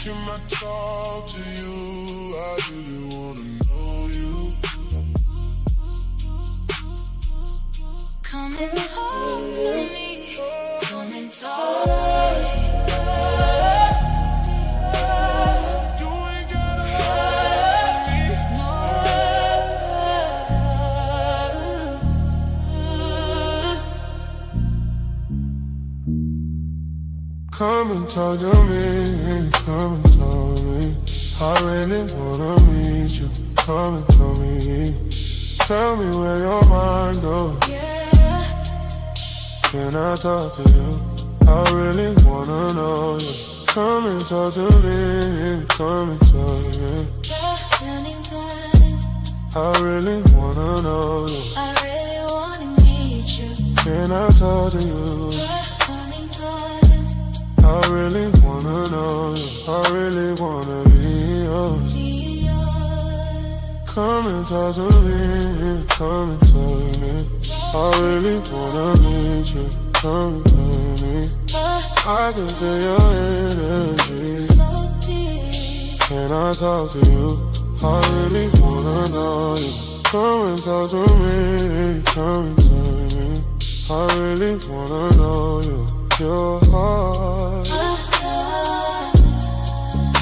Can I talk to you? I really wanna know you. Come and talk to me. Come and talk to me. You ain't gotta hide from me. No. Come and talk to me. Come and talk to me. I really wanna meet you. Come and tell me. Tell me where your mind goes. Yeah. Can I talk to you? I really wanna know you. Come and talk to me. Come and talk to me. Anytime. I really wanna know you. I really wanna meet you. Can I talk to you? Anytime. I really wanna know you. I really wanna be yours. Come and talk to me. Come and talk to me. I really wanna meet you. Come and talk to me. I can feel your energy. So deep. Can I talk to you? I really wanna know you. Come and talk to me. Come and talk to me. I really wanna know you. Your heart.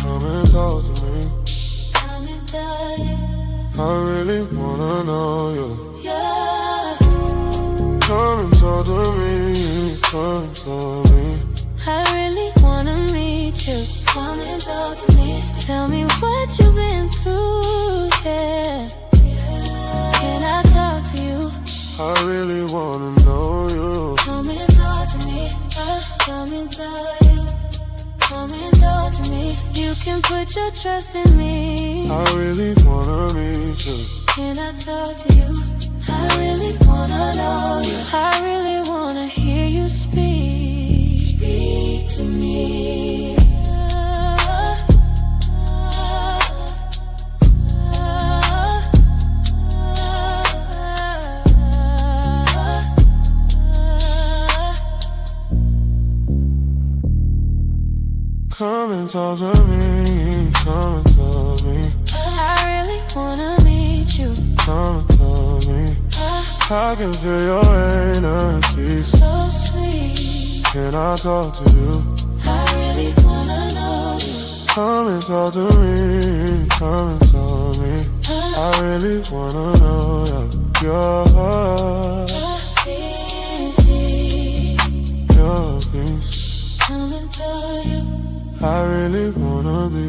Come and talk to me. Come and tell you. I really wanna know you. Yeah. Come and talk to me. Come and talk to me. I really wanna meet you. Come and talk to me. Tell me what you've been through, yeah. Can I talk to you? I really wanna know you. Come and talk to me. Come and tell you. Come and talk to me. You can put your trust in me. I really wanna meet you. Can I talk to you? I really wanna know you. I really wanna hear you speak. Speak to me. Come and talk to me. Come and talk to me. I really wanna meet you. Come and talk to me. I can feel your energy. So sweet. Can I talk to you? I really wanna know you. Come and talk to me. Come and talk to me. I really wanna know your heart. Your peace. Come and tell you. I really wanna be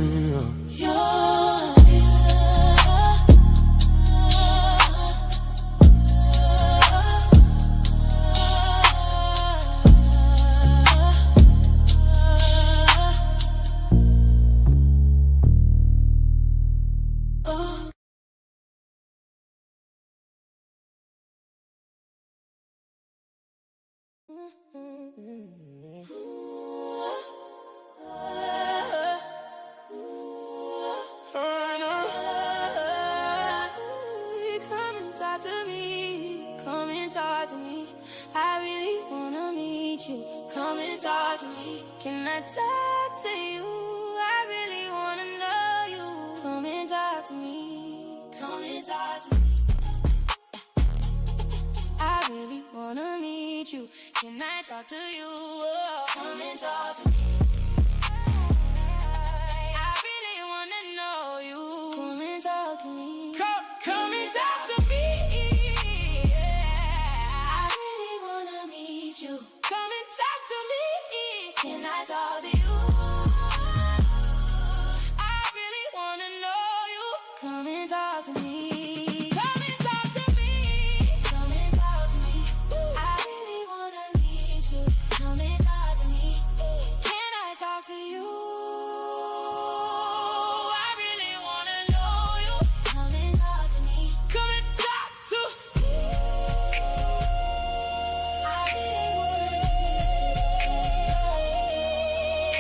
Come and talk to me. Come and talk to me. I really wanna meet you. Come and talk to me. Can I talk to you? I really wanna know you. Come and talk to me. Come and talk to me. I really wanna meet you. Can I talk to you? Come and talk to me. I really wanna know you. Come and talk to me. Come and talk to me. I really wanna meet you. Come and talk to me. Can I talk to you? I really wanna know you. Come and talk to me. Come and talk to me. Come and talk to me. I really wanna meet you. Come and talk to me. Can I talk to you? I really wanna know you. Come and talk to me. Come and talk to me. I really wanna meet you.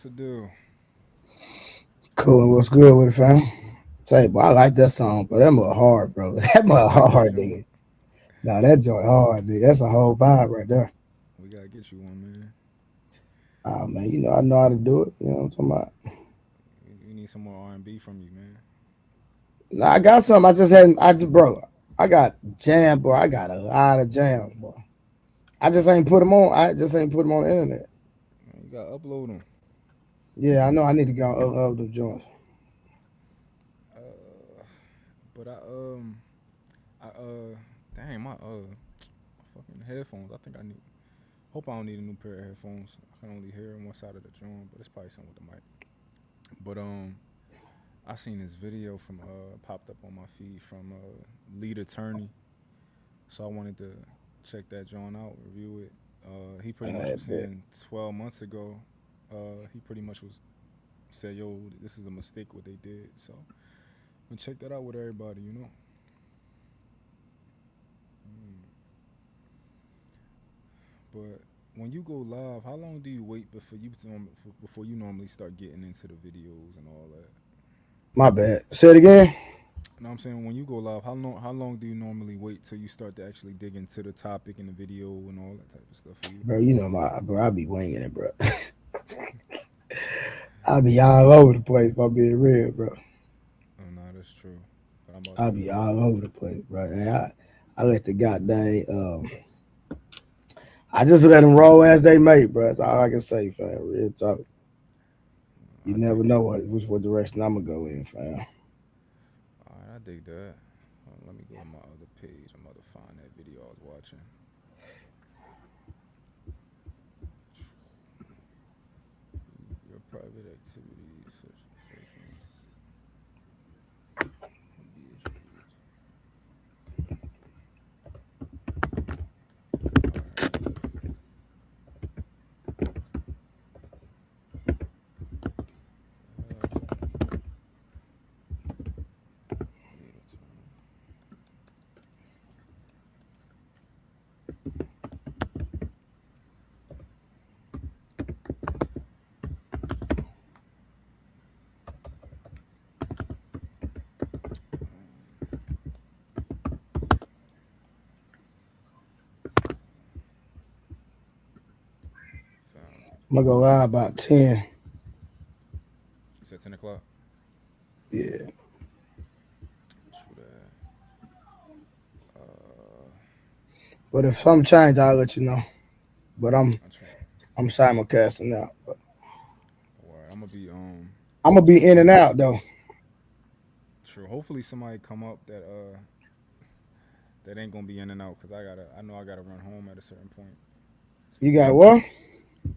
the deal? Cool. What's good with it, fam? Say, boy, I like that song, but that mother hard, bro. That You mother like that hard, joint? nigga. Nah, that joint hard, nigga. That's a whole vibe right there. We gotta get you one, man. Ah, man, I know how to do it. You know what I'm talking about? We need some more R&B from you, man. Nah, I got some. Bro, I got jam, bro. I got a lot of jams, bro. I just ain't put them on. I just ain't put them on the internet. Man, you gotta upload them. Yeah, I know. I need to go up the joints. But I dang my fucking headphones. I think I need. Hope I don't need a new pair of headphones. I can only hear one side of the joint, but it's probably something with the mic. But I seen this video from popped up on my feed from lead attorney. So I wanted to check that joint out, review it. He pretty much I was bet. saying 12 months ago. He pretty much was said, "Yo, this is a mistake what they did." So and check that out with everybody, you know. Mm. But when you go live, how long do you wait before you normally start getting into the videos and all that? My bad. Say it again. No, I'm saying when you go live, how long do you normally wait till you start to actually dig into the topic and the video and all that type of stuff for you? Bro, I be winging it, bro. I be all over the place if I'm being real, bro. Oh no, that's true. But I'm about I to be all over the place, bro. And I let the goddamn I just let them roll as they may, bro. That's all I can say, fam. Real talk. You I never dig know that. what direction I'm gonna go in, fam. All right, I dig that. Let me go to my other page. I'm about to find that video I was watching. Your private activities, social be educated. All right. Uh, Lead attorney. Found it. I'm gonna go live about 10. You said 10 o'clock. Yeah. True that. Uh, But if something change, I'll let you know. But I try. I'm simulcasting now. But All right, I'm gonna be I'm gonna be in and out though. true. Hopefully somebody come up that ain't gonna be in and out because I know I gotta run home at a certain point. You got what?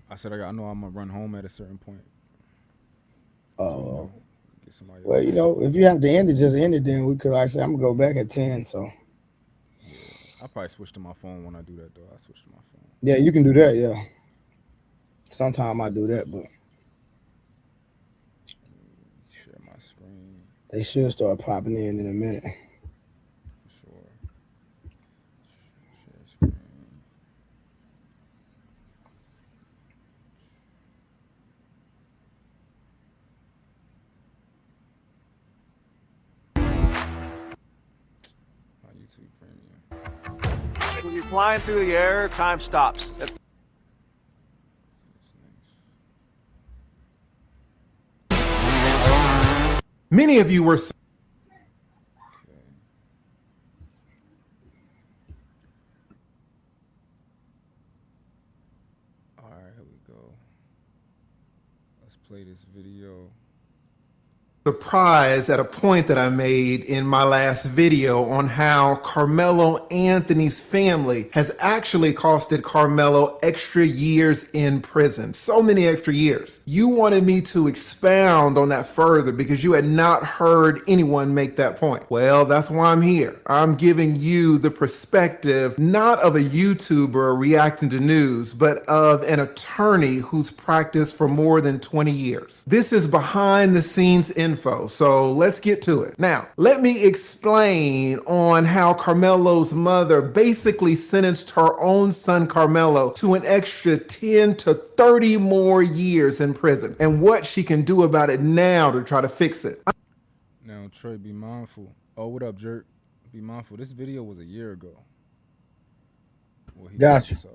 I know I'm gonna run home at a certain point. So Oh, get somebody else well, to come up. if you have to end it, just end it. Then we could. Like I say I'm gonna go back at 10. So Yeah, I probably switch to my phone when I do that though. I switch to my phone. yeah, you can do that. Yeah. Sometime I do that, but Share my screen they should start popping in a minute. for sure. Share screen. My YouTube Premium. When you're flying through the air, time stops. This next. Many of you were Okay. All right, here we go. Let's play this video. surprised at a point that I made in my last video on how Karmelo Anthony's family has actually costed Karmelo extra years in prison. So many extra years. You wanted me to expound on that further because you had not heard anyone make that point. Well, that's why I'm here. I'm giving you the perspective not of a YouTuber reacting to news, but of an attorney who's practiced for more than 20 years. This is behind the scenes information info, so let's get to it. Now, let me explain on how Karmelo's mother basically sentenced her own son Karmelo to an extra 10 to 30 more years in prison and what she can do about it now to try to fix it. Now, Trey, be mindful. Oh, what up, jerk? Be mindful. This video was a year ago. Well, Gotcha. So.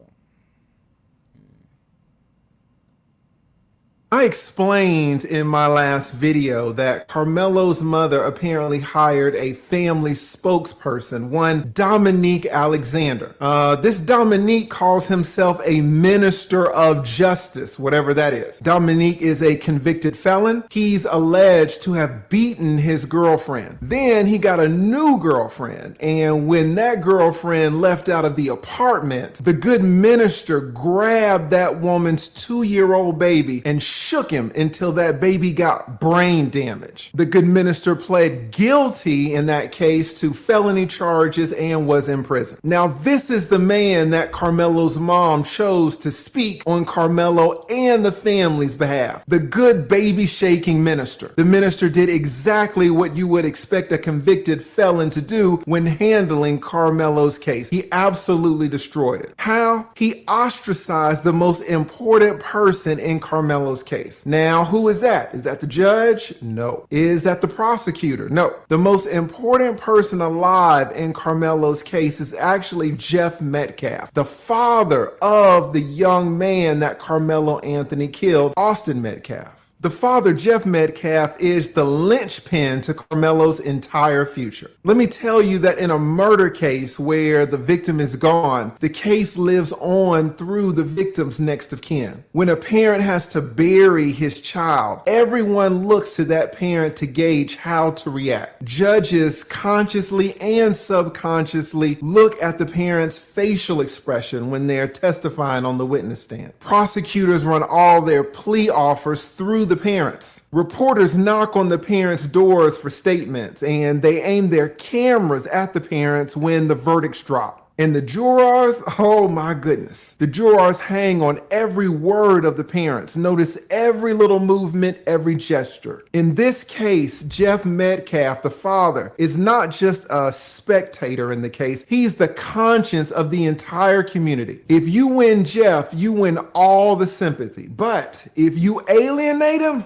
I explained in my last video that Karmelo's mother apparently hired a family spokesperson, one Dominique Alexander. This Dominique calls himself a minister of justice, whatever that is. Dominique is a convicted felon. He's alleged to have beaten his girlfriend. Then he got a new girlfriend, and when that girlfriend left out of the apartment, the good minister grabbed that woman's 2-year-old baby and shook him until that baby got brain damage. The good minister pled guilty in that case to felony charges and was in prison. Now, this is the man that Karmelo's mom chose to speak on Karmelo and the family's behalf. The good baby shaking minister. The minister did exactly what you would expect a convicted felon to do when handling Karmelo's case. He absolutely destroyed it. How? He ostracized the most important person in Karmelo's case. Now, who is that? Is that the judge? No. Is that the prosecutor? No. The most important person alive in Karmelo's case is actually Jeff Metcalf, the father of the young man that Karmelo Anthony killed, Austin Metcalf. The father, Jeff Metcalf, is the linchpin to Karmelo's entire future. Let me tell you that in a murder case where the victim is gone, the case lives on through the victim's next of kin. When a parent has to bury his child, everyone looks to that parent to gauge how to react. Judges consciously and subconsciously look at the parent's facial expression when they're testifying on the witness stand. Prosecutors run all their plea offers through the parents. Reporters knock on the parents' doors for statements, and they aim their cameras at the parents when the verdicts drop. And the jurors, oh my goodness. The jurors hang on every word of the parents. Notice every little movement, every gesture. In this case, Jeff Metcalf, the father, is not just a spectator in the case. He's the conscience of the entire community. If you win Jeff, you win all the sympathy. But if you alienate him,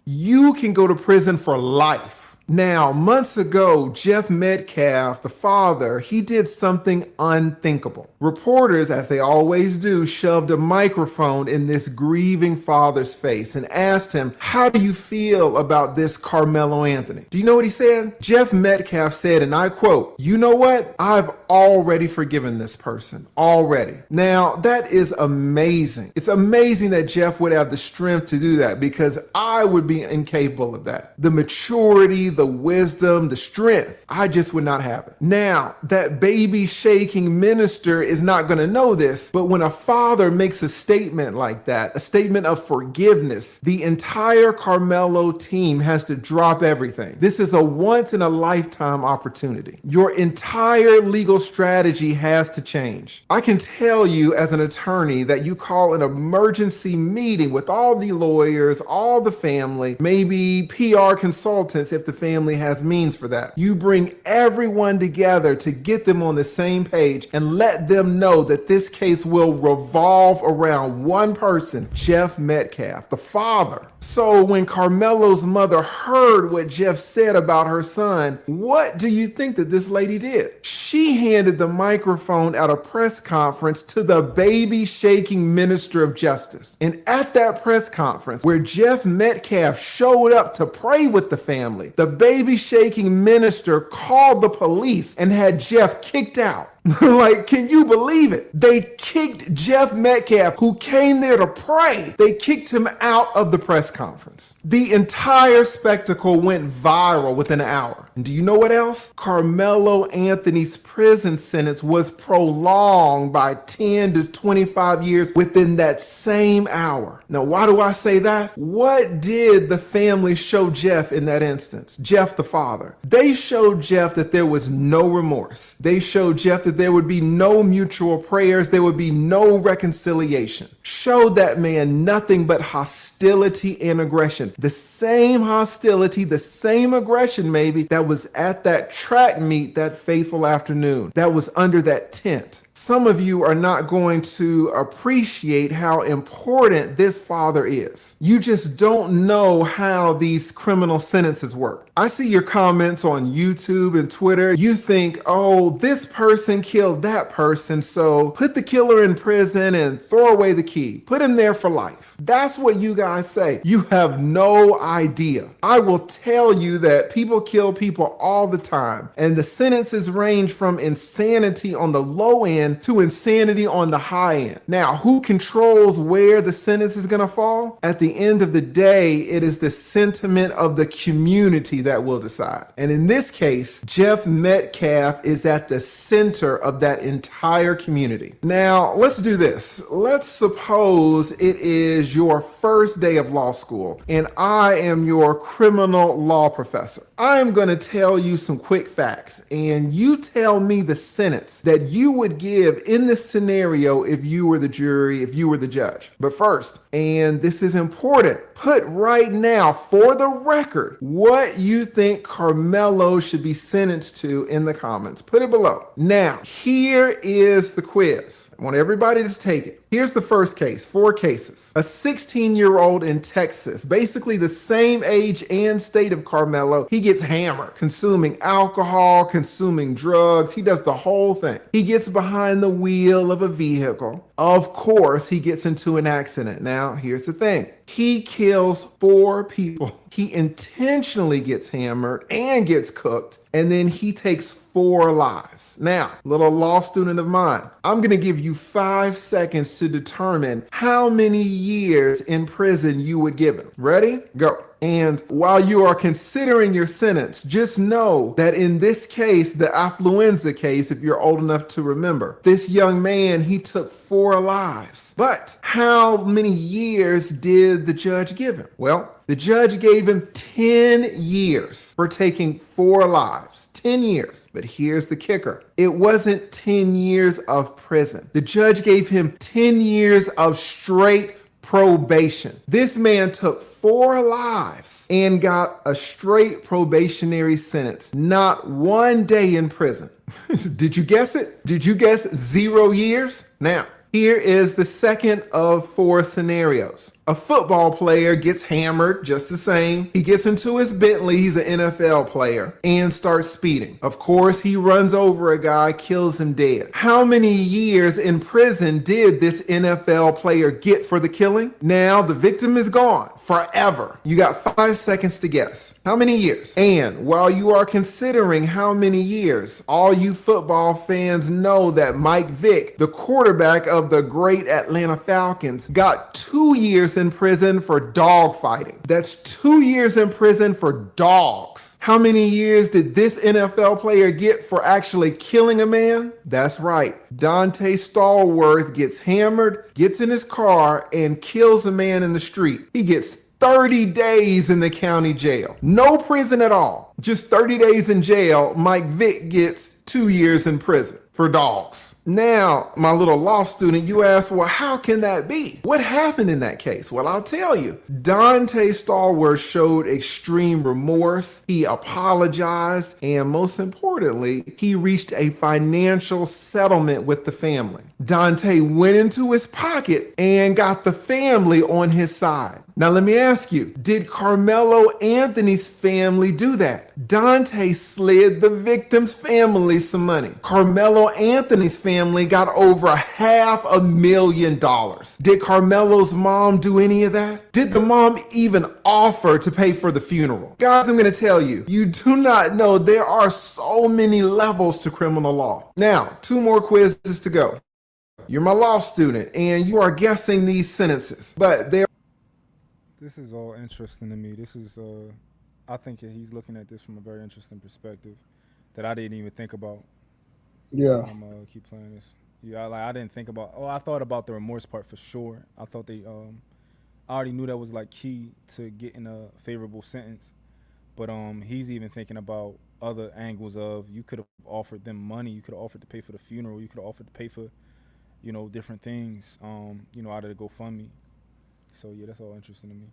you can go to prison for life. Now, months ago, Jeff Metcalf, the father, he did something unthinkable. Reporters, as they always do, shoved a microphone in this grieving father's face and asked him, "How do you feel about this Karmelo Anthony?" Do you know what he said? Jeff Metcalf said, and I quote, "You know what? I've already forgiven this person. Already." Now, that is amazing. It's amazing that Jeff would have the strength to do that, because I would be incapable of that. The maturity, the wisdom, the strength, I just would not have it. Now, that baby shaking minister is not going to know this, but when a father makes a statement like that, a statement of forgiveness, the entire Karmelo team has to drop everything. This is a once in a lifetime opportunity. Your entire legal strategy has to change. I can tell you as an attorney that you call an emergency meeting with all the lawyers, all the family, maybe PR consultants if the family has means for that. You bring everyone together to get them on the same page and let them know that this case will revolve around one person, Jeff Metcalf, the father. So when Karmelo's mother heard what Jeff said about her son, what do you think that this lady did? She handed the microphone at a press conference to the baby shaking minister of justice. And at that press conference where Jeff Metcalf showed up to pray with the family, the baby shaking minister called the police and had Jeff kicked out. Like, can you believe it? They kicked Jeff Metcalf, who came there to pray. They kicked him out of the press conference. The entire spectacle went viral within an hour. And do you know what else? Karmelo Anthony's prison sentence was prolonged by 10 to 25 years within that same hour. Now, why do I say that? What did the family show Jeff in that instance? Jeff, the father. They showed Jeff that there was no remorse. They showed Jeff that that there would be no mutual prayers, there would be no reconciliation. Showed that man nothing but hostility and aggression. The same hostility, the same aggression maybe that was at that track meet that fateful afternoon, that was under that tent. Some of you are not going to appreciate how important this father is. You just don't know how these criminal sentences work. I see your comments on YouTube and Twitter. You think, oh, this person killed that person, so put the killer in prison and throw away the key. Put him there for life. That's what you guys say. You have no idea. I will tell you that people kill people all the time, and the sentences range from insanity on the low end to insanity on the high end. Now, who controls where the sentence is going to fall? At the end of the day, it is the sentiment of the community that will decide. And in this case, Jeff Metcalf is at the center of that entire community. Now, let's do this. Let's suppose it is your first day of law school, and I am your criminal law professor. I am going to tell you some quick facts, and you tell me the sentence that you would give in this scenario if you were the jury, if you were the judge. But first, and this is important, put right now for the record what you think Karmelo should be sentenced to in the comments. Put it below. Now, here is the quiz. I want everybody to take it. Here's the first case, 4 cases. A 16-year-old in Texas, basically the same age and state of Karmelo. He gets hammered, consuming alcohol, consuming drugs. He does the whole thing. He gets behind the wheel of a vehicle. Of course, he gets into an accident. Now, here's the thing. He kills 4 people. He intentionally gets hammered and gets cooked, and then he takes 4 lives. Now, little law student of mine, I'm going to give you 5 seconds to determine how many years in prison you would give him. Ready? Go. And while you are considering your sentence, just know that in this case, the affluenza case, if you're old enough to remember, this young man, he took 4 lives. But how many years did the judge give him? Well, the judge gave him 10 years for taking 4 lives. 10 years. But here's the kicker. It wasn't 10 years of prison. The judge gave him 10 years of straight probation. This man took 4 lives and got a straight probationary sentence. Not 1 day in prison. Did you guess it? Did you guess 0 years? Now, here is the second of 4 scenarios. A football player gets hammered just the same. He gets into his Bentley, he's an NFL player, and starts speeding. Of course, he runs over a guy, kills him dead. How many years in prison did this NFL player get for the killing? Now, the victim is gone forever. You got 5 seconds to guess. How many years? And while you are considering how many years, all you football fans know that Mike Vick, the quarterback of the great Atlanta Falcons, got 2 years in prison for dog fighting. That's 2 years in prison for dogs. How many years did this NFL player get for actually killing a man? That's right. Dante Stallworth gets hammered, gets in his car, and kills a man in the street. He gets 30 days in the county jail. No prison at all. Just 30 days in jail. Mike Vick gets 2 years in prison for dogs. Now, my little law student, you ask, well, how can that be? What happened in that case? Well, I'll tell you. Dante Stallworth showed extreme remorse. He apologized. And most importantly, he reached a financial settlement with the family. Dante went into his pocket and got the family on his side. Now, let me ask you, did Karmelo Anthony's family do that? Dante slid the victim's family some money. Karmelo Anthony's family got over $500,000. Did Carmelo's mom do any of that? Did the mom even offer to pay for the funeral? Guys, I'm going to tell you, you do not know there are so many levels to criminal law. Now, 2 more quizzes to go. You're my law student, and you are guessing these sentences, but This is all interesting to me. This is, I think that he's looking at this from a very interesting perspective that I didn't even think about. Yeah. I'm gonna keep playing this. Yeah, I didn't think about. Oh, I thought about the remorse part for sure. I thought I already knew that was like key to getting a favorable sentence. But he's even thinking about other angles of you could have offered them money, you could have offered to pay for the funeral, you could have offered to pay for, different things, out of the GoFundMe. So yeah, that's all interesting to me.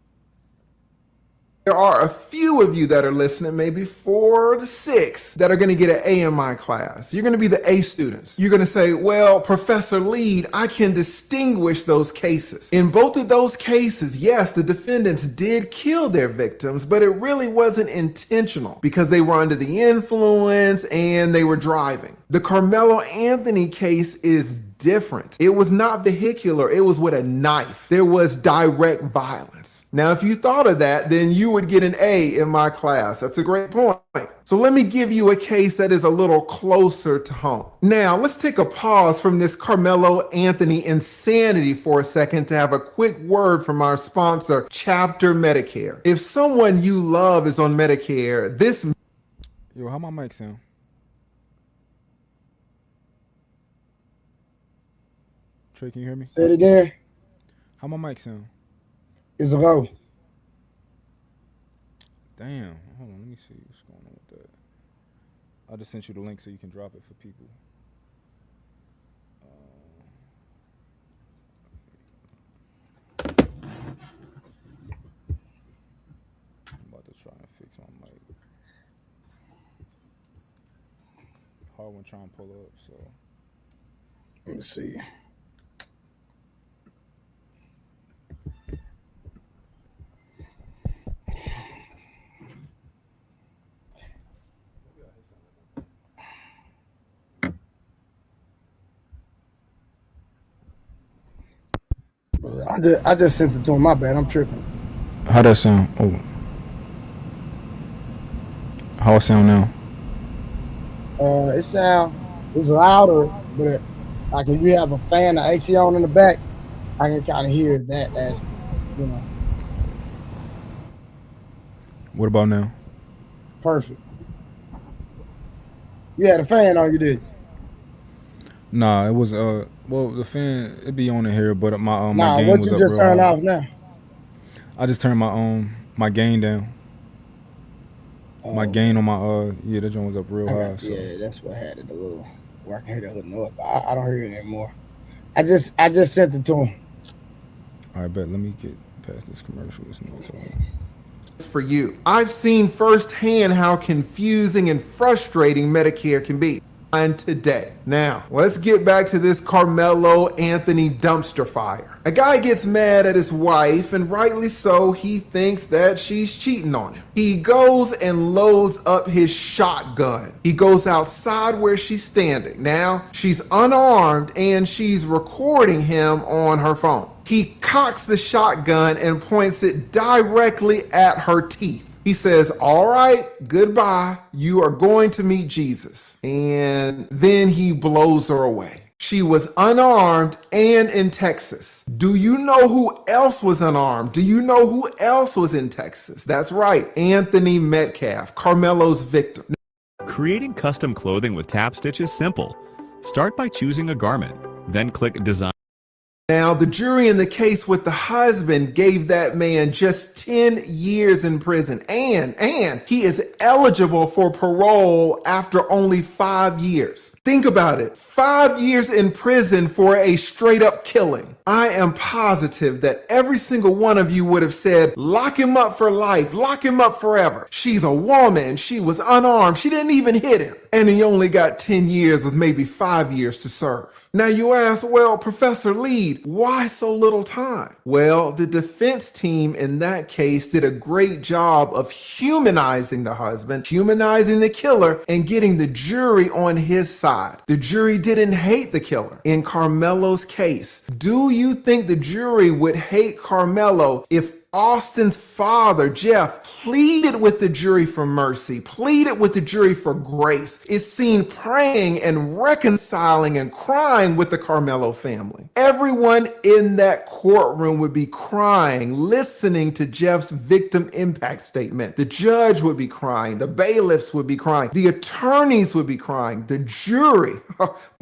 There are a few of you that are listening, maybe 4 to 6, that are going to get an A in my class. You're going to be the A students. You're going to say, well, Professor Lead, I can distinguish those cases. In both of those cases, yes, the defendants did kill their victims, but it really wasn't intentional because they were under the influence and they were driving. The Karmelo Anthony case is different. It was not vehicular. It was with a knife. There was direct violence. Now, if you thought of that, then you would get an A in my class. That's a great point. So let me give you a case that is a little closer to home. Now, let's take a pause from this Karmelo Anthony insanity for a second to have a quick word from our sponsor, Chapter Medicare. If someone you love is on Medicare, this... Yo, how my mic sound? Trey, can you hear me? Say it again. How my mic sound? It's a go. Damn. Hold on, let me see what's going on with that. I just sent you the link so you can drop it for people. I'm about to try and fix my mic. Hard one trying to pull up, so. Let me see. I just sent it to him. My bad. I'm tripping. How that sound? Oh. How it sound now? It's louder, but like if you have a fan, the AC on in the back, I can kind of hear that as, What about now? Perfect. You had a fan on, you did? Nah, it was well, the fan it be on in here, but my Nah, gain what was you up just real turned high. off now? I just turned my gain down. My gain on my yeah, that joint was up real high. So Yeah, that's what had it a little. Where I can hear that little noise. I don't hear it anymore. I just sent it to him. all right, bet. Let me get past this commercial. This noise. for you. I've seen firsthand how confusing and frustrating Medicare can be. And today. Now, let's get back to this Karmelo Anthony dumpster fire. A guy gets mad at his wife, and rightly so, he thinks that she's cheating on him. He goes and loads up his shotgun. He goes outside where she's standing. Now, she's unarmed and she's recording him on her phone. He cocks the shotgun and points it directly at her teeth. He says, all right, goodbye. You are going to meet Jesus. And then he blows her away. She was unarmed and in Texas. Do you know who else was unarmed? Do you know who else was in Texas? That's right, Anthony Metcalf, Karmelo's victim. Creating custom clothing with Tap Stitch is simple. Start by choosing a garment, then click Design. Now, the jury in the case with the husband gave that man just 10 years in prison, and he is eligible for parole after only 5 years. Think about it, 5 years in prison for a straight up killing. I am positive that every single one of you would have said, lock him up for life, lock him up forever. She's a woman, she was unarmed, she didn't even hit him. And he only got 10 years with maybe 5 years to serve. Now you ask, well, Professor Lead, why so little time? Well, the defense team in that case did a great job of humanizing the husband, humanizing the killer, and getting the jury on his side. The jury didn't hate the killer. In Karmelo's case, do you think the jury would hate Karmelo if Austin's father, Jeff, pleaded with the jury for mercy, pleaded with the jury for grace, is seen praying and reconciling and crying with the Karmelo family? Everyone in that courtroom would be crying, listening to Jeff's victim impact statement. The judge would be crying, the bailiffs would be crying, the attorneys would be crying, the jury.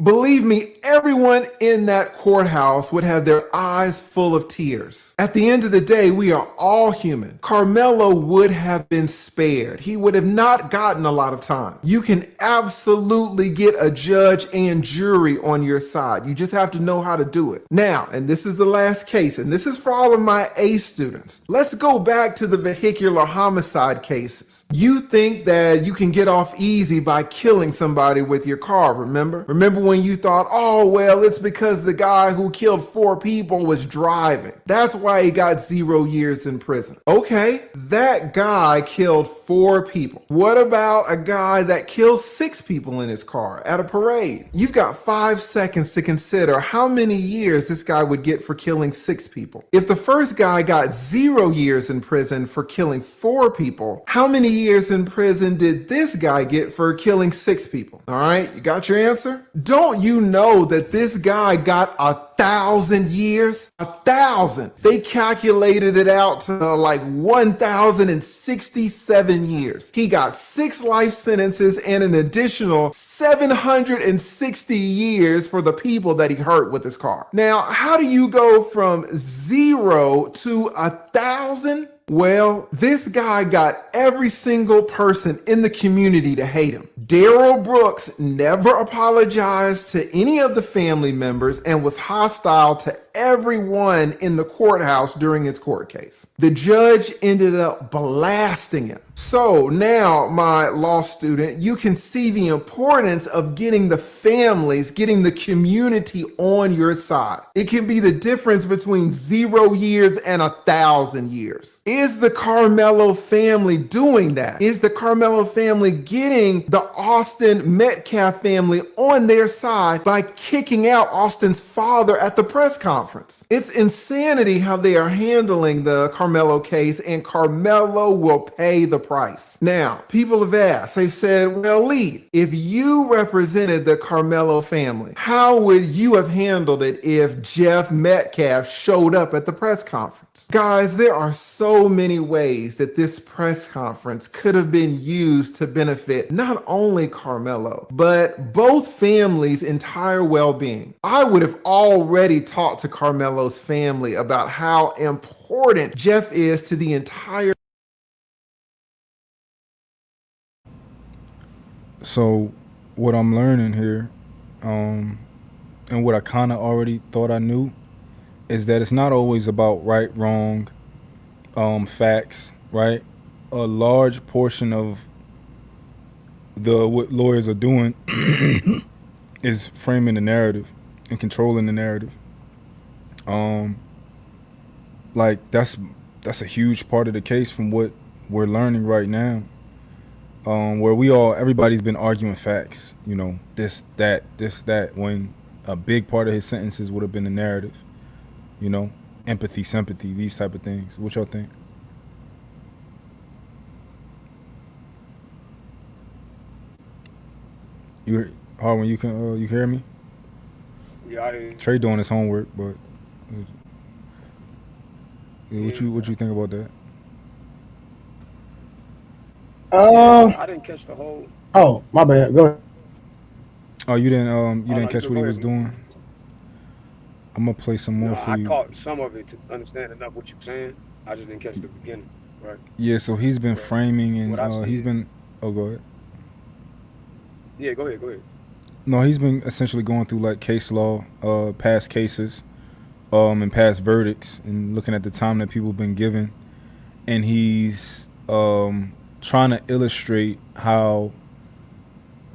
Believe me, everyone in that courthouse would have their eyes full of tears. At the end of the day, we are are all human, Karmelo would have been spared. He would have not gotten a lot of time. You can absolutely get a judge and jury on your side. You just have to know how to do it. Now, and this is the last case, and this is for all of my A students. Let's go back to the vehicular homicide cases. You think that you can get off easy by killing somebody with your car, remember? Remember when you thought, oh, well, it's because the guy who killed 4 people was driving. That's why he got 0 years in prison. Okay, that guy killed 4 people. What about a guy that killed 6 people in his car at a parade? You've got 5 seconds to consider how many years this guy would get for killing 6 people. If the first guy got 0 years in prison for killing 4 people, how many years in prison did this guy get for killing 6 people? All right, you got your answer? Don't you know that this guy got 1,000 years? 1,000. They calculated it out to like 1,067 years. He got 6 life sentences and an additional 760 years for the people that he hurt with his car. Now, how do you go from 0 to 1,000? Well, this guy got every single person in the community to hate him. Darrell Brooks never apologized to any of the family members and was hostile to everyone in the courthouse during its court case. The judge ended up blasting him. So now, my law student, you can see the importance of getting the families, getting the community on your side. It can be the difference between 0 years and 1,000 years. Is the Karmelo family doing that? Is the Karmelo family getting the Austin Metcalf family on their side by kicking out Austin's father at the press conference? It's insanity how they are handling the Karmelo case, and Karmelo will pay the price. Now, people have asked, they said, well, Lee, if you represented the Karmelo family, how would you have handled it if Jeff Metcalf showed up at the press conference? Guys, there are so many ways that this press conference could have been used to benefit not only Karmelo, but both families' entire well-being. I would have already talked to Karmelo's family about how important Jeff is to the entire. So what I'm learning here, and what I kind of already thought I knew, is that it's not always about right, wrong, facts, right? A large portion of what lawyers are doing is framing the narrative and controlling the narrative. Like that's a huge part of the case from what we're learning right now. Where everybody's been arguing facts, you know, this, that, when a big part of his sentences would have been the narrative, you know, empathy, sympathy, these type of things. What y'all think? Harwin, you can hear me? Yeah, I hear you. Trey doing his homework, but what you think about that? I didn't catch the whole. Oh, my bad. Go ahead. Oh, you didn't catch go what he ahead. was doing? I'm gonna play some more for I you. caught some of it to understand enough what you're saying. I just didn't catch the beginning. Right. Yeah, so he's been framing and What I've he's seen- been. Oh, go ahead. Yeah, go ahead. No, he's been essentially going through like case law, past cases, and past verdicts, and looking at the time that people have been given, and he's trying to illustrate how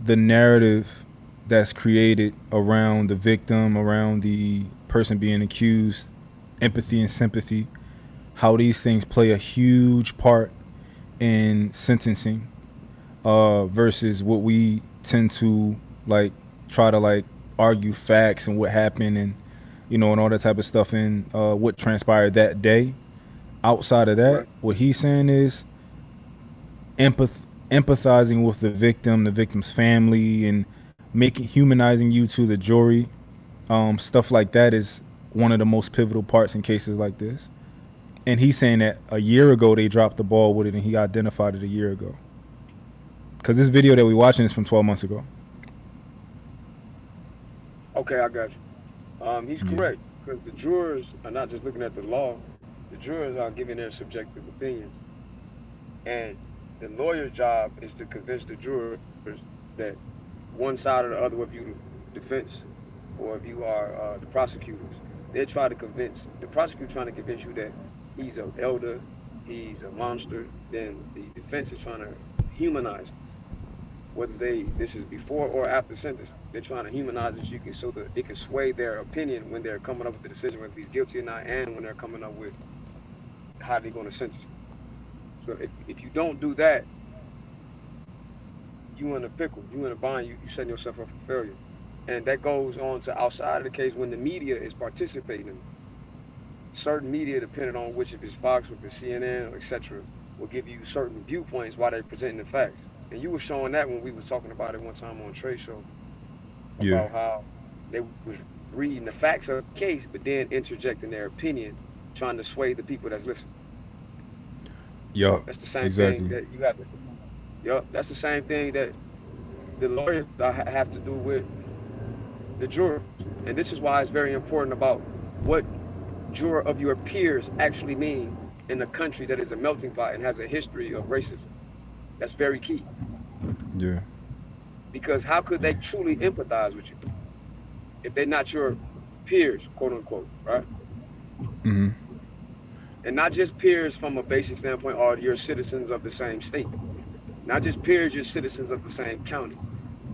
the narrative that's created around the victim, around the person being accused, empathy and sympathy, how these things play a huge part in sentencing, versus what we tend to like try to like argue facts and what happened and, you know, and all that type of stuff and what transpired that day. Outside of that, Right. What he's saying is empathizing with the victim's family, and humanizing you to the jury. Stuff like that is one of the most pivotal parts in cases like this. And he's saying that a year ago they dropped the ball with it, and he identified it a year ago. Because this video that we're watching is from 12 months ago. Okay, I got you. He's correct, because the jurors are not just looking at the law; The jurors are giving their subjective opinions, and the lawyer's job is to convince the jurors that one side or the other, if you the defense or if you are the prosecutors, they try to convince the prosecutor trying to convince you that he's an elder, he's a monster. Then the defense is trying to humanize him. Whether this is before or after sentence, they're trying to humanize it so that it can sway their opinion when they're coming up with the decision whether he's guilty or not, and when they're coming up with how they're going to sentence him. So if you don't do that, you in a pickle, you in a bind, you setting yourself up for failure. And that goes on to outside of the case when the media is participating. Certain media, depending on which, if it's Fox or if it's CNN or etc., will give you certain viewpoints while they're presenting the facts. And you were showing that when we was talking about it one time on Trey Show. About how they was reading the facts of the case, but then interjecting their opinion, trying to sway the people that's listening. Yup. That's the same thing that you have to. Yup. That's the same thing that the lawyers have to do with the jurors. And this is why it's very important about what juror of your peers actually mean in a country that is a melting pot and has a history of racism. That's very key. Yeah. Because how could they truly empathize with you if they're not your peers, quote unquote, right? Mm-hmm. And not just peers from a basic standpoint, or you're citizens of the same state. Not just peers, you're citizens of the same county.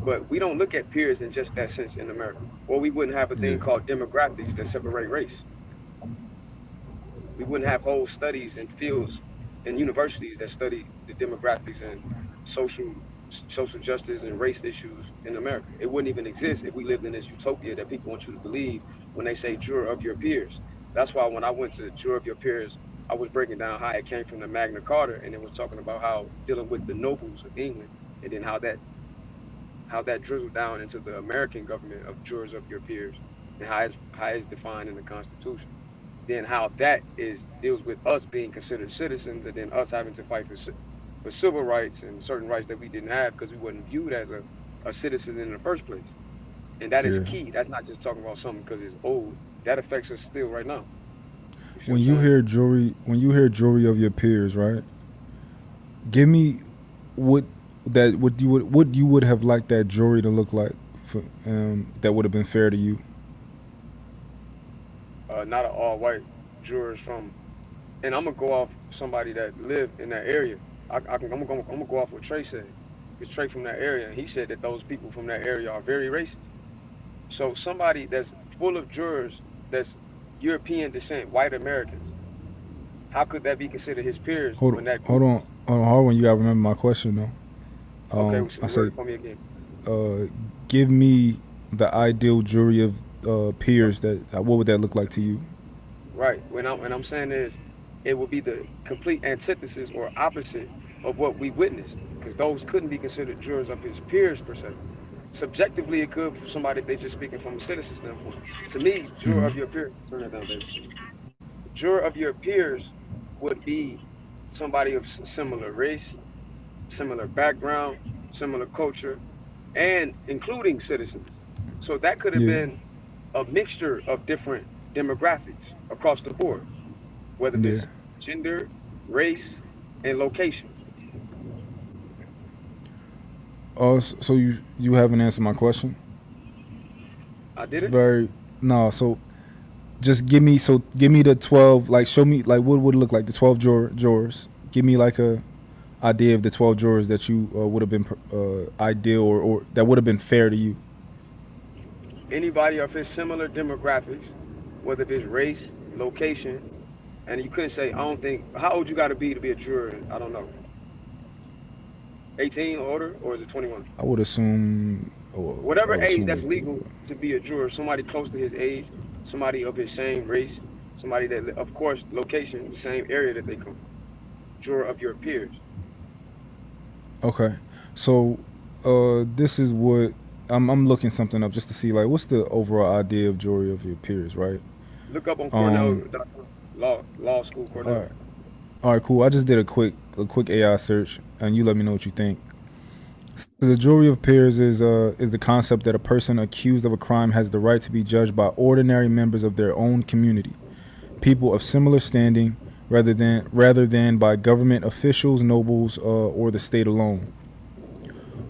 But we don't look at peers in just that sense in America. Or we wouldn't have a thing called demographics that separate race. We wouldn't have whole studies and fields and universities that study the demographics and social justice and race issues in America. It wouldn't even exist if we lived in this utopia that people want you to believe when they say juror of your peers. That's why when I went to juror of your peers, I was breaking down how it came from the Magna Carta, and it was talking about how dealing with the nobles of England, and then how that drizzled down into the American government of jurors of your peers, and how it's defined in the Constitution. Then how that deals with us being considered citizens, and then us having to fight for civil rights and certain rights that we didn't have because we wasn't viewed as a citizen in the first place. And that is key. That's not just talking about something because it's old. That affects us still right now. When you hear jury of your peers, right? Give me what you would have liked that jury to look like, for, that would have been fair to you. Not an all-white jurors from, and I'm gonna go off somebody that lived in that area. I'm gonna go off what Trey said. Because Trey from that area, and he said that those people from that area are very racist. So somebody that's full of jurors that's European descent, white Americans, how could that be considered his peers? Hold on. You gotta remember my question though. Okay, I said for me again. Give me the ideal jury of peers that what would that look like to you? Right. When I'm saying is, it would be the complete antithesis or opposite of what we witnessed, because those couldn't be considered jurors of his peers per se. Subjectively, it could for somebody if they're just speaking from a citizen standpoint. To me, juror of your peers, turn that down, baby. Juror of your peers would be somebody of similar race, similar background, similar culture, and including citizens. So that could have been a mixture of different demographics across the board, whether it's gender, race, and location. So you haven't answered my question. I did it. So just give me the 12. Like show me like what would it look like the 12 jurors. Give me like a idea of the 12 jurors that you would have been ideal or that would have been fair to you. Anybody of his similar demographics, whether it's race, location, and you couldn't say, I don't think, how old you got to be a juror? I don't know. 18 or older, or is it 21? I would assume. Whatever age that's legal to be a juror, somebody close to his age, somebody of his same race, somebody that, of course, location, the same area that they come from. Juror of your peers. Okay. So this is what I'm looking something up just to see, like, what's the overall idea of jury of your peers, right? Look up on Cornell, law school, Cornell. All right, cool. I just did a quick AI search, and you let me know what you think. So the jury of peers is the concept that a person accused of a crime has the right to be judged by ordinary members of their own community, people of similar standing, rather than by government officials, nobles, or the state alone.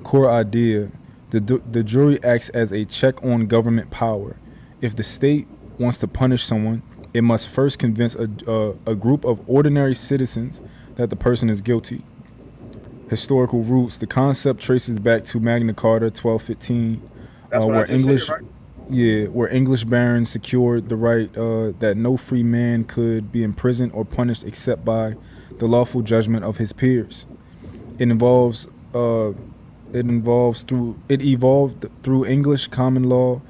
Core idea: the jury acts as a check on government power. If the state wants to punish someone, it must first convince a group of ordinary citizens that the person is guilty. Historical roots: the concept traces back to Magna Carta 1215, That's what I where just said, where English barons secured the right that no free man could be imprisoned or punished except by the lawful judgment of his peers. It involves it evolved through English common law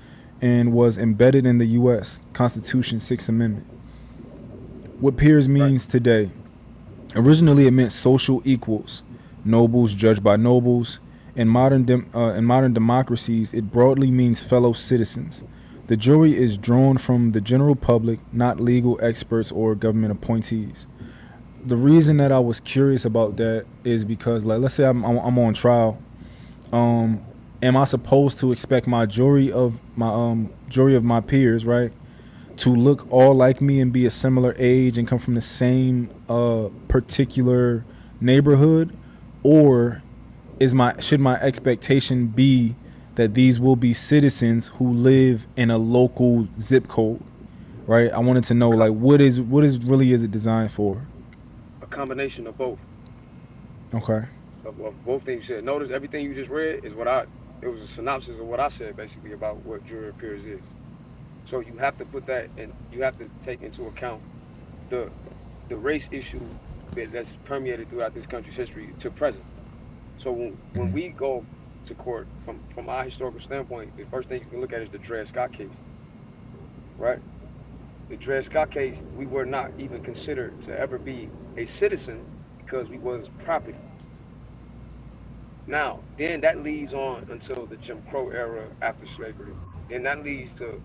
and was embedded in the U.S. Constitution, Sixth Amendment. What peers means today: originally it meant social equals, nobles judged by nobles. In modern democracies, it broadly means fellow citizens. The jury is drawn from the general public, not legal experts or government appointees. The reason that I was curious about that is because, like, let's say I'm on trial. Am I supposed to expect my jury of my peers, right, to look all like me and be a similar age and come from the same particular neighborhood, or should my expectation be that these will be citizens who live in a local zip code, right? I wanted to know, like, what is it designed for? A combination of both. Okay. Of both things you said. Notice everything you just read is it was a synopsis of what I said basically about what jury of peers is. So you have to put that, and you have to take into account the race issue that's permeated throughout this country's history to present. So when we go to court, from our historical standpoint, the first thing you can look at is the Dred Scott case, right? The Dred Scott case, we were not even considered to ever be a citizen because we was property. Now, then that leads on until the Jim Crow era after slavery. Then that leads to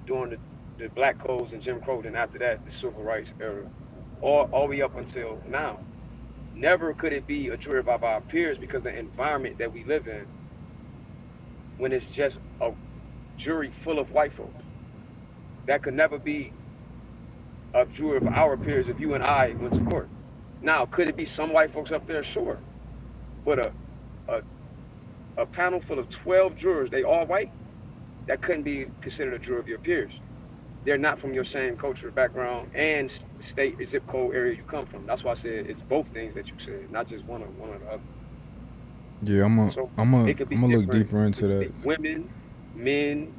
during the Black Codes and Jim Crow. Then after that, the Civil Rights era, all the way up until now. Never could it be a jury of our peers because the environment that we live in, when it's just a jury full of white folks, that could never be a jury of our peers if you and I went to court. Now, could it be some white folks up there? Sure. But a panel full of 12 jurors, they all white, that couldn't be considered a jury of your peers. They're not from your same culture, background, and state, zip code area you come from. That's why I said it's both things that you said, not just one or the other. Yeah, I'm gonna look deeper into that. Women, men,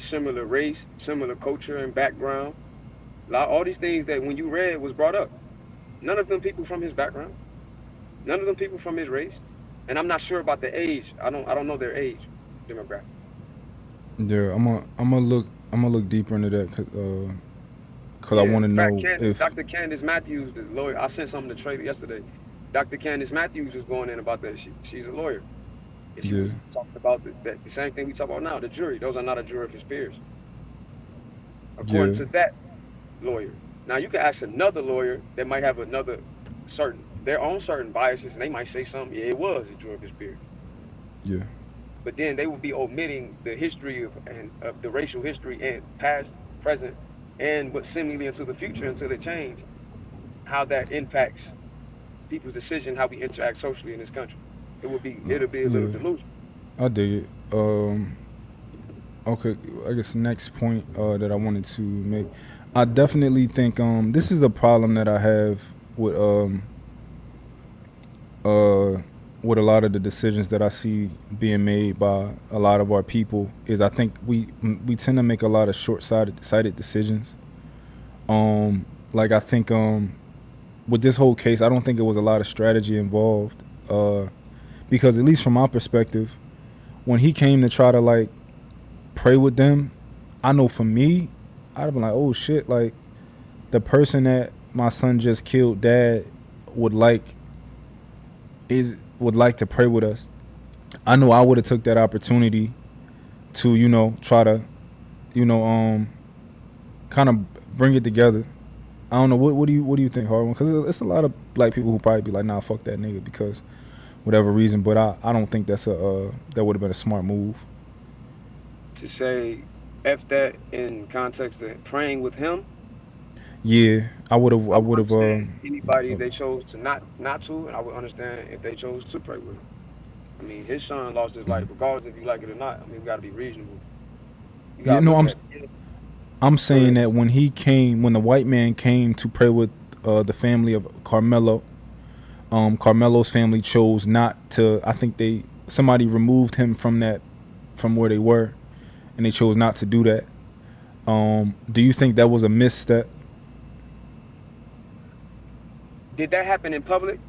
similar race, similar culture and background. All these things that when you read was brought up. None of them people from his background. None of them people from his race. And I'm not sure about the age. I don't know their age demographic. Yeah, I'm gonna look deeper into that because I want to know if Dr. Candace Matthews, the lawyer, I sent something to Trey yesterday. Dr. Candace Matthews was going in about that. She's a lawyer. And she was talking about the same thing we talk about now, the jury. Those are not a jury of his peers. According to that lawyer. Now you can ask another lawyer that might have their own certain biases, and they might say something, yeah, it was a jury of his peers. Yeah. But then they would be omitting the history of the racial history and past, present, and but seemingly into the future until it change, how that impacts people's decision, how we interact socially in this country. It'll be a little delusional. I dig it. Okay, I guess next point that I wanted to make, I definitely think this is the problem that I have with a lot of the decisions that I see being made by a lot of our people is I think we tend to make a lot of short-sighted decisions. Like I think with this whole case, I don't think it was a lot of strategy involved because at least from my perspective, when he came to try to like pray with them, I know for me, I'd have been like, oh shit, like the person that my son just killed, dad, would like to pray with us. I know I would have took that opportunity to, try to, kind of bring it together. I don't know. What do you think, Harwin? Because it's a lot of black people who probably be like, nah, fuck that nigga because whatever reason. But I don't think that would have been a smart move. To say F that in context of praying with him? Yeah, I would have. I I would would have. understand anybody if they chose to not to, and I would understand if they chose to pray with him. I mean, his son lost his life, regardless if you like it or not. I mean, we got to be reasonable. You Yeah, got to no, look I'm. at. I'm Go saying ahead. that when he came, when the white man came to pray with the family of Carmelo, Carmelo's family chose not to. I think somebody removed him from from where they were, and they chose not to do that. Do you think that was a misstep? Did that happen in public?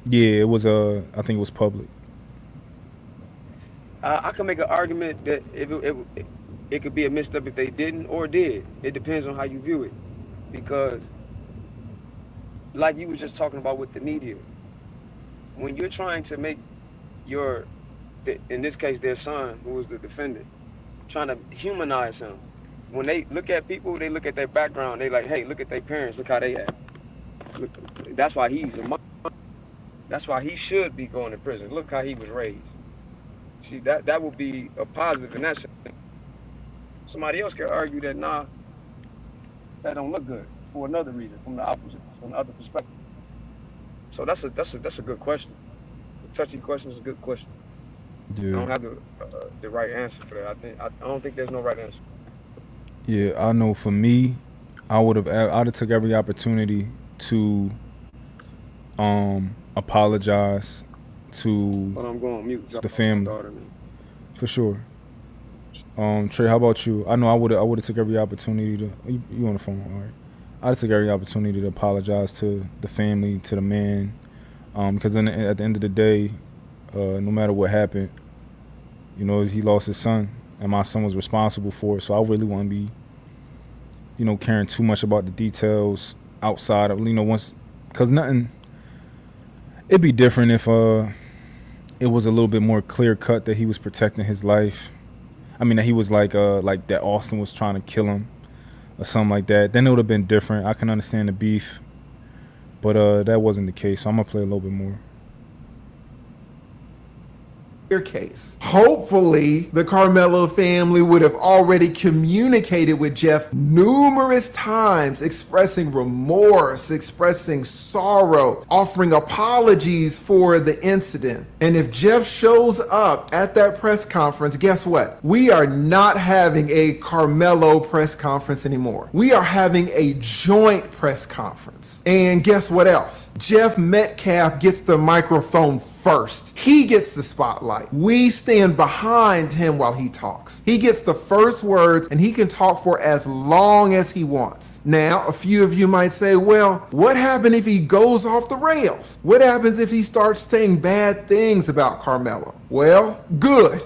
Yeah, it was. I think it was public. I can make an argument that if it could be a misstep if they didn't or did. It depends on how you view it, because like you was just talking about with the media, when you're trying to make your, in this case, their son, who was the defendant, trying to humanize him. When they look at people, they look at their background. They like, hey, look at their parents. Look how they act. Look, that's why that's why he should be going to prison. Look how he was raised. See, that would be a positive in that sense. Somebody else could argue that nah, that don't look good for another reason, from the opposite, from the other perspective. So that's a good question. A touchy question is a good question. I Yeah, don't have the right answer for that. I don't think there's no right answer. yeah. I know. For me, I'd have took every opportunity to apologize to But I'm going on mute. the My family daughter, man. for sure. Trey, how about you? I know I would have took every opportunity to. You on the phone? All right. I took every opportunity to apologize to the family, to the man, because at the end of the day, no matter what happened, he lost his son, and my son was responsible for it. So I really wouldn't be, caring too much about the details outside of, once, because nothing. It'd be different if it was a little bit more clear cut that he was protecting his life. I mean, that he was like that Austin was trying to kill him or something like that. Then it would have been different. I can understand the beef, but that wasn't the case. So I'm gonna play a little bit more. Case. Hopefully, the Karmelo family would have already communicated with Jeff numerous times, expressing remorse, expressing sorrow, offering apologies for the incident. And if Jeff shows up at that press conference, guess what? We are not having a Karmelo press conference anymore. We are having a joint press conference. And guess what else? Jeff Metcalf gets the microphone first. He gets the spotlight. We stand behind him while he talks. He gets the first words and he can talk for as long as he wants. Now, a few of you might say, well, what happens if he goes off the rails? What happens if he starts saying bad things about Karmelo? Well, good.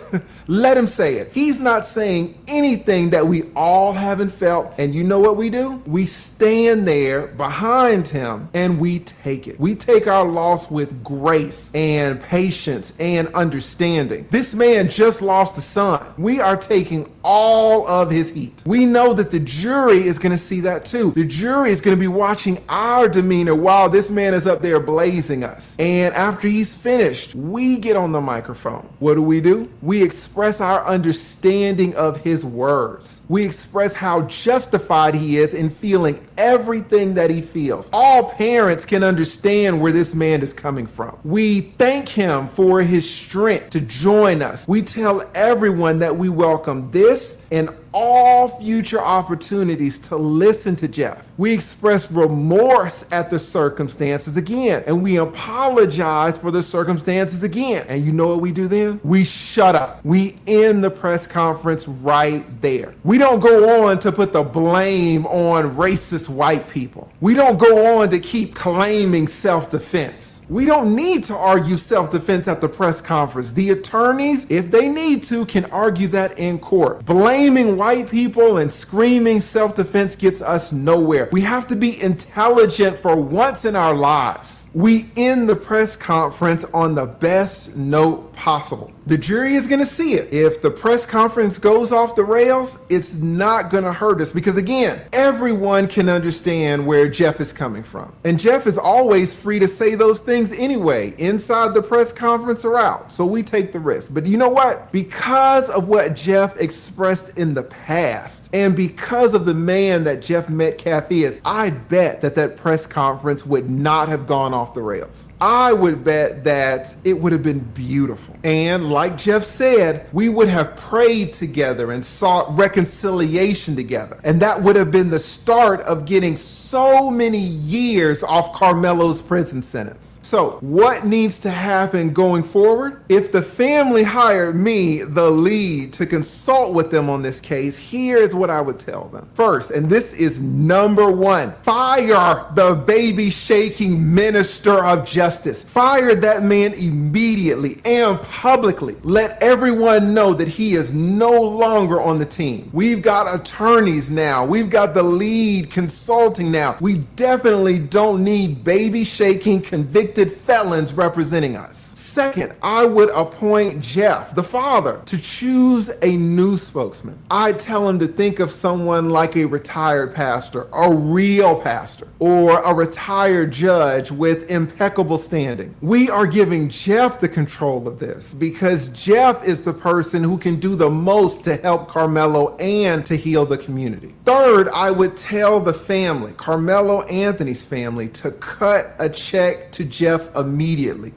Let him say it. He's not saying anything that we all haven't felt. And you know what we do? We stand there behind him and we take it. We take our loss with grace and patience and understanding. This man just lost a son. We are taking all of his heat. We know that the jury is going to see that too. The jury is going to be watching our demeanor while this man is up there blazing us. And after he's finished, we get on the microphone. What do? We express our understanding of his words. We express how justified he is in feeling everything that he feels. All parents can understand where this man is coming from. We thank him for his strength to join us. We tell everyone that we welcome this and all future opportunities to listen to Jeff. We express remorse at the circumstances again, and we apologize for the circumstances again. And you know what we do then? We shut up. We end the press conference right there. We don't go on to put the blame on racist white people. We don't go on to keep claiming self-defense. We don't need to argue self-defense at the press conference. The attorneys, if they need to, can argue that in court. Blaming white people and screaming self-defense gets us nowhere. We have to be intelligent for once in our lives. We end the press conference on the best note possible. The jury is going to see it. If the press conference goes off the rails, it's not going to hurt us because, again, everyone can understand where Jeff is coming from. And Jeff is always free to say those things anyway, inside the press conference or out. So we take the risk. But you know what? Because of what Jeff expressed in the past and because of the man that Jeff Metcalf is, I bet that press conference would not have gone off the rails. I would bet that it would have been beautiful. And like Jeff said, we would have prayed together and sought reconciliation together. And that would have been the start of getting so many years off Karmelo's prison sentence. So what needs to happen going forward? If the family hired me, the lead, to consult with them on this case, here's what I would tell them. First, and this is number one, fire the baby shaking minister of justice. Fire that man immediately and publicly. Let everyone know that he is no longer on the team. We've got attorneys now. We've got the lead consulting now. We definitely don't need baby shaking convicted felons representing us. Second, I would appoint Jeff, the father, to choose a new spokesman. I'd tell him to think of someone like a retired pastor, a real pastor, or a retired judge with impeccable standing. We are giving Jeff the control of this because Jeff is the person who can do the most to help Karmelo and to heal the community. Third, I would tell the family, Karmelo Anthony's family, to cut a check to Jeff immediately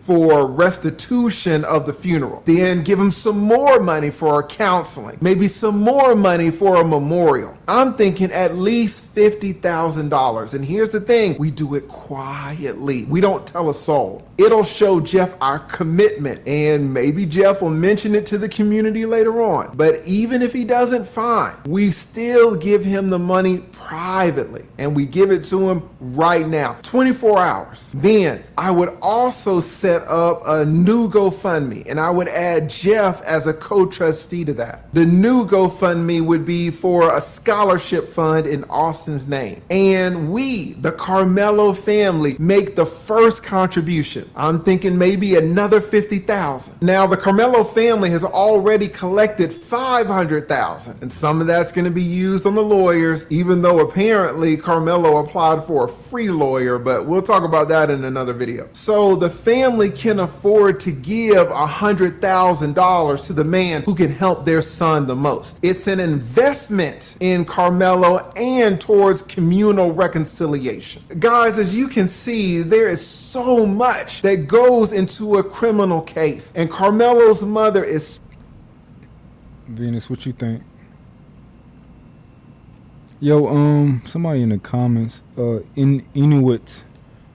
for restitution of the funeral. Then give him some more money for counseling, maybe some more money for a memorial. I'm thinking at least $50,000. And here's the thing, we do it quietly. We don't tell a soul. It'll show Jeff our commitment, and maybe Jeff will mention it to the community later on. But even if he doesn't, fine. We still give him the money privately, and we give it to him right now, 24 hours. Then I would also set up a new GoFundMe, and I would add Jeff as a co-trustee to that. The new GoFundMe would be for a scholarship fund in Austin's name. And we, the Karmelo family, make the first contribution. I'm thinking maybe another $50,000. Now, the Karmelo family has already collected $500,000, and some of that's going to be used on the lawyers, even though apparently Karmelo applied for a free lawyer, but we'll talk about that in another video. So the family can afford to give $100,000 to the man who can help their son the most. It's an investment in Karmelo and towards communal reconciliation. Guys, as you can see, there is so much that goes into a criminal case, and Karmelo's mother is... Venus, what you think? Yo, somebody in the comments, Inuit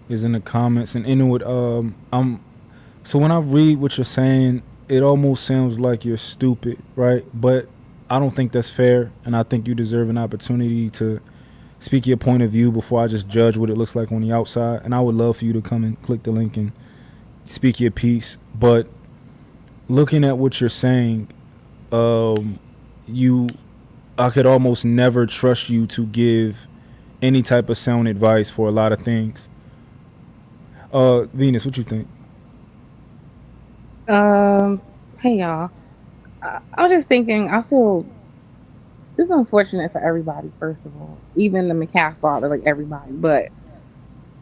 is in the comments, and Inuit, so when I read what you're saying, it almost sounds like you're stupid, right? But I don't think that's fair, and I think you deserve an opportunity to speak your point of view before I just judge what it looks like on the outside. And I would love for you to come and click the link and speak your piece. But looking at what you're saying, I could almost never trust you to give any type of sound advice for a lot of things. Venus, what you think? Hey y'all. I was just thinking, I feel this is unfortunate for everybody, first of all. Even the McCaff father, like everybody. But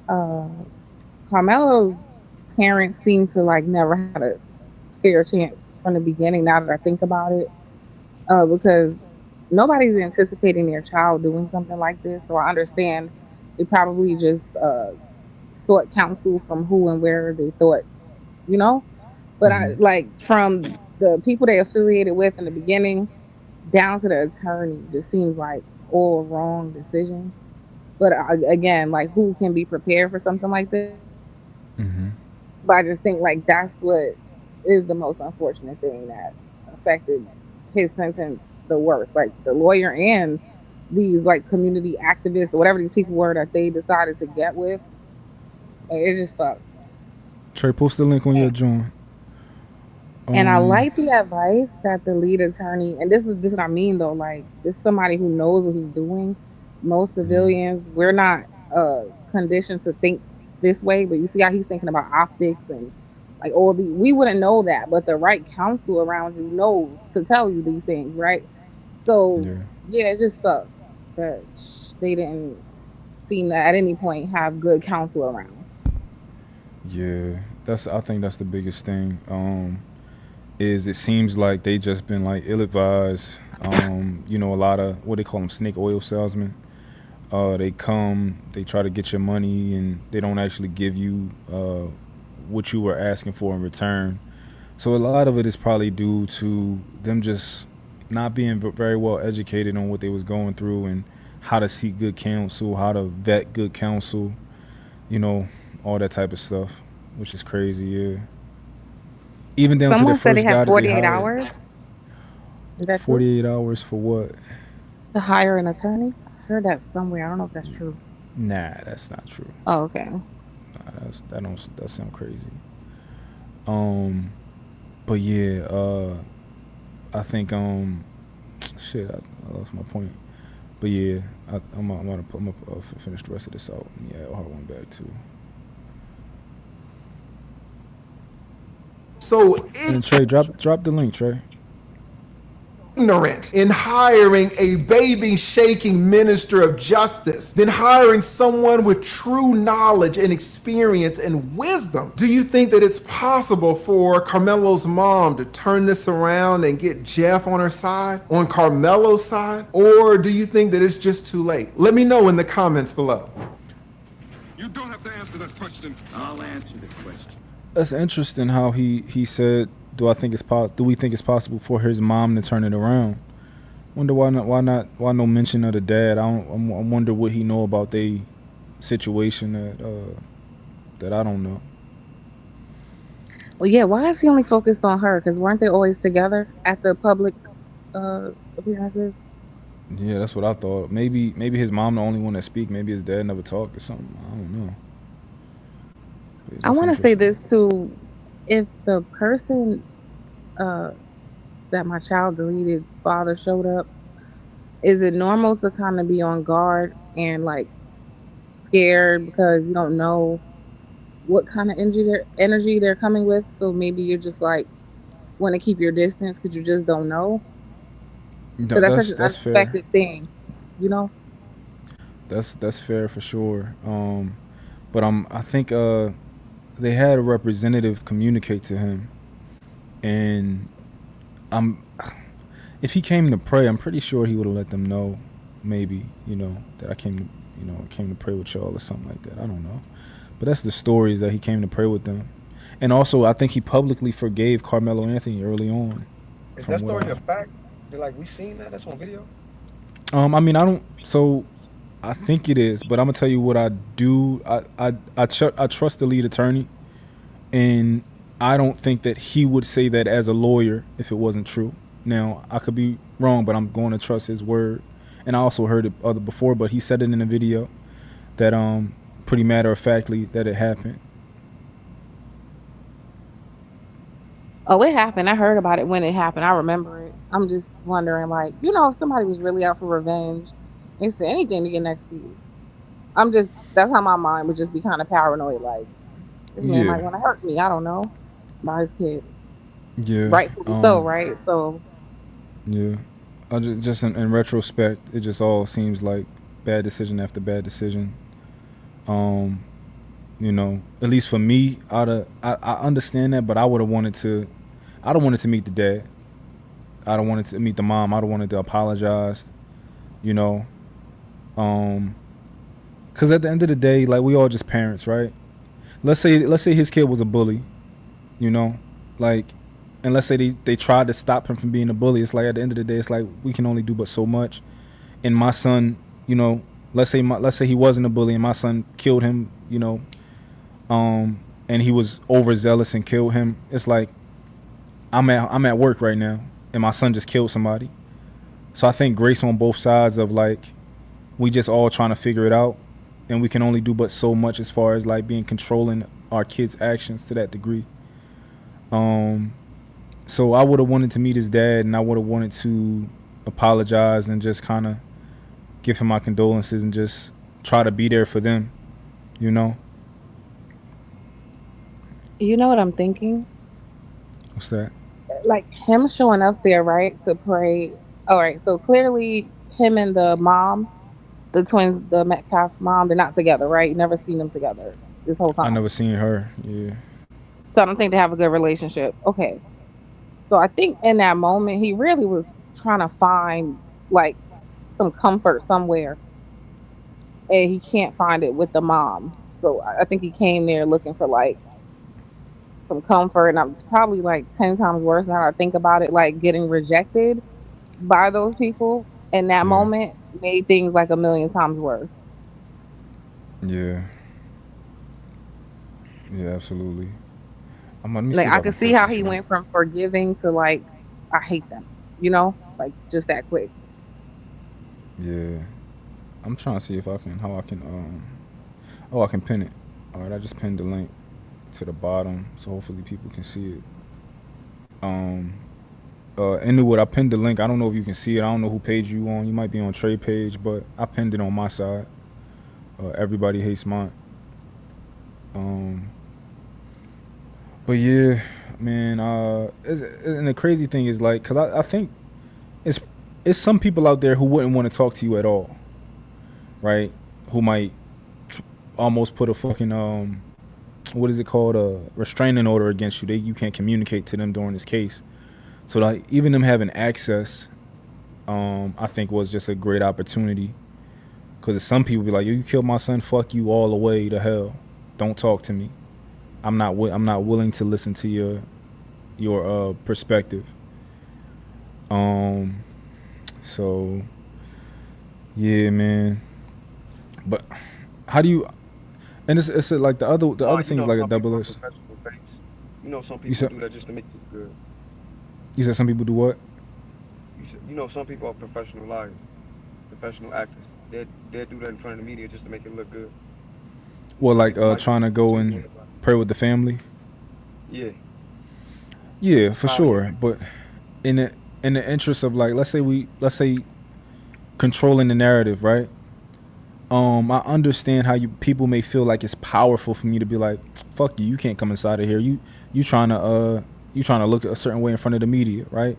Carmelo's parents seem to like never had a fair chance from the beginning, now that I think about it. Because nobody's anticipating their child doing something like this. So I understand they probably just sought counsel from who and where they thought, you know? But I like from the people they affiliated with in the beginning down to the attorney, just seems like all wrong decisions. But again, like who can be prepared for something like this? But I just think like that's what is the most unfortunate thing that affected his sentence the worst. Like the lawyer and these like community activists or whatever these people were that they decided to get with. It just sucks. Trey, post the link on your joint. And I like the advice that the lead attorney, and this is what I mean though, like this is somebody who knows what he's doing. Most civilians, we're not conditioned to think this way, but you see how he's thinking about optics and Like all the we wouldn't know that, but the right counsel around you knows to tell you these things, right? So Yeah. yeah, it just sucks that they didn't seem to at any point have good counsel around. Yeah. I think that's the biggest thing. Is it seems like they just been like ill advised. A lot of what they call them snake oil salesmen. They come, they try to get your money, and they don't actually give you what you were asking for in return. So a lot of it is probably due to them just not being very well educated on what they was going through and how to seek good counsel, how to vet good counsel, you know, all that type of stuff, which is crazy. Yeah, even down to the Someone said they first have guy that they 48 hired. hours. Is that true? 48 hours for what? To hire an attorney? I heard that somewhere. I don't know if that's true. Nah, that's not true. Oh, okay. Nah, that sound crazy. But yeah, I think shit, I lost my point. But yeah, I'm gonna finish the rest of this out. Yeah, I'll have one back too. So And Trey, drop the link, Trey. ignorant in hiring a baby shaking minister of justice than hiring someone with true knowledge and experience and wisdom. Do you think that it's possible for Karmelo's mom to turn this around and get Jeff on her side, on Karmelo's side? Or do you think that it's just too late? Let me know in the comments below. You don't have to answer that question. I'll answer the question. That's interesting how he said, do we think it's possible for his mom to turn it around? Wonder why no mention of the dad. I wonder what he know about they situation that I don't know. Well, yeah. Why is he only focused on her? Because weren't they always together at the public appearances? Yeah, that's what I thought. Maybe his mom the only one that speak. Maybe his dad never talked or something. I don't know. I want to say this too. If the person that my child deleted father showed up, is it normal to kind of be on guard and like scared because you don't know what kind of energy they're coming with? So maybe you're just like want to keep your distance because you just don't know. So that's such an unexpected thing, you know. That's fair for sure. But I think they had a representative communicate to him, and if he came to pray, I'm pretty sure he would have let them know, maybe, that I came to pray with y'all or something like that. I don't know, but that's the stories that he came to pray with them, and also I think he publicly forgave Karmelo Anthony early on. Is that story a fact? Like we seen that? That's on video. I mean, I don't. So I think it is, but I'm gonna tell you what I do. I trust the lead attorney, and I don't think that he would say that as a lawyer if it wasn't true. Now I could be wrong, but I'm going to trust his word. And I also heard it before, but he said it in a video that pretty matter of factly that it happened. Oh, it happened. I heard about it when it happened. I remember it. I'm just wondering, like, if somebody was really out for revenge, they said anything to get next to you. That's how my mind would just be kind of paranoid. Like, this man might want to hurt me. I don't know. By his kid. Yeah. Rightfully so, right? So. Yeah. I just in retrospect, it just all seems like bad decision after bad decision. At least for me, I understand that, but I don't wanted to meet the dad. I don't wanted to meet the mom. I don't wanted to apologize, because at the end of the day, like, we all just parents, right? Let's say his kid was a bully, like, and let's say they tried to stop him from being a bully. It's like at the end of the day, it's like we can only do but so much. And my son, let's say he wasn't a bully and my son killed him, and he was overzealous and killed him. It's like I'm at work right now and my son just killed somebody. So I think grace on both sides of, like, we just all trying to figure it out, and we can only do but so much as far as like being controlling our kids' actions to that degree. So I would have wanted to meet his dad, and I would have wanted to apologize and just kind of give him my condolences and just try to be there for them, You know what I'm thinking? What's that? Like him showing up there, right, to pray. All right, so clearly him and the mom, the twins, the Metcalf mom, they're not together, right? You never seen them together this whole I time. never seen her. Yeah. So I don't think they have a good relationship. Okay. So I think in that moment he really was trying to find like some comfort somewhere and he can't find it with the mom. So I think he came there looking for like some comfort and it's probably like 10 times worse now that I think about it, like getting rejected by those people in that Yeah. moment made things like a million times worse. Yeah. Yeah. Absolutely. Let me Like see if I I can could see post how this he link. went from forgiving to like I hate them, you know, like just that quick. Yeah. I'm trying to see if I can how I can oh, I can pin it. All right, I just pinned the link to the bottom, so hopefully people can see it. Um, Anyway, I pinned the link. I don't know if you can see it. I don't know who page you on. You might be on Trey page, but I pinned it on my side. Everybody hates mine. Um, but yeah, man. And the crazy thing is like, cause I think it's it's some people out there who wouldn't want to talk to you at all, right? Who might almost put a fucking what is it called, a restraining order against you. You can't communicate to them during this case. So like even them having access, I think was just a great opportunity. Because some people be like, "Yo, you killed my son. Fuck you all the way to hell. Don't talk to me. I'm not willing to listen to your perspective." Um. So yeah, man. But how do you? And it's like the Nah, other you things know like a some people double are S. professional fakes. You know some You people said do that just to make you look good. you said some people do what? You know some people are professional liars, professional actors. They do that in front of the media just to make it look good, Well, so they like can like trying to so go they can and get everybody. pray with the family. Yeah, Yeah, it's for kind of sure. But in the interest of like, let's say controlling the narrative, right? I understand how people may feel like it's powerful for me to be like, fuck you, you can't come inside of here. You trying to you trying to look a certain way in front of the media, right?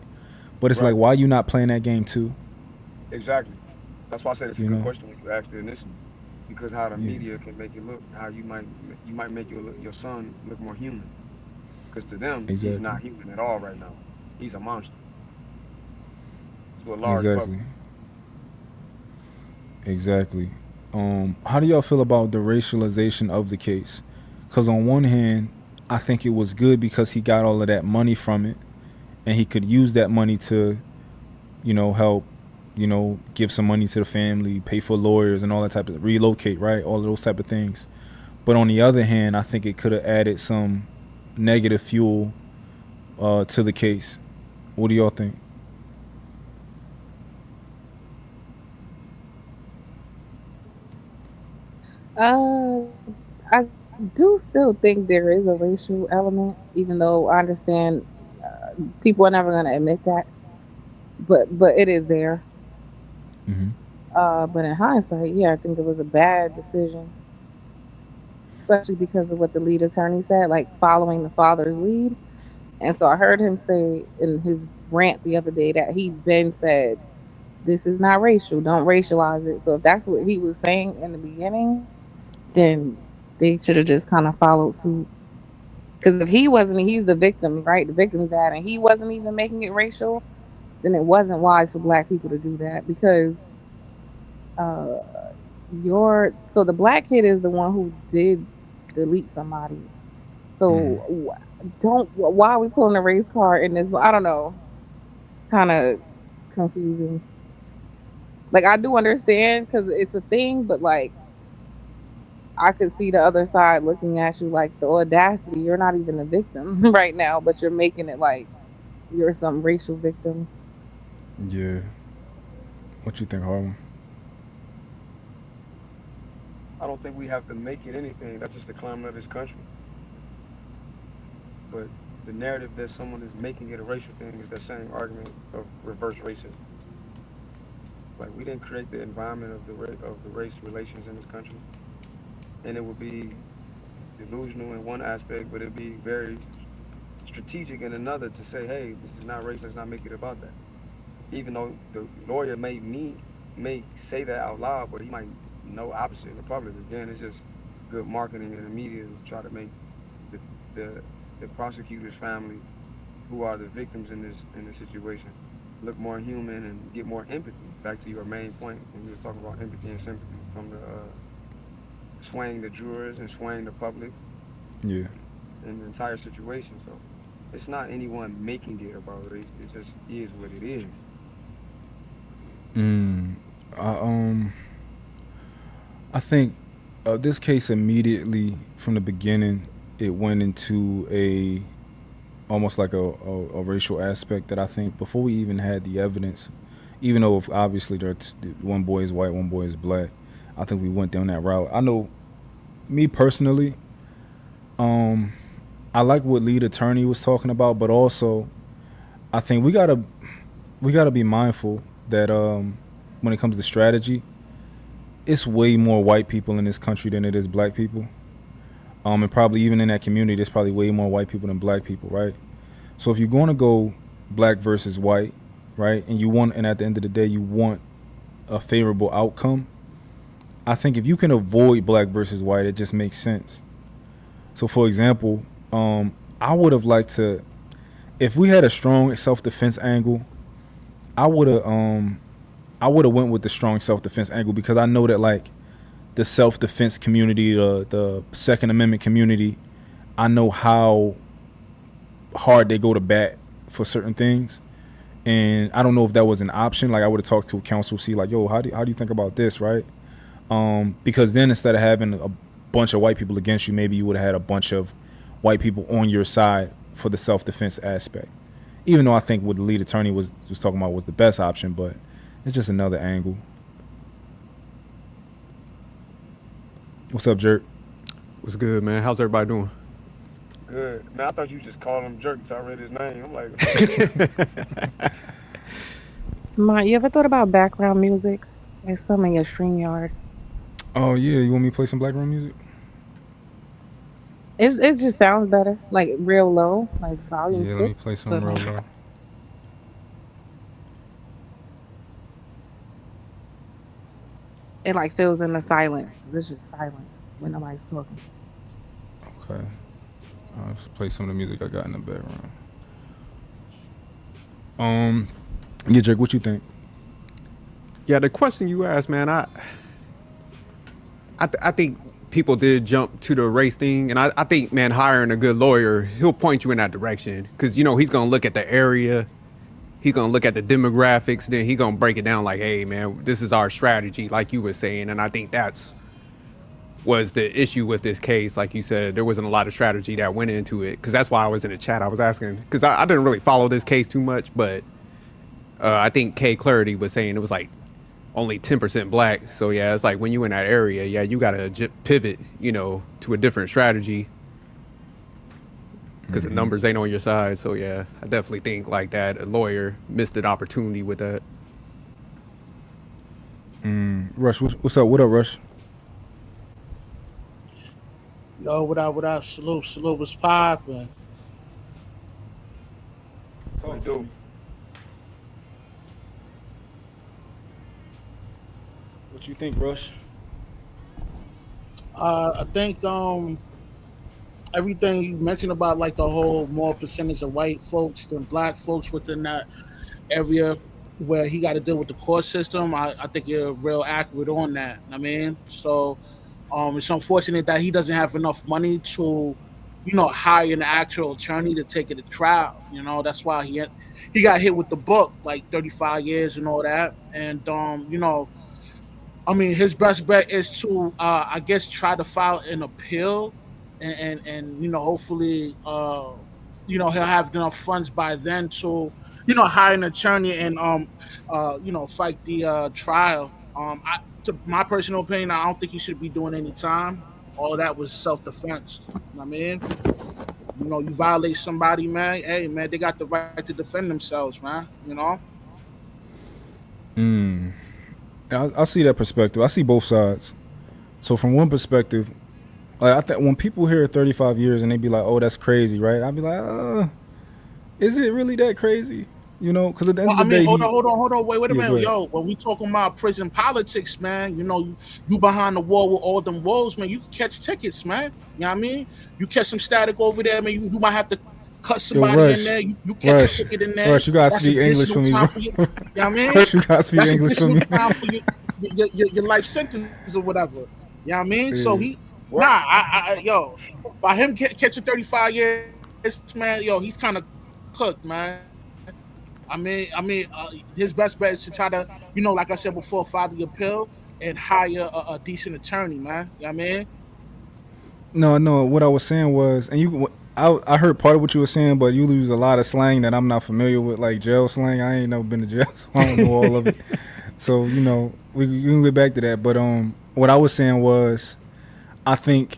But it's like, right. why you not playing that game too? Exactly. That's why I said it's a You good know? question when you asked it initially, because how the Yeah, media can make it look, how you might make your son look more human, because to them he's exactly, not human at all right now. He's a monster to a large exactly, public. exactly. How do y'all feel about the racialization of the case? Because on one hand, I think it was good because he got all of that money from it, and he could use that money to, help, give some money to the family, pay for lawyers and all that type of relocate, right? All of those type of things. But on the other hand, I think it could have added some negative fuel to the case. What do y'all think? Uh, I do still think there is a racial element, even though I understand people are never going to admit that, but it is there. Hmm. But in hindsight, yeah, I think it was a bad decision, especially because of what the lead attorney said, like following the father's lead. And so I heard him say in his rant the other day that he then said, "This is not racial. Don't racialize it." So if that's what he was saying in the beginning, then they should have just kind of followed suit. Because if he wasn't, he's the victim, right? The victim's dad, and he wasn't even making it racial, then it wasn't wise for black people to do that because uh so the black kid is the one who did delete somebody. Hmm. So don't why are we pulling a race card in this? I don't know. Kind of confusing. Like I do understand because it's a thing, but like I could see the other side looking at you like the audacity. You're not even a victim right now, but you're making it like you're some racial victim. Yeah. What you think, Harlan? I don't think we have to make it anything. That's just the climate of this country. But the narrative that someone is making it a racial thing is that same argument of reverse racism. Like we didn't create the environment of the race relations in this country, and it would be delusional in one aspect, but it'd be very strategic in another to say, hey, this is not race, let's not make it about that. Even though the lawyer may say that out loud, but he might know opposite in the public. Again, it's just good marketing in the media to try to make the the, the prosecutor's family, who are the victims in this situation, look more human and get more empathy. Back to your main point when you were talking about empathy and sympathy from the swaying the jurors and swaying the public Yeah. in the entire situation. So it's not anyone making it about race. It just is what it is. I I think this case immediately from the beginning it went into a almost like a racial aspect that I think before we even had the evidence, even though obviously one boy is white, one boy is black, I think we went down that route. I know, me personally, I like what lead attorney was talking about, but also I think we gotta be mindful that when it comes to strategy, it's way more white people in this country than it is black people. And probably even in that community, there's probably way more white people than black people, right? So if you're going to go black versus white, right, and at the end of the day, you want a favorable outcome, I think if you can avoid black versus white, it just makes sense. So, for example, I would have liked to, if we had a strong self-defense angle, I would have went with the strong self-defense angle because I know that like the self-defense community, the Second Amendment community, I know how hard they go to bat for certain things, and I don't know if that was an option. Like I would have talked to a counsel, see like, yo, how do you think about this, right? Because then instead of having a bunch of white people against you, maybe you would have had a bunch of white people on your side for the self-defense aspect. Even though I think what the lead attorney was talking about was the best option, but it's just another angle. What's up, Jerk? What's good, man? How's everybody doing? Good. Man, I thought you just called him Jerk until I read his name. I'm like, You ever thought about background music? Like some in your StreamYard? Oh yeah, you want me to play some background music? It just sounds better, like real low, like volume. Yeah, let me play some real low. It like fills in the silence. It's just silent when nobody's talking. Okay. I'll just play some of the music I got in the background. Yeah, Jake, what you think? Yeah, the question you asked, man, I think people did jump to the race thing, and I think, man, hiring a good lawyer, he'll point you in that direction because you know he's gonna look at the area, he's gonna look at the demographics, then he's gonna break it down like, hey, man, this is our strategy, like you were saying, and I think that's was the issue with this case. Like you said, there wasn't a lot of strategy that went into it, because that's why I was in the chat. I was asking because I didn't really follow this case too much, but I think K Clarity was saying it was like only 10% black. So yeah, it's like when you in that area, yeah, you gotta pivot, you know, to a different strategy because the numbers ain't on your side. So yeah, I definitely think like that a lawyer missed an opportunity with that. Rush, what's up? What up, Rush? Yo, what up? Salute, what's poppin'? Talk to me. What you think, Rush? I think everything you mentioned about like the whole more percentage of white folks than black folks within that area where he got to deal with the court system, I think you're real accurate on that. I mean, so it's unfortunate that he doesn't have enough money to, you know, hire an actual attorney to take it to trial. You know, that's why he got hit with the book, like 35 years and all that. And you know, I mean, his best bet is to, I guess, try to file an appeal, and you know, hopefully, you know, he'll have enough funds by then to, you know, hire an attorney and you know, fight the trial. To my personal opinion, I don't think he should be doing any time. All of that was self-defense. You know what I mean? You know, you violate somebody, man. Hey, man, they got the right to defend themselves, man. You know. I see that perspective. I see both sides. So from one perspective, Like I think when people hear 35 years and they be like, "Oh, that's crazy," right? I'd be like, is it really that crazy? You know, because at the end Well, of I the mean, day, hold on, wait a yeah, go minute, ahead. yo. When we talking about prison politics, man, you know, you behind the wall with all them walls, man. You can catch tickets, man. You know what I mean? You catch some static over there, man. You might have to cut Yo, somebody in Rush, there. You catch a Rush, ticket in there. Rush, you gotta That's speak English additional for me, time bro. for you. You know what I mean? Rush, you gotta speak That's English for additional me. time for your life sentence or whatever. You know what I mean? So Yeah. he, nah, yo, by him catching 35 years, man, yo, he's kind of cooked, man. His best bet is to try to, like I said before, file the appeal and hire a decent attorney, man. You know what I mean? No, no. What I was saying was, and I heard part of what you were saying, but you use a lot of slang that I'm not familiar with, like jail slang. I ain't never been to jail, so I don't know all of it. So we can get back to that. But what I was saying was, I think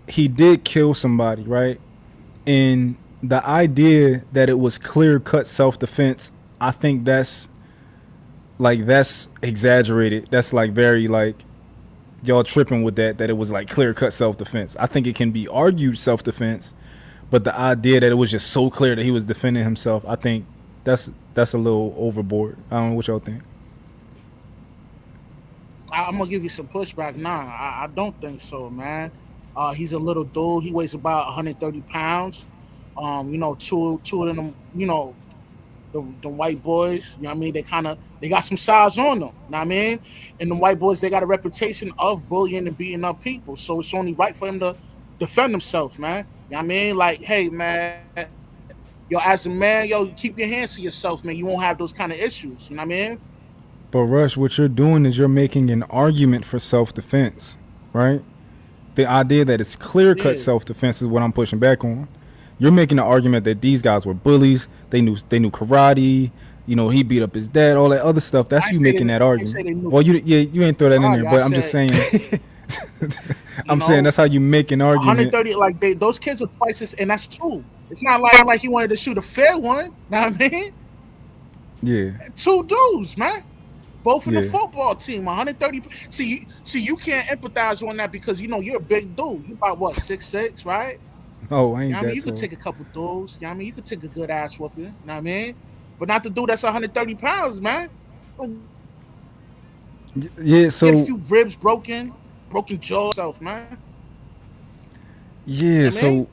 he did kill somebody, right? And the idea that it was clear cut self defense, I think that's exaggerated. That's like very like y'all tripping with that it was like clear cut self defense. I think it can be argued self defense, but the idea that it was just so clear that he was defending himself, I think that's a little overboard. I don't know what y'all think. I'm gonna give you some pushback. Nah, I don't think so, man. He's a little dude. He weighs about 130 pounds. Two of them, the white boys, you know what I mean? They got some size on them, you know what I mean? And the white boys, they got a reputation of bullying and beating up people. So it's only right for him to defend himself, man. You know what I mean? Like, hey, man, yo, as a man, yo, you keep your hands to yourself, man. You won't have those kind of issues. You know what I mean? But Rush, what you're doing is you're making an argument for self defense, right? The idea that it's clear cut Yeah. self defense is what I'm pushing back on. You're making an argument that these guys were bullies. They knew karate. He beat up his dad. All that other stuff. That's I you say making that I say argument. they knew Well, you ain't throw that in there, karate. but I'm just saying. I'm saying that's how you make an argument. 130, like those kids are twice as, and that's two. It's not like he wanted to shoot a fair one. Know what I mean? Yeah, Two dudes, man. Both in the yeah. football team, 130. See, you can't empathize on that because you're a big dude. You about what, 6'6", right? Oh, I You ain't know what I mean? that You could tall. take a couple dudes. You know what I mean? You could take a good ass whooping. You know what I mean? But not the dude that's 130 pounds, man. Yeah. He had a So few ribs broken jaw, self, man. yeah. You know what I mean? So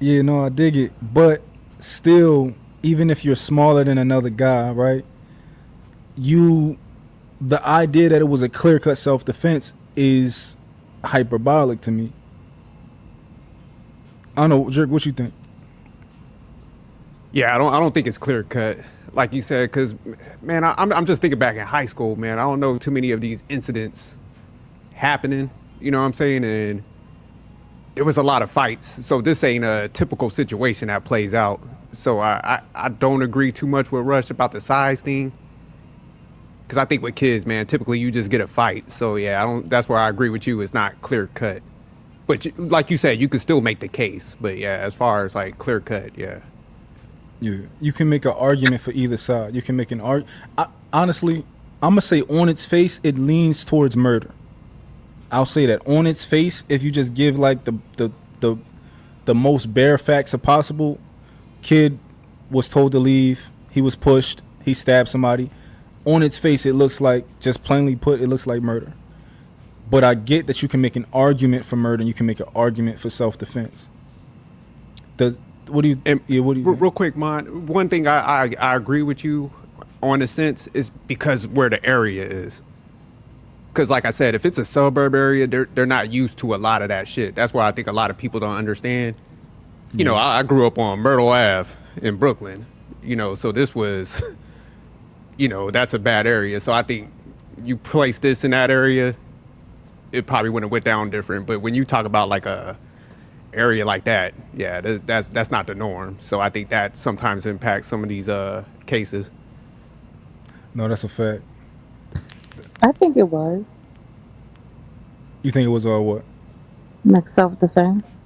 yeah. No, I dig it. But still, even if you're smaller than another guy, right? The idea that it was a clear cut self defense is hyperbolic to me. I don't know, Jerk. What you think? Yeah, I don't think it's clear cut, like you said, because man, I'm just thinking back in high school, man. I don't know too many of these incidents happening. You know what I'm saying? And there was a lot of fights, so this ain't a typical situation that plays out. So I don't agree too much with Rush about the size thing, because I think with kids, man, typically you just get a fight. So yeah, I don't. That's where I agree with you. It's not clear cut, but like you said, you can still make the case. But yeah, as far as like clear cut, yeah. Yeah, you can make an argument for either side. You can make an argument. Honestly, I'm gonna say on its face, it leans towards murder. I'll say that on its face, if you just give like the most bare facts possible, kid was told to leave. He was pushed. He stabbed somebody. On its face, it looks like, just plainly put, it looks like murder. But I get that you can make an argument for murder and you can make an argument for self-defense. What do you think? Real quick, Mon, one thing I agree with you on a sense is because where the area is. Because like I said, if it's a suburb area, they're not used to a lot of that shit. That's why I think a lot of people don't understand. You know, I grew up on Myrtle Ave in Brooklyn, so this was, that's a bad area. So I think you place this in that area, it probably wouldn't have went down different. But when you talk about like a area like that, yeah, that's not the norm. So I think that sometimes impacts some of these cases. No, that's a fact. I think it was You think it was what? like self-defense.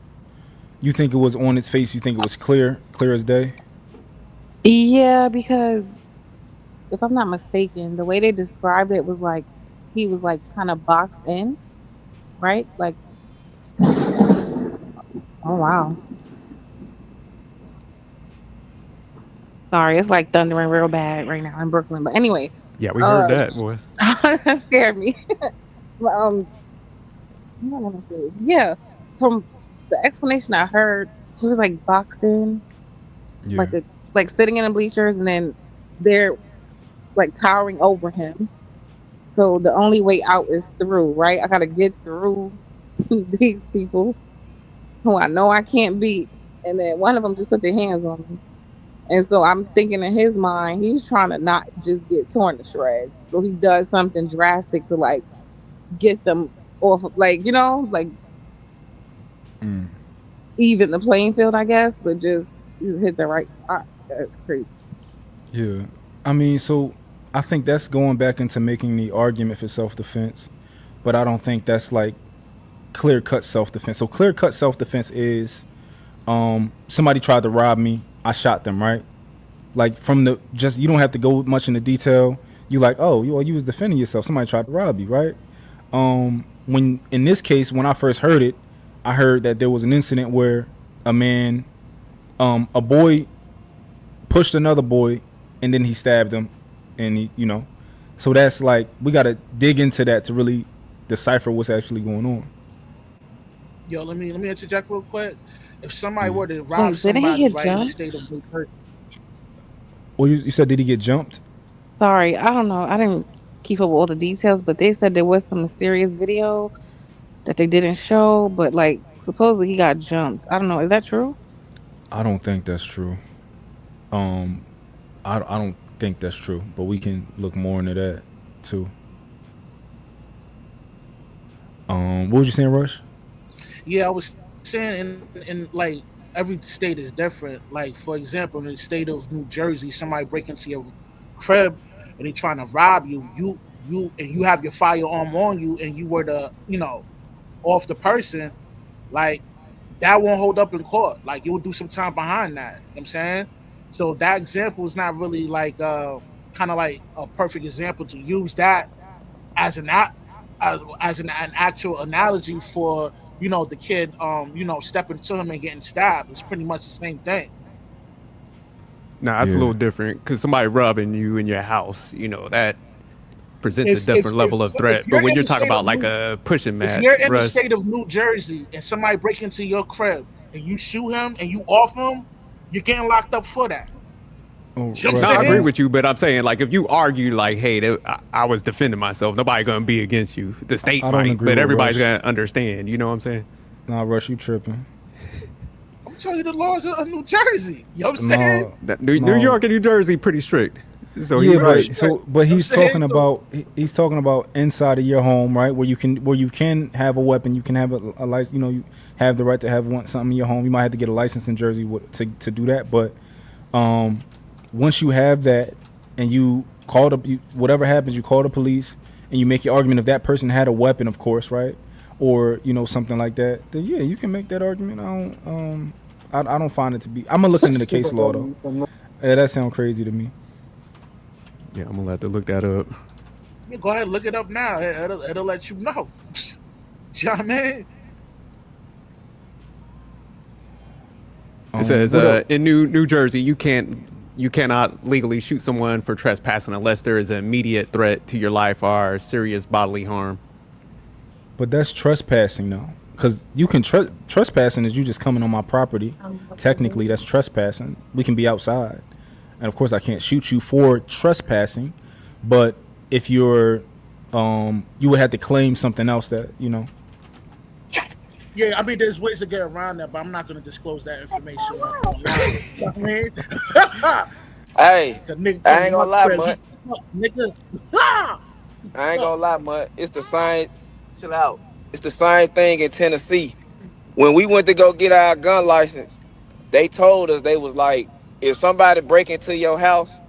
You think it was on its face? You think it was clear as day? Yeah, because if I'm not mistaken, the way they described it was like he was like kind of boxed in, right? Like Oh wow. Sorry, it's like thundering real bad right now in Brooklyn. But anyway, Yeah, we heard uh, that, boy. that scared me. But, what I want to say? Yeah, from the explanation I heard, he was like boxed in, Yeah. like a like sitting in the bleachers, and then they're like towering over him. So the only way out is through, right? I gotta get through these people who I know I can't beat, and then one of them just put their hands on me. And so I'm thinking in his mind, he's trying to not just get torn to shreds. So he does something drastic to like get them off, like like Mm. even the playing field, I guess. But just hit the right spot. That's crazy. Yeah. I mean, so I think that's going back into making the argument for self defense, but I don't think that's like clear cut self defense. So clear cut self defense is somebody tried to rob me, I shot them, right? Like from the just you don't have to go much into detail. You like, oh, you was defending yourself. Somebody tried to rob you, right? When in this case, when I first heard it, I heard that there was an incident where a man, a boy pushed another boy and then he stabbed him, and so that's like we got to dig into that to really decipher what's actually going on. Yo, let me interject real quick. If somebody Mm. were to rob Didn't he somebody get right in the jumped? state of New Jersey, Well, you said did he get jumped? Sorry, I don't know. I didn't keep up with all the details, but they said there was some mysterious video that they didn't show, but like supposedly he got jumped. I don't know. Is that true? I don't think that's true. um I don't think that's true, but we can look more into that too. What was you saying, Rush? yeah, I was saying in like every state is different. Like for example, in the state of New Jersey, somebody break into your crib and they trying to rob you. You have your firearm on you, and you were to off the person. Like that won't hold up in court. Like you will do some time behind that. You know what I'm saying? So that example is not really like kind of like a perfect example to use that as an actual analogy for the kid stepping to him and getting stabbed. It's pretty much the same thing. Nah, that's a Yeah. little different because somebody robbing you in your house, that presents a If if different if level of if threat. But you're when in you're the talking state of about like New a pushing if match, you're in the Rush, state of New Jersey and somebody break into your crib and you shoot him and you off him, you're getting locked up for that. Oh, You know what no, I'm I agree saying? with you, but I'm saying like if you argue like, hey, I was defending myself, nobody gonna be against you. The state I don't might, agree but with everybody's Rush. gonna understand. You know what I'm saying? Nah, Rush, you tripping. I'm telling you the laws of New Jersey. You know what I'm saying? No, New no. York and New Jersey pretty strict. So Yeah, he's right. but You know what I'm he's saying? talking So about he's talking about inside of your home, right? Where you can have a weapon, you can have a license. You have the right to have something in your home. You might have to get a license in Jersey to do that, but um, once you have that and you call whatever happens, you call the police and you make your argument. If that person had a weapon, of course, right, or something like that, then yeah, you can make that argument. I don't find it to be. I'm gonna look into the case law though. Yeah, that sounds crazy to me. Yeah, I'm gonna have to look that up. yeah, go ahead and look it up now. It'll let you know. You know what I mean? It says What up? in New Jersey, you cannot legally shoot someone for trespassing unless there is an immediate threat to your life or serious bodily harm. But that's trespassing though, because you can trespassing is you just coming on my property. Technically, that's trespassing. We can be outside, and of course, I can't shoot you for trespassing. But if you're, you would have to claim something else that. Yeah, I mean, there's ways to get around that, but I'm not going to disclose that information online. You know what I mean? Hey, The nigga I came ain't in gonna my lie, crib, Mutt. nigga. Ha! I ain't gonna lie, Mutt. It's the same. Chill out. It's the same thing in Tennessee. When we went to go get our gun license, they told us they was like, if somebody break into your house,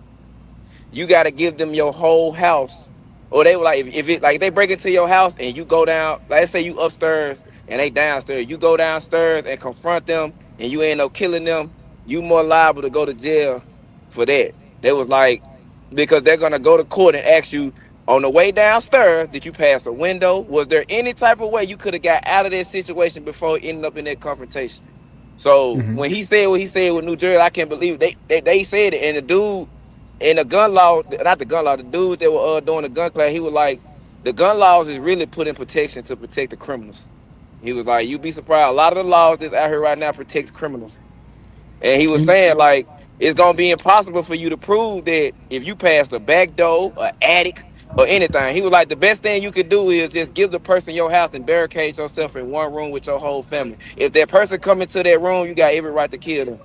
you got to give them your whole house. Or they were like, if it like they break into your house and you go down, like let's say you upstairs and they downstairs, you go downstairs and confront them and you end up killing them, you more liable to go to jail for that. They was like, because they're gonna go to court and ask you on the way downstairs, did you pass a window? Was there any type of way you could have got out of that situation before ending up in that confrontation? So Mhm. when he said what he said with New Jersey, I can't believe they said it. And the dude in the gun law, not the gun law, the dude that were doing the gun class, he was like, the gun laws is really put in protection to protect the criminals. He was like, you'd be surprised. A lot of the laws that's out here right now protects criminals. And he was You- saying like it's gonna be impossible for you to prove that if you passed a back door, an attic, or anything. He was like, the best thing you could do is just give the person your house and barricade yourself in one room with your whole family. If that person come into that room, you got every right to kill them.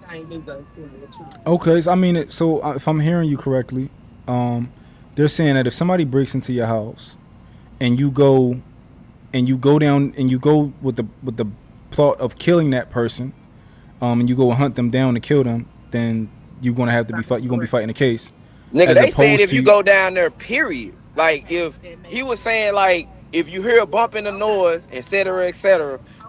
Okay, so I mean, if I'm hearing you correctly, they're saying that if somebody breaks into your house and you go down and you go with the thought of killing that person, and you go hunt them down to kill them, then you're gonna have to be you're gonna be fighting a case. Nigga, As they said opposed if you to go down there, period. Like if he was saying like if you hear a bump in the noise, et cetera,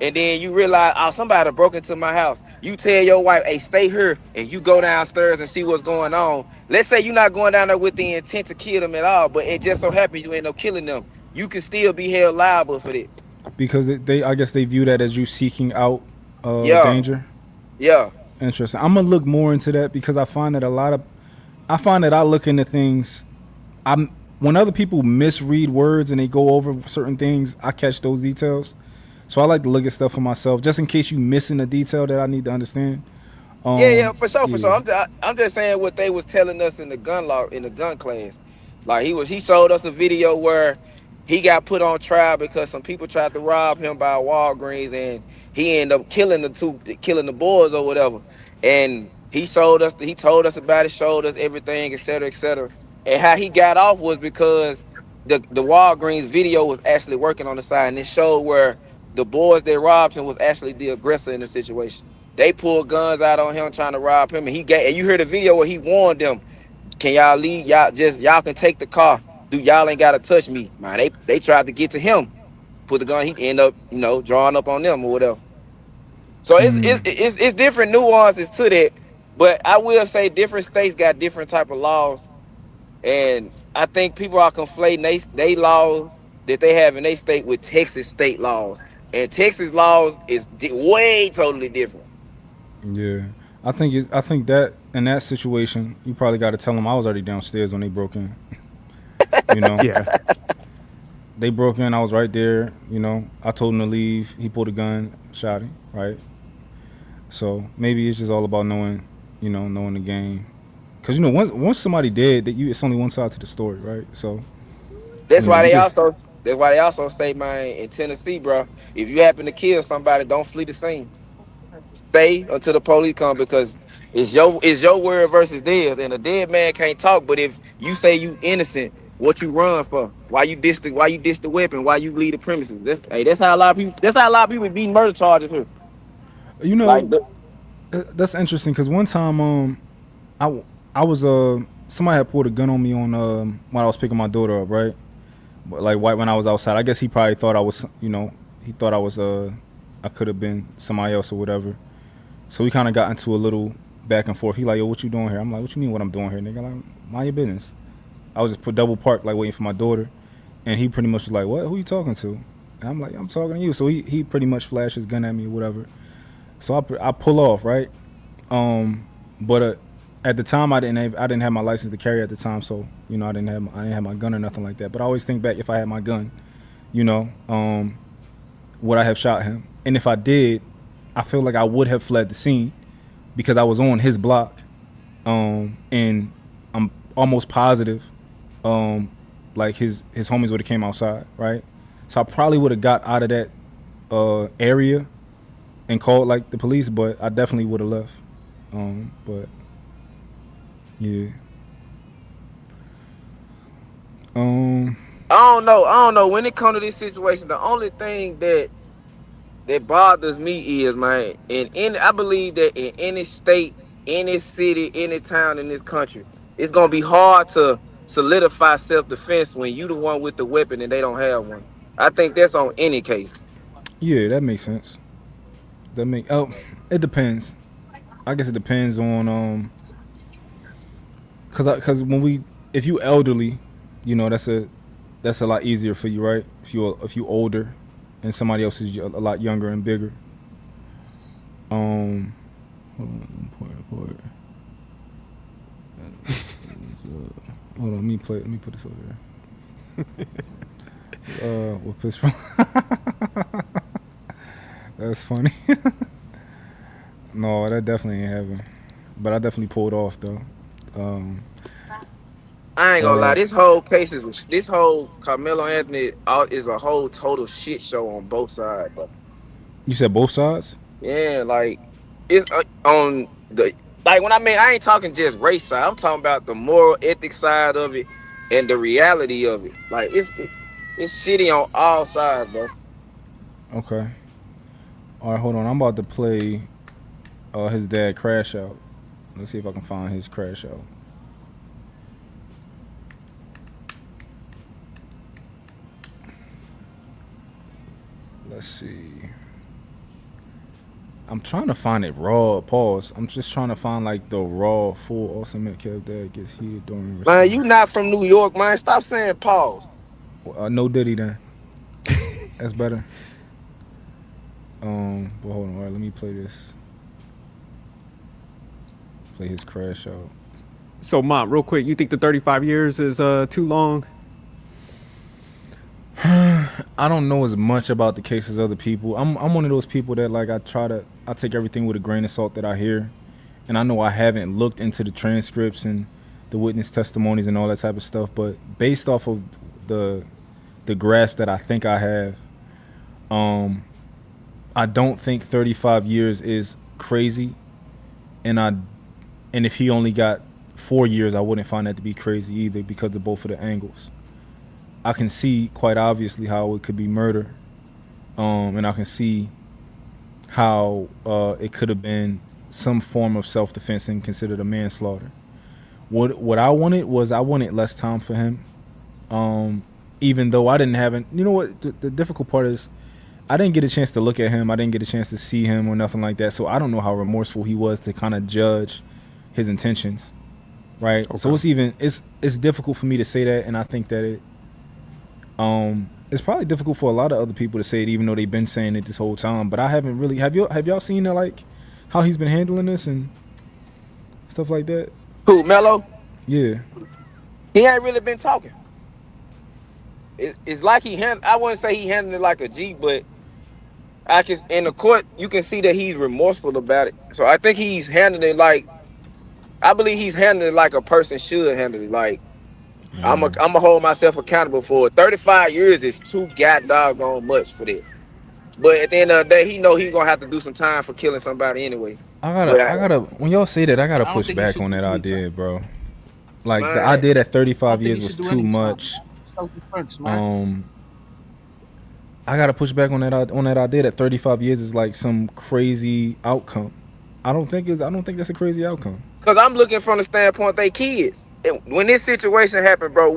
and then you realize, oh, somebody broke into my house. You tell your wife, hey, stay here, and you go downstairs and see what's going on. Let's say you're not going down there with the intent to kill them at all, but it just so happens you end up killing them. You can still be held liable for that. because they I guess they view that as you seeking out Yeah, danger. yeah. Interesting. I'm gonna look more into that because I find that I find that I look into things. I'm When other people misread words and they go over certain things, I catch those details. So I like to look at stuff for myself, just in case you missing a detail that I need to understand. Yeah, for sure, for Yeah. sure. I'm just saying what they was telling us in the gun law, in the gun class. Like he showed us a video where he got put on trial because some people tried to rob him by Walgreens, and he ended up killing the boys or whatever. And he told us about it, showed us everything, et cetera. And how he got off was because the Walgreens video was actually working on the side, and it showed where the boys that robbed him was actually the aggressor in the situation. They pulled guns out on him trying to rob him, and and you heard the video where he warned them, "Can y'all leave? Y'all can take the car. Y'all ain't gotta touch me, man." They tried to get to him, put the gun. He end up, drawing up on them or whatever. So it's different nuances to that, but I will say different states got different type of laws, and I think people are conflating they laws that they have in their state with Texas state laws, and Texas laws is way totally different. Yeah. I think that in that situation, you probably got to tell them I was already downstairs when they broke in. You know, Yeah. they broke in. I was right there. You know, I told him to leave. He pulled a gun, shot him. Right. So maybe it's just all about knowing the game. Because once somebody dead, it's only one side to the story, right? So That's why you they just also that's why they also say, man, in Tennessee, bro, if you happen to kill somebody, don't flee the scene. Stay until the police come, because it's your word versus theirs, and a dead man can't talk. But if you say you innocent, what you run for? Why you dish the weapon? Why you leave the premises? That's how a lot of people. That's how a lot of people beat murder charges here. you Like, know that's interesting because one time I I was somebody had pulled a gun on me on when I was picking my daughter up, right? But like when I was outside, I guess he probably thought I was he thought I was I could have been somebody else or whatever. So we kind of got into a little back and forth. He like, yo, what you doing here? I'm like, what you mean what I'm doing here, nigga? Like, mind your business. I was just put double parked, like waiting for my daughter, and he pretty much was like, what? Who you talking to? And I'm like, I'm talking to you. So he pretty much flashed his gun at me or whatever. So I pull off, right? But at the time I didn't have my license to carry at the time, so I didn't have my gun or nothing like that. But I always think back, if I had my gun, would I have shot him? And if I did, I feel like I would have fled the scene because I was on his block, and I'm almost positive, like his homies would have came outside, right? So I probably would have got out of that area and called like the police, but I definitely would have left. But yeah. I don't know. When it comes to this situation, the only thing that bothers me is, man, I believe that in any state, any city, any town in this country, it's gonna be hard to solidify self-defense when you the one with the weapon and they don't have one. I think that's on any case. Yeah, that makes sense. It depends. I guess it depends on cause if you elderly, that's a lot easier for you, right? If you older and somebody else is a lot younger and bigger. Hold on, report. Hold on, let me put this over there. What piss from? That's funny. No, that definitely ain't happened. But I definitely pulled off though. I ain't gonna lie. This whole case is this whole Carmelo Anthony is a whole total shit show on both sides, bro. You said both sides? Yeah, like it's on the like when I ain't talking just race side. I'm talking about the moral ethics side of it and the reality of it. Like it's shitty on all sides, bro. Okay. All right, hold on. I'm about to play his dad crash out. Let's see if I can find his crash out. Let's see. I'm trying to find it raw. Pause. I'm just trying to find like the raw full Austin Metcalf dad gets hit during response. Man, you not from New York, man. Stop saying pause. No Diddy then. That's better. But hold on. All right, let me play this. Play his crash out. So, Mont, real quick, you think the 35 years is too long? I don't know as much about the case as other people. I'm one of those people that like I take everything with a grain of salt that I hear, and I know I haven't looked into the transcripts and the witness testimonies and all that type of stuff. But based off of the grasp that I think I have, I don't think 35 years is crazy, and if he only got 4 years, I wouldn't find that to be crazy either because of both of the angles. I can see quite obviously how it could be murder, and I can see how it could have been some form of self-defense and considered a manslaughter. What I wanted less time for him, even though I didn't have it. You know what? The difficult part is I didn't get a chance to look at him. I didn't get a chance to see him or nothing like that. So I don't know how remorseful he was to kind of judge his intentions, right? Okay. So it's difficult for me to say that, and I think that it's probably difficult for a lot of other people to say it, even though they've been saying it this whole time. But I haven't really. Have y'all seen like how he's been handling this and stuff like that? Who, Melo? Yeah. He ain't really been talking. It's like I wouldn't say he handled it like a G, but in the court you can see that he's remorseful about it. So I think he's handling it like I believe he's handling it like a person should handle it. Like I'm gonna hold myself accountable for it. 35 years is too doggone much for that. But at the end of the day, he know he's gonna have to do some time for killing somebody anyway. I gotta. When y'all say that, I gotta push back on that idea, bro. Like the idea that 35 years was too much. I gotta push back on that idea that 35 years is like some crazy outcome. I don't think that's a crazy outcome. Cause I'm looking from the standpoint they kids. When this situation happened, bro,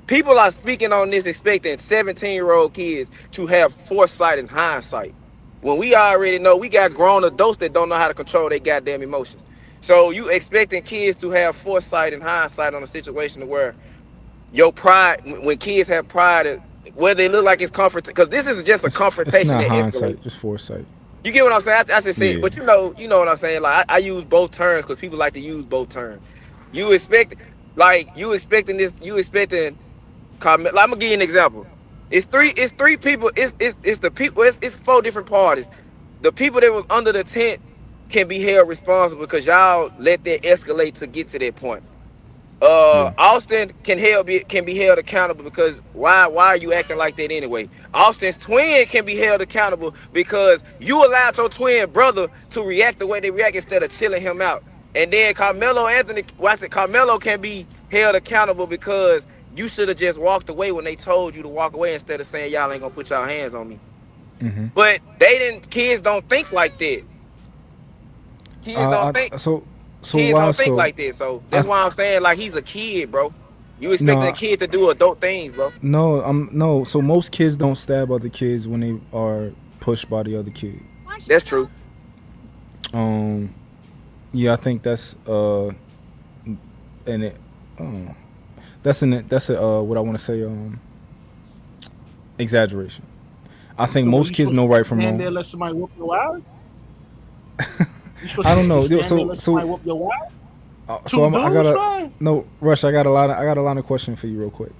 people are speaking on this expecting 17-year-old kids to have foresight and hindsight. When we already know we got grown adults that don't know how to control their goddamn emotions. So you expecting kids to have foresight and hindsight on a situation where your pride, when kids have pride, whether it look like it's confrontation, because this is just a confrontation. It's not hindsight, just foresight. You get what I'm saying? I just say, yeah. But you know what I'm saying. Like I use both terms because people like to use both terms. You expecting Carmelo. I'm gonna give you an example. It's three people. It's the people. It's 4 different parties. The people that was under the tent can be held responsible because y'all let that escalate to get to that point. Austin can be held accountable because why are you acting like that anyway? Austin's twin can be held accountable because you allowed your twin brother to react the way they react instead of chilling him out. And then Karmelo Anthony, Carmelo can be held accountable because you should have just walked away when they told you to walk away instead of saying y'all ain't gonna put y'all hands on me. Mm-hmm. But kids don't think like that. Kids don't think. Kids don't think like that, so that's why I'm saying like he's a kid, bro. You expecting a kid to do adult things, bro? No. So most kids don't stab other kids when they are pushed by the other kid. That's true. Yeah, I think that's what I want to say exaggeration. I think most kids know right from wrong. There, let somebody whoop your ass. You supposed I to don't know. stand there So and let somebody whoop your ass? so Two I dudes, gotta man. no Rush. I got a lot of questions for you real quick.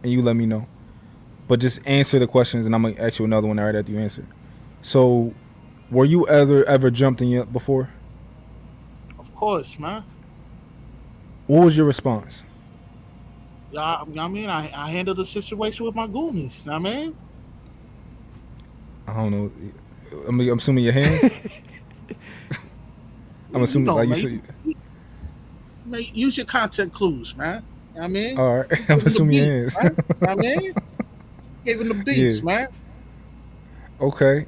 And you let me know. But just answer the questions, and I'm gonna ask you another one right after you answer. So, were you ever jumped in yet before? Of course, man. What was your response? Yeah, I mean, I handled the situation with my goonies. I mean, I don't know. I'm assuming your hands. I'm you assuming know, like you man. said. Man, use your content clues, man. I mean, All right, you I'm gave him the assuming your beats, hands. man. I mean, gave him the Yeah. beats, man. Okay.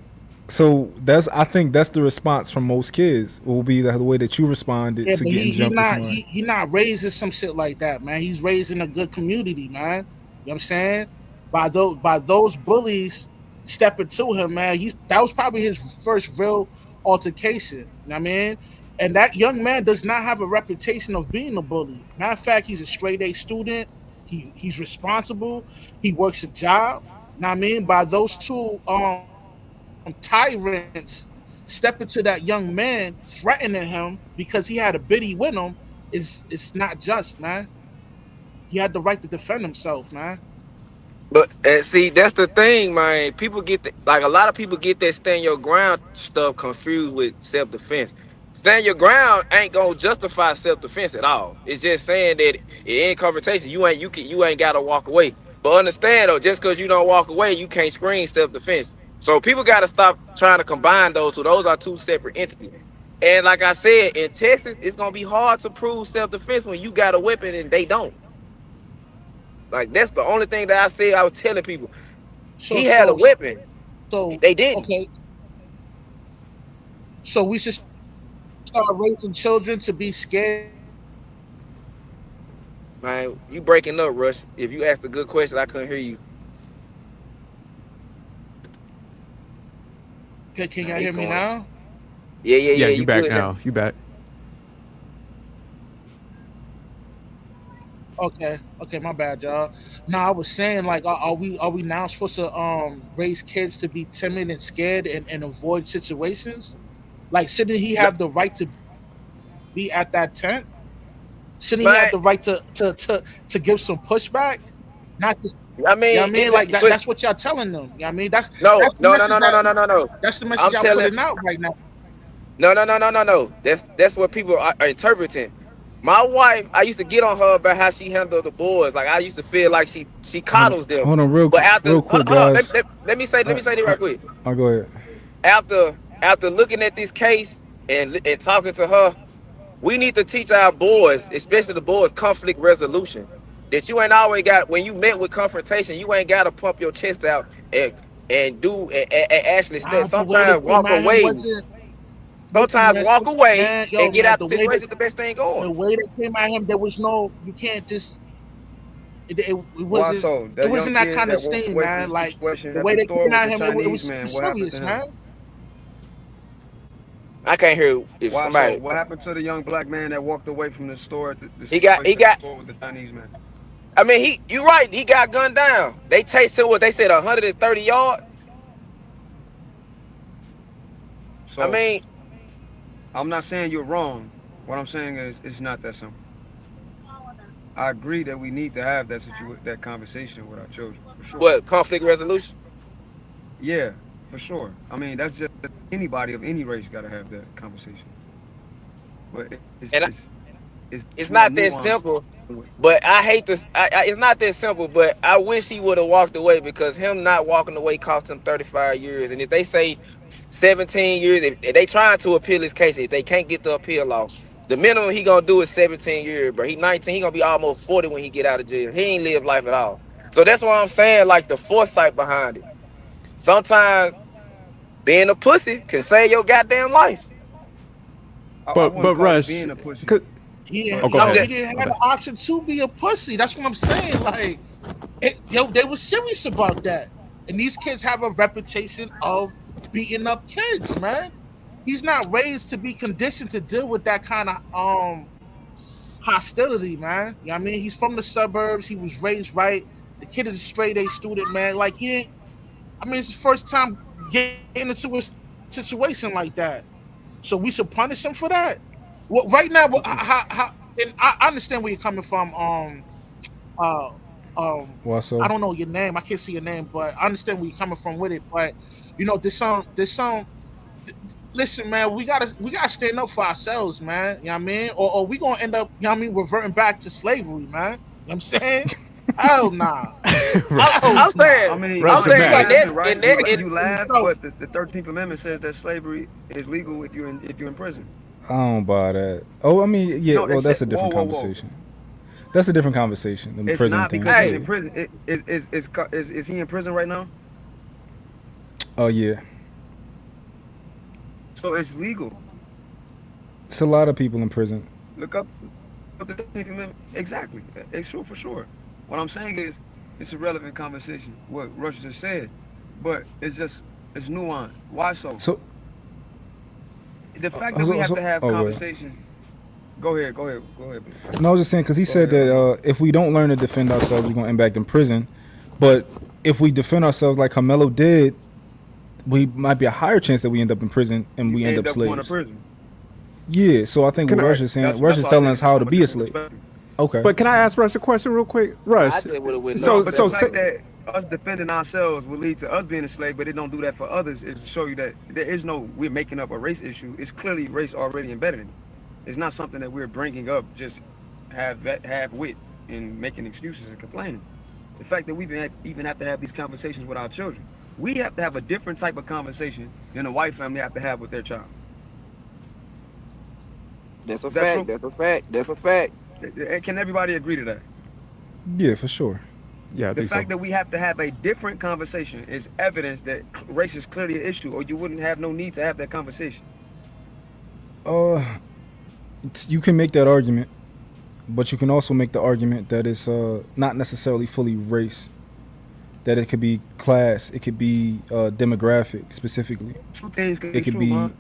So I think that's the response from most kids. Will be the way that you responded Yeah, to but getting he jumped this not morning. he not raising some shit like that, man. He's raising a good community, man. You know what I'm saying? By those bullies stepping to him, man. That was probably his first real altercation. You know what I mean? And that young man does not have a reputation of being a bully. Matter of fact, he's a straight A student. He's responsible. He works a job. You know what I mean? By those two tyrants stepping to that young man, threatening him because he had a biddy with him, is not just, man. He had the right to defend himself, man. But see, that's the thing, man. People like a lot of people get that stand your ground stuff confused with self defense. Stand your ground ain't gonna justify self defense at all. It's just saying that in confrontation, you ain't gotta walk away. But understand though, just because you don't walk away, you can't scream self defense. So people gotta stop trying to combine those two. Those are two separate entities. And like I said, in Texas, it's gonna be hard to prove self defense when you got a weapon and they don't. Like that's the only thing that I said. I was telling people So he had a so weapon. so They didn't. okay. So we should start raising children to be scared. Man, you breaking up, Rush. If you asked a good question, I couldn't hear you. Can Man, y'all he hear me going. now? Yeah, yeah, Yeah, yeah. you You back good now? now. You back. Okay, my bad, y'all. Now I was saying, like, are we now supposed to raise kids to be timid and scared and avoid situations? Like, shouldn't he No, have the right to be at that tent? Shouldn't he have man. the right to give some pushback? Not just, I you know mean, what I mean? Like that but that's what y'all telling them. You know what I mean? That's no, that's the no, no, message no, no, no, no, no, no. that's the message I'm y'all telling. putting out right now. No, no, no, no, no, no. That's what people are interpreting. My wife, I used to get on her about how she handled the boys. Like I used to feel like she Hold on, coddles them. hold on, But after real hold quick, on, hold on, guys. let me say this I, right quick. I'll go ahead. After looking at this case and talking to her, we need to teach our boys, especially the boys, conflict resolution. That you ain't always got when you met with confrontation, you ain't got to pump your chest out and actually stay. Nah, the way they Sometimes came walk at him away. wasn't. Listen, Sometimes man, walk away man, yo, and get man, out the situation. Is the best thing going. the way they came at him, there was no. You can't just. It Why wasn't. so? It That young wasn't that kid kind of that walked sting, away from man. the Like situation the at way the they store came with at the him, it Chinese was man, what happened serious, to man. him? I can't hear if Why so? somebody. What happened to the young black man that walked away from the store, the He got. He situation at the got. store with the Chinese man? I mean, you right. He got gunned down. They chased him. What they said, 130 yards. I So mean, I'm not saying you're wrong. What I'm saying is it's not that simple. I agree that we need to have that conversation with our children for sure. what conflict resolution? Yeah, for sure. I mean that's just anybody of any race got to have that conversation. But And it's it's more not that nuanced. simple. But I hate this. It's not that simple. But I wish he would have walked away because him not walking away cost him 35 years. And if they say 17 years, if they trying to appeal his case, if they can't get the appeal off, the minimum he gonna do is 17 years. But he 19. He gonna be almost 40 when he get out of jail. He ain't live life at all. So that's why I'm saying like the foresight behind it. Sometimes being a pussy can save your goddamn life. I But wouldn't call it Rush, being a pussy, cause, He but oh, go yo, I'm ahead. he just didn't My have bad. the option to be a pussy. That's what I'm saying. Like, they were serious about that. And these kids have a reputation of beating up kids, man. He's not raised to be conditioned to deal with that kind of hostility, man. You know what I mean? He's from the suburbs. He was raised right. The kid is a straight A student, man. Like he ain't. I mean, it's his first time getting into his situation like that. So we should punish him for that. Well, right now, how and I understand where you're coming from. Why so? I don't know your name. I can't see your name, but I understand where you're coming from with it. But you know, there's some. Listen, man, we gotta stand up for ourselves, man. You know what I mean? Or we gonna end up, you know what I mean, reverting back to slavery, man. You know what I'm saying? Hell nah. I'm saying, I mean, I'm saying, you laugh, but the 13th Amendment says that slavery is legal if you're in prison. I don't buy that. Oh, I mean, yeah. No, Well, that's a different whoa. conversation. That's a different conversation. The It's prison not thing. because he's in prison. Is he in prison right now? Oh yeah. So it's legal. It's a lot of people in prison. Look up the 13th Amendment. Exactly. It's true for sure. What I'm saying is, it's a relevant conversation. What Rush just said, but it's nuanced. Why so? So the fact that we have to have conversation. Go ahead. No, I was just saying because he said that if we don't learn to defend ourselves, we're gonna end back in prison. But if we defend ourselves like Karmelo did, we might be a higher chance that we end up in prison and we end up slaves. Going to prison. Yeah, so I think what Rush is saying, Rush is telling us how to be a slave. Okay. But can I ask Rush a question real quick? Rush. So the fact that us defending ourselves will lead to us being a slave, but it don't do that for others, is to show you that there is no, we're making up a race issue. It's clearly race already embedded in it. It's not something that we're bringing up just have wit and making excuses and complaining. The fact that we even have to have these conversations with our children. We have to have a different type of conversation than a white family have to have with their child. That's a fact. That's a fact. Can everybody agree to that? Yeah, for sure. Yeah, I the think fact so. that we have to have a different conversation is evidence that race is clearly an issue, or you wouldn't have no need to have that conversation. You can make that argument, but you can also make the argument that it's not necessarily fully race. That it could be class, it could be demographic specifically. Two things can It be could true, be. man.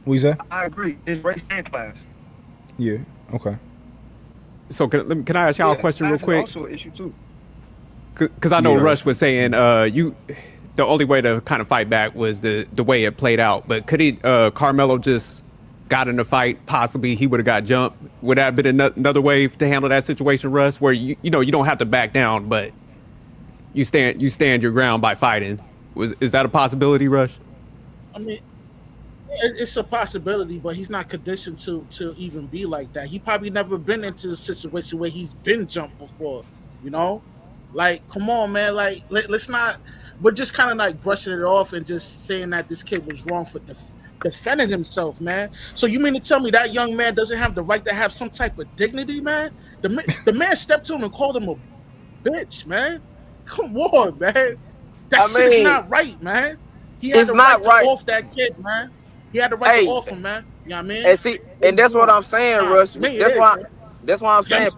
What you say? I agree. It's race and class. Yeah. Okay. So can I ask y'all a question real quick? Also an issue too. Because I know Rush was saying the only way to kind of fight back was the way it played out. But could Karmelo just got in a fight? Possibly he would have got jumped. Would that have been another way to handle that situation, Russ? Where you don't have to back down, but you stand your ground by fighting. Is that a possibility, Rush? I mean, it's a possibility, but he's not conditioned to even be like that. He probably never been into a situation where he's been jumped before, you know? Like, come on, man. Like, let's not. We're just kind of like brushing it off and just saying that this kid was wrong for defending himself, man. So you mean to tell me that young man doesn't have the right to have some type of dignity, man? The man stepped to him and called him a bitch, man. Come on, man. That shit's not right, man. He had the right to off that kid, man. He had the right to off him, man. You know what I mean? And see, and that's what I'm saying, Russ. That's why I'm saying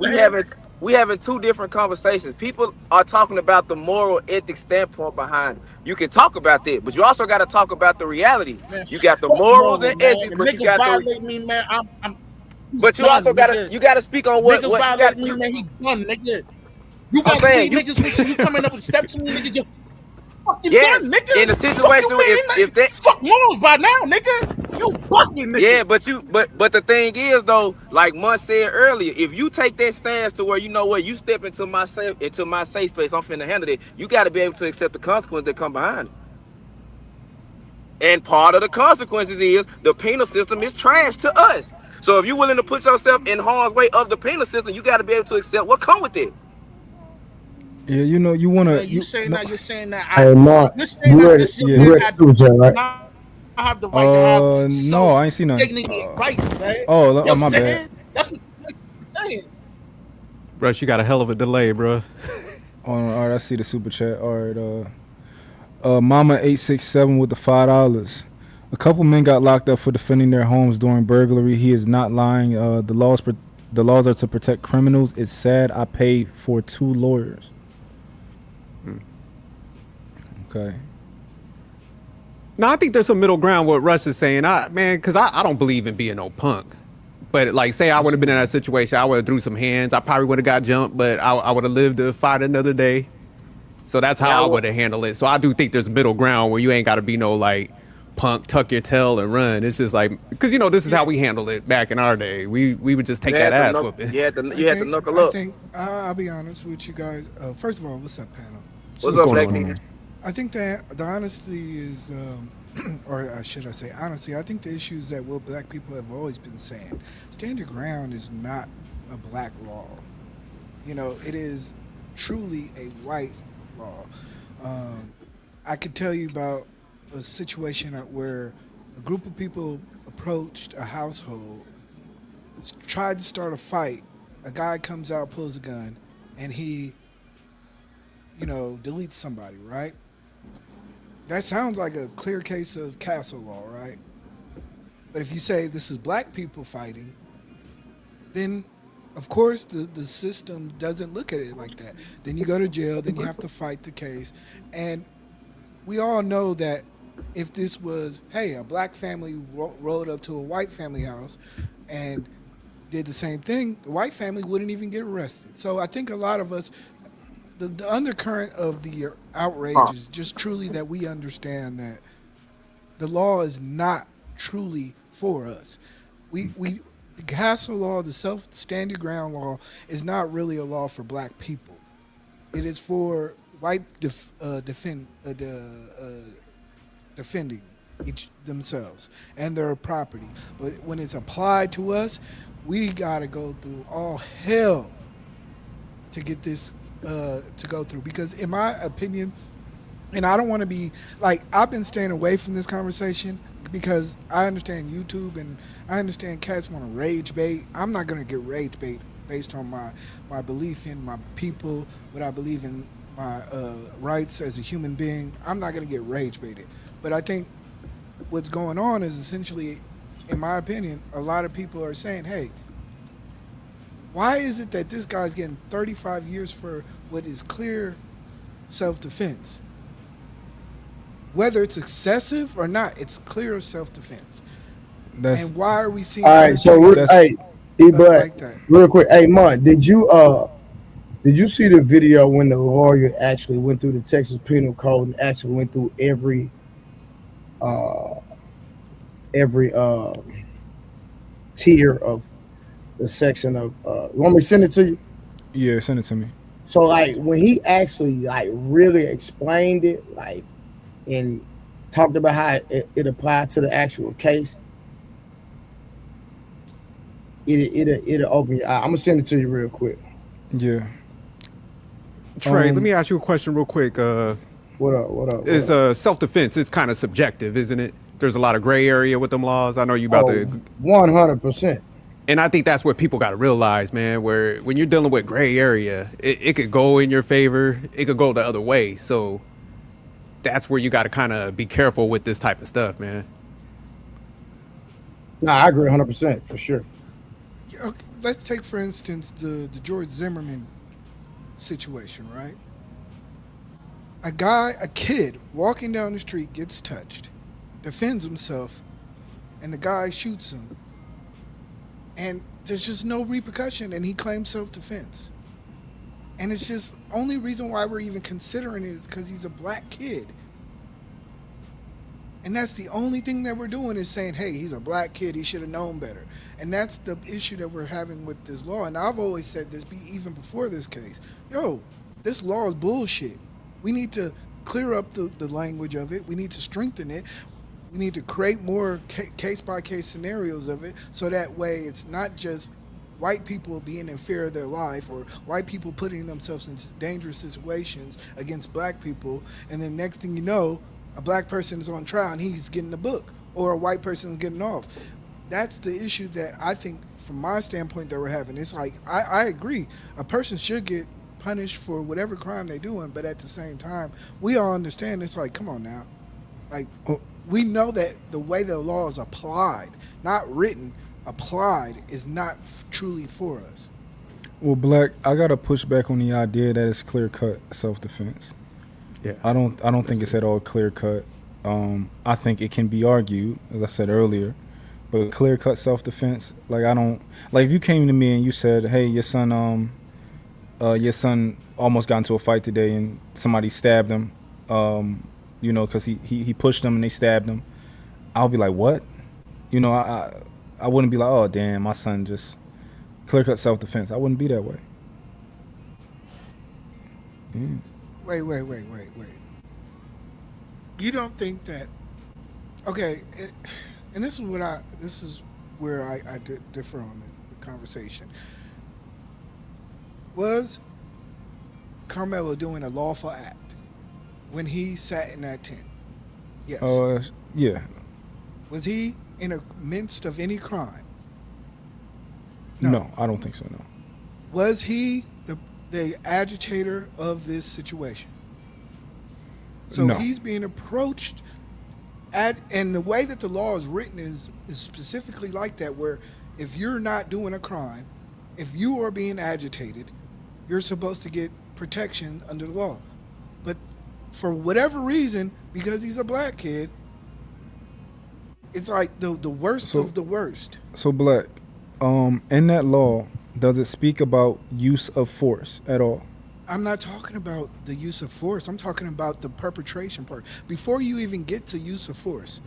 we having two different conversations. People are talking about the moral ethics standpoint behind it. You can talk about that, but you also got to talk about the reality. Man, you got the morals and ethics, but you got violate me, man. But you also got to speak on what violate me, man. He done, nigga. You got three niggas with you coming up and step to me, nigga. You're fucking done, nigga. In the situation, if that fuck morals by now, nigga, you fucking nigga. Yeah, but the thing is though, like Munt said earlier, if you take that stance to where you know what, you step into my safe space, I'm finna handle it. You got to be able to accept the consequences that come behind it. And part of the consequences is the penal system is trash to us. So if you're willing to put yourself in harm's way of the penal system, you got to be able to accept what come with it. Yeah, you want to. You're saying that. Hey, Mark, you read the right? I have the right to have no, I ain't seen nothing. Dignity and rights, man. Oh, my bad. That's what you're saying. Rush, you got a hell of a delay, bro. All right, I see the super chat. All right, Mama 867 with the $5. A couple men got locked up for defending their homes during burglary. He is not lying. The laws are to protect criminals. It's sad. I pay for 2 lawyers. Okay. No, I think there's some middle ground what Russ is saying. Because I don't believe in being no punk. But like, say I would have been in that situation, I would have threw some hands. I probably would have got jumped, but I would have lived to fight another day. So that's how I would have handled it. So I do think there's a middle ground where you ain't got to be no like punk, tuck your tail and run. It's just like, because you know this is how we handled it back in our day. We would just take that ass whooping. You had to knuckle up. I think I'll be honest with you guys. First of all, what's up, panel? What's up, Black Nigga? I think that the honesty is, or should I say honesty, I think the issue is that what black people have always been saying. Stand your ground is not a black law. You know, it is truly a white law. I could tell you about a situation where a group of people approached a household, tried to start a fight. A guy comes out, pulls a gun, and he, deletes somebody, right? That sounds like a clear case of castle law, right? But if you say this is black people fighting, then of course the system doesn't look at it like that. Then you go to jail, then you have to fight the case. And we all know that if this was, hey, a black family rolled up to a white family house and did the same thing, the white family wouldn't even get arrested. So I think a lot of us, the undercurrent of the outrage is just truly that we understand that the law is not truly for us. The castle law, the stand your ground law, is not really a law for black people. It is for white defending themselves and their property. But when it's applied to us, we gotta go through all hell to get this to go through. Because in my opinion, and I don't want to be like, I've been staying away from this conversation because I understand YouTube and I understand cats want to rage bait. I'm not gonna get rage bait based on my belief in my people, what I believe in my rights as a human being. I'm not gonna get rage baited. But I think what's going on is essentially, in my opinion, a lot of people are saying, hey, why is it that this guy's getting 35 years for what is clear self-defense? Whether it's excessive or not, it's clear self-defense. And why are we seeing? All right, so like that? Real quick, hey, Mon, did you see the video when the lawyer actually went through the Texas Penal Code and actually went through every tier of the section of you want me to send it to you? Yeah, send it to me. So like when he actually like really explained it, like, and talked about how it applied to the actual case, it'll open your eye. I'm gonna send it to you real quick. Yeah. Trey, let me ask you a question real quick. What up? Is self-defense, it's kind of subjective, isn't it? There's a lot of gray area with them laws. I know you about to 100%. And I think that's what people got to realize, man, where when you're dealing with gray area, it could go in your favor. It could go the other way. So that's where you got to kind of be careful with this type of stuff, man. No, I agree 100% for sure. Okay, let's take, for instance, the George Zimmerman situation, right? A kid walking down the street gets touched, defends himself, and the guy shoots him. And there's just no repercussion, and he claims self-defense. And it's just, only reason why we're even considering it is because he's a black kid. And that's the only thing that we're doing is saying, hey, he's a black kid, he should have known better. And that's the issue that we're having with this law. And I've always said this, even before this case. Yo, this law is bullshit. We need to clear up the language of it. We need to strengthen it. We need to create more case-by-case scenarios of it, so that way it's not just white people being in fear of their life or white people putting themselves in dangerous situations against black people, and then next thing you know, a black person is on trial and he's getting a book, or a white person is getting off. That's the issue that I think, from my standpoint, that we're having. It's like, I agree, a person should get punished for whatever crime they're doing, but at the same time, we all understand, it's like, come on now. Like, we know that the way the law is applied, not written, applied, is not truly for us. Well, Black, I gotta push back on the idea that it's clear-cut self-defense. Yeah, I don't think it's at all clear-cut. I think it can be argued, as I said earlier, but clear-cut self-defense, like, I don't, like, if you came to me and you said, hey, your son almost got into a fight today and somebody stabbed him, you know, because he pushed them and they stabbed him. I'll be like, what? You know, I wouldn't be like, oh damn, my son just clear cut self defense. I wouldn't be that way. Mm. Wait. You don't think that? Okay, and this is where I differ on the conversation. Was Karmelo doing a lawful act when he sat in that tent? Yes. Yeah. Was he in the midst of any crime? No, I don't think so. No. Was he the agitator of this situation? So No. he's being approached and the way that the law is written is specifically like that, where if you're not doing a crime, if you are being agitated, you're supposed to get protection under the law. But for whatever reason, because he's a black kid, it's like the worst of the worst. So Black, in that law, does it speak about use of force at all? I'm not talking about the use of force. I'm talking about the perpetration part. Before you even get to use of force,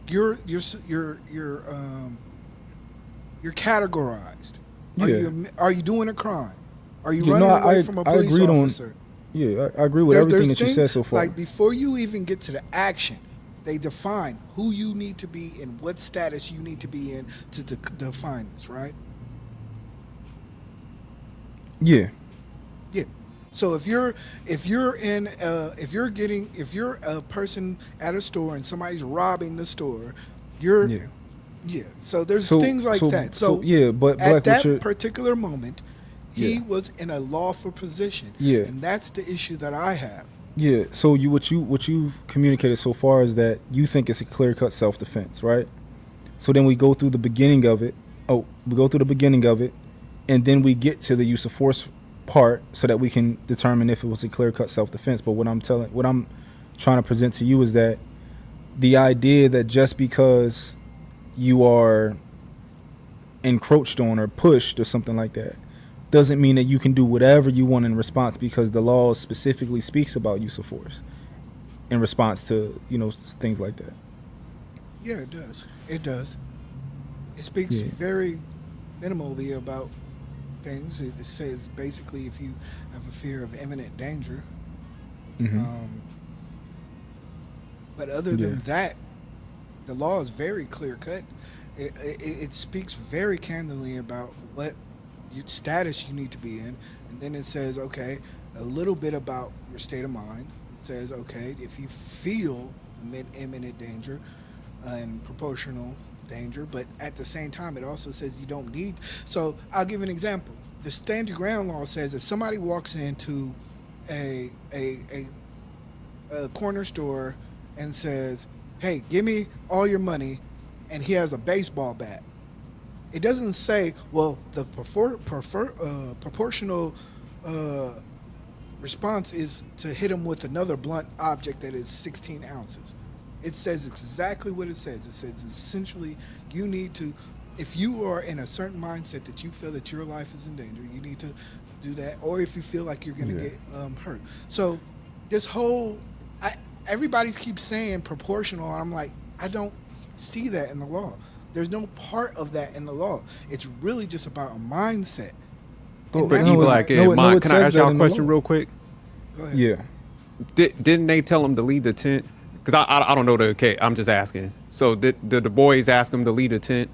you're categorized. Are you doing a crime? Are you running away from a police officer? I agree with everything that you said so far. Like before you even get to the action, they define who you need to be and what status you need to be in to define this, right? Yeah. Yeah. So if you're a person at a store and somebody's robbing the store, So there's things like that. So but at Black, that particular moment, he was in a lawful position. Yeah. And that's the issue that I have. Yeah. So what you've communicated so far is that you think it's a clear cut self defense, right? So then we go through the beginning of it. And then we get to the use of force part so that we can determine if it was a clear cut self defense. But what I'm trying to present to you is that the idea that just because you are encroached on or pushed or something like that doesn't mean that you can do whatever you want in response, because the law specifically speaks about use of force in response to, things like that. Yeah, it does. It speaks very minimally about things. It says basically if you have a fear of imminent danger. But other than that, the law is very clear cut. It speaks very candidly about what status you need to be in, and then it says, okay, a little bit about your state of mind. It says, okay, if you feel imminent danger and proportional danger, but at the same time, it also says you don't need. So I'll give an example. The stand your ground law says if somebody walks into a corner store and says, hey, give me all your money, and he has a baseball bat, it doesn't say, well, the proportional response is to hit him with another blunt object that is 16 ounces. It says exactly what it says. It says essentially you need to, if you are in a certain mindset that you feel that your life is in danger, you need to do that. Or if you feel like you're going to get hurt. So this whole, everybody keeps saying proportional. And I'm like, I don't see that in the law. There's no part of that in the law. It's really just about a mindset. But Black, can I ask y'all a question real quick? Go ahead. Yeah. Didn't they tell him to leave the tent? Because I don't know the case. I'm just asking. So did the boys ask him to leave the tent?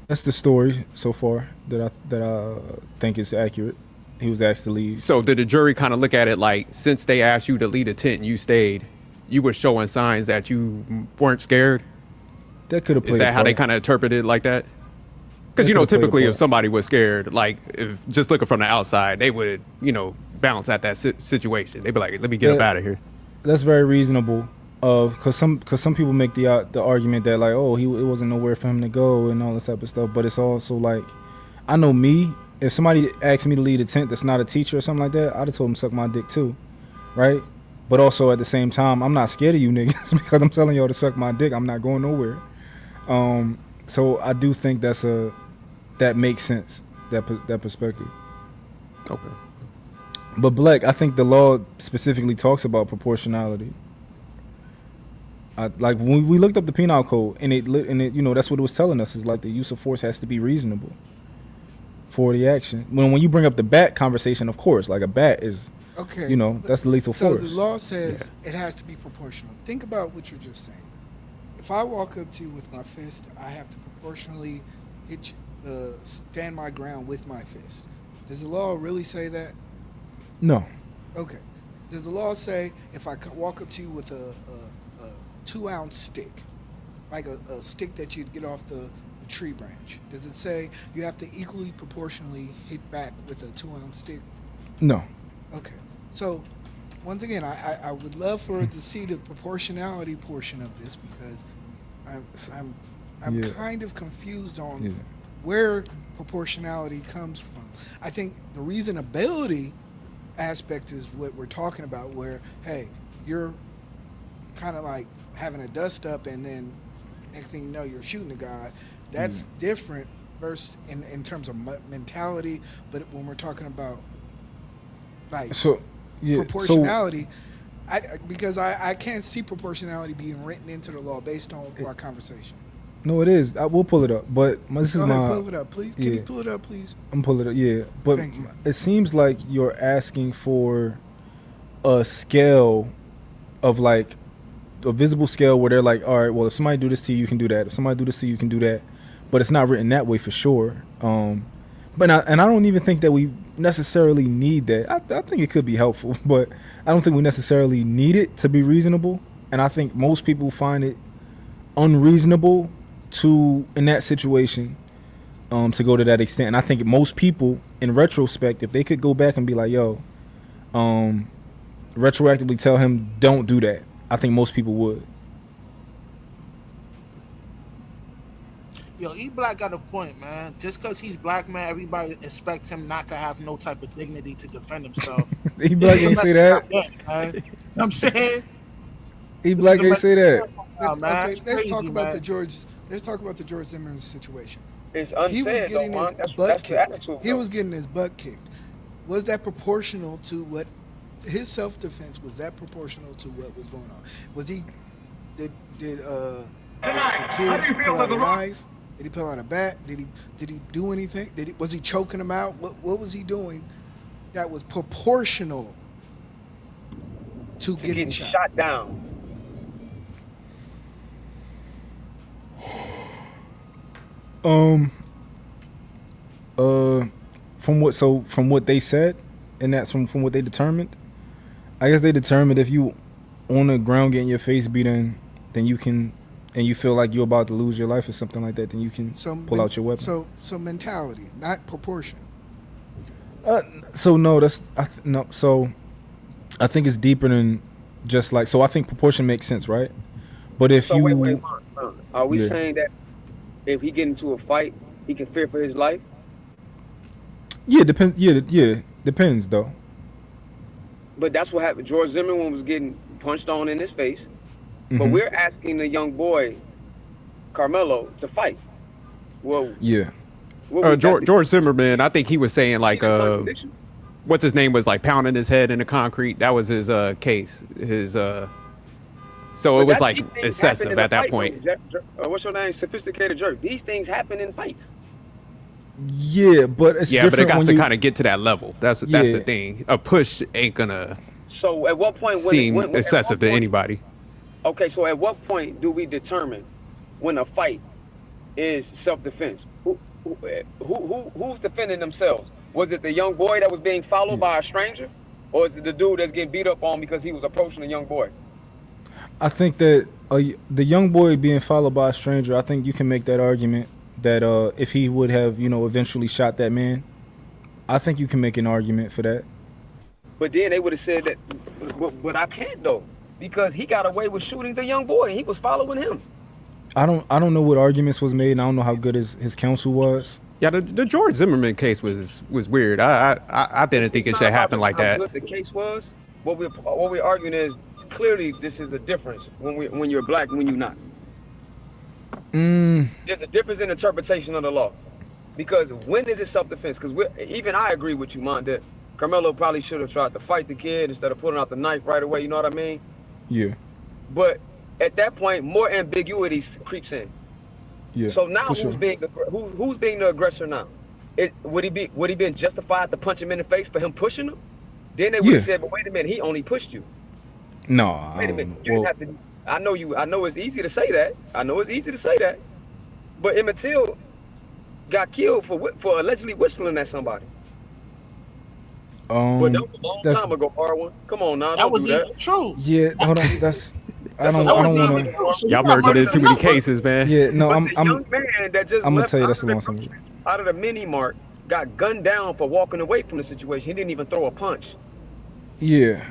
That's the story so far that I think is accurate. He was asked to leave. So did the jury kind of look at it like, since they asked you to leave the tent and you stayed, you were showing signs that you weren't scared? That could have played. Is that how they kind of interpreted it like that? Because typically if somebody was scared, like if just looking from the outside, they would bounce at that situation. They'd be like, let me get up out of here. That's very reasonable. Because some people make the argument that like, oh, it wasn't nowhere for him to go and all this type of stuff. But it's also like, I know me, if somebody asked me to lead a tent that's not a teacher or something like that, I'd have told him suck my dick too, right? But also at the same time, I'm not scared of you niggas because I'm telling y'all to suck my dick. I'm not going nowhere. So I do think that makes sense, that perspective. Okay. But Black, I think the law specifically talks about proportionality. Like when we looked up the penal code, and it you know that's what it was telling us is like the use of force has to be reasonable for the action. When you bring up the bat conversation, of course, like a bat is, Okay. you know, that's the lethal So force. the law says it has to be proportional. Think about what you're just saying. If I walk up to you with my fist, I have to proportionally hit stand my ground with my fist. Does the law really say that? No. Okay. Does the law say if I walk up to you with a 2-ounce stick, like a stick that you'd get off the tree branch, does it say you have to equally proportionally hit back with a 2-ounce stick? No. Okay. So, once again, I would love for to see the proportionality portion of this because I'm Yeah. kind of confused on Yeah. where proportionality comes from. I think the reasonability aspect is what we're talking about, where hey, you're kind of like having a dust up, and then next thing you know, you're shooting a guy. That's different versus in terms of mentality. But when we're talking about like So yeah. proportionality, because I can't see proportionality being written into the law based on our conversation. No, it is. I will pull it up, but this Go is ahead, my. pull it up, please. Can you pull it up, please? I'm pulling it up. Yeah, but Thank you. it seems like you're asking for a scale of like a visible scale where they're like, all right, well, if somebody do this to you, you can do that. If somebody do this to you, you can do that. But it's not written that way for sure. But I don't even think that we necessarily need that. I think it could be helpful, but I don't think we necessarily need it to be reasonable. And I think most people find it unreasonable to, in that situation, to go to that extent. And I think most people, in retrospect, if they could go back and be like, yo, retroactively tell him don't do that, I think most people would. Yo, E Black got a point, man. Just because he's black, man, everybody expects him not to have no type of dignity to defend himself. E Black ain't say that. You know what I'm saying? E Black ain't say that. Oh, man, Okay, it's let's crazy, talk about man. the George. Let's talk about the George Zimmerman situation. It's He was unfair, getting though, his man. That's butt the kicked. attitude, He bro. was getting his butt kicked. Was that proportional to what his self-defense? Was that proportional to what was going on? Was he did the kid pull out a knife? Did he pull out a bat? Did he do anything? Was he choking him out? What was he doing that was proportional to getting shot down? From what they said, and that's from what they determined. I guess they determined if you on the ground getting your face beat in, then you can, and you feel like you're about to lose your life or something like that, then you can pull out your weapon. So mentality, not proportion. So no, no. So I think it's deeper than just like. So I think proportion makes sense, right? But if So you, wait, are we Yeah. saying that if he get into a fight, he can fear for his life? yeah, depends. Yeah, depends though. But that's what happened. George Zimmerman was getting punched on in his face. But Mhm. we're asking the young boy, Karmelo, to fight. Well, Yeah. George Zimmerman, I think he was saying like contradiction? what's his name was like pounding his head in the concrete. That was his case. His so But it was that- like these things excessive happen in at a that fight, point. though. What's your name? Sophisticated jerk. These things happen in fights. Yeah, but it's Yeah, but it different got when to you- kind of get to that level. That's Yeah. the thing. A push ain't gonna So at what point seem at what excessive to point- anybody. Okay, so at what point do we determine when a fight is self-defense? Who's defending themselves? Was it the young boy that was being followed by a stranger, or is it the dude that's getting beat up on because he was approaching a young boy? I think that the young boy being followed by a stranger, I think you can make that argument that if he would have, eventually shot that man, I think you can make an argument for that. But then they would have said that, but I can't though, because he got away with shooting the young boy. He was following him. I don't know what arguments was made, and I don't know how good his counsel was. Yeah, the George Zimmerman case was weird. I didn't think it It's should not about happen like how that. good the case was. What we're arguing is clearly this is a difference when you're black and when you're not. There's a difference in interpretation of the law, because when is it self-defense? Because even I agree with you, man, that Karmelo probably should have tried to fight the kid instead of pulling out the knife right away. You know what I mean? Yeah. But at that point, more ambiguity creeps in. Yeah, So now, for sure. who's being the aggressor now? Would he been justified to punch him in the face for him pushing him? Then they would Yeah. have said, but wait a minute, he only pushed you. No, I Wait a don't minute, know. you didn't Well, have to. I know it's easy to say that. I know it's easy to say that. But Emmett Till got killed for allegedly whistling at somebody. But that was a long that's time ago, R1. Come on now, That don't was do that. even true. yeah. Hold on, that's I That's a don't That I long was don't time want even to. ago. true. So you Y'all got merging murdered into too many enough. cases, man. Yeah, no, But the young man that just I'm gonna left tell you out that's of a the long time. out of the mini mart got gunned down for walking away from the situation. He didn't even throw a punch. Yeah.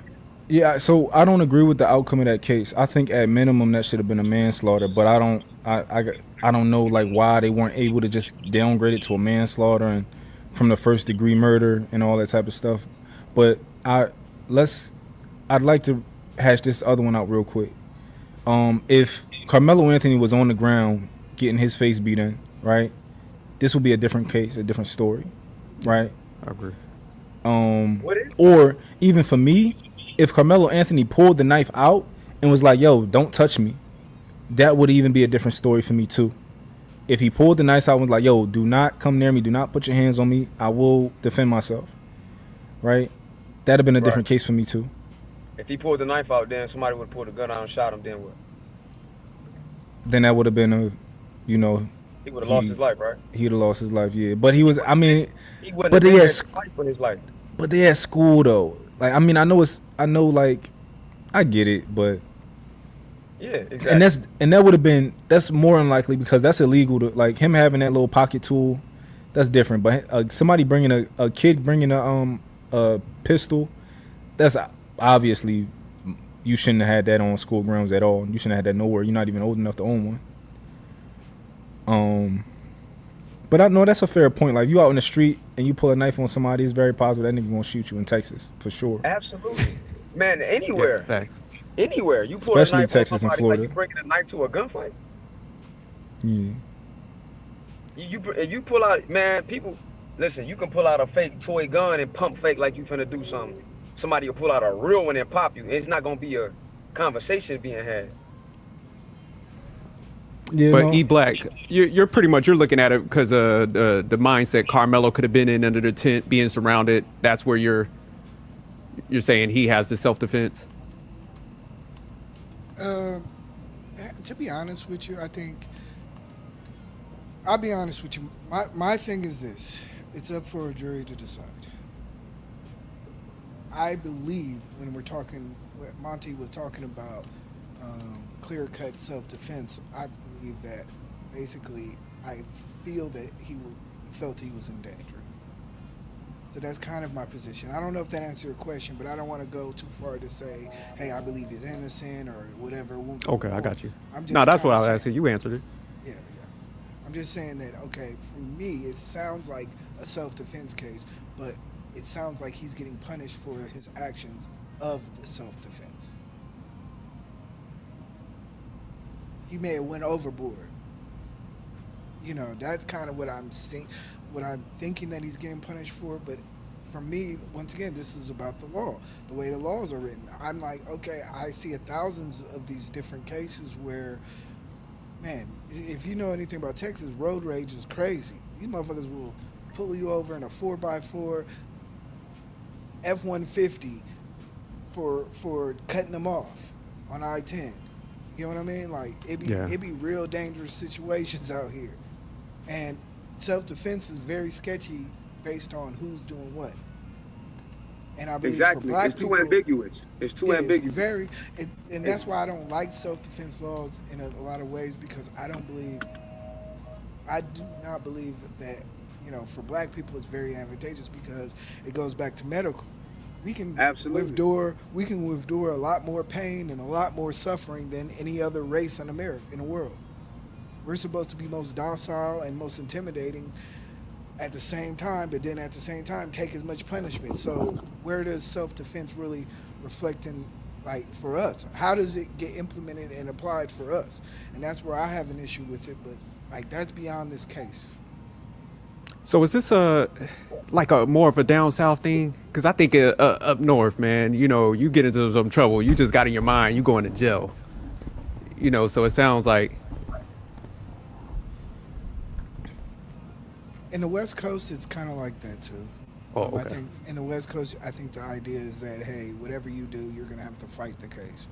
Yeah, so I don't agree with the outcome of that case. I think at minimum that should have been a manslaughter, but I don't know like why they weren't able to just downgrade it to a manslaughter and from the first degree murder and all that type of stuff. But I'd like to hash this other one out real quick. If Carmelo Anthony was on the ground getting his face beat in, right? This would be a different case, a different story, right? I agree. Or even for me, if Carmelo Anthony pulled the knife out and was like, "Yo, don't touch me," that would even be a different story for me too. If he pulled the knife out and was like, "Yo, do not come near me, do not put your hands on me, I will defend myself," right? That'd have been a different case for me too. If he pulled the knife out, then somebody would have pulled a gun out and shot him. Then what? Then that would have been a, you know, He would have lost his life, right? he'd have lost his life. Yeah, but he was. I mean, He wouldn't but have been they there had to fight for his life. But they at school though. Like I mean, I know like I get it, but Yeah, exactly. and that would have been that's more unlikely because that's illegal to like him having that little pocket tool. That's different. But somebody bringing a kid bringing a pistol, that's obviously you shouldn't have had that on school grounds at all. You shouldn't have had that nowhere. You're not even old enough to own one. But I know that's a fair point. Like you out in the street and you pull a knife on somebody, it's very possible that nigga gonna shoot you in Texas for sure. Absolutely, man. Anywhere, Facts. anywhere. You pull Especially a knife Texas on and somebody Florida. like you bringing a knife to a gunfight. Yeah. You pull out, man. People, listen. You can pull out a fake toy gun and pump fake like you finna do something. Somebody will pull out a real one and pop you. It's not gonna be a conversation being had. Yeah, But no. E Black, you're pretty much you're looking at it because the mindset Carmelo could have been in under the tent, being surrounded. That's where you're saying he has the self defense. To be honest with you, I think I'll be honest with you. My thing is this: it's up for a jury to decide. I believe when we're talking, what Monty was talking about, clear-cut self-defense. I believe that basically, I feel that he felt he was in danger. So that's kind of my position. I don't know if that answers your question, but I don't want to go too far to say, hey, I believe he's innocent or whatever. Okay, I got you. I'm just No, that's trying what to I was say- asking. You answered it. Yeah. I'm just saying that, okay, for me, it sounds like a self-defense case, but it sounds like he's getting punished for his actions of the self-defense. He may have went overboard. You know, that's kind of what I'm seeing, what I'm thinking that he's getting punished for. But for me, once again, this is about the law, the way the laws are written. I'm like, okay, I see thousands of these different cases where, man, if you know anything about Texas, road rage is crazy. These motherfuckers will pull you over in a 4x4 F-150 for cutting them off on I-10. You know what I mean? Like it be real dangerous situations out here, and self-defense is very sketchy based on who's doing what. And I believe Exactly. for black It's too people, ambiguous. It's too ambiguous. and that's why I don't like self-defense laws in a lot of ways, because I do not believe that, you know, for black people it's very advantageous, because it goes back to medical. We can withdraw a lot more pain and a lot more suffering than any other race in America, in the world. We're supposed to be most docile and most intimidating at the same time, but then at the same time take as much punishment. So where does self-defense really reflect in, like, for us? How does it get implemented and applied for us? And that's where I have an issue with it, but like that's beyond this case. So is this like a more of a down south thing? Because I think up north, man, you know, you get into some trouble, you just got in your mind, you going to jail. You know, so it sounds like. In the West Coast, it's kind of like that too. Oh, I okay. think in the West Coast, I think the idea is that hey, whatever you do, you're gonna have to fight the case.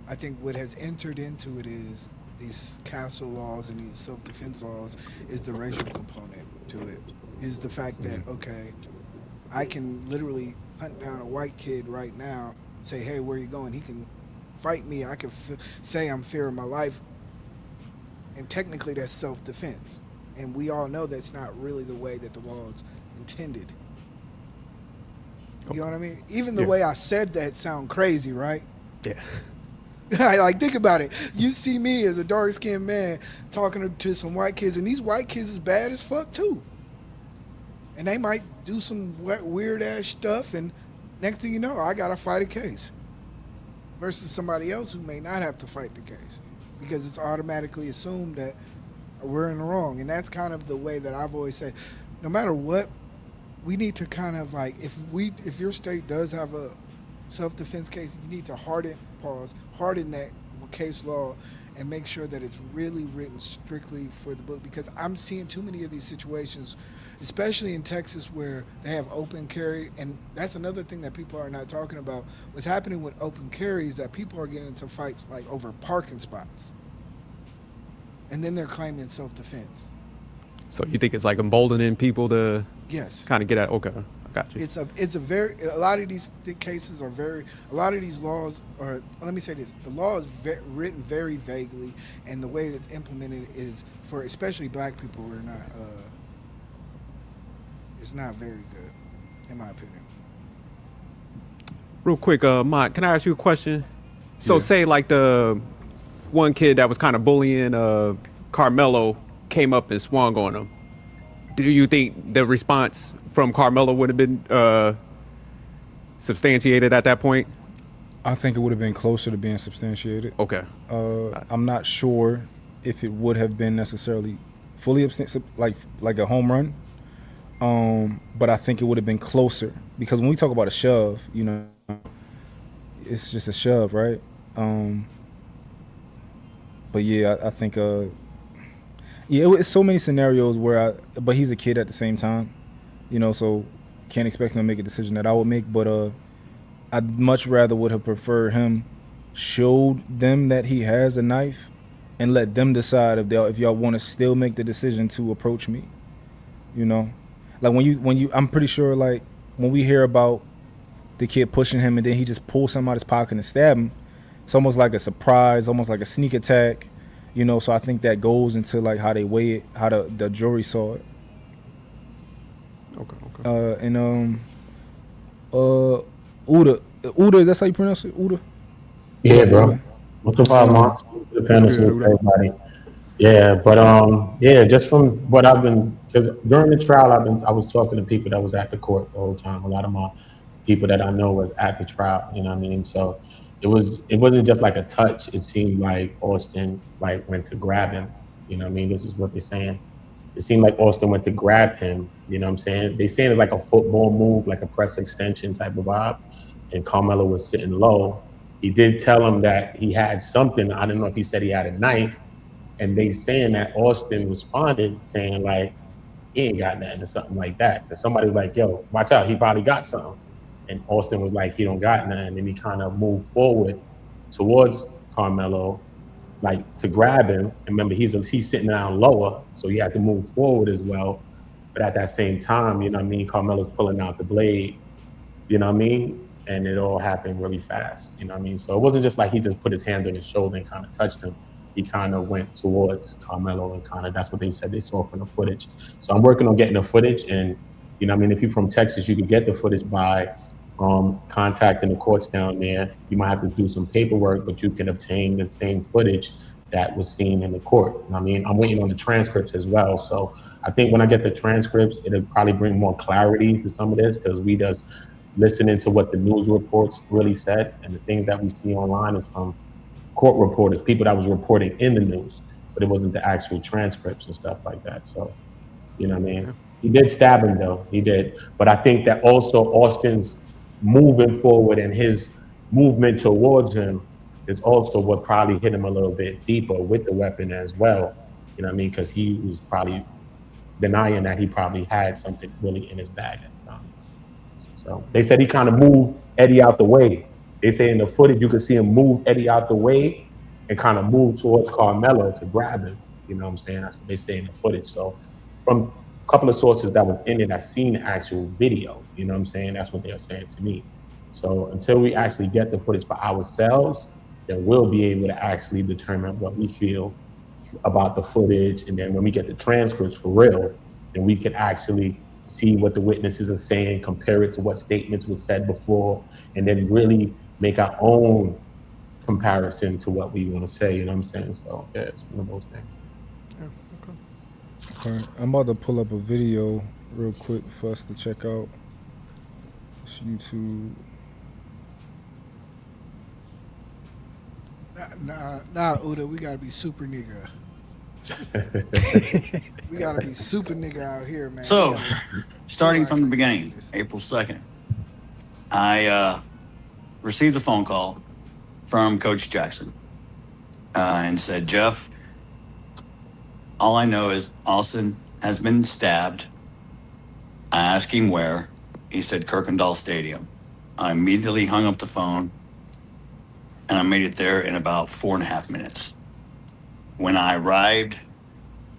I think what has entered into it is these castle laws and these self-defense laws is the racial component to it. Is the fact that okay, I can literally hunt down a white kid right now, say hey, where you going? He can fight me. I can say I'm fearing my life, and technically that's self-defense. And we all know that's not really the way that the law is intended. You know what I mean? Even the way I said that sound crazy, right? Yeah. Like think about it. You see me as a dark skinned man talking to some white kids, and these white kids is bad as fuck too. And they might do some weird ass stuff, and next thing you know, I gotta fight a case. Versus somebody else who may not have to fight the case. Because it's automatically assumed that we're in the wrong. And that's kind of the way that I've always said, no matter what, we need to kind of like, if your state does have a self-defense case, you need to harden that case law and make sure that it's really written strictly for the book, because I'm seeing too many of these situations, especially in Texas where they have open carry. And that's another thing that people are not talking about. What's happening with open carry is that people are getting into fights like over parking spots. And then they're claiming self-defense. So you think it's like emboldening people to Yes. kind of get at? Okay, I got you. A lot of these cases are a lot of these laws are, let me say this, the law is written very vaguely, and the way it's implemented is for especially black people we're not, it's not very good, in my opinion. Real quick, Mike, can I ask you a question? So Yeah. say like the one kid that was kind of bullying Karmelo came up and swung on him. Do you think the response from Karmelo would have been substantiated at that point? I think it would have been closer to being substantiated. Okay. I'm not sure if it would have been necessarily fully like a home run. But I think it would have been closer, because when we talk about a shove, you know, it's just a shove, right? But yeah, I think it's so many scenarios where but he's a kid at the same time, you know, so can't expect him to make a decision that I would make. But I'd much rather would have preferred him showed them that he has a knife and let them decide if y'all want to still make the decision to approach me, you know. Like when you I'm pretty sure like when we hear about the kid pushing him and then he just pulls something out his pocket and stab him, it's almost like a surprise, almost like a sneak attack, you know. So I think that goes into like how they weigh it, how the jury saw it. Okay. Uda, is that how you pronounce it? Uda? Yeah, bro. What's up, Mark? The panel, everybody. Yeah, but yeah, just from what I've been, because during the trial, I was talking to people that was at the court the whole time. A lot of my people that I know was at the trial. You know what I mean? So it wasn't just like a touch. It seemed like Austin like went to grab him. You know what I mean? This is what they're saying. It seemed like Austin went to grab him. You know what I'm saying? They saying it's like a football move, like a press extension type of vibe. And Carmelo was sitting low. He did tell him that he had something. I don't know if he said he had a knife. And they saying that Austin responded saying like, he ain't got nothing or something like that. Because somebody was like, yo, watch out, he probably got something. And Austin was like, he don't got nothing. And he kind of moved forward towards Carmelo, like to grab him. And remember, he's sitting down lower, so he had to move forward as well. But at that same time, you know what I mean, Carmelo's pulling out the blade, you know what I mean? And it all happened really fast, you know what I mean? So it wasn't just like he just put his hand on his shoulder and kind of touched him. He kind of went towards Carmelo and kind of, that's what they said they saw from the footage. So I'm working on getting the footage, and, you know what I mean, if you're from Texas, you can get the footage by contacting the courts down there. You might have to do some paperwork, but you can obtain the same footage that was seen in the court. You know what I mean, I'm waiting on the transcripts as well. So I think when I get the transcripts, it'll probably bring more clarity to some of this, because we just listening to what the news reports really said, and the things that we see online is from court reporters, people that was reporting in the news, but it wasn't the actual transcripts and stuff like that. So, you know what I mean? He did stab him though, he did. But I think that also Austin's moving forward and his movement towards him is also what probably hit him a little bit deeper with the weapon as well. You know what I mean? Because he was probably denying that he probably had something really in his bag at the time. So they said he kind of moved Eddie out the way. They say in the footage you could see him move Eddie out the way and kind of move towards Karmelo to grab him. You know what I'm saying? That's what they say in the footage. So from a couple of sources that was in it that seen the actual video, you know what I'm saying? That's what they're saying to me. So until we actually get the footage for ourselves, then we'll be able to actually determine what we feel about the footage. And then when we get the transcripts for real, then we can actually see what the witnesses are saying, compare it to what statements were said before, and then really make our own comparison to what we want to say. You know what I'm saying? So yeah, it's one of those things. Okay, I'm about to pull up a video real quick for us to check out. It's YouTube. Nah, Uda, we gotta be super nigga. We gotta be super nigga out here, man. So, starting from the beginning, April 2nd, I received a phone call from Coach Jackson and said, Jeff, all I know is Austin has been stabbed. I asked him where. He said Kirkendall Stadium. I immediately hung up the phone and I made it there in about 4.5 minutes. When I arrived,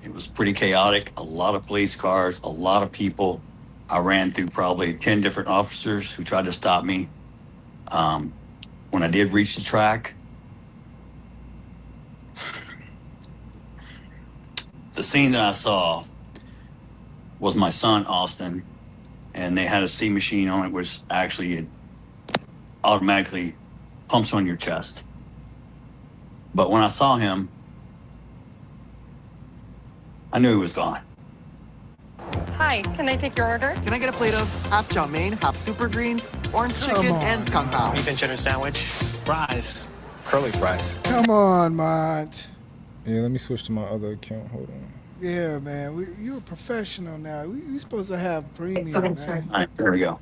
it was pretty chaotic. A lot of police cars, a lot of people. I ran through probably 10 different officers who tried to stop me. When I did reach the track, the scene that I saw was my son, Austin, and they had a C machine on it, which actually it automatically pumps on your chest. But when I saw him, I knew he was gone. Hi, can I take your order? Can I get a plate of half chow mein, half super greens, orange chicken, and kung pao? Beef and cheddar sandwich, fries, curly fries. Come on, Mont. Yeah, let me switch to my other account. Hold on. Yeah, man. You're a professional now. We supposed to have premium, man. All right, there we go.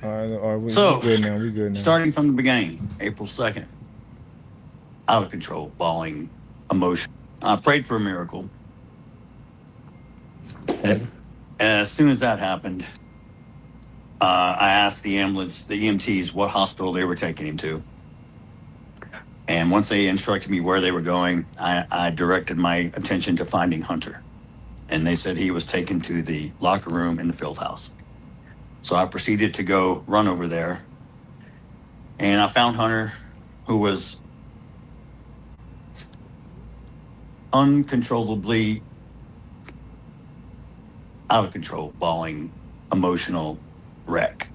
All right, we So, good now. We good now. starting from the beginning, April 2nd, out of control, bawling, emotion. I prayed for a miracle. And as soon as that happened, I asked the ambulance, the EMTs, what hospital they were taking him to. And once they instructed me where they were going, I directed my attention to finding Hunter. And they said he was taken to the locker room in the field house. So I proceeded to go run over there. And I found Hunter, who was uncontrollably out of control, bawling, emotional wreck.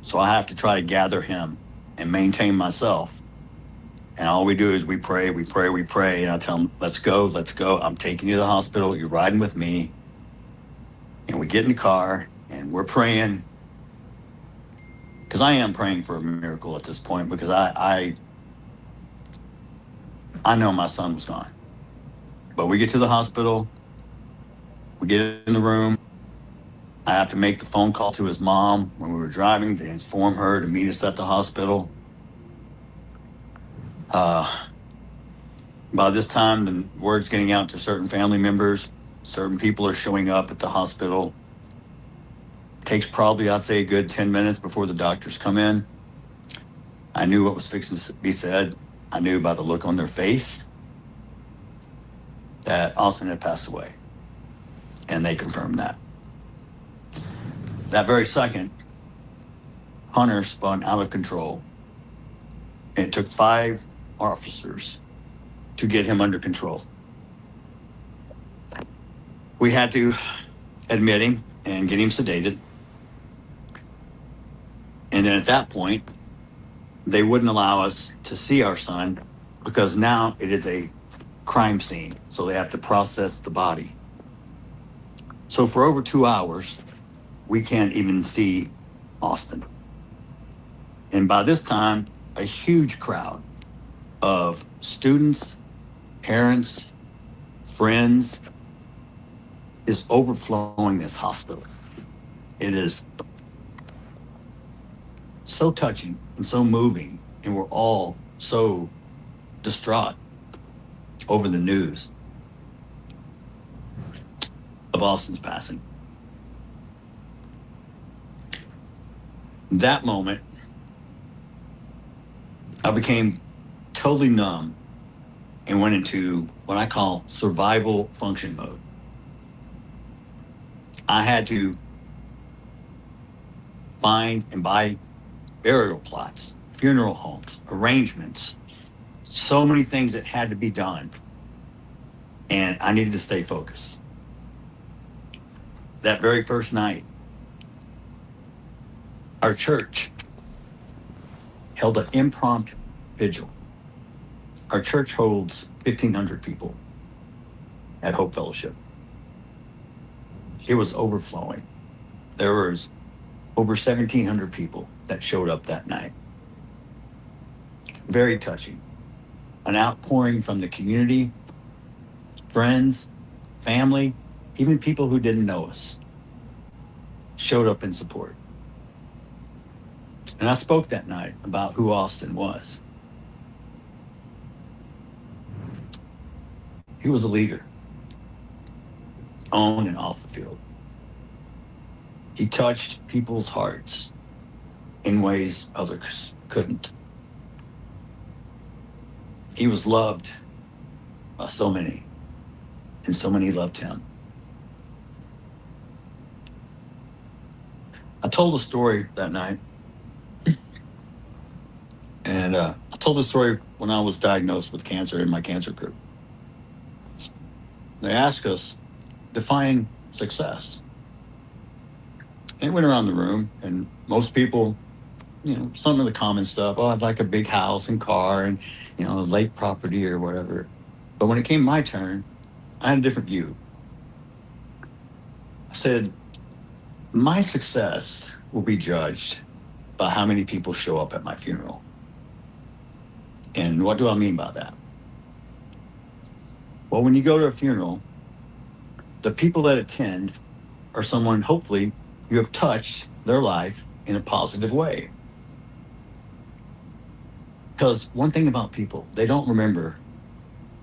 So I have to try to gather him and maintain myself. And all we do is we pray. And I tell him, let's go. I'm taking you to the hospital. You're riding with me. And we get in the car and we're praying. Because I am praying for a miracle at this point, because I know my son was gone. But we get to the hospital. We get in the room. I have to make the phone call to his mom when we were driving to inform her to meet us at the hospital. By this time, the word's getting out to certain family members. Certain people are showing up at the hospital. Takes probably, I'd say, a good 10 minutes before the doctors come in. I knew what was fixing to be said. I knew by the look on their face that Austin had passed away. And they confirmed that. That very second, Hunter spun out of control. It took 5 officers to get him under control. We had to admit him and get him sedated. And then at that point, they wouldn't allow us to see our son because now it is a crime scene. So they have to process the body. So for over 2 hours, we can't even see Austin. And by this time, a huge crowd of students, parents, friends is overflowing this hospital. It is so touching and so moving and we're all so distraught over the news of Austin's passing. That moment, I became totally numb and went into what I call survival function mode. I had to find and buy burial plots, funeral homes, arrangements, so many things that had to be done. And I needed to stay focused. That very first night, our church held an impromptu vigil. Our church holds 1,500 people at Hope Fellowship. It was overflowing. There was over 1,700 people that showed up that night. Very touching. An outpouring from the community, friends, family, even people who didn't know us showed up in support. And I spoke that night about who Austin was. He was a leader, on and off the field. He touched people's hearts in ways others couldn't. He was loved by so many, and so many loved him. I told a story that night, and I told the story when I was diagnosed with cancer in my cancer group. They asked us, define success. And it went around the room, and most people, some of the common stuff, I'd like a big house and car and, a lake property or whatever. But when it came my turn, I had a different view. I said, my success will be judged by how many people show up at my funeral. And what do I mean by that? Well, when you go to a funeral, the people that attend are someone, hopefully, you have touched their life in a positive way. Because one thing about people, they don't remember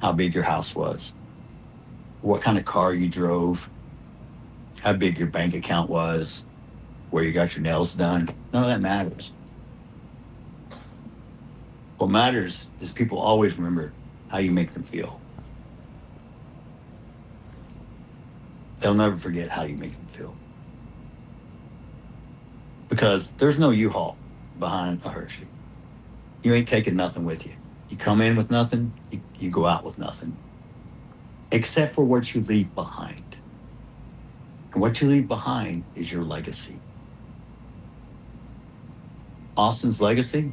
how big your house was, what kind of car you drove, how big your bank account was, where you got your nails done. None of that matters. What matters is people always remember how you make them feel. They'll never forget how you make them feel. Because there's no U-Haul behind a Hershey. You ain't taking nothing with you. You come in with nothing, you go out with nothing. Except for what you leave behind. And what you leave behind is your legacy. Austin's legacy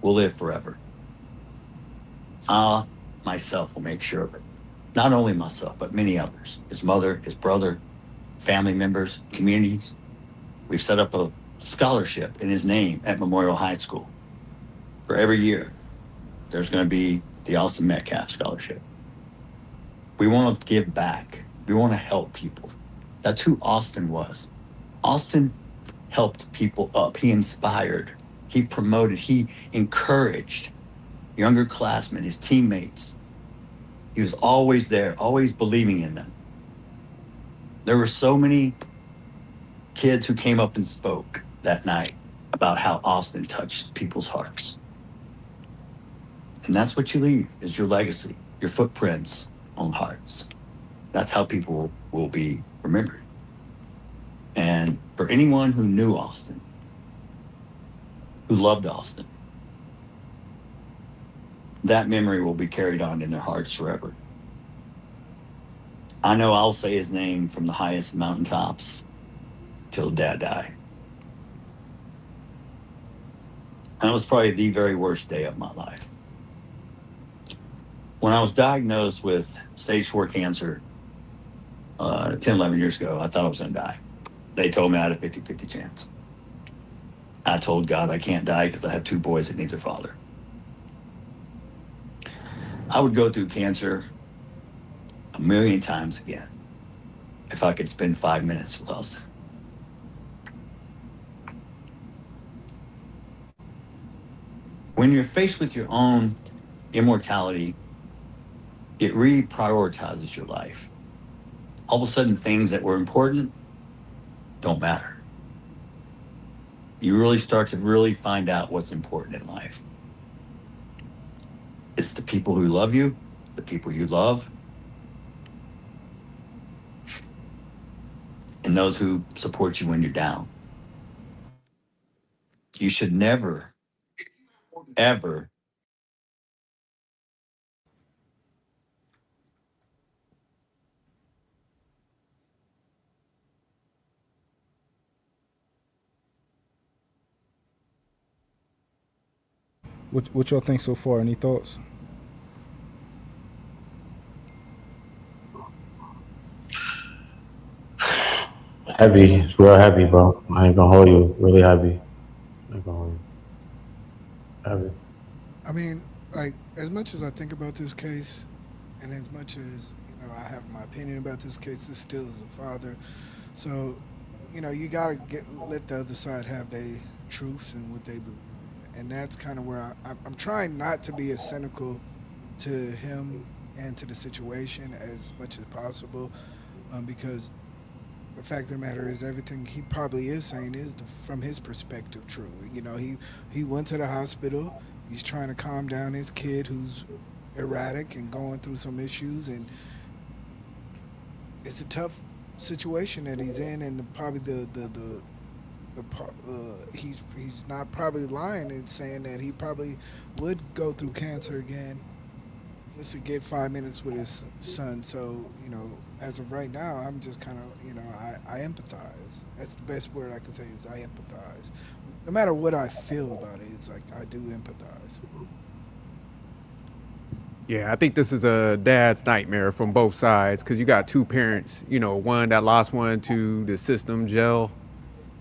will live forever. I, myself, will make sure of it. Not only myself, but many others. His mother, his brother, family members, communities. We've set up a scholarship in his name at Memorial High School. For every year, there's going to be the Austin Metcalf Scholarship. We want to give back. We want to help people. That's who Austin was. Austin helped people up. He inspired. He promoted. He encouraged younger classmen, his teammates. He was always there, always believing in them. There were so many kids who came up and spoke that night about how Austin touched people's hearts. And that's what you leave, is your legacy, your footprints on hearts. That's how people will be remembered. And for anyone who knew Austin, who loved Austin, that memory will be carried on in their hearts forever. I know I'll say his name from the highest mountaintops till the day I die. And it was probably the very worst day of my life. When I was diagnosed with stage 4 cancer 10, 11 years ago, I thought I was going to die. They told me I had a 50-50 chance. I told God I can't die because I have 2 boys that need their father. I would go through cancer 1,000,000 times again if I could spend 5 minutes with Austin. When you're faced with your own immortality, it reprioritizes your life. All of a sudden, things that were important don't matter. You really start to really find out what's important in life. It's the people who love you, the people you love, and those who support you when you're down. You should never, ever What y'all think so far? Any thoughts? Heavy. It's real heavy, bro. I ain't gonna hold you. Really heavy. I ain't gonna hold you. Heavy. I mean, like, as much as I think about this case, and as much as, I have my opinion about this case, this still is a father. So, you gotta let the other side have their truths and what they believe in. And that's kind of where I'm trying not to be as cynical to him and to the situation as much as possible, because the fact of the matter is everything he probably is saying is from his perspective true. He went to the hospital. He's trying to calm down his kid who's erratic and going through some issues, and it's a tough situation that he's in, and probably he's not probably lying in saying that he probably would go through cancer again just to get 5 minutes with his son. So, as of right now, I'm just kind of, I empathize. That's the best word I can say is I empathize. No matter what I feel about it, it's like I do empathize. Yeah, I think this is a dad's nightmare from both sides because you got two parents, one that lost one to the system jail.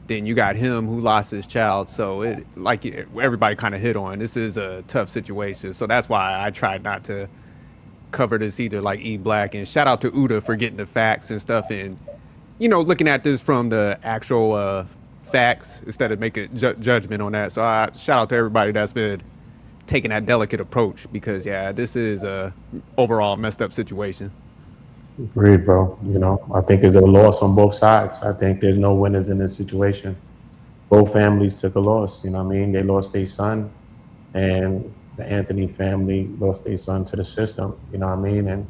Then you got him who lost his child. So everybody kind of hit on, this is a tough situation. So that's why I tried not to cover this either like E Black. And shout out to Uda for getting the facts and stuff and, looking at this from the actual facts instead of making judgment on that. So shout out to everybody that's been taking that delicate approach because, this is a overall messed up situation. Agreed, bro. I think there's a loss on both sides. I think there's no winners in this situation. Both families took a loss. They lost their son, and the Anthony family lost their son to the system. And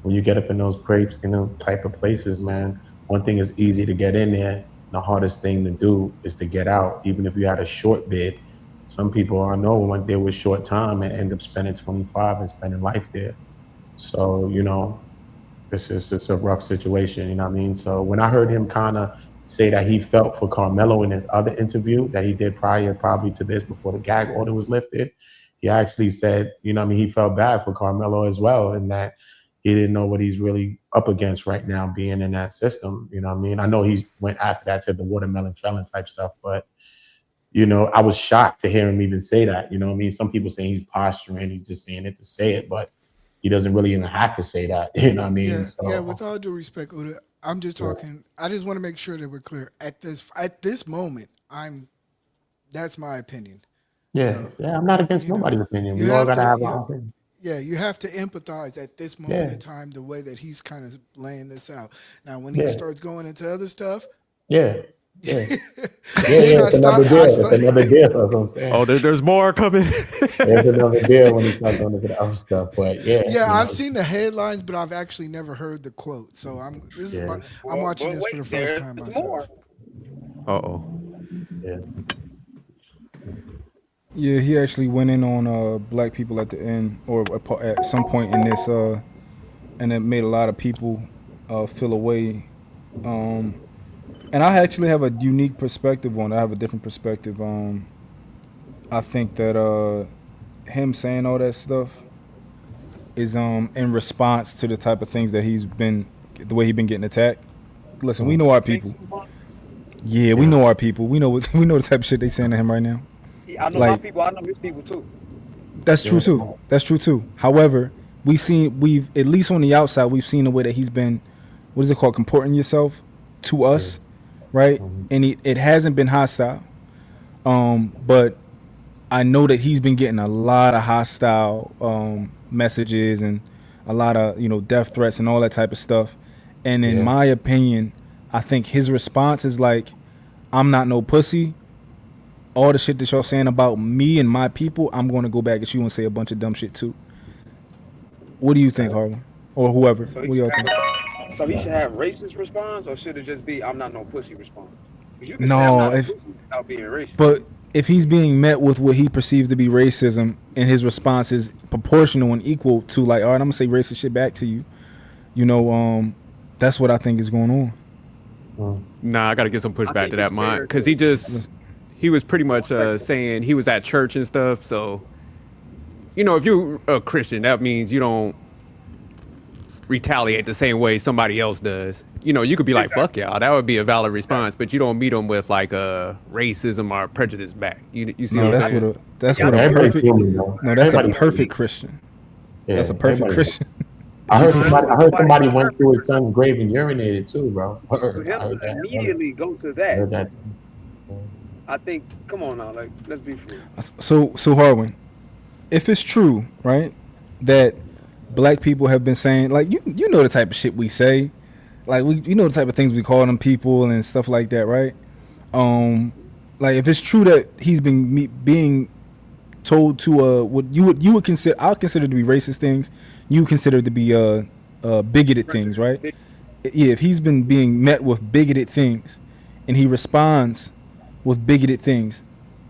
when you get up in those crepes, in those type of places, man, one thing is easy to get in there. The hardest thing to do is to get out. Even if you had a short bid, some people I know went there with short time and end up spending 25 and spending life there. So, it's a rough situation, So when I heard him kind of say that he felt for Karmelo in his other interview that he did prior probably to this before the gag order was lifted, he actually said, he felt bad for Karmelo as well and that he didn't know what he's really up against right now being in that system. I know he went after that, said the watermelon felon type stuff, but I was shocked to hear him even say that. Some people say he's posturing, he's just saying it to say it, but he doesn't really even have to say that. Yeah, So, yeah. With all due respect, Uda, I'm just talking. I just want to make sure that we're clear. At this moment, that's my opinion. Yeah, I'm not against nobody's opinion. We all gotta have our opinion. Yeah, you have to empathize at this moment in time the way that he's kind of laying this out. Now, when he starts going into other stuff, it's another deal. It's another deal. That's what I'm saying. Oh, there's more coming. There's another deal when he starts going into the other stuff. But I've seen the headlines, but I've actually never heard the quote. So I'm watching this for the first time myself. Yeah, he actually went in on black people at the end or at some point in this, and it made a lot of people feel away. And I actually have a unique perspective on it. I have a different perspective. I think that him saying all that stuff is in response to the type of things that the way he's been getting attacked. Listen, we know our people. Yeah, we know our people. We know the type of shit they saying to him right now. I know my people. I know his people too. That's true too. That's true too. However, we've at least on the outside we've seen the way that he's been. What is it called? Comporting yourself to us. Right, and it hasn't been hostile, but I know that he's been getting a lot of hostile messages and a lot of death threats and all that type of stuff. And in my opinion, I think his response is like, "I'm not no pussy. All the shit that y'all saying about me and my people, I'm going to go back at you and say a bunch of dumb shit too." What do you think, Harlan, or whoever? So What do y'all think? he should have racist response, or should it just be "I'm not no pussy" response? 'Cause you can say I'm No, not a if pussy without being racist. but if he's being met with what he perceives to be racism, and his response is proportional and equal to like, all right, I'm gonna say racist shit back to you. That's what I think is going on. Nah, I got to give some pushback to that, man, because he was pretty much saying he was at church and stuff. So, if you're a Christian, that means you don't retaliate the same way somebody else does. You could be like, "Fuck y'all," that would be a valid response, but you don't meet them with like racism or prejudice back. You see what I'm saying? That's a perfect Christian. Yeah, that's a perfect Christian. I heard somebody went through his son's grave and urinated too, bro. I heard that. Immediately go to that. I heard that. I think, come on now, like, let's be free. So Harwin, if it's true, right, that black people have been saying, like, you know the type of shit we say, like the type of things we call them people and stuff like that, right? Like if it's true that he's been being told to what you would consider, I'll consider to be racist things, you consider to be bigoted things, right? Yeah, if he's been being met with bigoted things and he responds with bigoted things,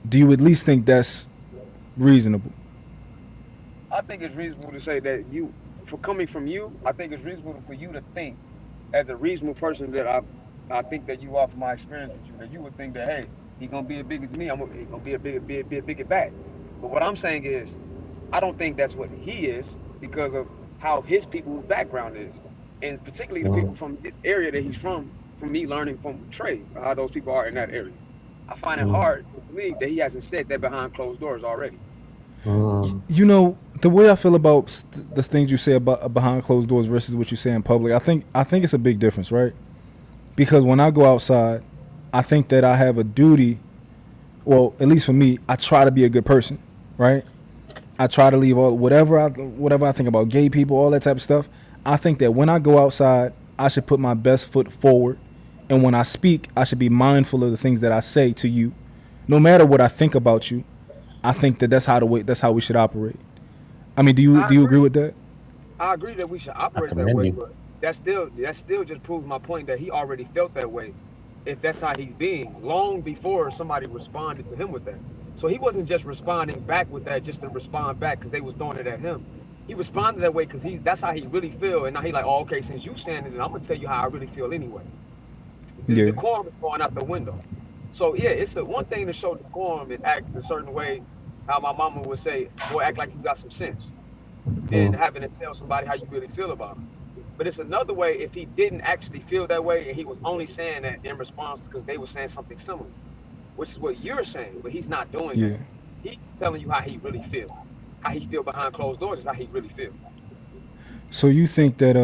do you at least think that's reasonable? I think it's reasonable to say that for coming from you, I think it's reasonable for you to think, as a reasonable person that I think that you are, from my experience with you, that you would think that, hey, he's gonna be a bigot to me, I'm gonna be a bigot back. But what I'm saying is, I don't think that's what he is, because of how his people's background is, and particularly the people from this area that he's from me learning from Trey, how those people are in that area. I find it hard to believe that he hasn't said that behind closed doors already. The way I feel about the things you say about behind closed doors versus what you say in public, I think it's a big difference, right? Because when I go outside, I think that I have a duty. Well, at least for me, I try to be a good person, right? I try to leave whatever I think about gay people, all that type of stuff. I think that when I go outside, I should put my best foot forward, and when I speak, I should be mindful of the things that I say to you, no matter what I think about you. I think that that's how we should operate. I mean, do you agree with that? I agree that we should operate that way, but that still just proves my point that he already felt that way, if that's how he's being, long before somebody responded to him with that. So he wasn't just responding back with that just to respond back because they was throwing it at him. He responded that way because that's how he really feel, and now he like, oh, okay, since you saying it, then I'm gonna tell you how I really feel anyway. The decorum is going out the window. So yeah, it's the one thing to show decorum and act a certain way, how my mama would say, boy, act like you got some sense, than having to tell somebody how you really feel about them. But it's another way if he didn't actually feel that way and he was only saying that in response because they were saying something similar, which is what you're saying, but he's not doing that. He's telling you how he really feels. How he feel behind closed doors is how he really feels. So you think that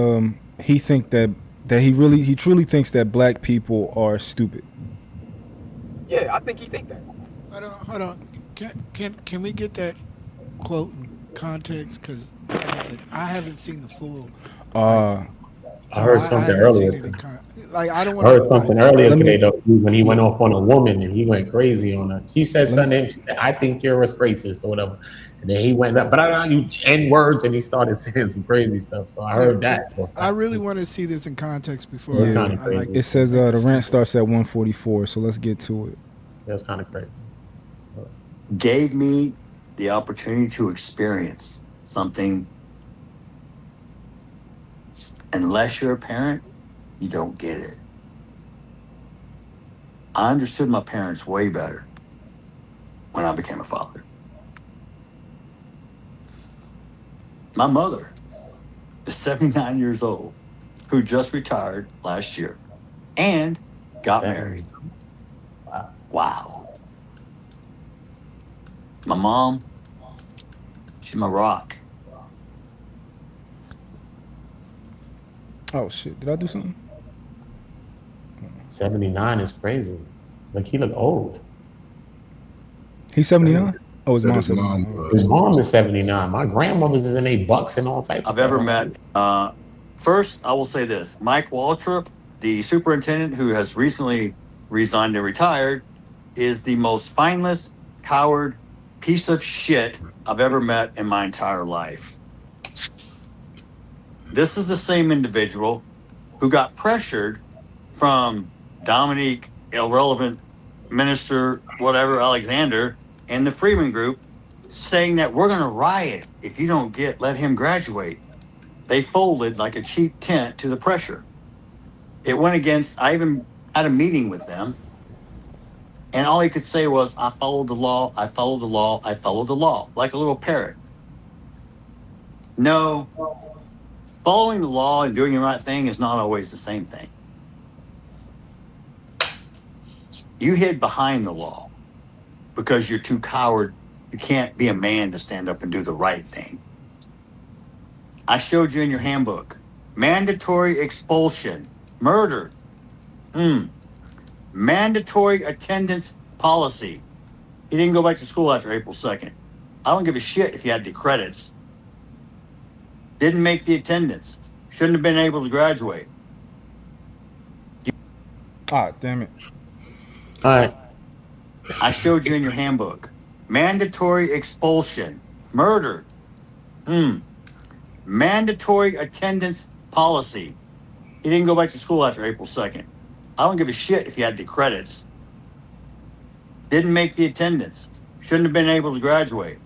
he truly thinks that black people are stupid? Yeah, I think he think that. Hold on. Can we get that quote in context? Because like I said, I haven't seen the full. I heard something earlier. I don't want. I heard something earlier today though when he went off on a woman and he went crazy on her. She said something. She said, "I think you're a racist" or whatever. And then he went up, but I don't know, you N words, and he started saying some crazy stuff. So I heard that. I really want to see this in context before. It says the rant starts at 144. So let's get to it. That's kind of crazy. Gave me the opportunity to experience something. Unless you're a parent, you don't get it. I understood my parents way better when I became a father. My mother is 79 years old, who just retired last year and got married. Wow. My mom, she's my rock. Oh shit! Did I do something? 79 is crazy. Like he look old. He's 79. Oh, his Said mom's 79. his mom is 79. My grandmother's is in $8 and all types of I've stuff. ever met. First, I will say this: Mike Waltrip, the superintendent who has recently resigned and retired, is the most spineless, coward piece of shit I've ever met in my entire life. This is the same individual who got pressured from Dominique, irrelevant minister, whatever, Alexander, and the Freeman Group, saying that we're going to riot if you don't let him graduate. They folded like a cheap tent to the pressure. It went against, I even had a meeting with them, and all he could say was, I followed the law, I followed the law, I followed the law, like a little parrot. No, following the law and doing the right thing is not always the same thing. You hid behind the law because you're too coward. You can't be a man to stand up and do the right thing. I showed you in your handbook, mandatory expulsion, murder, mandatory attendance policy. He didn't go back to school after April 2nd. I don't give a shit if he had the credits. Didn't make the attendance. Shouldn't have been able to graduate. Ah, damn it. All right. I showed you in your handbook, mandatory expulsion, murder, mandatory attendance policy. He didn't go back to school after April 2nd. I don't give a shit if he had the credits. Didn't make the attendance. Shouldn't have been able to graduate.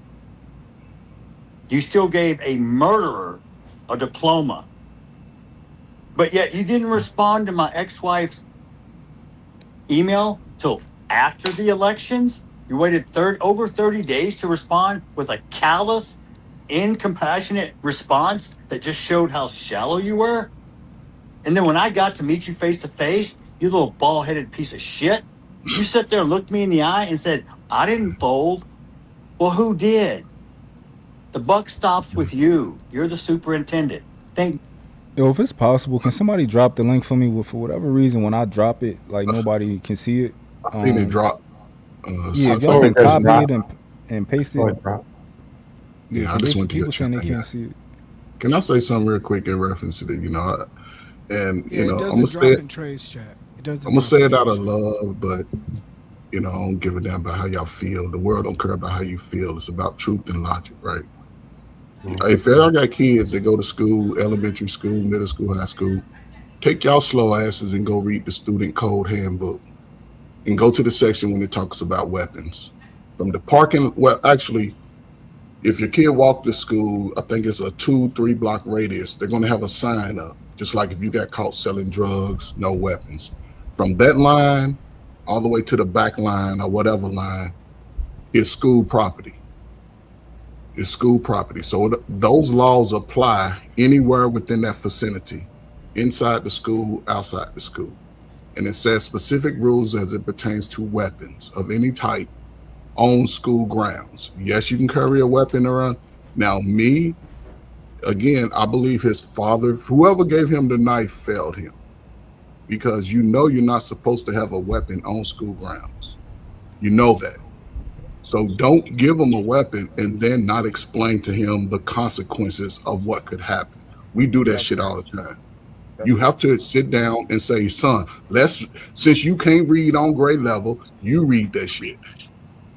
You still gave a murderer a diploma. But yet you didn't respond to my ex-wife's email till after the elections. You waited over 30 days to respond with a callous, incompassionate response that just showed how shallow you were. And then when I got to meet you face to face, you little bald-headed piece of shit, you sat there and looked me in the eye and said, I didn't fold. Well, who did? The buck stops with you. You're the superintendent. Yo, if it's possible, can somebody drop the link for me? For whatever reason, when I drop it, like nobody can see it. I seen it drop. Yeah, if y'all can copy it and paste it. Yeah, I just went to people your saying they channel. can't see it. Can I say something real quick in reference to that? You know, and Yeah, you know, it I'm doesn't gonna drop say in Trey's chat. It doesn't. I'm gonna drop say in it out Trey's of love, but you know, I don't give a damn about how y'all feel. The world don't care about how you feel. It's about truth and logic, right? If y'all got kids that go to school, elementary school, middle school, high school, take y'all slow asses and go read the student code handbook and go to the section when it talks about weapons. From the parking, well, actually, if your kid walked to school, I think it's a 2-3 block radius, they're going to have a sign up, just like if you got caught selling drugs, no weapons. From that line all the way to the back line or whatever line is school property. It's school property. So those laws apply anywhere within that vicinity, inside the school, outside the school. And it says specific rules as it pertains to weapons of any type on school grounds. Yes, you can carry a weapon around. Now, me, again, I believe his father, whoever gave him the knife, failed him, because you know you're not supposed to have a weapon on school grounds. You know that. So don't give him a weapon and then not explain to him the consequences of what could happen. We do that shit all the time. You have to sit down and say, son, since you can't read on grade level, you read that shit.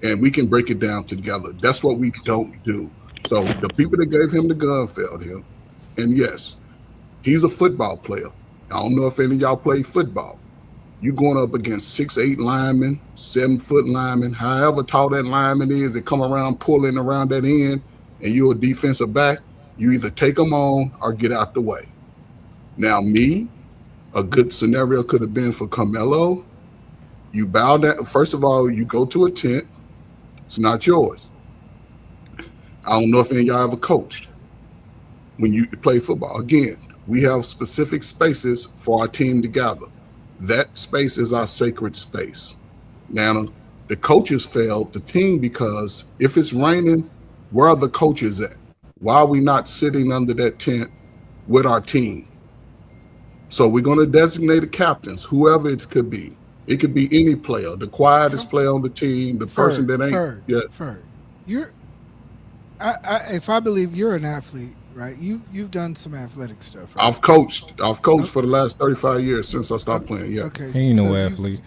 And we can break it down together. That's what we don't do. So the people that gave him the gun failed him. And yes, he's a football player. I don't know if any of y'all play football. You going up against 6'8" linemen, 7-foot linemen, however tall that lineman is, that come around pulling around that end, and you're a defensive back, you either take them on or get out the way. Now, me, a good scenario could have been for Karmelo. You bow down. First of all, you go to a tent. It's not yours. I don't know if any of y'all ever coached when you play football. Again, we have specific spaces for our team to gather. That space is our sacred space. Now, the coaches failed the team because if it's raining, where are the coaches at? Why are we not sitting under that tent with our team? So we're going to designate the captains, whoever it could be. It could be any player, the quietest player on the team, the person that ain't. Ferg, You're, if I believe you're an athlete, right? You've done some athletic stuff, right? I've coached. I've coached for the last 35 years since I stopped playing. Yeah. Okay, He ain't no so you, athlete.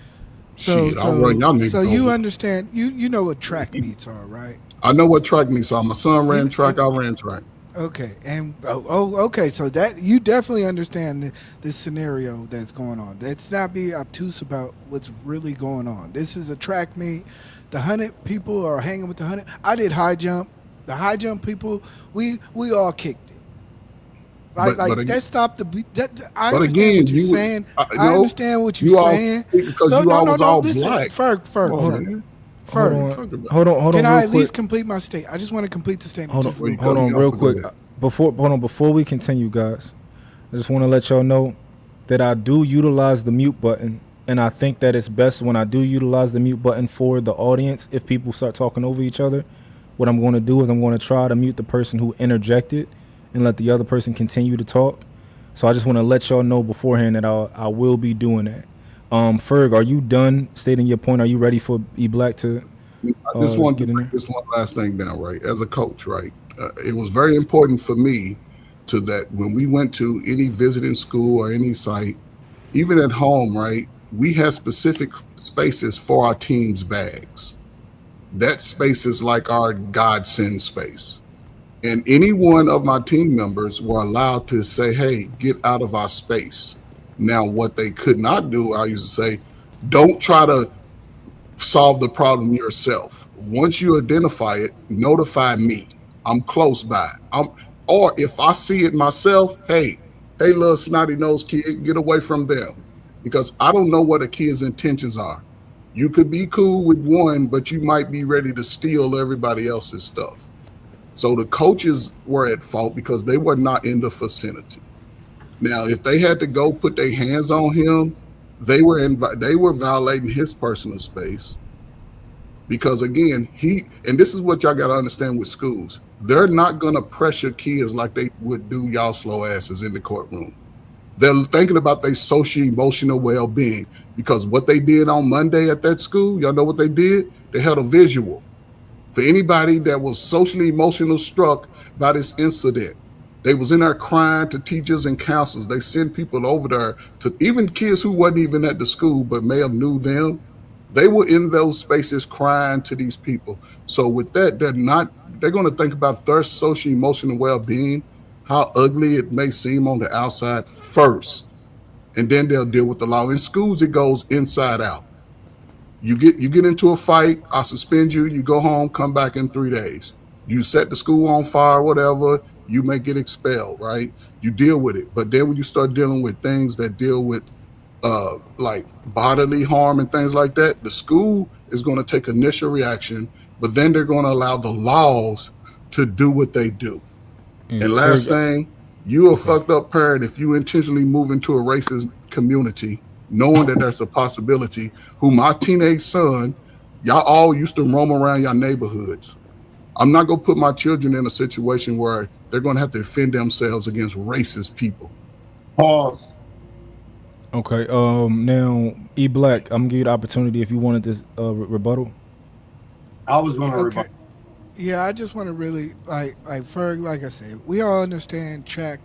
Shit, I'll run y'all so niggas you over. understand you know what track meets are, right? I know what track meets are. My son ran track. I ran track. Okay, and okay, so that you definitely understand this scenario that's going on. Let's not be obtuse about what's really going on. This is a track meet. The 100 people are hanging with the 100. I did high jump. The high jump people, we all kicked it. Like But again, that's not the beat. I but understand again, what you're you would- saying. I- I no, understand what you're you all saying. because No, you no, all no, was no. all Listen, black. Ferg. Come on, man. Hold on, Can real I at quick. least complete my statement? I just want to complete the statement. Hold on, real quick. Before we continue, guys, I just want to let y'all know that I do utilize the mute button, and I think that it's best when I do utilize the mute button for the audience. If people start talking over each other, what I'm going to do is I'm going to try to mute the person who interjected and let the other person continue to talk. So I just want to let y'all know beforehand that I will be doing that. Ferg, are you done stating your point? Are you ready for E Black to I just wanted get to in break there? this one last thing down, right? As a coach, right? It was very important for me to that when we went to any visiting school or any site, even at home, right? We had specific spaces for our team's bags. That space is like our godsend space. And any one of my team members were allowed to say, hey, get out of our space. Now, what they could not do, I used to say, don't try to solve the problem yourself. Once you identify it, notify me. I'm close by. Or if I see it myself, hey, little snotty nose kid, get away from them. Because I don't know what a kid's intentions are. You could be cool with one, but you might be ready to steal everybody else's stuff. So the coaches were at fault because they were not in the vicinity. Now, if they had to go put their hands on him, they were violating his personal space. Because again, and this is what y'all got to understand with schools. They're not going to pressure kids like they would do y'all slow asses in the courtroom. They're thinking about their social emotional well-being, because what they did on Monday at that school, y'all know what they did? They had a visual for anybody that was socially emotional struck by this incident. They was in there crying to teachers and counselors. They sent people over there to even kids who wasn't even at the school but may have knew them. They were in those spaces crying to these people. So with that, they're going to think about their social emotional well-being, how ugly it may seem on the outside first, and then they'll deal with the law. In schools, it goes inside out. You get into a fight, I suspend you, you go home, come back in 3 days. You set the school on fire, whatever, you may get expelled, right? You deal with it. But then when you start dealing with things that deal with like bodily harm and things like that, the school is going to take initial reaction, but then they're going to allow the laws to do what they do. And last thing, you a fucked up parent if you intentionally move into a racist community, knowing that there's a possibility. Who my teenage son, y'all all used to roam around your neighborhoods. I'm not going to put my children in a situation where they're going to have to defend themselves against racist people. Pause. Okay. Now E Black, I'm gonna give you the opportunity if you wanted this rebuttal. I was going to Okay. Yeah, I just want to really like Ferg, like I said, we all understand track,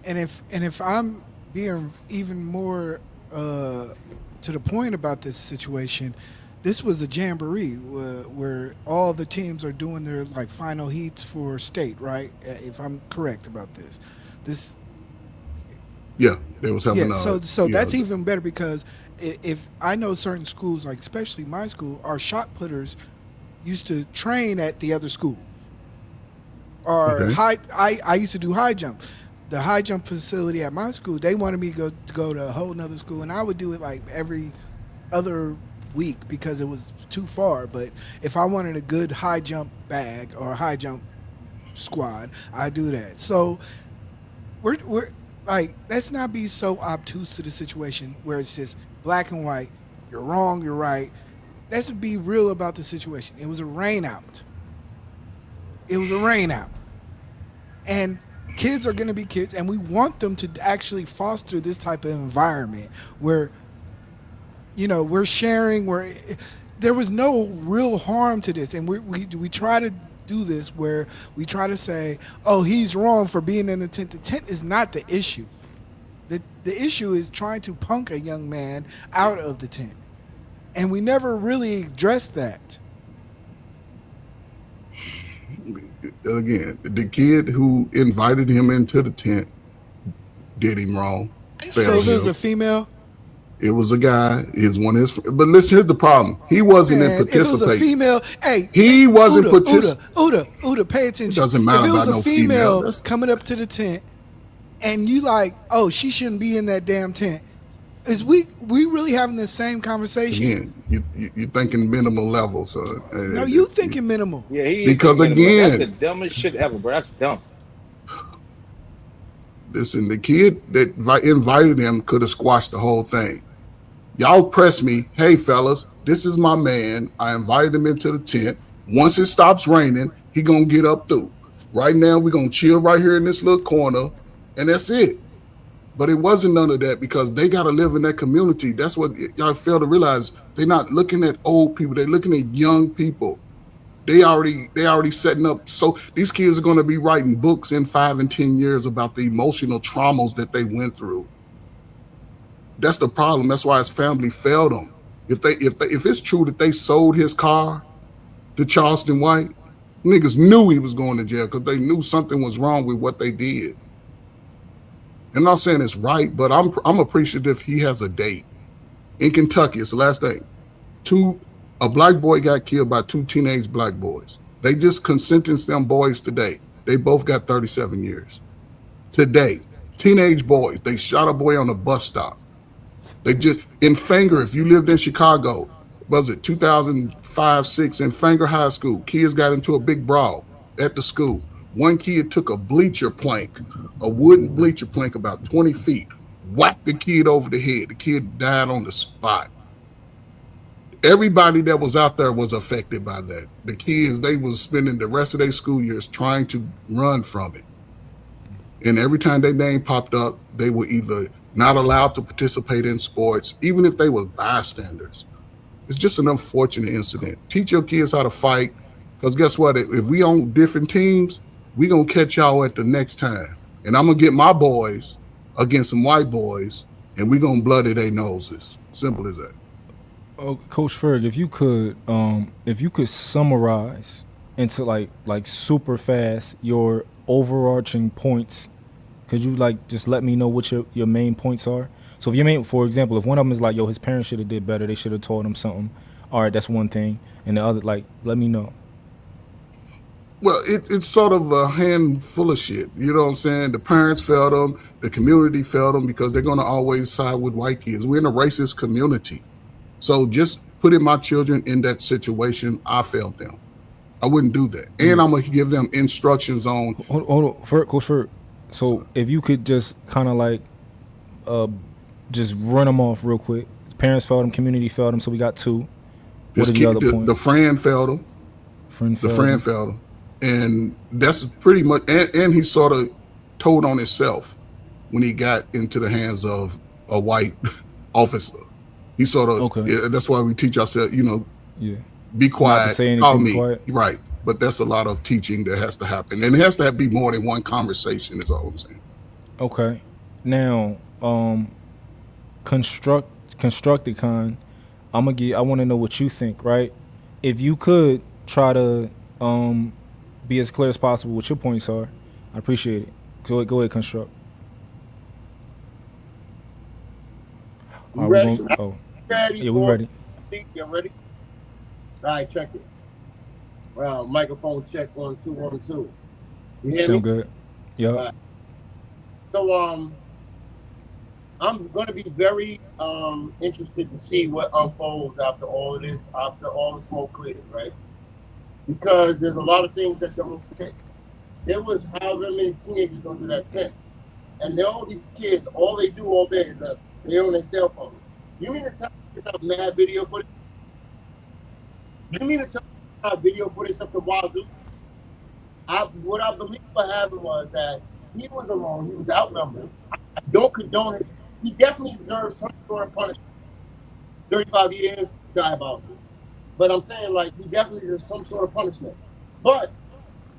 and if I'm being even more to the point about this situation, this was a jamboree where all the teams are doing their like final heats for state, right? If I'm correct about this. Yeah, they was having. Yeah, so that's even better, because if I know certain schools, like especially my school, our shot putters used to train at the other school. Or Okay. I used to do high jump. The high jump facility at my school, they wanted me to go to a whole nother school, and I would do it like every other week because it was too far. But if I wanted a good high jump bag or a high jump squad, I do that. So we're like, let's not be so obtuse to the situation where it's just black and white. You're wrong, you're right. Let's be real about the situation. It was a rain out. It was a rain out. And kids are going to be kids, and we want them to actually foster this type of environment where, we're sharing, where there was no real harm to this. And we try to do this where we try to say, oh, he's wrong for being in the tent. The tent is not the issue. The issue is trying to punk a young man out of the tent. And we never really addressed that. Again, the kid who invited him into the tent did him wrong. So if it was a female? It was a guy. But listen, here's the problem. He wasn't in participating. If it was a female, hey, he wasn't participating. Uda, pay attention. It doesn't matter if it was about a no female coming up to the tent, and you like, oh, she shouldn't be in that damn tent. Is we really having the same conversation? Again, you're thinking minimal level, son. No, you thinking minimal. Yeah, because again, that's the dumbest shit ever, bro. That's dumb. Listen, the kid that invited him could have squashed the whole thing. Y'all press me, hey fellas, this is my man. I invited him into the tent. Once it stops raining, he gonna get up through. Right now, we're gonna chill right here in this little corner, and that's it. But it wasn't none of that because they gotta live in that community. That's what y'all fail to realize. They're not looking at old people, they're looking at young people. They already setting up. So these kids are gonna be writing books in 5 and 10 years about the emotional traumas that they went through. That's the problem. That's why his family failed him. If it's true that they sold his car to Charleston White, niggas knew he was going to jail because they knew something was wrong with what they did. I'm not saying it's right, but I'm appreciative he has a date. In Kentucky, it's the last thing. A black boy got killed by 2 teenage black boys. They just sentenced them boys today. They both got 37 years. Today, teenage boys, they shot a boy on a bus stop. They just, in Fanger, if you lived in Chicago, was it 2005-06 in Fanger High School, kids got into a big brawl at the school. One kid took a bleacher plank, a wooden bleacher plank about 20 feet, whacked the kid over the head. The kid died on the spot. Everybody that was out there was affected by that. The kids, they was spending the rest of their school years trying to run from it. And every time their name popped up, they were either not allowed to participate in sports, even if they were bystanders. It's just an unfortunate incident. Teach your kids how to fight, because guess what? If we on different teams, we gonna catch y'all at the next time. And I'm gonna get my boys against some white boys, and we gonna bloody their noses. Simple as that. Oh, Coach Ferg, if you could summarize into like super fast your overarching points, could you just let me know what your main points are? So if for example, if one of them is like, yo, his parents should have did better, they should have taught him something. All right, that's one thing. And the other, let me know. Well, it's sort of a handful of shit. You know what I'm saying? The parents failed them. The community failed them because they're going to always side with white kids. We're in a racist community. So just putting my children in that situation, I failed them. I wouldn't do that. And I'm going to give them instructions on. Hold on, Coach Ferg. So if you could just kind of just run them off real quick. Parents failed them, community failed them, so we got 2. What are the other points? The friend failed him. The friend failed him. And that's pretty much, and he sort of told on himself when he got into the hands of a white officer. He sort of, that's why we teach ourselves, be quiet, call me. Quiet. Right. But that's a lot of teaching that has to happen. And it has to be more than one conversation is all I'm saying. Okay. Now, Constructicon, I want to know what you think, right? If you could try to be as clear as possible what your points are, I appreciate it. Go ahead, Construct. Ready? Yeah, we're ready. You ready? All right, check it. Well, microphone check 1 2 1 2. You hear me? Sound good. Yeah. Right. So I'm going to be very interested to see what unfolds after all of this, after all the smoke clears, right? Because there's a lot of things that don't fit. There was however many teenagers under that tent, and all these kids, all they do all day is they on their cell phones. You mean to tell me they have mad video footage? You mean to tell me they have video footage up to wazoo? What I believe what happened was that he was alone. He was outnumbered. I don't condone his. He definitely deserves some sort of punishment. 35 years, diabolical. But I'm saying, he definitely deserves some sort of punishment. But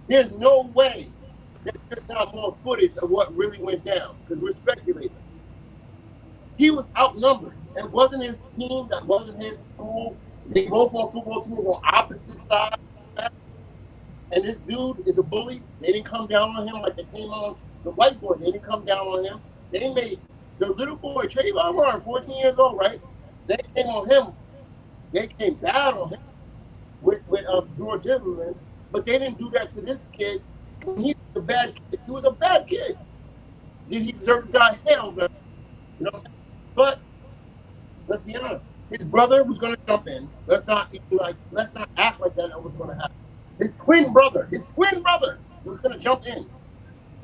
There's no way that there's not more footage of what really went down because we're speculating. He was outnumbered. It wasn't his team. That wasn't his school. They both on football teams on opposite sides. And this dude is a bully. They didn't come down on him like they came on the white boy. They didn't come down on him. They made the little boy, Trayvon Martin, 14 years old, right? They came on him. They came bad on him with George Zimmerman, but they didn't do that to this kid. He was a bad kid. He was a bad kid. Did he deserve to die? Hell no. You know what I'm saying? But let's be honest. His brother was going to jump in. Let's not act like that was going to happen. His twin brother was going to jump in.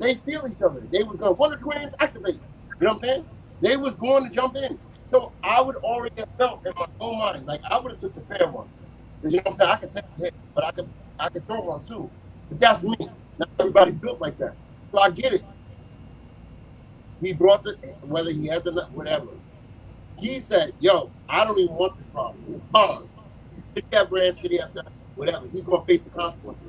They feel each other. They was going to, Wonder Twins activate. You know what I'm saying? They was going to jump in. So I would already have felt in my own mind, like I would have took the fair one. Because you know what I'm saying? I could take a hit, but I could throw one too. But that's me. Not everybody's built like that. So I get it. He brought whether he had the nut, whatever. He said, yo, I don't even want this problem. He's gone. Should he have ran, should he have done whatever? He's going to face the consequences.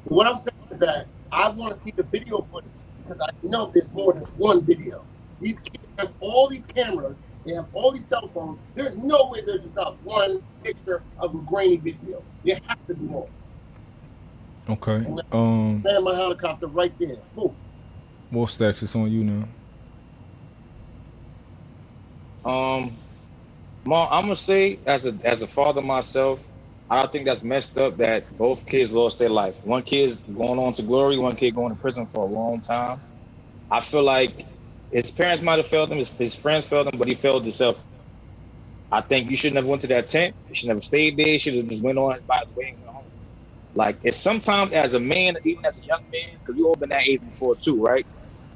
But what I'm saying is that I want to see the video footage because I know there's more than one video. These kids have all these cameras. They have all these cell phones. There's no way there's just not one picture of a grainy video. There has to be more. Okay. Man, my helicopter right there. Boom. Wolf Stacks, it's on you now. I'm gonna say as a father myself, I don't think that's messed up that both kids lost their life. One kid's going on to glory, one kid going to prison for a long time. I feel like his parents might have failed him, his friends failed him, but he failed himself. I think you shouldn't have went to that tent. You should never stayed there. You should have just went on by his way and went home. Like, it's sometimes as a man, even as a young man, because you all been that age before too, right?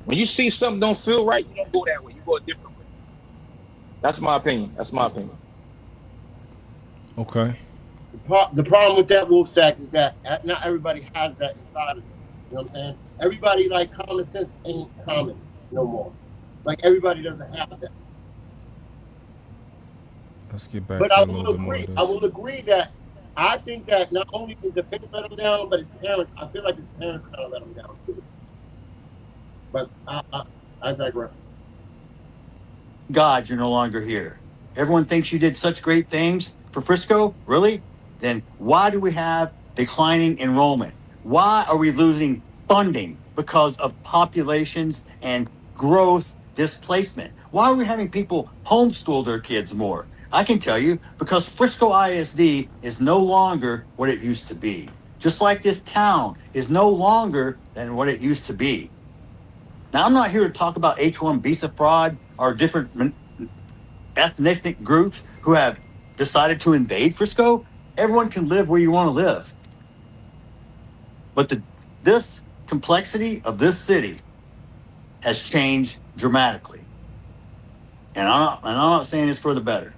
When you see something don't feel right, you don't go that way. You go a different way. That's my opinion. Okay. The problem with that Wolf Stack is that not everybody has that inside of them. You know what I'm saying? Everybody, like, common sense ain't common no more. Like, everybody doesn't have that. Let's get back but to I a little will bit more agree. of this. I will agree that I think that not only is the Vince let him down, but his parents. I feel like his parents kind of let him down too. But I digress. God, you're no longer here. Everyone thinks you did such great things for Frisco. Really? Then why do we have declining enrollment? Why are we losing funding because of populations and growth displacement? Why are we having people homeschool their kids more? I can tell you, because Frisco ISD is no longer what it used to be. Just like this town is no longer than what it used to be. Now, I'm not here to talk about H-1 visa fraud or different ethnic groups who have decided to invade Frisco. Everyone can live where you want to live. But this complexity of this city has changed dramatically. And I'm not saying it's for the better.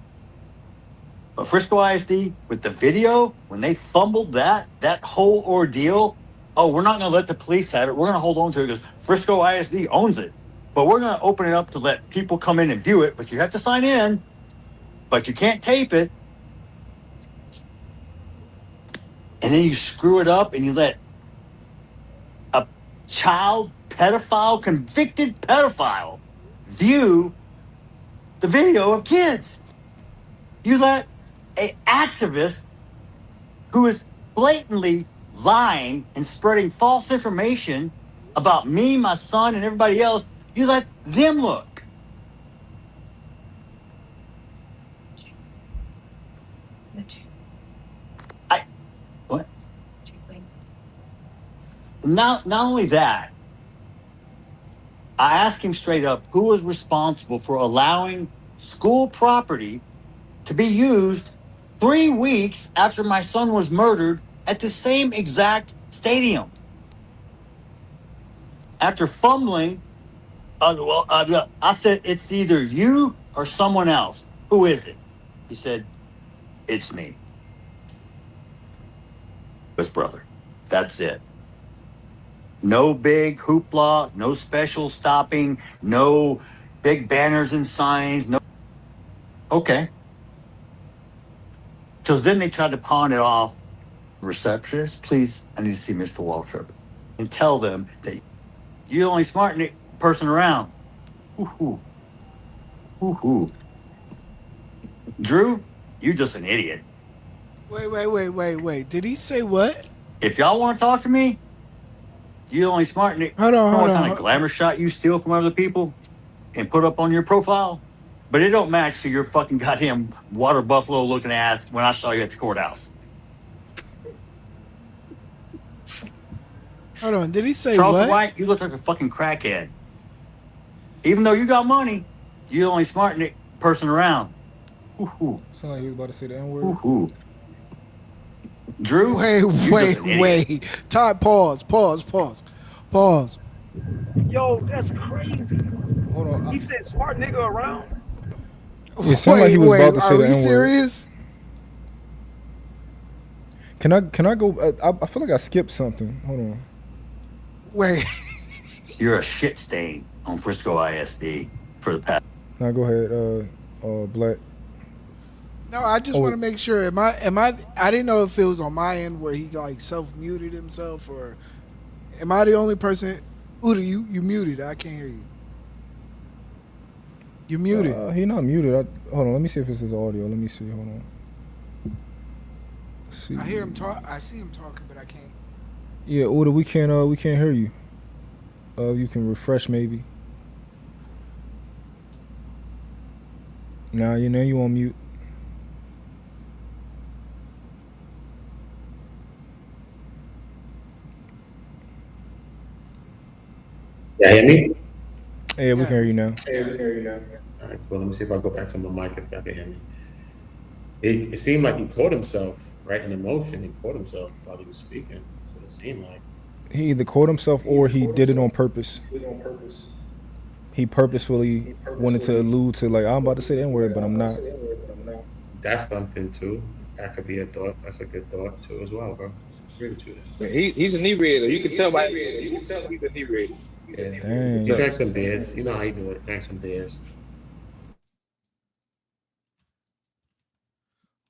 But Frisco ISD, with the video, when they fumbled that whole ordeal, oh, we're not going to let the police have it. We're going to hold on to it because Frisco ISD owns it. But we're going to open it up to let people come in and view it. But you have to sign in. But you can't tape it. And then you screw it up and you let a child pedophile, convicted pedophile, view the video of kids. You let an activist who is blatantly lying and spreading false information about me, my son, and everybody else, you let them look. What? Not only that, I asked him straight up who was responsible for allowing school property to be used 3 weeks after my son was murdered at the same exact stadium. After fumbling, I said, it's either you or someone else. Who is it? He said, it's me. His brother. That's it. No big hoopla, no special stopping, no big banners and signs, no. Okay. Because then they tried to pawn it off Receptionist, please, I need to see Mr. Waltrip. And tell them that you're the only smart person around. Woohoo. Woohoo. Drew, you're just an idiot. Wait. Did he say what? If y'all want to talk to me, you're the only smart Hold on, know hold what kind on. of glamour shot you steal from other people and put up on your profile? But it don't match to your fucking goddamn water buffalo looking ass when I saw you at the courthouse. Hold on. Did he say Charleston what? White, you look like a fucking crackhead. Even though you got money, you're the only smart person around. Woohoo. Sound like he was about to say the N-word. Woohoo. Drew, Wait. Todd, pause. Yo, that's crazy. Hold on. He said smart nigga around. It sounded like he was about to say are the we N-word. serious? Can I go? I feel like I skipped something. Hold on. Wait. You're a shit stain on Frisco ISD for the past. Now go ahead, Black. No, I just want to make sure. Am I? I didn't know if it was on my end where he like self-muted himself, or am I the only person? Uda, you muted. I can't hear you. You muted. He not muted. Hold on. Let me see if it's his audio. Let me see. Hold on. See. I hear him talk. I see him talking, but I can't. Yeah, Uda, we can't hear you. You can refresh maybe. Nah, you on mute. Yeah, hear me? Yeah, we can hear you now. All right, cool. Let me see if I go back to my mic if y'all can hear me. It seemed like he caught himself, right, in emotion. He caught himself while he was speaking. That's what it seemed like. He either caught himself or he did it on purpose. He purposefully wanted to allude to, like, I'm about to say the N-word, but I'm not. That's something too. That could be a thought. That's a good thought too as well, bro. Agree with you there. He's inebriated. You can tell by he's inebriated. Yeah. Dang. He drank some beers. You know how he do it. Drank some beers.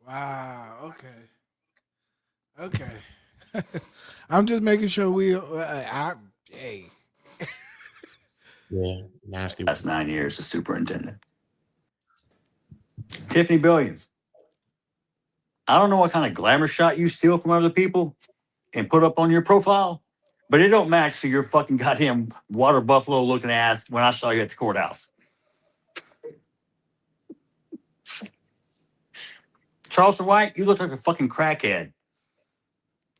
Wow. Okay. I'm just making sure we. Hey. Yeah, nasty. That's 9 years as superintendent. Tiffany Billions. I don't know what kind of glamour shot you steal from other people and put up on your profile, but it don't match to your fucking goddamn water buffalo looking ass when I saw you at the courthouse. Charleston White, you look like a fucking crackhead.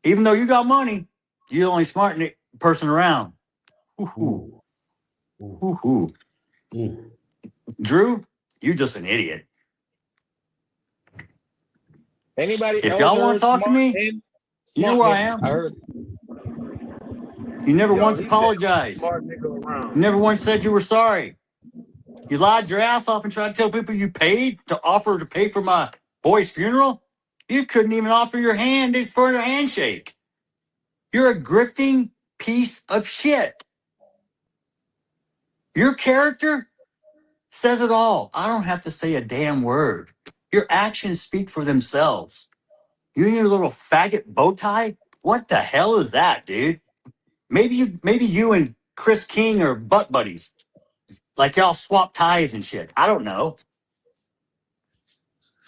Even though you got money, you're the only smart person around. Woohoo. Woohoo. Drew, you're just an idiot. Anybody If else y'all want heard to talk to smart me, name? you know Smart where I name. am. I heard. You never Yo, once he said apologized. smart nigga around. You never once said you were sorry. You lied your ass off and tried to tell people you paid to offer to pay for my boy's funeral. You couldn't even offer your hand for a handshake. You're a grifting piece of shit. Your character says it all. I don't have to say a damn word. Your actions speak for themselves. You and your little faggot bow tie? What the hell is that, dude? Maybe you and Chris King are butt buddies. Like y'all swap ties and shit. I don't know.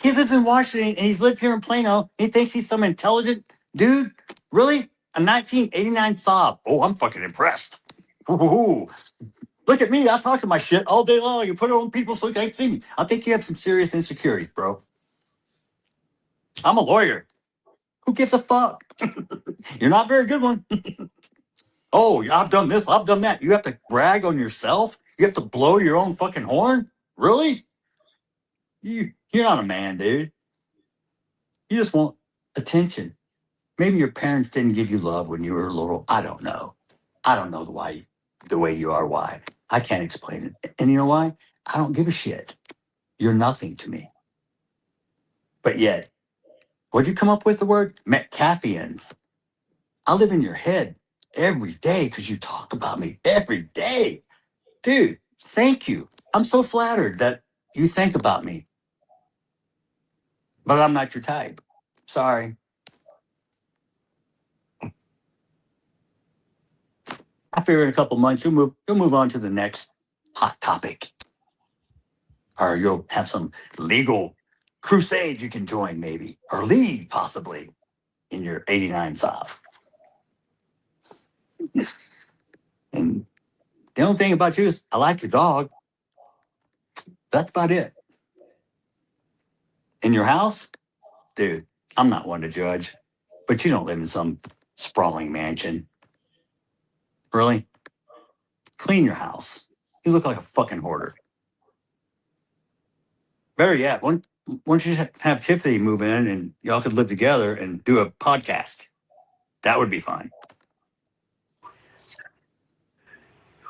He lives in Washington and he's lived here in Plano. He thinks he's some intelligent dude. Really? A 1989 Saab. Oh, I'm fucking impressed. Ooh. Look at me. I talk to my shit all day long. You put it on people so they can't see me. I think you have some serious insecurities, bro. I'm a lawyer. Who gives a fuck? You're not a very good one. Oh, I've done this. I've done that. You have to brag on yourself? You have to blow your own fucking horn? Really? You're not a man, dude. You just want attention. Maybe your parents didn't give you love when you were little. I don't know. I don't know the way you are. Why? I can't explain it. And you know why? I don't give a shit. You're nothing to me. But yet, what'd you come up with the word? Metcalfians. I live in your head every day because you talk about me every day. Dude, thank you. I'm so flattered that you think about me. But I'm not your type. Sorry. I figure in a couple months you'll move on to the next hot topic, or you'll have some legal crusade you can join, maybe, or lead possibly in your '89 South. And the only thing about you is I like your dog. That's about it. In your house, dude, I'm not one to judge, but you don't live in some sprawling mansion. Really? Clean your house. You look like a fucking hoarder. Better yet, why don't you have Tiffany move in and y'all could live together and do a podcast? That would be fun.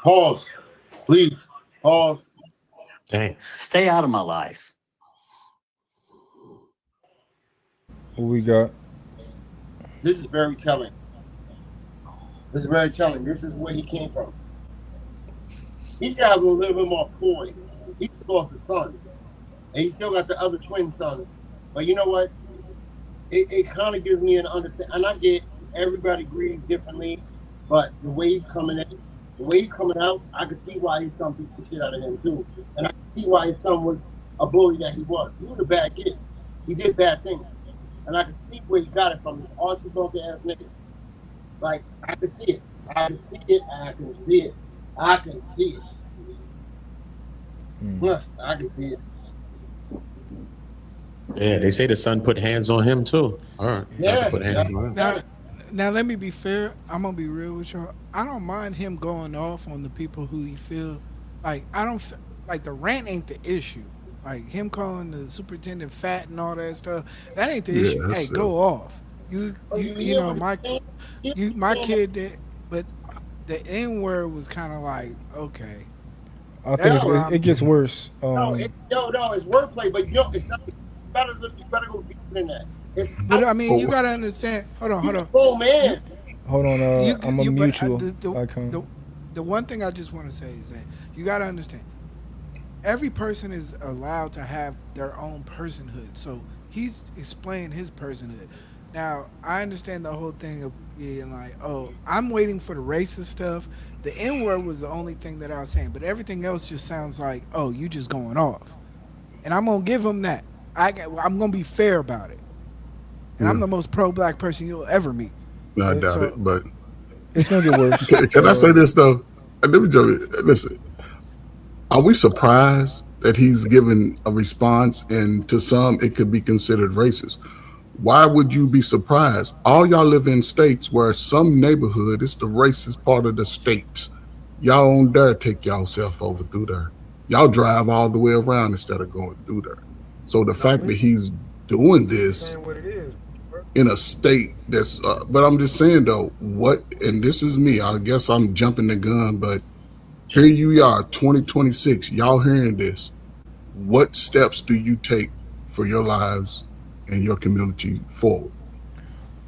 Pause. Please. Pause. Damn. Stay out of my life. What we got? This is very telling. This is very telling. This is where he came from. He's got a little bit more poise. He just lost his son. And he still got the other twin son. But you know what? It kind of gives me an understanding. And I get everybody grieves differently, but the way he's coming in, the way he's coming out, I can see why his son beat the shit out of him too. And I can see why his son was a bully that he was. He was a bad kid. He did bad things. And I can see where he got it from, this archy dog ass nigga. Like, I can see it. I can see it. I can see it. I can see it. I can see it. Yeah, they say the son put hands on him too. All right. Yeah. Put hands on him. Now, let me be fair. I'm gonna be real with y'all. I don't mind him going off on the people who he feel like. I don't like the rant ain't the issue. Like him calling the superintendent fat and all that stuff. That ain't the issue. Hey, go off. You know my kid did, but the N word was kind of like okay. I think it gets worse. No, it's wordplay, but it's not. You better go deeper than that. But I mean, you gotta understand. Hold on. Oh man. Hold on. I'm a mutual icon. The one thing I just want to say is that you gotta understand. Every person is allowed to have their own personhood. So he's explaining his personhood. Now, I understand the whole thing of being like, oh, I'm waiting for the racist stuff. The N-word was the only thing that I was saying, but everything else just sounds like, oh, you just going off. And I'm going to give him that. I'm going to be fair about it. And I'm the most pro-black person you'll ever meet. No, I doubt it, but... It's going to get worse. Can I say this, though? Let me jump in. Listen. Are we surprised that he's given a response and to some it could be considered racist? Why would you be surprised? All y'all live in states where some neighborhood is the racist part of the state. Y'all don't dare take yourself over through there. Y'all drive all the way around instead of going through there. So the fact that he's doing this in a state that's, but I'm just saying though, what, and this is me, I guess I'm jumping the gun, but here you are, 2026, y'all hearing this. What steps do you take for your lives and your community forward?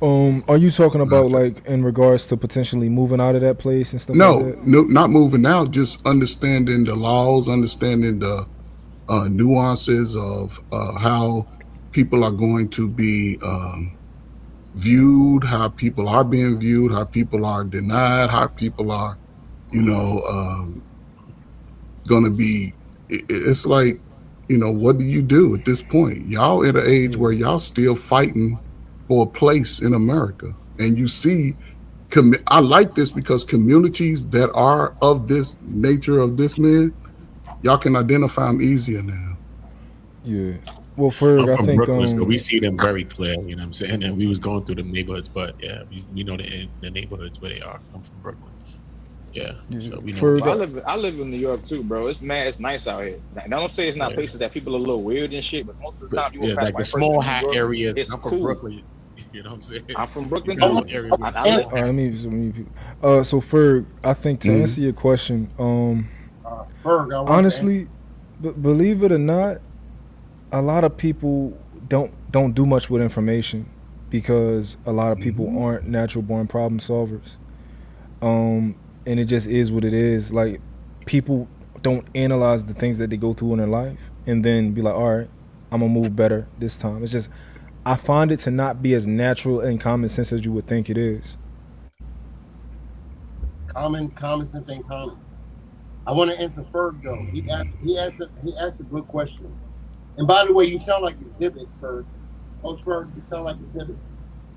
Are you talking about like in regards to potentially moving out of that place and stuff like that? No, not moving out, just understanding the laws, understanding the nuances of how people are going to be viewed, how people are being viewed, how people are denied, how people are, going to be, it's like, what do you do at this point? Y'all at an age where y'all still fighting for a place in America. And you see, I like this because communities that are of this nature of this man, y'all can identify them easier now. Yeah. Well, Ferg, I think Brooklyn, so we see them very clear. You know what I'm saying? And we was going through the neighborhoods, but yeah, we know the neighborhoods where they are. I'm from Brooklyn. Yeah. So we know. I live in New York too, bro. It's nice out here. Now, don't say it's not places that people are a little weird and shit, but most of the time you walk past like the small hat areas. I'm from Brooklyn. You know what I'm saying? I'm from Brooklyn too. Let me so Ferg, I think to answer your question, honestly, believe it or not, a lot of people don't do much with information because a lot of people aren't natural born problem solvers. And it just is what it is. Like, people don't analyze the things that they go through in their life and then be like, all right, I'm gonna move better this time. It's just, I find it to not be as natural and common sense as you would think it is. Common sense ain't common. I want to answer Ferg though. He asked a good question. And by the way, you sound like Exhibit, Ferg. Coach Ferg, you sound like Exhibit.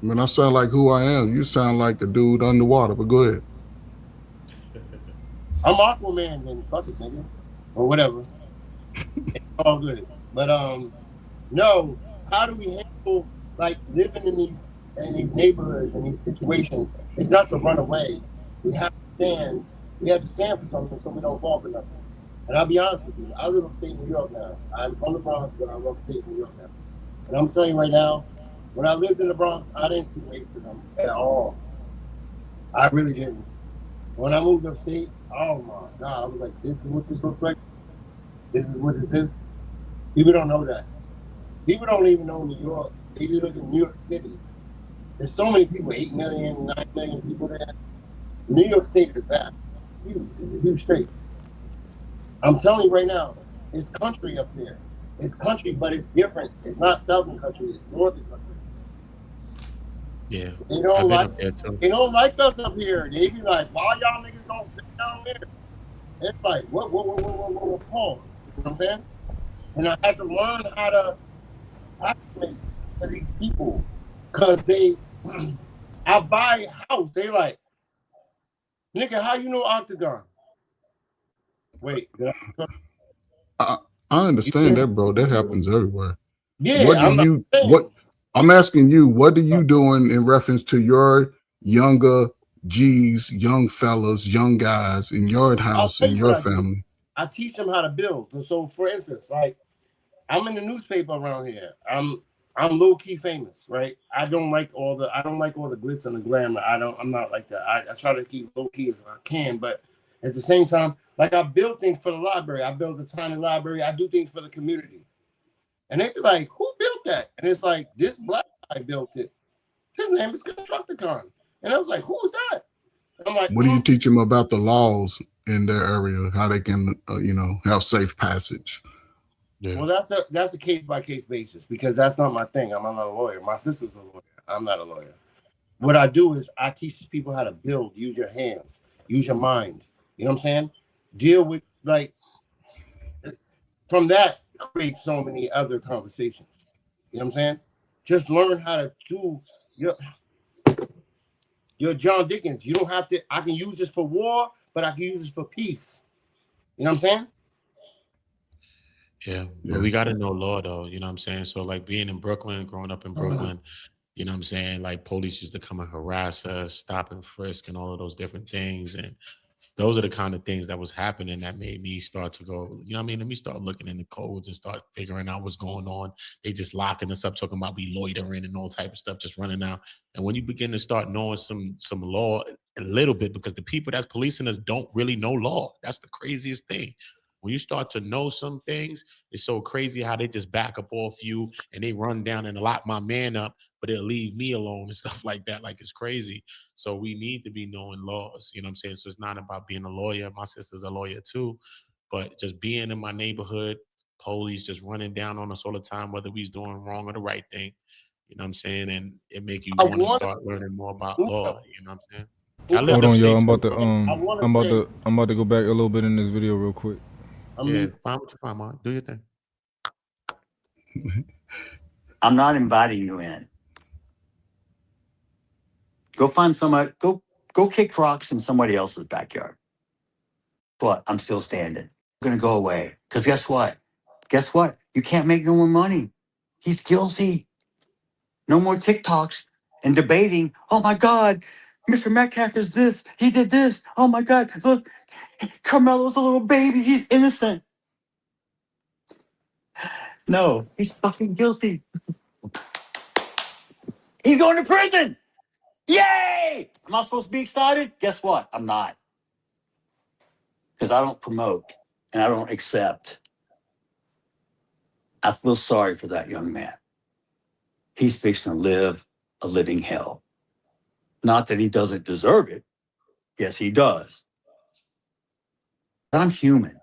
I mean, I sound like who I am. You sound like a dude underwater, but go ahead. I'm Aquaman, then fuck it, nigga, or whatever. It's all good. But no. How do we handle like living in these neighborhoods and these situations? It's not to run away. We have to stand. We have to stand for something so we don't fall for nothing. And I'll be honest with you, I live upstate New York now. I'm from the Bronx, but I live upstate New York now. And I'm telling you right now, when I lived in the Bronx, I didn't see racism at all. I really didn't. When I moved upstate, oh my God, I was like, this is what this looks like. This is what this is. People don't know that. People don't even know New York. They live in New York City. There's so many people, 8 million, 9 million people there. New York State is vast. Huge. It's a huge state. I'm telling you right now, it's country up there. It's country, but it's different. It's not southern country, it's northern country. Yeah. They don't like us up here. They be like, why y'all niggas don't stay down there? It's like, what, pause. You know what I'm saying? And I had to learn how to acclimate to these people. Cause I buy a house, they like, nigga, how you know Octagon? Wait, I understand that, bro. That happens everywhere. Yeah, I'm asking you, what are you doing in reference to your younger G's, young fellas, young guys in your house, in your family? I teach them how to build. So for instance, like I'm in the newspaper around here. I'm low key famous, right? I don't like all the glitz and the glamour. I'm not like that. I try to keep low key as I can, but at the same time, like I build things for the library. I build a tiny library. I do things for the community. And they be like, who built that? And it's like, this black guy built it. His name is Constructicon. And I was like, who's that? And I'm like, what do you teach them about the laws in their area, how they can, have safe passage? Yeah. Well, that's a case-by-case basis because that's not my thing. I'm not a lawyer. My sister's a lawyer. I'm not a lawyer. What I do is I teach people how to build, use your hands, use your mind. You know what I'm saying? Deal with, like, from that create so many other conversations. You know what I'm saying? Just learn how to do your John Dickens. You don't have to, I can use this for war, but I can use this for peace. You know what I'm saying? Yeah, but we got to know law though, you know what I'm saying? So like being in Brooklyn, growing up in Brooklyn, you know what I'm saying? Like police used to come and harass us, stop and frisk and all of those different things. And those are the kind of things that was happening that made me start to go, you know what I mean? Let me start looking in the codes and start figuring out what's going on. They just locking us up, talking about we loitering and all type of stuff, just running out. And when you begin to start knowing some law a little bit, because the people that's policing us don't really know law. That's the craziest thing. When you start to know some things, it's so crazy how they just back up off you and they run down and lock my man up, but they'll leave me alone and stuff like that. Like, it's crazy. So we need to be knowing laws, you know what I'm saying? So it's not about being a lawyer. My sister's a lawyer too, but just being in my neighborhood, police just running down on us all the time, whether we's doing wrong or the right thing, you know what I'm saying? And it make you want to start learning more about law, you know what I'm saying? Hold on, y'all. I'm about to go back a little bit in this video real quick. Yeah, find what you find, man. Do your thing. I'm not inviting you in. Go find somebody, go kick rocks in somebody else's backyard. But I'm still standing. I'm gonna go away. Because guess what? Guess what? You can't make no more money. He's guilty. No more TikToks and debating. Oh my God, Mr. Metcalf is this. He did this. Oh my God, look, Carmelo's a little baby. He's innocent. No, he's fucking guilty. He's going to prison. Yay! Am I supposed to be excited? Guess what? I'm not. Because I don't promote and I don't accept. I feel sorry for that young man. He's fixing to live a living hell. Not that he doesn't deserve it. Yes, he does. But I'm human.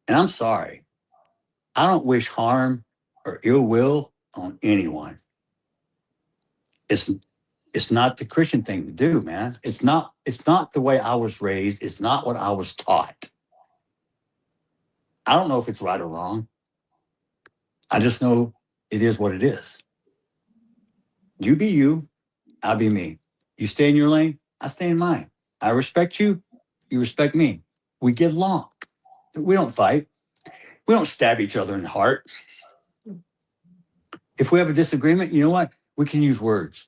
And I'm sorry. I don't wish harm or ill will on anyone. It's It's not the Christian thing to do, man. It's not the way I was raised. It's not what I was taught. I don't know if it's right or wrong. I just know it is what it is. You be you, I'll be me. You stay in your lane, I stay in mine. I respect you, you respect me. We get along. We don't fight. We don't stab each other in the heart. If we have a disagreement, you know what? We can use words.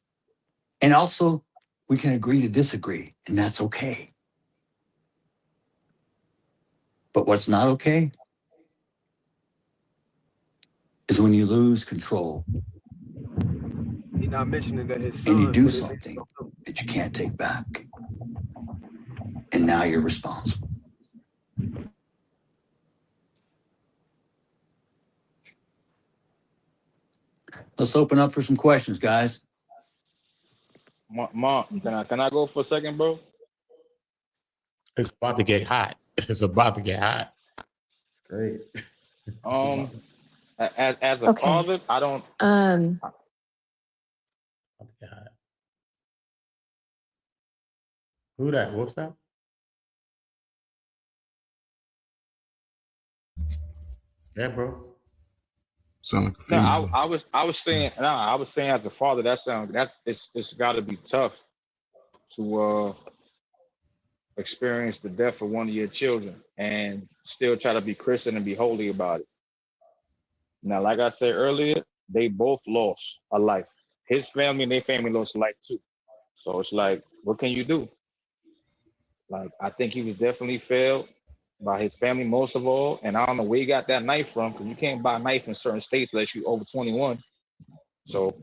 And also, we can agree to disagree, and that's okay. But what's not okay is when you lose control He's not mentioning that his and son you do put his something that you can't take back. And now you're responsible. Let's open up for some questions, guys. Mark, can I go for a second, bro? It's about to get hot. It's about to get hot. It's great. As a father, I don't. Who that? What's that? Yeah, bro. Sound like a No, female. I was saying as a father, it's got to be tough to experience the death of one of your children and still try to be Christian and be holy about it. Now, like I said earlier, they both lost a life. His family and their family lost a life too. So it's like, what can you do? Like, I think he was definitely failed by his family most of all. And I don't know where he got that knife from, because you can't buy a knife in certain states unless you over 21. So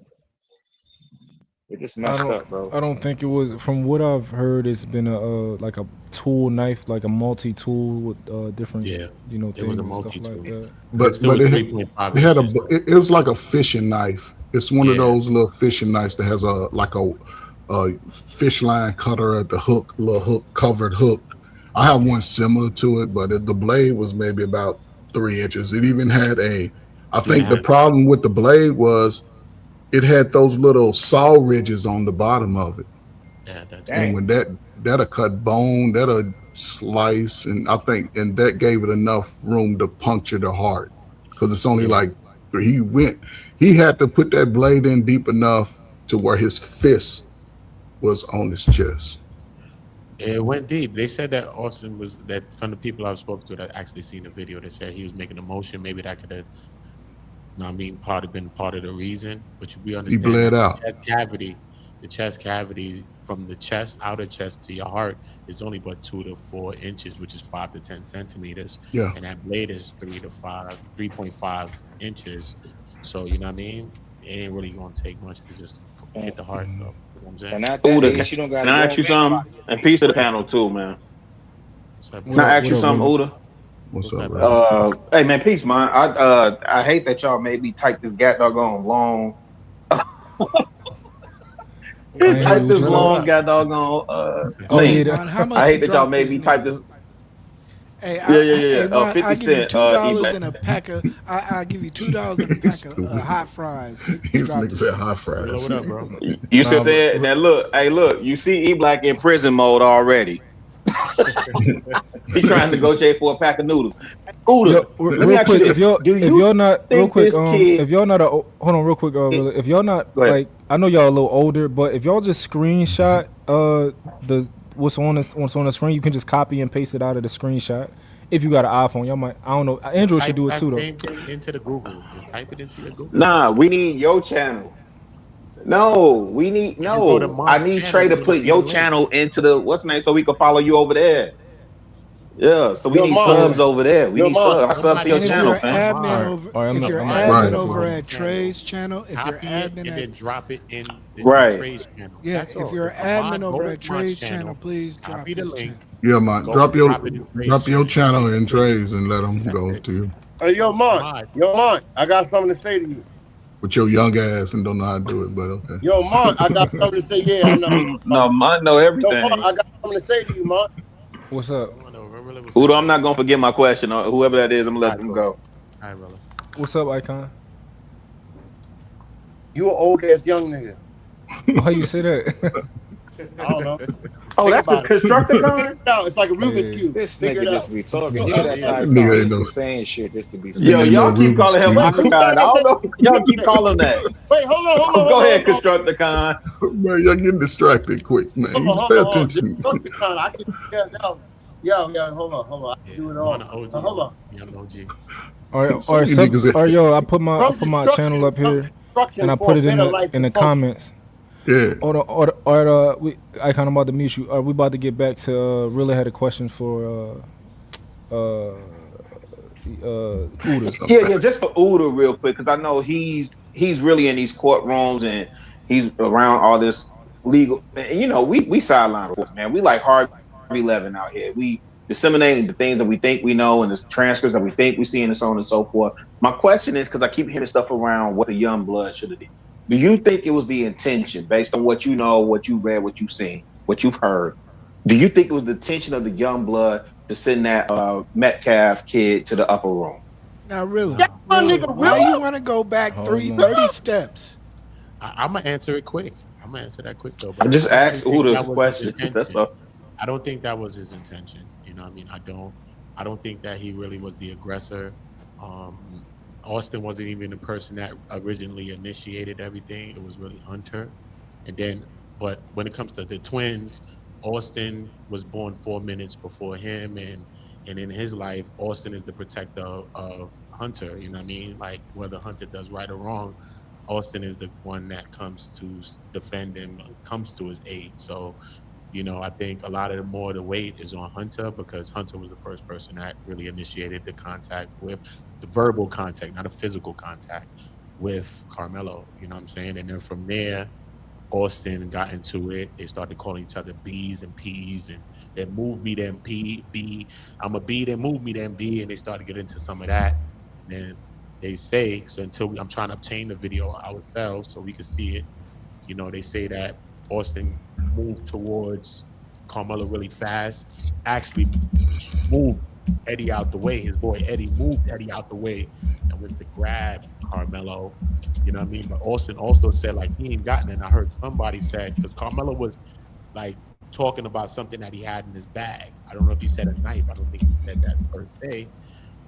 it just messed up, bro. I don't think it was. From what I've heard, it's been a like a tool knife, like a multi-tool with different, you know, It things was a and stuff multi-tool. like that. But it had it was like a fishing knife. It's one of those little fishing knives that has a fish line cutter at the hook, little hook, covered hook. I have one similar to it, but the blade was maybe about 3 inches. It even had I think the problem with the blade was it had those little saw ridges on the bottom of it. Yeah, that's and when that'll cut bone, that'll slice, and I think that gave it enough room to puncture the heart, because it's only like he had to put that blade in deep enough to where his fist was on his chest. It went deep. They said that Austin was that from the people I've spoken to that actually seen the video. They said he was making a motion. Maybe that could have, been part of the reason. But we understand He bled that out. the chest cavity from the chest, outer chest to your heart is only but 2 to 4 inches, which is 5 to 10 centimeters. Yeah. And that blade is 3.5 inches. So you know what I mean? It ain't really gonna take much to just hit the heart. Though. You know what I'm saying? And at that age, you don't got. Can I ask you something? And peace to the panel too, man. Can I ask you something, Uda? What's up, bro? Hey man, peace, man. I hate that y'all made me type this doggone long. Type this long link. I hate that y'all made me type this. Hey, Yeah. Man, 50 I give you cent. $2 and a pack of. I give you $2 and a pack of hot fries. This nigga said hot fries. What up, bro? You should say that. Look. You see E-Black in prison mode already. He trying to negotiate for a pack of noodles. Yo, real quick, if y'all not hold on real quick, if y'all not like, I know y'all a little older, but if y'all just screenshot what's on the screen, you can just copy and paste it out of the screenshot. If you got an iPhone, y'all might. I don't know. Android should do it too, though. Into the Google. Just type it into your Google. Nah, we need your channel. I need Trey to put your channel into the what's name so we can follow you over there. Yeah, so we need subs over there. We need subs. I sub to your channel, fam. If you're admin over at Trey's channel, if you're admin and then drop it in the Right. Trey's channel. Yeah, That's if all. you're admin over at Trey's channel, channel, please drop copy the link. Yeah, man. Go Drop it in Trey's your channel in Trey's and let them go to you. Hey, yo, Mark, I got something to say to you. With your young ass and don't know how to do it, but okay. Yo, Mark, I got something to say. Yeah, I know. No, Mark know everything. Yo, Mark, I got something to say to you, Mark. What's up? Udo, I'm not gonna forget my question. Whoever that is, I'm gonna let them go. All right, brother. What's up, Icon? You an old ass young nigga. Why you say that? I don't know. Oh, that's a Constructicon? No, it's like a Rubik's Yeah. Cube. This Figure nigga it just out. be talking. Look, He I'm that saying- side Nigga car. ain't Just no- be saying shit just to be Yo, saying. Nigga y'all no keep Rubik's calling him Cube. a Constructicon. I don't know. Y'all keep calling him that. Wait, hold on. Go ahead, Constructicon. Man, y'all getting distracted quick, man. Hold Just on. pay This attention. Constructicon, I can hold on. I can do it all. Hold on. Young OG. Some of you niggas- Yo, I put my From channel up here, Construction and I for put a it in better the life in the to function. comments. Yeah. I kind of about to mute you. Are we about to get back to really had a question for Uda? Yeah, just for Uda real quick, because I know he's really in these courtrooms and he's around all this legal. And you know, we sideline reports, man. We like Harvey Levin out here. We disseminating the things that we think we know and the transcripts that we think we see and so on and so forth. My question is, because I keep hearing stuff around what the young blood should have did. Do you think it was the intention, based on what you know, what you read, what you've seen, what you've heard? Do you think it was the intention of the young blood to send that Metcalf kid to the upper room? Now, really, my really, nigga, why really? you want to go back 30 steps? I'm gonna answer it quick. I'm gonna answer that quick though. I just don't asked think Uda that the was question. his That's intention. all. I don't think that was his intention. You know what I mean? I don't think that he really was the aggressor. Austin wasn't even the person that originally initiated everything. It was really Hunter. And then, but when it comes to the twins, Austin was born 4 minutes before him, and in his life, Austin is the protector of Hunter. You know what I mean? Like whether Hunter does right or wrong, Austin is the one that comes to defend him, comes to his aid. So, you know, I think a lot of the weight is on Hunter, because Hunter was the first person that really initiated the contact with the verbal contact, not a physical contact with Karmelo. You know what I'm saying? And then from there, Austin got into it. They started calling each other B's and P's, and then move me then B. I'm a B, then move me then B, and they started getting into some of that. And then they say, so I'm trying to obtain the video ourselves so we can see it. You know, they say that Austin moved towards Karmelo really fast, actually moved Eddie out the way. His boy Eddie moved Eddie out the way and went to grab Karmelo. You know what I mean? But Austin also said, like, he ain't gotten it. And I heard somebody said, because Karmelo was like talking about something that he had in his bag. I don't know if he said a knife. I don't think he said that first day.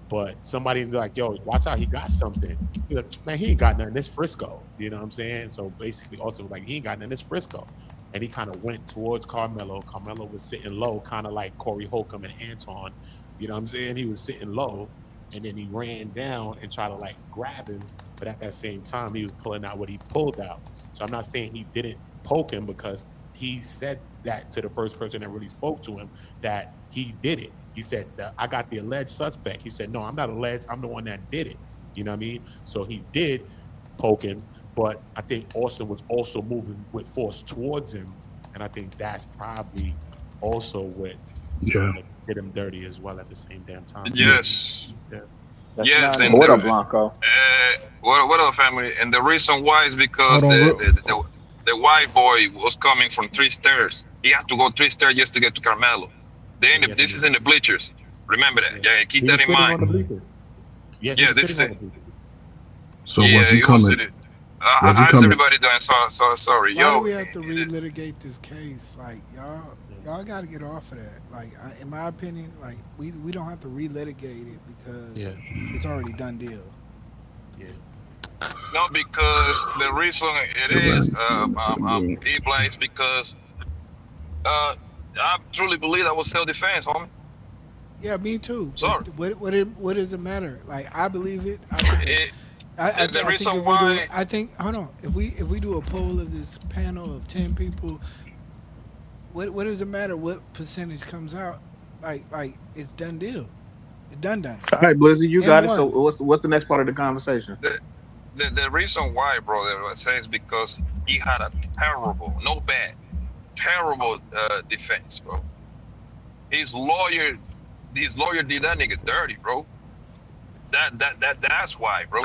But somebody be like, yo, watch out, he got something. He's like, man, he ain't got nothing. This Frisco. You know what I'm saying? So basically, Austin was like, he ain't got nothing. This Frisco. And he kind of went towards Karmelo. Karmelo was sitting low, kind of like Corey Holcomb and Anton. You know what I'm saying? He was sitting low, and then he ran down and tried to like grab him. But at that same time, he was pulling out what he pulled out. So I'm not saying he didn't poke him, because he said that to the first person that really spoke to him, that he did it. He said, I got the alleged suspect. He said, no, I'm not alleged. I'm the one that did it. You know what I mean? So he did poke him, but I think Austin was also moving with force towards him. And I think that's probably also what did him dirty as well at the same damn time. Yes. Yeah. Yes. And What up, Blanco? What up, family? And the reason why is because the white boy was coming from 3 stairs. He had to go 3 stairs just to get to Karmelo. This is in the bleachers. Remember that. Yeah, keep that in mind. Yeah, this is it. So was he coming? How's everybody doing? So sorry. Why do we have to relitigate this case? Like, y'all got to get off of that. Like, in my opinion, like we don't have to relitigate it because it's already done deal. Yeah. No, because the reason it is, E-Blaze, because I truly believe that was self-defense, homie. Yeah, me too. Sorry. What does it matter? Like, I believe it. I think hold on. If we do a poll of this panel of 10 people, what does it matter what percentage comes out? Like it's done deal. It's done. All right, Blizzy, you got it. M1. So what's the next part of the conversation? The reason why, brother, I say is because he had a terrible defense, bro. His lawyer did that nigga dirty, bro. That's why, bro.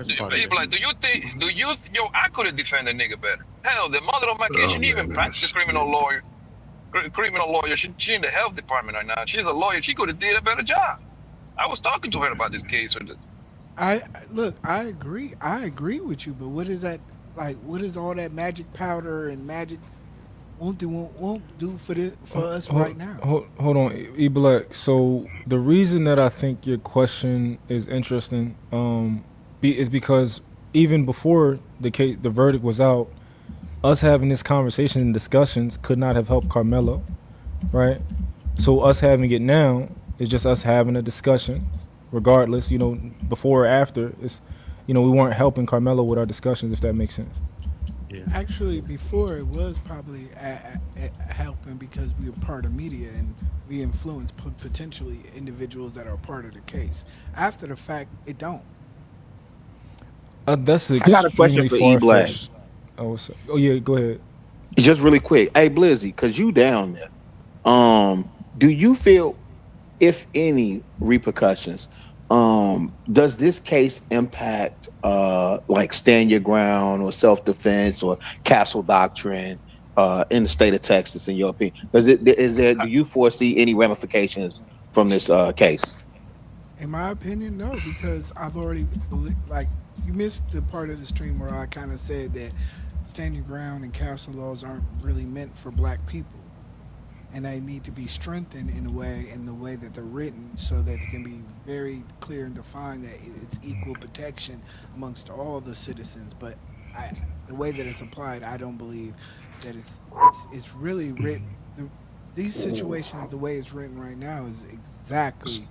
People like, do you think, I could have defended the nigga better. Hell, the mother of my kid, she didn't even practice criminal lawyer. She in the health department right now. She's a lawyer. She could have did a better job. I was talking to her about this case. I agree with you, but what does that Like, what is all that magic powder and magic won't do for us right now? Hold on, E Black. So the reason that I think your question is interesting, is because even before the verdict was out, us having this conversation and discussions could not have helped Karmelo, right? So us having it now is just us having a discussion, regardless. Before or after, we weren't helping Karmelo with our discussions, if that makes sense. Yeah. Actually, before it was probably helping because we were part of media and we influence potentially individuals that are part of the case. After the fact, it don't. That's I got a question extremely for E Black. far-fetched. Oh yeah, go ahead. Just really quick. Hey Blizzy, because you down there. Do you feel, if any, repercussions? Does this case impact like stand your ground or self-defense or castle doctrine in the state of Texas, in your opinion? Do you foresee any ramifications from this case? In my opinion, no, because I've already you missed the part of the stream where I kind of said that stand your ground and castle laws aren't really meant for black people. And they need to be strengthened in the way that they're written, so that it can be very clear and defined that it's equal protection amongst all the citizens. But the way that it's applied, I don't believe that it's really written. These situations, the way it's written right now, is exactly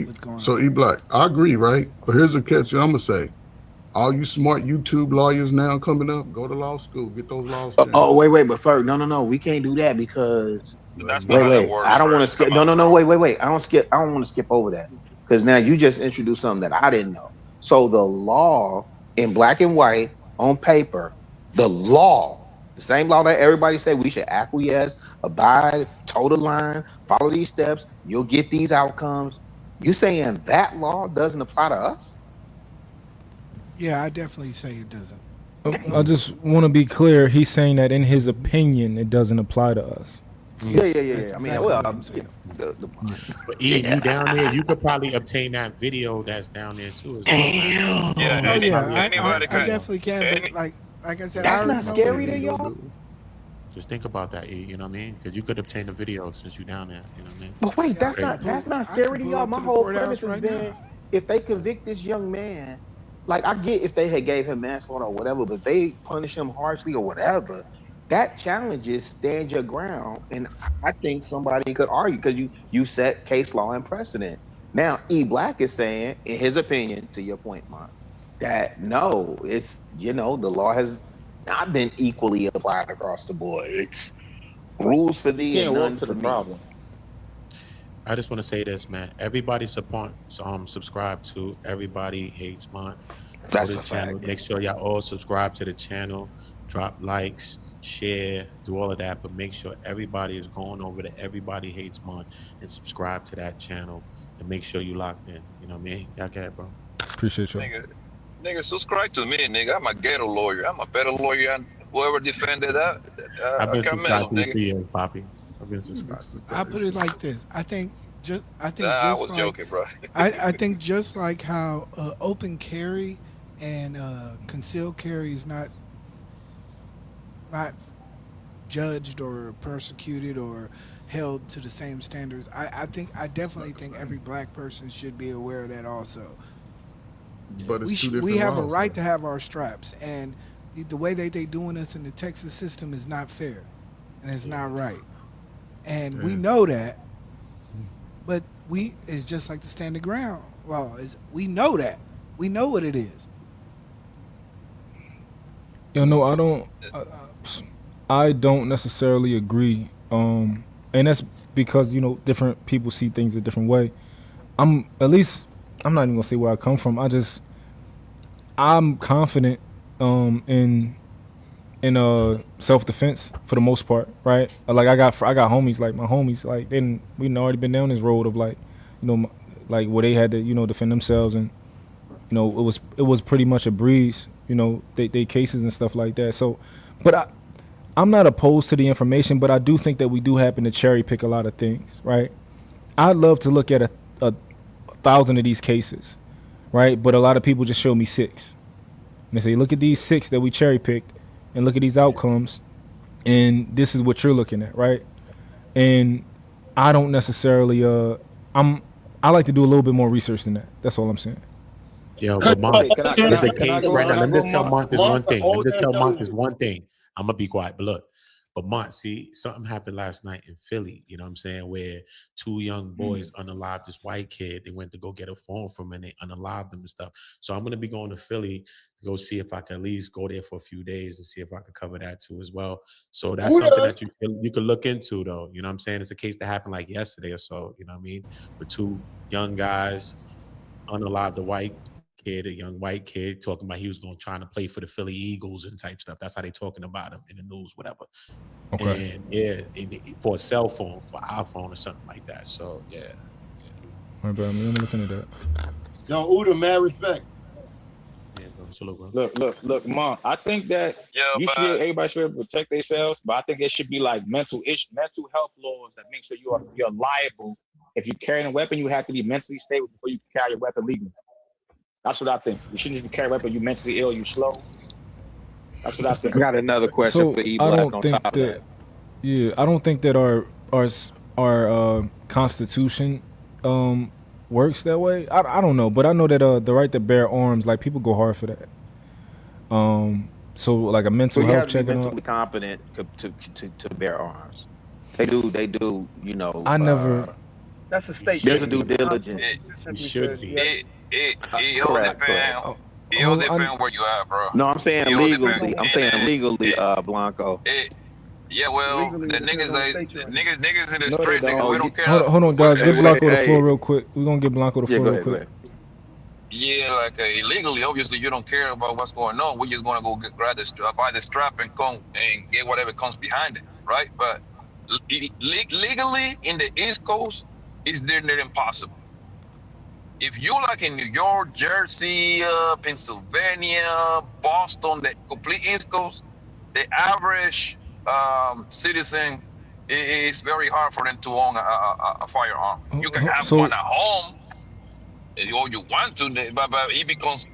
what's going on. So E Black, I agree, right? But here's a catch. I'm gonna say, all you smart YouTube lawyers now coming up, go to law school, get those laws changed. Wait, but first, no, we can't do that because that's not how that works. I don't want to skip. No, wait. I don't want to skip over that because now you just introduced something that I didn't know. So the law in black and white on paper, the same law that everybody say we should acquiesce, abide, toe the line, follow these steps, you'll get these outcomes. You saying that law doesn't apply to us? Yeah, I definitely say it doesn't. I just want to be clear. He's saying that in his opinion, it doesn't apply to us. Yeah. I mean, but Ian, you down there, you could probably obtain that video that's down there too. Damn. I definitely can. But like I said, that's I not scary to y'all. Just think about that, you know what I mean? Because you could obtain the video since you're down there. You know what I mean? But wait, that's not scary to y'all. My whole premise has been, if they convict this young man, like I get if they had gave him manslaughter or whatever, but they punish him harshly or whatever, that challenges stand your ground. And I think somebody could argue because you set case law and precedent. Now, E Black is saying, in his opinion, to your point, Mark, that no, it's, the law has not been equally applied across the board. It's rules for thee and none to the problem. I just want to say this, man. Everybody subscribe to Everybody Hates Mont. That's the channel. Make sure y'all all subscribe to the channel. Drop likes, share, do all of that. But make sure everybody is going over to Everybody Hates Mont and subscribe to that channel and make sure you locked in. You know what I mean? Y'all got it, bro. Appreciate you. Nigga, subscribe to me, nigga. I'm a ghetto lawyer. I'm a better lawyer than whoever defended that. I've been subscribed Karmelo, for years, Poppy. I've been subscribed. I put it like this. I think I was joking, bro. I think just like how open carry and concealed carry is not judged or persecuted or held to the same standards. I definitely think every black person should be aware of that also. But it's we have a right to have our straps, and the way that they doing us in the Texas system is not fair, and it's not right, and we know that. But it's just like the stand the ground law. We know that. We know what it is. I don't necessarily agree. And that's because, different people see things a different way. I'm not even gonna say where I come from. I'm confident in self-defense for the most part, right? Like I got homies, like my homies, like we'd already been down this road of like where they had to defend themselves, and it was pretty much a breeze, they cases and stuff like that. So, but I'm not opposed to the information, but I do think that we do happen to cherry pick a lot of things, right? I'd love to look at a 1,000 of these cases, right? But a lot of people just show me 6. and they say, look at these 6 that we cherry picked, and look at these outcomes, and this is what you're looking at, right? And I don't necessarily I like to do a little bit more research than that. That's all I'm saying. Yo, but Mark, there's a can I case go- right now. can I Let me go, just tell Mark? Mark this one thing. Let me just tell Mark Mark, this one thing. I'm gonna be quiet, but look. But Mark, see, something happened last night in Philly, you know what I'm saying, where 2 young boys unalived this white kid. They went to go get a phone from him and they unalived him and stuff. So I'm gonna be going to Philly to go see if I can at least go there for a few days and see if I can cover that too as well. So that's something that you could look into though. You know what I'm saying? It's a case that happened like yesterday or so, you know what I mean? With 2 young guys unalived the white kid, a young white kid, talking about he was going to try to play for the Philly Eagles and type stuff. That's how they talking about him in the news, whatever. Okay. And yeah, for a cell phone, for iPhone or something like that. So yeah. All right, bro. I'm looking at that. Yo, Uda, mad respect. Yeah, bro. Salute, bro. Look, Mom. I think that everybody should protect themselves, but I think it should be like mental health laws that make sure you're liable. If you carry a weapon, you have to be mentally stable before you can carry a weapon legally. That's what I think. You shouldn't just be carrying a weapon. You mentally ill. You slow. That's what I think. I got another question for E Black on top of that. Yeah, I don't think that our Constitution works that way. I don't know, but I know that the right to bear arms, like people go hard for that. So like a mental So you health have to be check and all. mentally competent to bear arms. They do. You know. I never. That's a state. There's a due diligence. You should be. It all depends. It all depends where you at, bro. No, I'm saying It all legally. depends. I'm saying legally, Blanco. Yeah, well, the niggas in the street, niggas, we don't care. Hold on, guys. Give Blanco the hey. floor real quick. We're gonna give Blanco the floor Go real ahead, quick. Yeah, like illegally, obviously, you don't care about what's going on. We're just gonna go grab the strap, buy the strap, and come and get whatever comes behind it, right? But legally in the East Coast, it's near impossible. If you like in New York, Jersey, Pennsylvania, Boston, the complete East Coast, the average citizen, it's very hard for them to own a firearm. You can have one at home, or you want to, but it becomes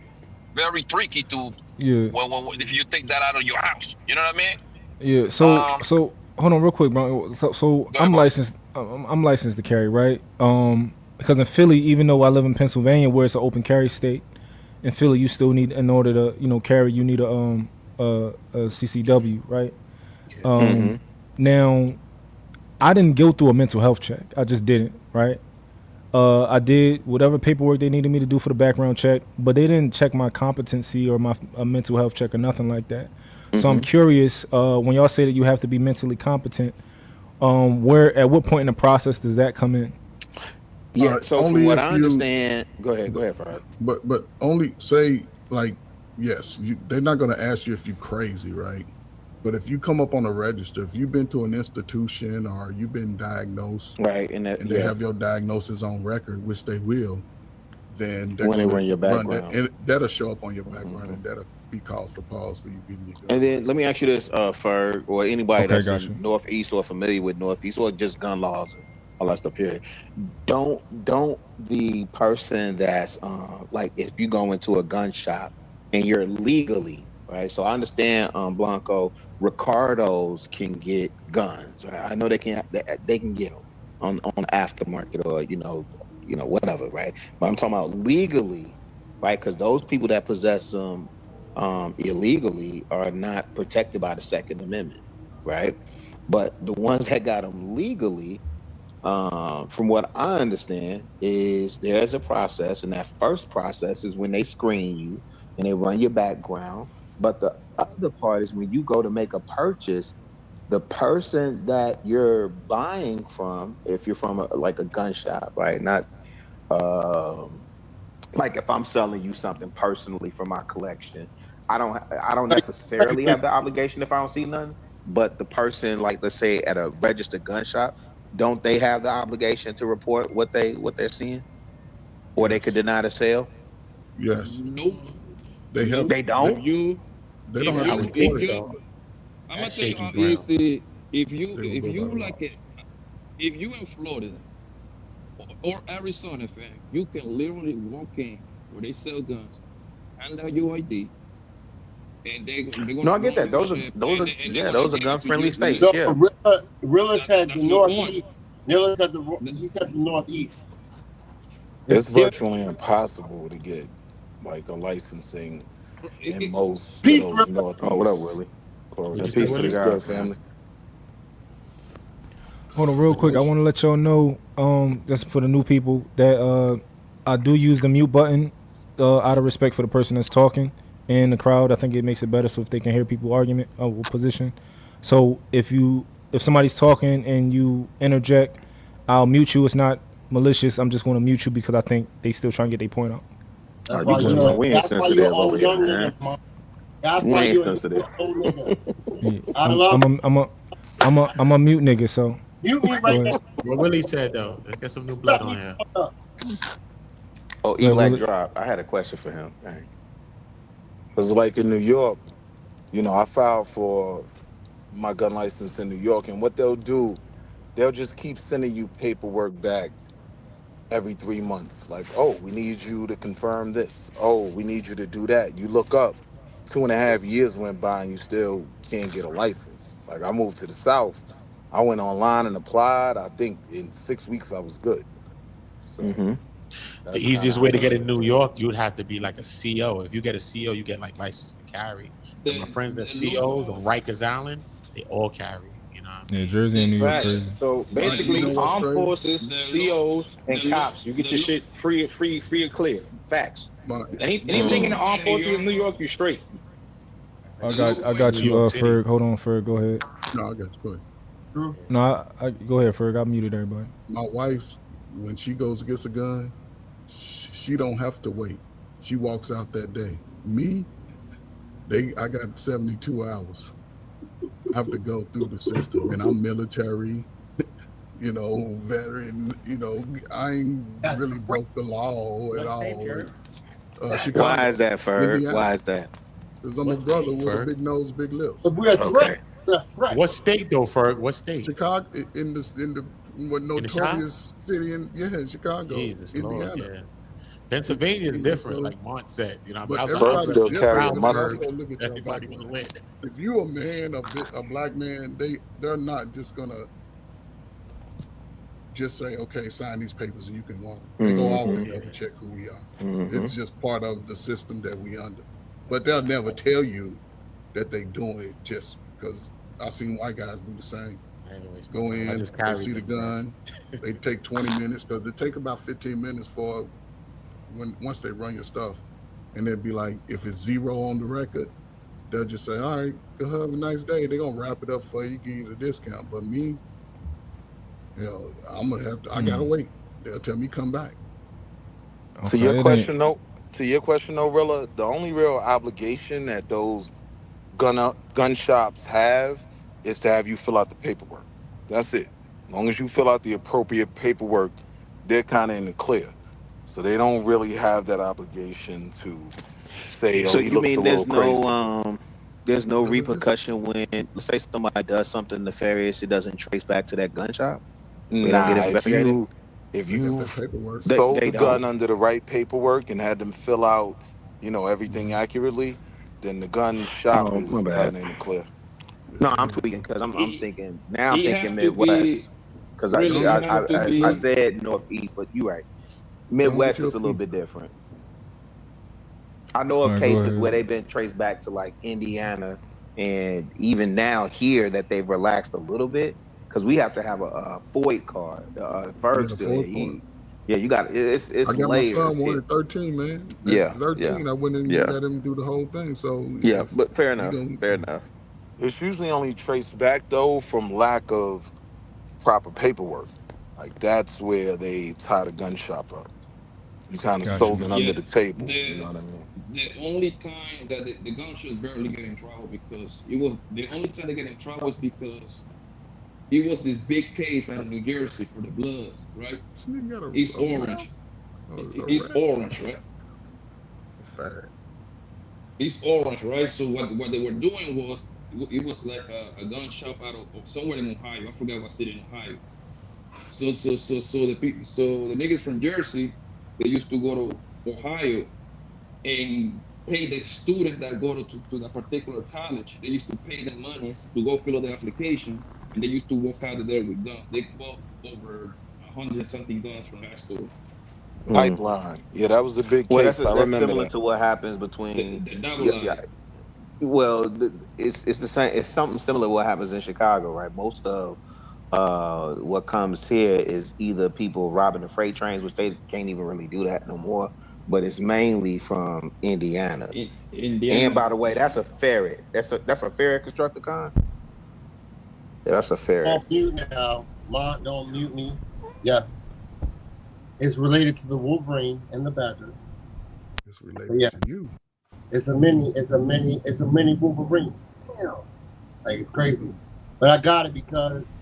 very tricky to when if you take that out of your house. You know what I mean? Yeah. So hold on real quick, bro. So I'm licensed. I'm licensed to carry, right? Because in Philly, even though I live in Pennsylvania, where it's an open carry state, in Philly you still need, in order to carry, you need a CCW, right? Now, I didn't go through a mental health check. I just didn't, right? I did whatever paperwork they needed me to do for the background check, but they didn't check my competency or my mental health check or nothing like that. So I'm curious, when y'all say that you have to be mentally competent, at what point in the process does that come in? Yeah, so from what I understand, go ahead, Fred. But only say, like, yes, they're not going to ask you if you're crazy, right? But if you come up on a register, if you've been to an institution or you've been diagnosed, right, and they have your diagnosis on record, which they will, then when they run your background, and that'll show up on your background, and that'll be cause for pause for you getting your gun. And then let me ask you this, Ferg, or anybody that's in Northeast or familiar with Northeast or just gun laws, all that stuff here. Don't the person that's like, if you go into a gun shop and you're legally, right? So I understand, Blanco, Ricardos can get guns, right? I know they can get them on aftermarket or whatever, right? But I'm talking about legally, right? Because those people that possess them illegally are not protected by the Second Amendment, right? But the ones that got them legally, from what I understand, is there's a process, and that first process is when they screen you and they run your background. But the other part is when you go to make a purchase, the person that you're buying from, if you're from a gun shop, right? Not like if I'm selling you something personally from my collection, I don't necessarily have the obligation if I don't see nothing. But the person, like, let's say at a registered gun shop, don't they have the obligation to report what they're seeing, or they could deny the sale? Yes. Nope. They have. They don't. They don't have to report it. I'm gonna tell you how easy. If you in Florida or Arizona, fam, you can literally walk in where they sell guns, hand out your ID, and they're gonna No, I get run that. your Those are shit, those are and they're yeah, gonna those are get gun into friendly you. states. No, Yeah. Rilla said the That's my point. Northeast. Rilla said he said the Northeast. It's There- virtually impossible to get like a licensing in It, most of Peace, those Rilla. Oh, what up, Northeast Willie? What'd you corridors. say, Peace, Willie? what's good, family? Hold on, real quick. I want to let y'all know, just for the new people, that I do use the mute button out of respect for the person that's talking in the crowd. I think it makes it better so if they can hear people argument position. So if somebody's talking and you interject, I'll mute you. It's not malicious. I'm just going to mute you because I think they still trying to get their point out. That's You why good, man. We ain't sensitive over here, young man. nigga, man. That's We why ain't you're sensitive. a old nigga. Yeah, I love I'm a mute nigga. So you. Me go right ahead. now. What Willie said though, let's get some new blood Shut on me here. up. Oh, E Go ahead, Black Willie. drop. I had a question for him. Dang. Because like in New York, I filed for my gun license in New York, and what they'll do, they'll just keep sending you paperwork back every 3 months. Like, oh, we need you to confirm this. Oh, we need you to do that. You look up, 2.5 years went by and you still can't get a license. Like I moved to the South. I went online and applied. I think in 6 weeks I was good. So Mm-hmm. The that's kind of easiest how way to that get in is. New York, you'd have to be like a CO. If you get a CO, you get like license to carry. And my friends that the COs loophole. on Rikers Island, they all carry. You know what I Yeah, mean? Jersey and New York Right. crazy. So You basically, know what's armed crazy? forces, COs, and cops, you get your shit free and clear. Facts. My, Anything in the armed forces in New York, you straight. I got New you, York City. Ferg. Hold on, Ferg. Go ahead. no, I got you. Go ahead. No, I go ahead, Ferg. I muted everybody. My wife, when she goes gets a gun, she don't have to wait. She walks out that day. Me, I got 72 hours. I have to go through the system, and I'm military, veteran. I ain't really broke the law at all. Chicago, Why is that, Ferg? Indiana, Why is that? because I'm a brother with a Ferg? big nose, big lips. We're a threat. Okay. We're a threat. What state though, Ferg? What state? Chicago, in the what In the Chi? notorious city in Chicago, Jesus Indiana. Lord, yeah. Pennsylvania is different, So, like Mont said. You know, but outside Ferg everybody's still different. carry a And I musket. also look at y'all black everybody was men. lit. If you a man, a black man, they're not just gonna just say, okay, sign these papers and you can walk. They go always double check who we are. It's just part of the system that we under. But they'll never tell you that they doing it just because I've seen white guys do the same. Anyways, Go in, I just they carried see the them, gun, they take 20 minutes because it take about 15 minutes for once they run your stuff, and they'd be like, if it's 0 on the record, they'll just say, all right, go have a nice day. They're gonna wrap it up for you, give you the discount. But me, I'm gonna have to. I gotta wait. They'll tell me come back. To your question though, Rilla, the only real obligation that those gun shops have is to have you fill out the paperwork. That's it. As long as you fill out the appropriate paperwork, they're kind of in the clear. So they don't really have that obligation to say, So "Oh, he you looks a mean little crazy." there's no repercussion when, let's say, somebody does something nefarious, it doesn't trace back to that gun shop? They don't get Nah, if investigated? you They got that paperwork. sold They the gun don't. under the right paperwork and had them fill out, everything accurately, then the gun shop Oh, my is bad. kind of in the clear. No, I'm tweaking because I'm thinking now. I'm He thinking have to Midwest be because really. He Don't get have to I be. said Northeast, but you're right. don't get Midwest your is a little piece. bit different. I know All of right, go cases ahead. where they've been traced back to like Indiana, and even now here that they've relaxed a little bit because we have to have a FOID card. Ferg's Yeah, still full here. part. Yeah, you got it's I got my son layers. one at 13, man. At Yeah, 13, I went and yeah, let him do the whole thing. So yeah. if But fair you enough. gonna Fair enough. It's usually only traced back though from lack of proper paperwork. Like that's where they tie the gun shop up. You kind of Got you. sold it under Yeah. the table. You know The what I mean? the only time that the gun should barely get in trouble because it was the only time they get in trouble is because it was this big case out of New Jersey for the Bloods, right? this nigga got It's a orange. a It's red? orange, right? Fair. It's orange, right? So what they were doing was it was like a gun shop out of somewhere in Ohio. I forgot what city in Ohio. So the people, so the niggas from Jersey, they used to go to Ohio, and pay the students that go to that particular college. They used to pay them money to go fill out the application, and they used to walk out of there with guns. They bought over 100 something guns from that store. Pipeline. Yeah, that was the big Well, case. I that's remember similar that. to what happens between. The double Yeah, yeah. line. Well, it's the same. It's something similar to what happens in Chicago, right? Most of what comes here is either people robbing the freight trains, which they can't even really do that no more. But it's mainly from Indiana. And Indiana. by the way, that's a ferret. That's a ferret Constructicon. Yeah, that's a ferret. Off mute now. Mont, don't mute me. Yes. It's related to the Wolverine and the Badger. It's related to you. It's a mini Wolverine. Damn. Like, it's crazy. But I got it because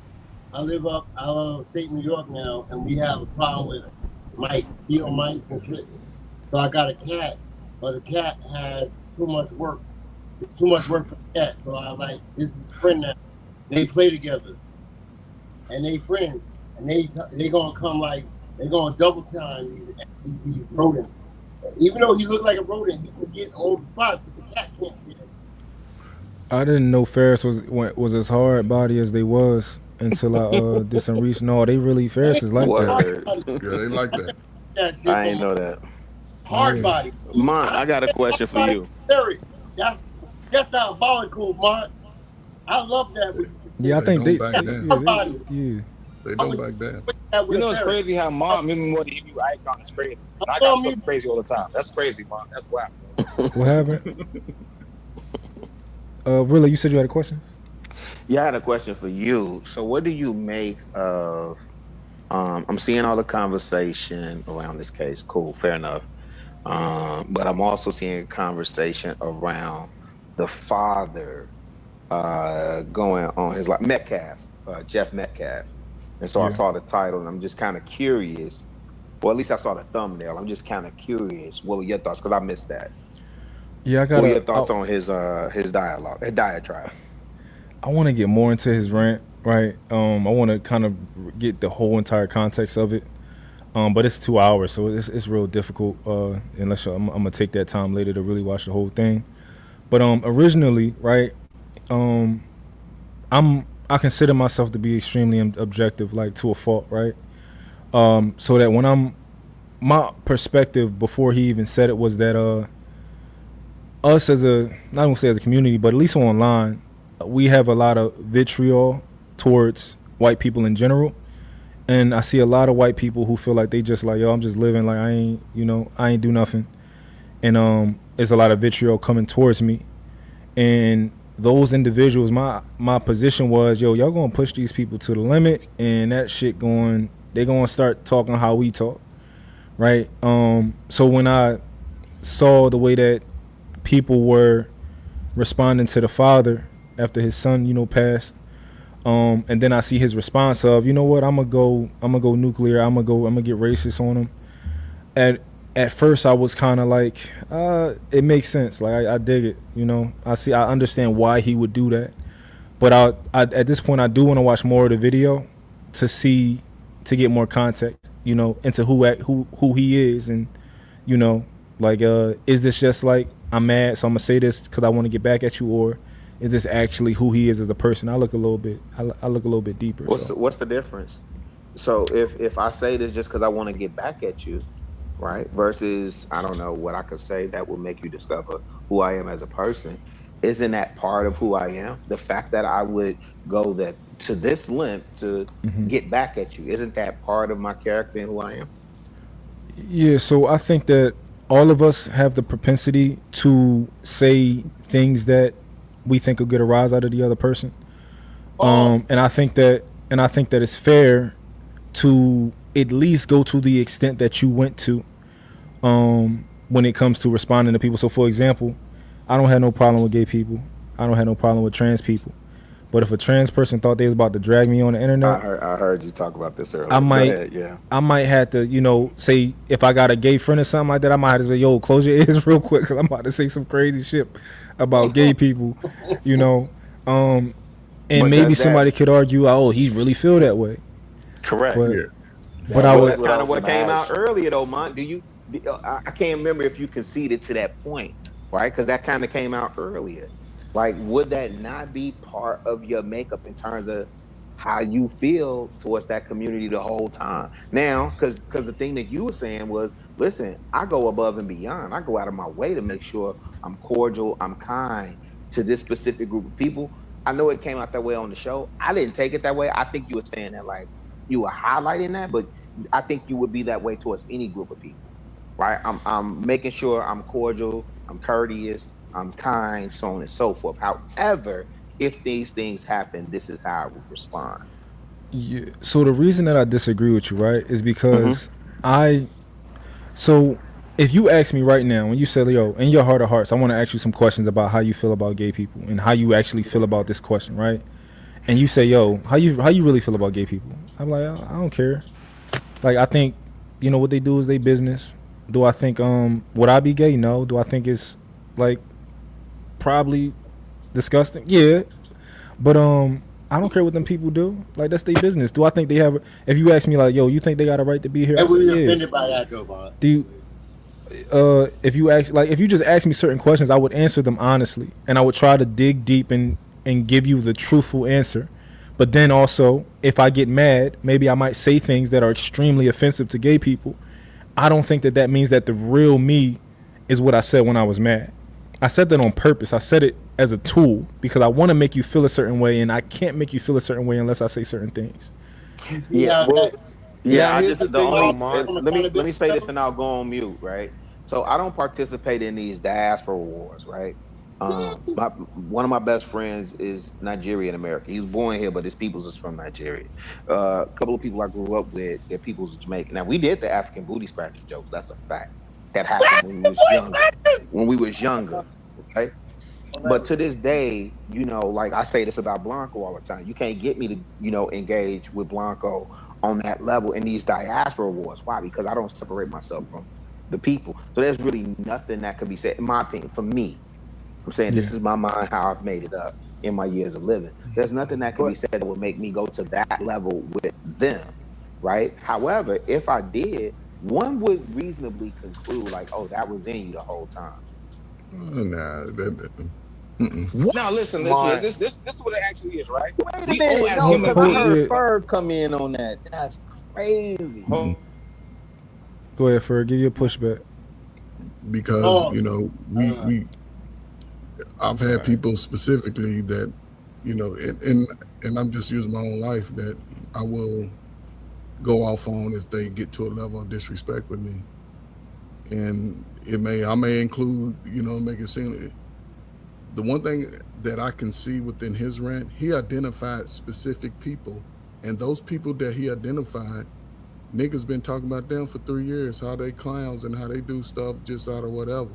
I live upstate New York now, and we have a problem with mice, steel mice and shit. So I got a cat, but the cat has too much work. It's too much work for the cat. So I'm like, this is his friend now. They play together, and they friends, and they gonna come like they gonna double time these rodents. Even though he looked like a rodent, he can get on the spot, but the cat can't get it. I didn't know Ferris was as hard body as they was until I did some research. No, they really Ferris is like that. Yeah, they like that. I ain't know that. Hard body. Mont, I got a question for you. That's diabolical, Mont. I love that. Yeah, I think don't back down. yeah. They don't back down. You know, it's crazy how mom, even more than you, icon is crazy. I got stuff crazy all the time. That's crazy, mom. That's wild. What happened? Really, you said you had a question? Yeah, I had a question for you. So, what do you make of? I'm seeing all the conversation around this case. Cool, fair enough. But I'm also seeing conversation around the father going on his Metcalf, Jeff Metcalf. And so I saw the title, and I'm just kind of curious. Well, at least I saw the thumbnail. I'm just kind of curious. What were your thoughts? Because I missed that. Yeah, what were your thoughts on his dialogue, his diatribe? I want to get more into his rant, right? I want to kind of get the whole entire context of it. But it's 2 hours, so it's real difficult. Unless I'm gonna take that time later to really watch the whole thing. But originally, right? I consider myself to be extremely objective, like to a fault, right? So that when my perspective before he even said it was that us as not gonna say as a community, but at least online, we have a lot of vitriol towards white people in general. And I see a lot of white people who feel like they just like, yo, I'm just living like I ain't do nothing. And there's a lot of vitriol coming towards me. And those individuals, my position was, yo, y'all gonna push these people to the limit, and that shit they gonna start talking how we talk, right? So when I saw the way that people were responding to the father after his son, passed, and then I see his response of, you know what, I'm gonna go nuclear, I'm gonna get racist on him. At first I was kind of like, it makes sense, like I dig it, I understand why he would do that, but I at this point I do want to watch more of the video to get more context, into who he is, and is this just like I'm mad so I'm gonna say this because I want to get back at you, or is this actually who he is as a person? I look a little bit deeper. What's the difference? So if I say this just because I want to get back at you, right? Versus, I don't know what I could say that will make you discover who I am as a person. Isn't that part of who I am? The fact that I would go to this length to get back at you, isn't that part of my character and who I am? Yeah, so I think that all of us have the propensity to say things that we think will get a rise out of the other person. And I think that it's fair to at least go to the extent that you went to when it comes to responding to people. So for example, I don't have no problem with gay people. I don't have no problem with trans people. But if a trans person thought they was about to drag me on the internet, I heard you talk about this earlier. I might have to, say if I got a gay friend or something like that, I might have to say, yo, close your ears real quick because I'm about to say some crazy shit about gay people, and maybe somebody could argue, oh, he really feel that way. Correct. But that's kind of what came out earlier, though, Mont. I can't remember if you conceded to that point right? Because that kind of came out earlier. Like, would that not be part of your makeup in terms of how you feel towards that community the whole time? Now, because the thing that you were saying was, listen, I go above and beyond. I go out of my way to make sure I'm cordial, I'm kind to this specific group of people. I know it came out that way on the show. I didn't take it that way. I think you were saying that like you were highlighting that, but I think you would be that way towards any group of people, right? I'm making sure I'm cordial, I'm courteous, I'm kind, so on and so forth. However, if these things happen, this is how I would respond. Yeah. So the reason that I disagree with you, right, is Mm-hmm. because I. So if you ask me right now, when you say, "Yo, in your heart of hearts, I want to ask you some questions about how you feel about gay people and how you actually feel about this question," right? And you say, "Yo, how you really feel about gay people?" I'm like, I don't care. Like, I think, what they do is they business. Do I think would I be gay? No. Do I think it's like probably disgusting? Yeah. But I don't care what them people do. Like, that's their business. Do I think they have? If you ask me, like, yo, you think they got a right to be here? I And say, we yeah. offended by that, though, Bond. Do you? If you just ask me certain questions, I would answer them honestly, and I would try to dig deep and give you the truthful answer. But then also, if I get mad, maybe I might say things that are extremely offensive to gay people. I don't think that means that the real me is what I said when I was mad. I said that on purpose. I said it as a tool because I want to make you feel a certain way, and I can't make you feel a certain way unless I say certain things. Yeah, well, yeah. I here's just the thing, though, let me say this, and I'll go on mute. Right. So I don't participate in these diaspora wars. Right. One of my best friends is Nigerian American. He was born here, but his peoples is from Nigeria. A couple of people I grew up with, their peoples are Jamaican. Now we did the African booty scratching jokes. That's a fact. That happened when we was younger. When we was younger. Okay. But to this day, like I say this about Blanco all the time. You can't get me to, engage with Blanco on that level in these diaspora wars. Why? Because I don't separate myself from the people. So there's really nothing that could be said, in my opinion, for me. I'm saying this is my mind, how I've made it up in my years of living. There's nothing that can be said that would make me go to that level with them, right? However, if I did, one would reasonably conclude like, oh, that was in you the whole time. Nah, Now listen. This is what it actually is, right? Wait a We all minute, as no, human because I heard beings. Ferg come in on that. That's crazy. Go ahead, Ferg. Give you a pushback. Because I've had people specifically that, and I'm just using my own life that I will go off on if they get to a level of disrespect with me, and I may include, make it seem. The one thing that I can see within his rant, he identified specific people, and those people that he identified, niggas been talking about them for 3 years, how they clowns and how they do stuff just out of whatever.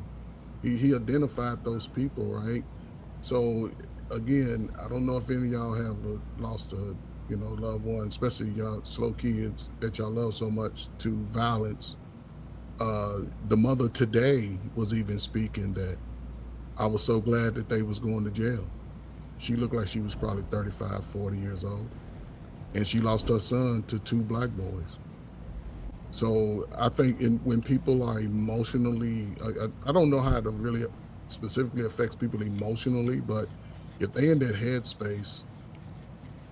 He identified those people, right? So again, I don't know if any of y'all have lost a loved one, especially y'all slow kids that y'all love so much, to violence. The mother today was even speaking that I was so glad that they was going to jail. She looked like she was probably 35, 40 years old, and she lost her son to 2 black boys. So I think when people are emotionally, I don't know how it really specifically affects people emotionally, but if they in that headspace,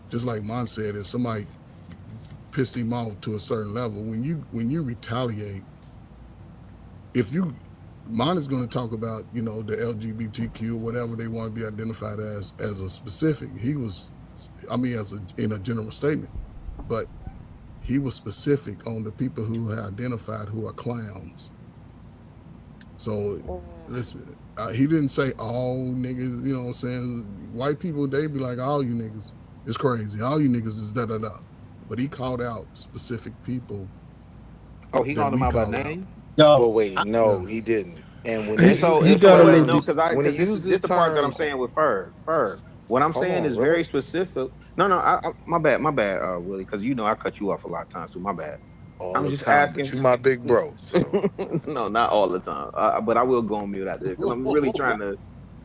just like Mon said, if somebody pissed him off to a certain level, when you retaliate, Mon is going to talk about, the LGBTQ, whatever they want to be identified as a specific. He was, in a general statement, but he was specific on the people who had identified who are clowns. So listen, he didn't say all niggas, you know what I'm saying? White people, they be like, all you niggas. It's crazy. All you niggas is da-da-da. But he called out specific people. Oh, he called them out by name? But wait, no, he didn't. And when This uses is the part that I'm saying with Ferg. What I'm saying is very specific. No, my bad, Willie, because I cut you off a lot of times too. My bad. All the time, but you my big bro. So. No, not all the time. But I will go on mute after this because I'm really trying to.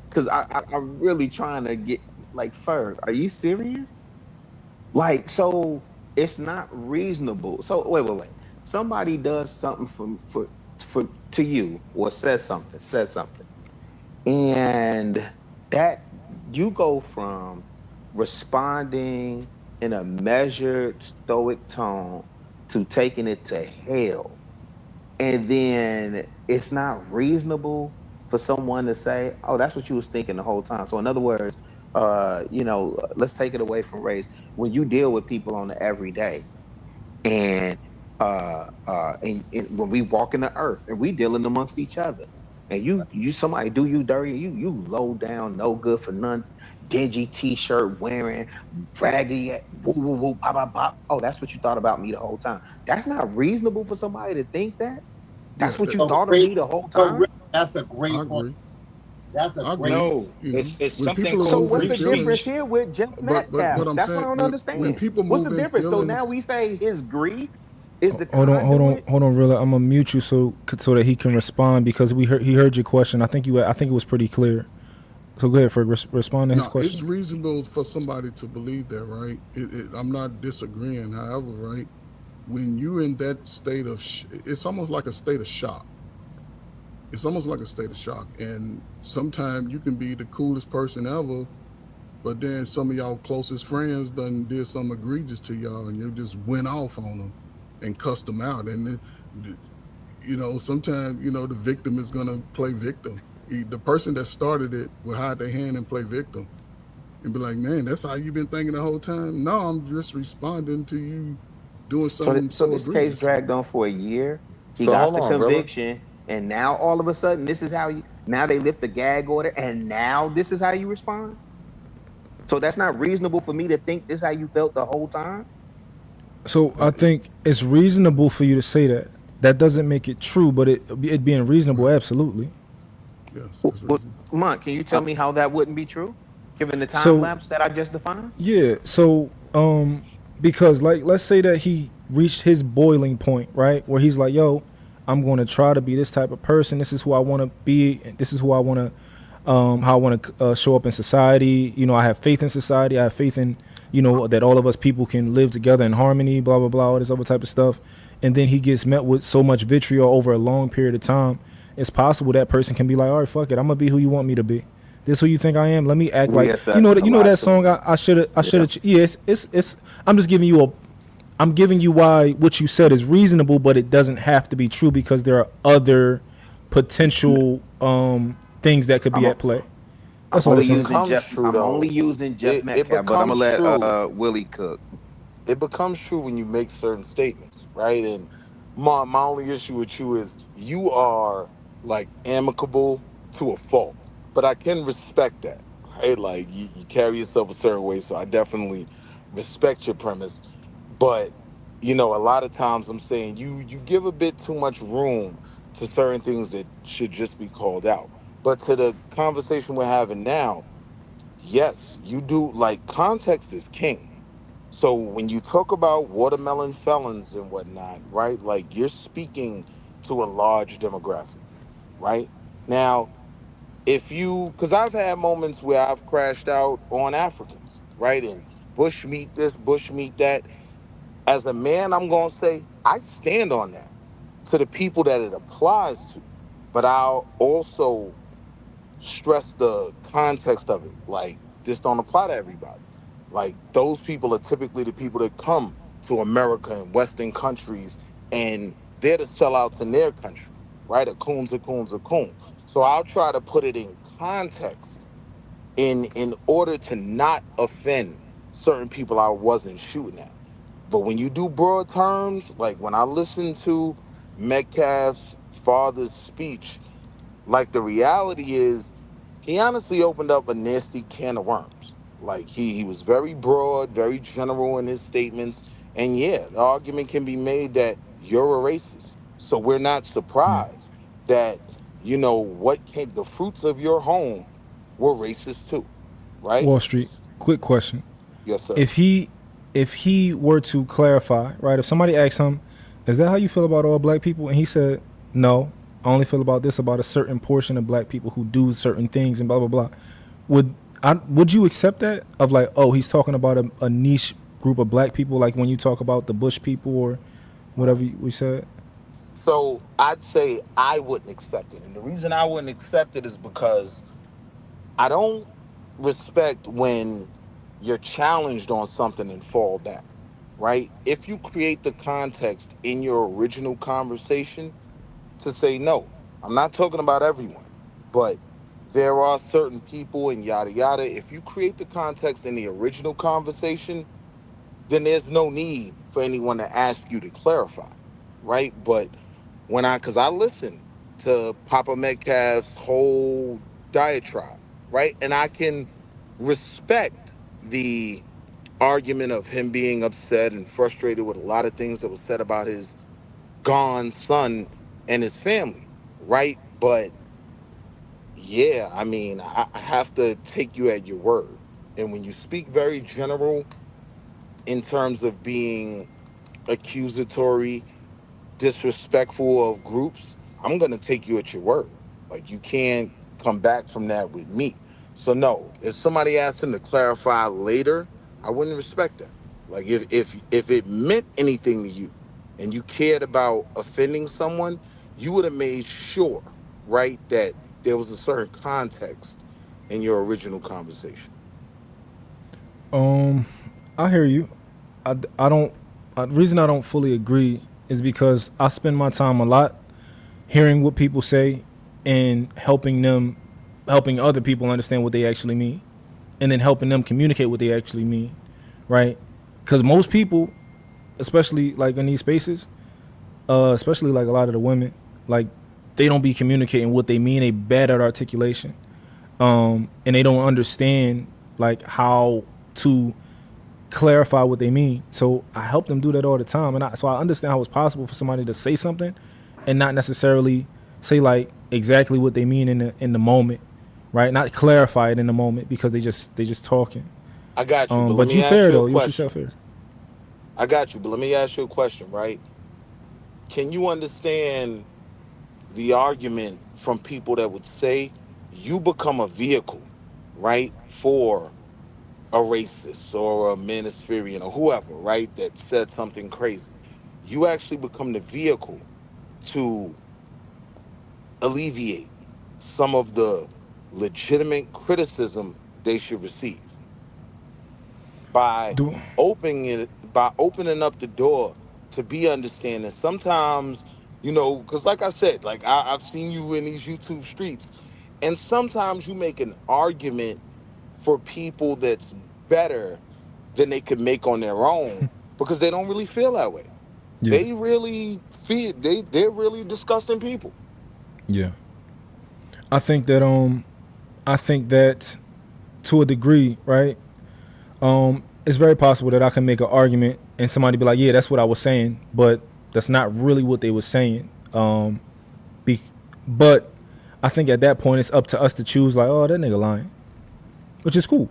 Because I'm really trying to get like Ferg. Are you serious? Like, so it's not reasonable. So wait. Somebody does something for to you or says something. And that you go from responding in a measured, stoic tone to taking it to hell. And then it's not reasonable for someone to say, "Oh, that's what you was thinking the whole time." So, in other words, let's take it away from race. When you deal with people on the everyday, and and when we walk in the earth and we dealing amongst each other, and you somebody do you dirty, you low down, no good for none, dingy t-shirt wearing, braggy, woo woo woo, pop pop pop. Oh, that's what you thought about me the whole time. That's not reasonable for somebody to think that. Yeah, That's what you So thought of great. me the whole So time. that's a I great point. agree. That's a I great. agree. No, You know, it's when something people are So called what's moving free the difference feelings, speech. here with Jeff but Metcalf? I'm That's what I saying don't when understand. people What's the move in difference? So now feelings, we say his greed is the Hold on, conduit. hold on, real. I'm gonna mute you so that he can respond because he heard your question. I think it was pretty clear. So go ahead, Fred. Respond to his no, it's question. reasonable for somebody to believe that, right? I'm not disagreeing. However, right, when you're in that state of, it's almost like a state of shock. It's almost like a state of shock, and sometimes you can be the coolest person ever, but then some of y'all closest friends did something egregious to y'all, and you just went off on them and cussed them out, and sometimes the victim is gonna play victim. The person that started it will hide their hand and play victim and be like, "Man, that's how you been thinking the whole time." No, I'm just responding to you doing something So so this case egregious. dragged on for a year. He So got hold the on, Rilla. conviction, and now all of a sudden, this is how you. Now they lift the gag order, and now this is how you respond. So that's not reasonable for me to think this is how you felt the whole time. So I think it's reasonable for you to say that. That doesn't make it true, but it being reasonable, absolutely. Yes, Well, that's reason. Monk, can you tell me how that wouldn't be true, given the time So lapse that I just defined? yeah, so because like let's say that he reached his boiling point, right? Where he's like, "Yo, I'm going to try to be this type of person. This is who I want to be. This is who I want to how I want to show up in society. You know, I have faith in society. I have faith in, that all of us people can live together in harmony, blah blah blah, all this other type of stuff." And then he gets met with so much vitriol over a long period of time. It's possible that person can be like, "All right, fuck it. I'm gonna be who you want me to be. This who you think I am. Let me act like Reassessing a you know lot that to song. me. I should have. Yes, it's. I'm just giving you a. I'm giving you why what you said is reasonable, but it doesn't have to be true because there are other potential things that could be I'm at play. I'm That's all I'm only But it saying. using becomes Jeff. true I'm only though. using Jeff It Metcalf, but I'm gonna becomes let true. Willie cook. It becomes true when you make certain statements, right? And my only issue with you is you are like amicable to a fault, but I can respect that, right? Like you carry yourself a certain way, so I definitely respect your premise. But a lot of times I'm saying you give a bit too much room to certain things that should just be called out. But to the conversation we're having now, yes, you do, like, context is king. So when you talk about watermelon felons and whatnot, right? Like you're speaking to a large demographic, right? Now, because I've had moments where I've crashed out on Africans, right? And bush meat this, bush meat that. As a man, I'm going to say I stand on that to the people that it applies to. But I'll also stress the context of it. Like this don't apply to everybody. Like those people are typically the people that come to America and Western countries, and they're the sellouts in their country, right? A coon's a coon's a coon. So I'll try to put it in context in order to not offend certain people I wasn't shooting at. But when you do broad terms, like when I listen to Metcalf's father's speech, like the reality is, he honestly opened up a nasty can of worms. Like he was very broad, very general in his statements. And yeah, the argument can be made that you're a racist. So we're not surprised that, what came the fruits of your home were racist too. Right? Wall Street. Quick question. Yes, sir. If he were to clarify, right? If somebody asked him, "Is that how you feel about all black people?" and he said, "No, I only feel about this about a certain portion of black people who do certain things and blah blah blah," would you accept that? Of like, oh, he's talking about a niche group of black people, like when you talk about the Bush people or whatever we said? So I'd say I wouldn't accept it. And the reason I wouldn't accept it is because I don't respect when you're challenged on something and fall back, right? If you create the context in your original conversation to say, no, I'm not talking about everyone, but there are certain people and yada yada. If you create the context in the original conversation, then there's no need for anyone to ask you to clarify, right? But because I listen to Papa Metcalf's whole diatribe, right? And I can respect the argument of him being upset and frustrated with a lot of things that was said about his gone son and his family, right? But yeah, I mean, I have to take you at your word. And when you speak very general in terms of being accusatory, disrespectful of groups, I'm gonna take you at your word. Like you can't come back from that with me. So no, if somebody asked him to clarify later, I wouldn't respect that. Like if it meant anything to you and you cared about offending someone, you would have made sure, right, that there was a certain context in your original conversation. Um, I hear you. I don't. The reason I don't fully agree is because I spend my time a lot hearing what people say and helping other people understand what they actually mean, and then helping them communicate what they actually mean, right? Because most people, especially like in these spaces, especially like a lot of the women, like they don't be communicating what they mean. They bad at articulation, and they don't understand like how to clarify what they mean. So I help them do that all the time, and so I understand how it's possible for somebody to say something and not necessarily say like exactly what they mean in the moment, right? Not clarify it in the moment because they just talking. I got you, but let But me you ask fair you a though. You should show question. fair. I got you, but let me ask you a question, right? Can you understand the argument from people that would say you become a vehicle, right, for a racist or a Manuspherian or whoever, right, that said something crazy? You actually become the vehicle to alleviate some of the legitimate criticism they should receive by Do opening up the door to be understanding. Sometimes, because like I said, like I've seen you in these YouTube streets, and sometimes you make an argument for people that's better than they could make on their own because they don't really feel that way. yeah, They really feel they're really disgusting people. yeah. I think that I think that to a degree, right? It's very possible that I can make an argument and somebody be like, "Yeah, that's what I was saying," but that's not really what they were saying. Be, but I think at that point it's up to us to choose, like, "Oh, that nigga lying," which is cool,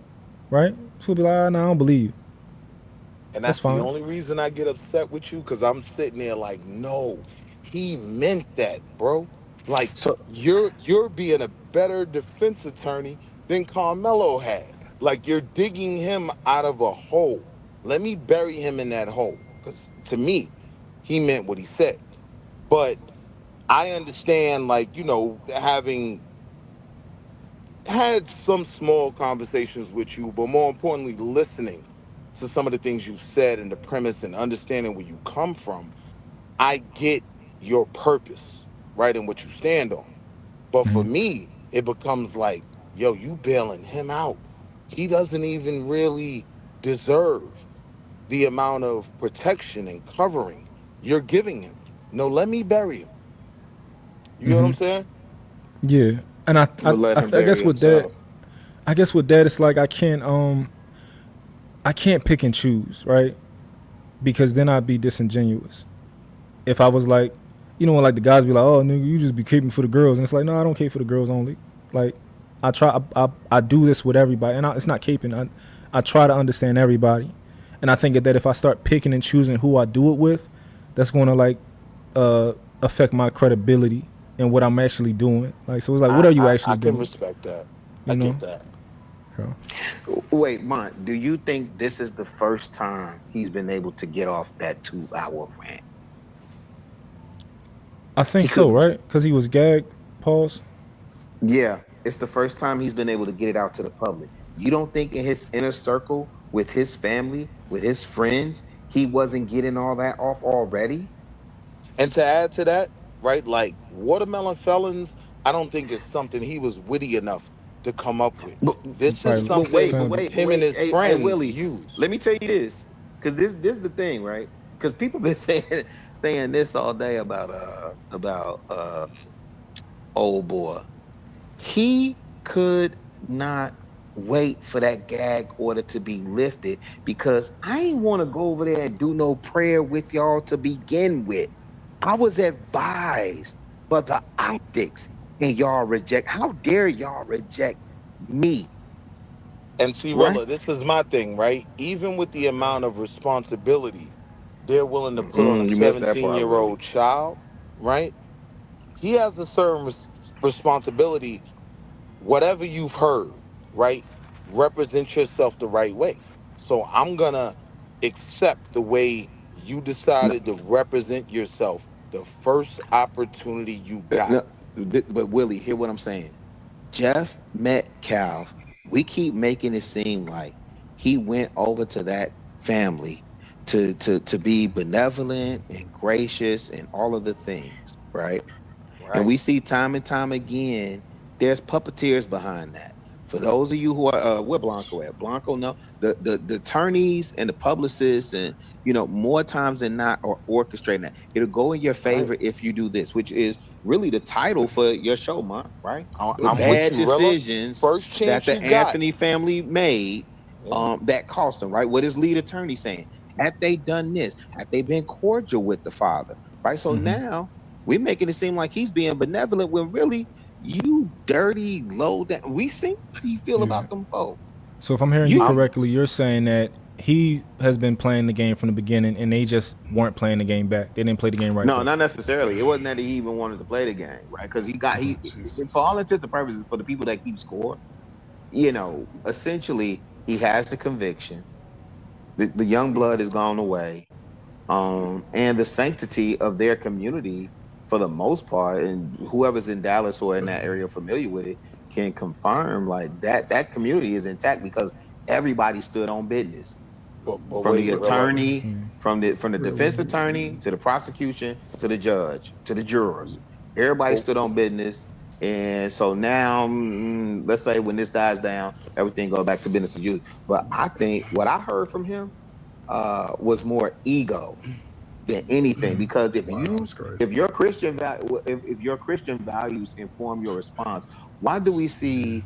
right? So we'll be like, "Nah, I don't believe." And That's that's the fine. only reason I get upset with you because I'm sitting there like, no, he meant that, bro. Like So you're being a better defense attorney than Carmelo had. Like you're digging him out of a hole. Let me bury him in that hole. Because to me, he meant what he said. But I understand, like, having had some small conversations with you, but more importantly, listening to some of the things you've said and the premise and understanding where you come from, I get your purpose, right, and what you stand on. But for Mhm. me, it becomes like, yo, you bailing him out. He doesn't even really deserve the amount of protection and covering you're giving him. No, let me bury him. You know what I'm Mhm. saying? Yeah, and we'll let him I bury guess with that, himself. it's like I can't pick and choose, right? Because then I'd be disingenuous. If I was like, when like the guys be like, "Oh, nigga, you just be caping for the girls," and it's like, no, I don't cape for the girls only. Like, I do this with everybody, and it's not caping. I try to understand everybody, and I think that if I start picking and choosing who I do it with, that's going to like affect my credibility and what I'm actually doing. Like, so it's like, what I, are you I, actually I can doing? respect that. I You get know? that. So, Wait, Mont, do you think this is the first time he's been able to get off that 2 hour rant? I think He so, couldn't. right? Because he was gagged. Pause. Yeah, It's the first time he's been able to get it out to the public. You don't think in his inner circle, with his family, with his friends, he wasn't getting all that off already? And to add to that, right, like watermelon felons, I don't think it's something he was witty enough to come up with. But, This is Probably something family. him and his hey, friends Willie, use. let me tell you this, because this is the thing, right? Because people been saying this all day about old boy. He could not wait for that gag order to be lifted because I ain't want to go over there and do no prayer with y'all to begin with. I was advised for the optics, and y'all reject. How dare y'all reject me? And see, Right? Rilla, this is my thing, right? Even with the amount of responsibility they're willing to put on a You missed that part, 17-year-old Willie. child, right? He has a certain responsibility. Whatever you've heard, right? Represent yourself the right way. So I'm gonna accept the way you No, decided to represent yourself the first opportunity you got. no, but Willie, hear what I'm saying. Jeff Metcalf, we keep making it seem like he went over to that family to be benevolent and gracious and all of the things, right? And Right. we see time and time again, there's puppeteers behind that. For those of you who are where Blanco at? Blanco, no, the attorneys and the publicists, and more times than not, are orchestrating that. It'll go in your Right. favor if you do this, which is really the title for your show, Monk, right? The I'm with bad you, Rilla. decisions First that chance you the got. Anthony family made, Yeah. that cost them, right? What is lead attorney saying? Had they done this, had they been cordial with the father, right? So now we're making it seem like he's being benevolent when really you dirty, low down. We see how you feel Yeah. about them folks. So if I'm hearing you correctly, you're saying that he has been playing the game from the beginning, and they just weren't playing the game back. They didn't play the game right No, back. not necessarily. It wasn't that he even wanted to play the game, right? Because for all intents and purposes, for the people that keep score, essentially he has the conviction. The young blood has gone away, and the sanctity of their community, for the most part, and whoever's in Dallas or in that area familiar with it can confirm like that community is intact because everybody stood on business. But From wait, the Rilla. attorney, from the defense attorney to the prosecution to the judge to the jurors, everybody stood on business. And so now, let's say when this dies down, everything goes back to business as usual. But I think what I heard from him was more ego than anything, because if your Christian if your Christian values inform your response, why do we see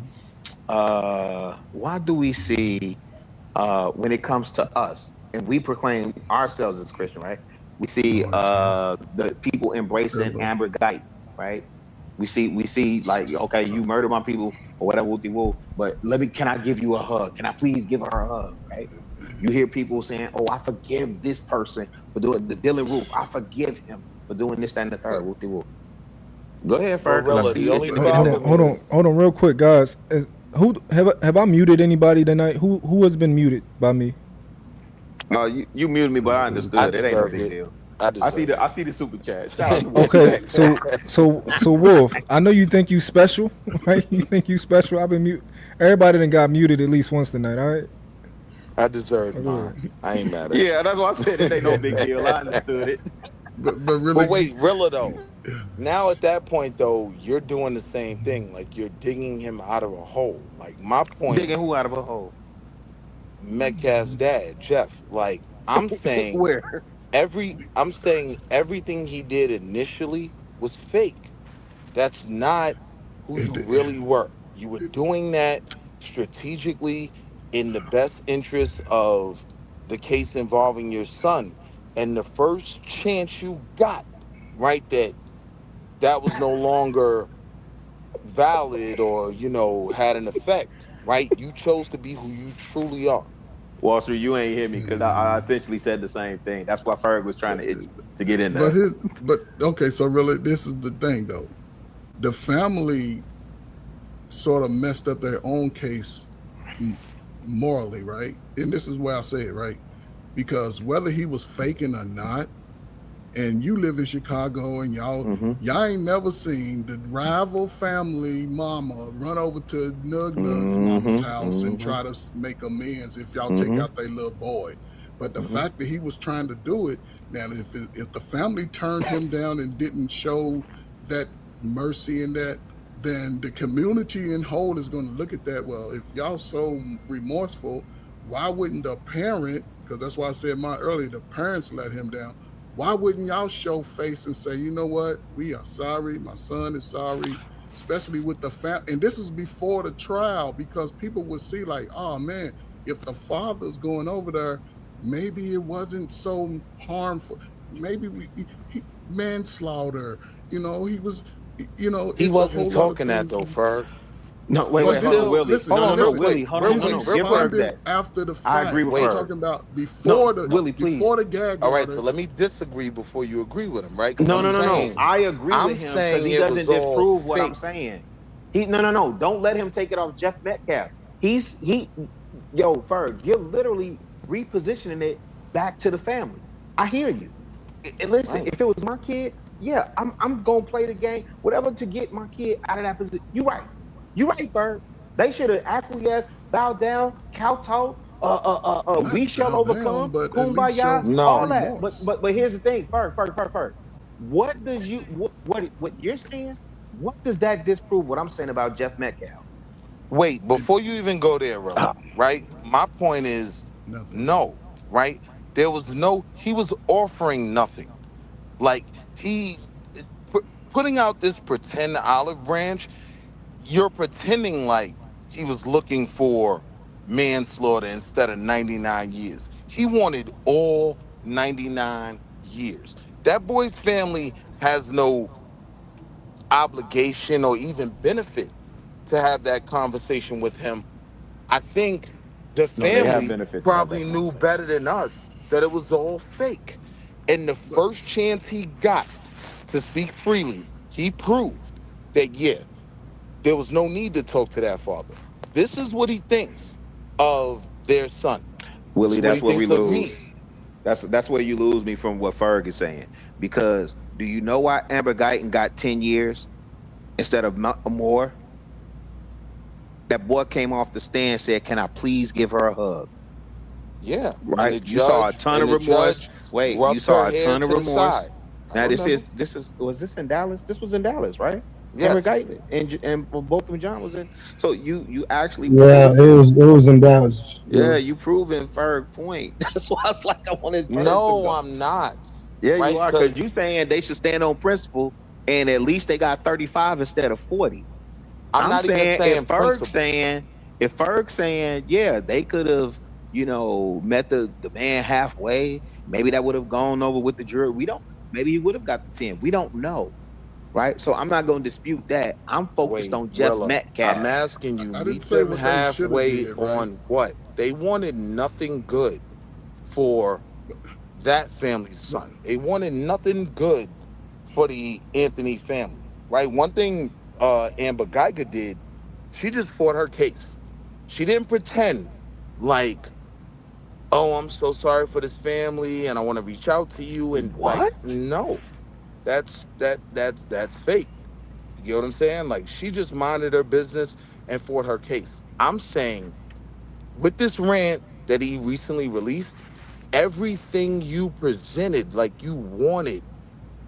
when it comes to us and we proclaim ourselves as Christian, right? We see the people embracing Amber Guyton, right? We see like, okay, you murdered my people or whatever, but can I give you a hug? Can I please give her a hug, right? You hear people saying, "Oh, I forgive this person for doing the Dylan Roof. I forgive him for doing this, that, and the third." Go ahead, Ferg, because I Rilla, see the that only you're problem Hold on, real quick, guys. Who have I muted anybody tonight? Who has been muted by me? You muted me, but I understood. I It ain't no deserved big it. deal. I I see deserved the super chat. Shout out to Wolf. Okay, so Wolf, I know you think you special, right? You think you special. I've been mute. Everybody done got muted at least once tonight. All right. I deserved mine. I ain't mad at Yeah, that's why I said it ain't no big deal. I understood it. But really, But wait, Rilla though. Now at that point though, you're doing the same thing. Like you're digging him out of a hole. Like my point, Digging who out of a hole? Metcalf's dad, Jeff. Like I'm saying, Where? I'm saying everything he did initially was fake. That's not who you really were. You were doing that strategically in the best interest of the case involving your son. And the first chance you got, right, that was no longer valid or, had an effect, right? You chose to be who you truly are. Wall Street, you ain't hear me because I essentially said the same thing. That's why Ferg was trying to get in there. but okay, so really, this is the thing though. The family sort of messed up their own case morally, right? And this is why I say it, right? Because whether he was faking or not, and you live in Chicago, and y'all ain't never seen the rival family mama run over to Nug Nug's mama's house and try to make amends if y'all take out their little boy. But the fact that he was trying to do it, now if the family turned him down and didn't show that mercy in that, then the community in whole is going to look at that. Well, if y'all so remorseful, why wouldn't the parent? Because that's why I said earlier, the parents let him down. Why wouldn't y'all show face and say, you know what, we are sorry, my son is sorry, especially with the family. And this is before the trial, because people would see like, oh man, if the father's going over there, maybe it wasn't so harmful. Maybe manslaughter. He was. He It's a wasn't whole lot of talking that things. though, Ferg. No, wait, But hold on, still, Willie. listen, No, listen, Willie, hold on, He's hold on. Give Ferg responding that. after the I fact. agree with We're Ferg. talking about before Willie, please. before the gag All right, order. so let me disagree before you agree with him, right? Because No. I agree with him because he it was doesn't all disprove what I'm fake. saying. No. Don't let him take it off Jeff Metcalf. Ferg, you're literally repositioning it back to the family. I hear you. And listen, if it was my kid, yeah, I'm gonna play the game, whatever to get my kid out of that position. You're right, Ferg. They should have acquiesced, bowed down, kowtowed, Not we shall bow down, overcome, but at least kumbaya, show all that. remorse. But here's the thing, Ferg. What does what you're saying? What does that disprove what I'm saying about Jeff Metcalf? Wait, before you even go there, Rilla, right? My point is no, right? He was offering nothing. Like, putting out this pretend olive branch, you're pretending like he was looking for manslaughter instead of 99 years. He wanted all 99 years. That boy's family has no obligation or even benefit to have that conversation with him. I think the No, they have family benefit to have probably that knew conversation. better than us that it was all fake. And the first chance he got to speak freely, he proved that, yeah, there was no need to talk to that father. This is what he thinks of their son. This Willie, is what he that's where we thinks of lose. me. That's where you lose me from what Ferg is saying. Because do you know why Amber Guyton got 10 years instead of more? That boy came off the stand and said, "Can I please give her a hug?" Yeah. Right? And the You saw a judge ton and of the remorse. judge Wait, you rubbed her saw a hair ton of to the remorse. side. I Now remember. was this in Dallas? This was in Dallas, right? Yes. Amber Guyton and both of them John was in. So you actually Yeah, it was in Dallas. Yeah, you proving Ferg point. That's why it's like I wanted Ferg to No, go. I'm not. Yeah, you Right? are, because you saying they should stand on principle, and at least they got 35 instead of 40. I'm I'm not even saying saying principle. if Ferg saying, yeah, they could have, met the man halfway, maybe that would have gone over with the jury. We don't know. Maybe he would have got the 10. We don't know. Right. So I'm not gonna dispute that. I'm focused Wait, on Jeff Rilla, Metcalf. I'm asking you, I didn't meet say them what they should have halfway did, right? on what? They wanted nothing good for that family's son. They wanted nothing good for the Anthony family, right? One thing Amber Geiger did, she just fought her case. She didn't pretend like, oh, I'm so sorry for this family and I want to reach out to you. And like, What? no, that's fake. You know what I'm saying? Like, she just minded her business and fought her case. I'm saying with this rant that he recently released, everything you presented, like you wanted,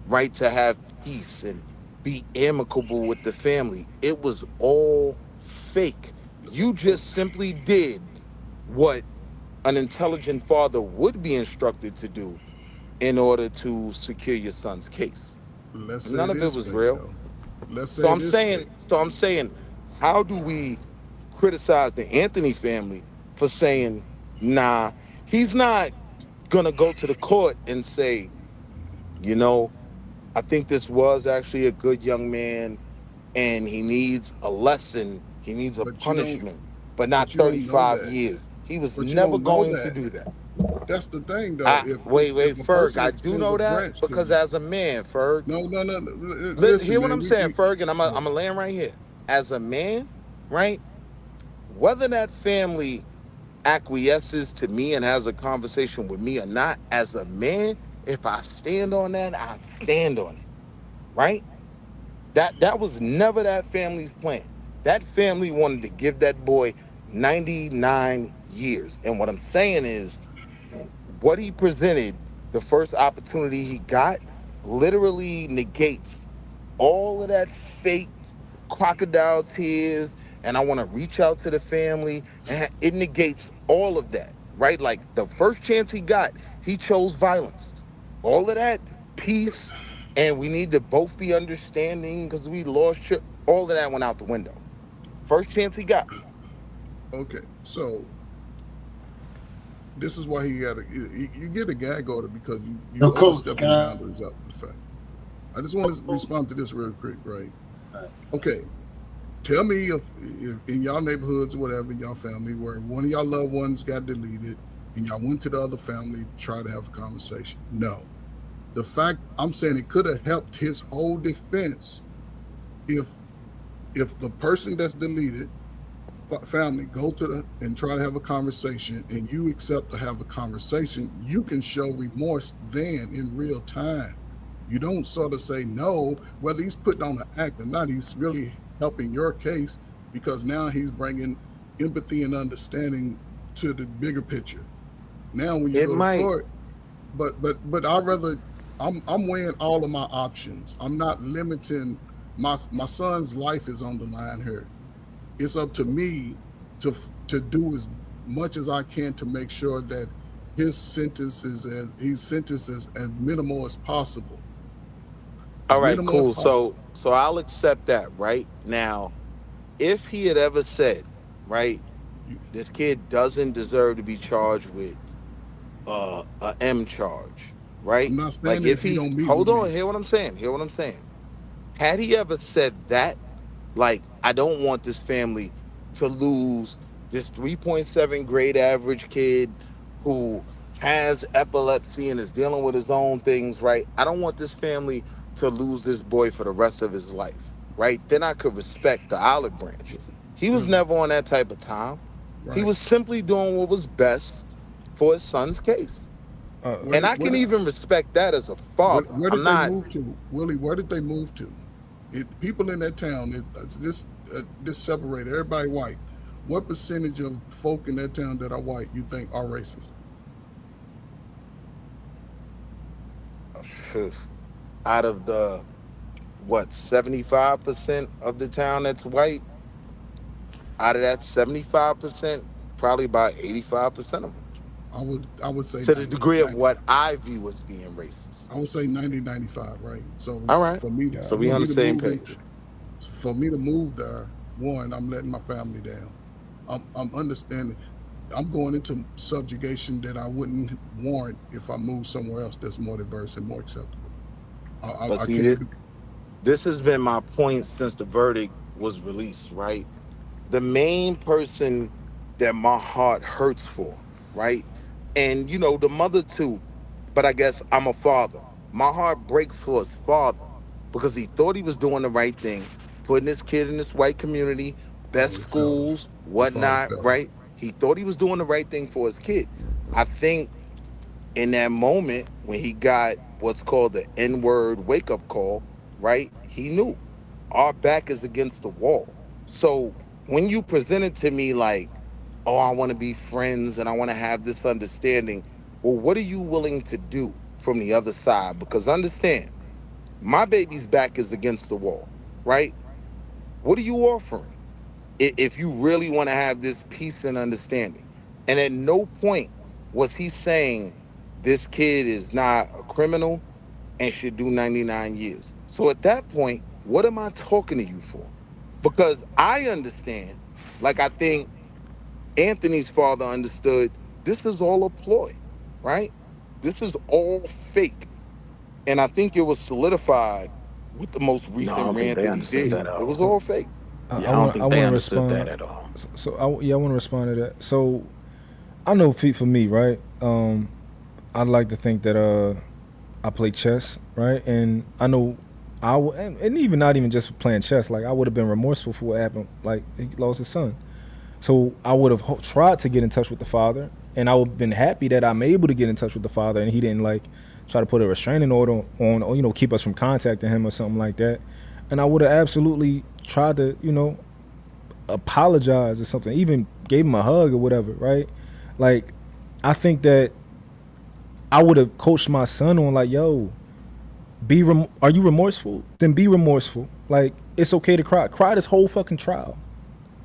right, to have peace and be amicable with the family, it was all fake. You just simply did what an intelligent father would be instructed to do in order to secure your son's case. Let's say None it of it is was fake, real. though. Let's So say I'm it is saying, fake. how do we criticize the Anthony family for saying, nah, he's not gonna go to the court and say, you know, I think this was actually a good young man and he needs a lesson, he needs a But you don't. punishment, but not But you don't know 35 that. years. He was But you never don't know going to that. do that. That's the thing, though. Wait, If a Ferg, person I do extends a know that branch to because you, as a man, Ferg, no. Listen, hear what man. I'm saying, Ferg, and I'm gonna land right here. As a man, right? Whether that family acquiesces to me and has a conversation with me or not, as a man, If I stand on that, I stand on it, right? That was never that family's plan. That family wanted to give that boy 99 years. And what I'm saying is, what he presented the first opportunity he got literally negates all of that fake crocodile tears, and I want to reach out to the family, and it negates all of that, right? Like the first chance he got, he chose violence. All of that peace, and we need to both be understanding because we lost all of that went out the window. First chance he got. Okay, so this is why he got you get a gag order because you No, coach, overstepping can I- boundaries up the fact. I just want to respond to this real quick, right? Okay, tell me if in y'all neighborhoods or whatever, y'all family, where one of y'all loved ones got deleted and y'all went to the other family to try to have a conversation. No. The fact I'm saying it could have helped his whole defense if the person that's deleted family go to the and try to have a conversation and you accept to have a conversation, you can show remorse then in real time. You don't sort of say no, whether he's putting on an act or not, he's really helping your case because now he's bringing empathy and understanding to the bigger picture. Now when you go to court, but I'd rather I'm weighing all of my options. I'm not limiting my son's life is on the line here. It's up to me to do as much as I can to make sure that his sentence is as minimal as possible. All right, cool. So I'll accept that right now. If he had ever said, right, this kid doesn't deserve to be charged with a M charge, right? I'm not saying Like if you he don't meet hold with on, me. hear what I'm saying. Had he ever said that, like, I don't want this family to lose this 3.7 grade average kid who has epilepsy and is dealing with his own things, right? I don't want this family to lose this boy for the rest of his life, right? Then I could respect the olive branch. He was never on that type of time. He was simply doing what was best for his son's case. And I can even respect that as a father. Where I'm did they not. move to, Willie? Where did they move to? People in that town, this separated, everybody white. What percentage of folk in that town that are white you think are racist? Out of the 75% of the town that's white, out of that 75%, probably about 85% of them. I would say to the degree of what I view as being racist. I would say 90, 95, right? So all right, for me, so we on the same page. For me to move there, one, I'm letting my family down. I'm understanding. I'm going into subjugation that I wouldn't warrant if I moved somewhere else that's more diverse and more acceptable. But see, this has been my point since the verdict was released, right? The main person that my heart hurts for, right? And, the mother too, but I guess I'm a father. My heart breaks for his father because he thought he was doing the right thing, putting his kid in this white community, best schools, whatnot, right? He thought he was doing the right thing for his kid. I think in that moment when he got what's called the N-word wake-up call, right? He knew our back is against the wall. So when you present it to me like, oh, I want to be friends and I want to have this understanding, well, what are you willing to do from the other side? Because understand, my baby's back is against the wall, right? What are you offering if you really want to have this peace and understanding? And at no point was he saying this kid is not a criminal and should do 99 years. So at that point, what am I talking to you for? Because I understand, like I think Anthony's father understood, this is all a ploy, right? This is all fake. And I think it was solidified with the most recent rant that he did. It was all fake. I want to respond. That at all. So I want to respond to that. So I know for me, right? I like to think that I play chess, right? And I know and even not even just playing chess, like I would have been remorseful for what happened. Like he lost his son, so I would have tried to get in touch with the father and I would have been happy that I'm able to get in touch with the father, and he didn't like try to put a restraining order on, or, you know, keep us from contacting him or something like that. And I would have absolutely tried to, you know, apologize or something, even gave him a hug or whatever, right? Like, I think that I would have coached my son on like, yo, are you remorseful? Then be remorseful. Like, it's okay to cry. Cry this whole fucking trial.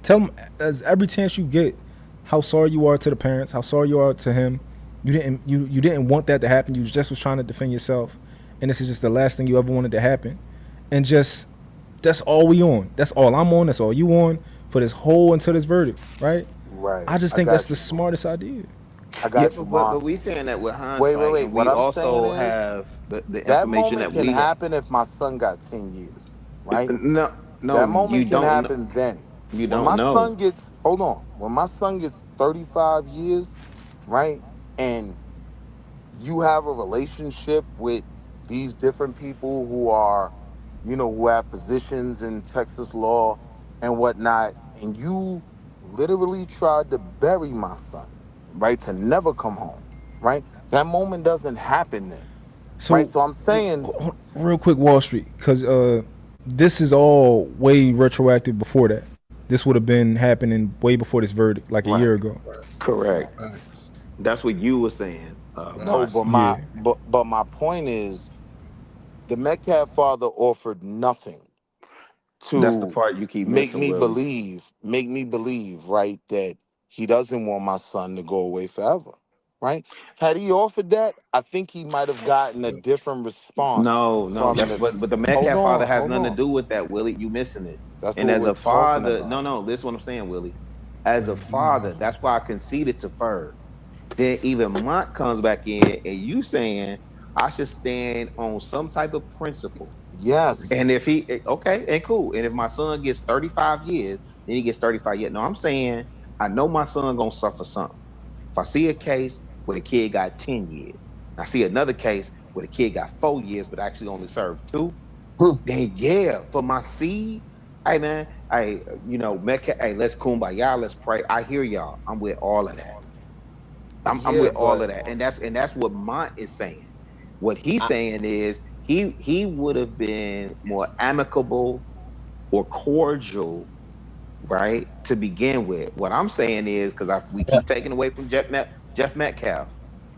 Tell him as every chance you get how sorry you are to the parents, how sorry you are to him. You didn't want that to happen. You just was trying to defend yourself, and this is just the last thing you ever wanted to happen. And just, that's all we on. That's all I'm on. That's all you on for this whole until this verdict, right? Right. I just think that's the smartest idea. I got you, but Mom. we saying that with hindsight, Wait. and What we I'm saying also is have the that information moment that can we got. happen if my son got 10 years, right? No, That you moment can don't. happen then. You When don't my know. son gets, hold on, when my son gets 35 years, right? And you have a relationship with these different people who are, you know, who have positions in Texas law and whatnot, and you literally tried to bury my son, right? To never come home, right? That moment doesn't happen then, right? So, So I'm saying, real quick, Wall Street, because this is all way retroactive before that. This would have been happening way before this verdict, like a right. year ago. Correct. That's what you were saying. No, but my point is, the Metcalf father offered nothing That's the to part you keep make missing, me Willie. believe, right, that he doesn't want my son to go away forever, right? Had he offered that, I think he might have gotten a different response No, from that's the. but the Hold Metcalf father on, has hold nothing to on. do with that, Willie. You missing it. That's And what as we're a talking father, about. no, this is what I'm saying, Willie. As a father, that's why I conceded to Ferg. Then even Mont comes back in, and you saying I should stand on some type of principle. Yes. And if he okay, and cool. And if my son gets 35 years, then he gets 35 years. No, I'm saying I know my son gonna suffer something. If I see a case where the kid got 10 years, I see another case where the kid got 4 years, but actually only served 2, then yeah, for my seed, hey man, hey, let's kumbaya, let's pray. I hear y'all. I'm with all of that. I'm Yeah, with all but of that. And that's what Mont is saying. What he's saying is he would have been more amicable or cordial, right, to begin with. What I'm saying is because we keep taking away from Jeff Metcalf,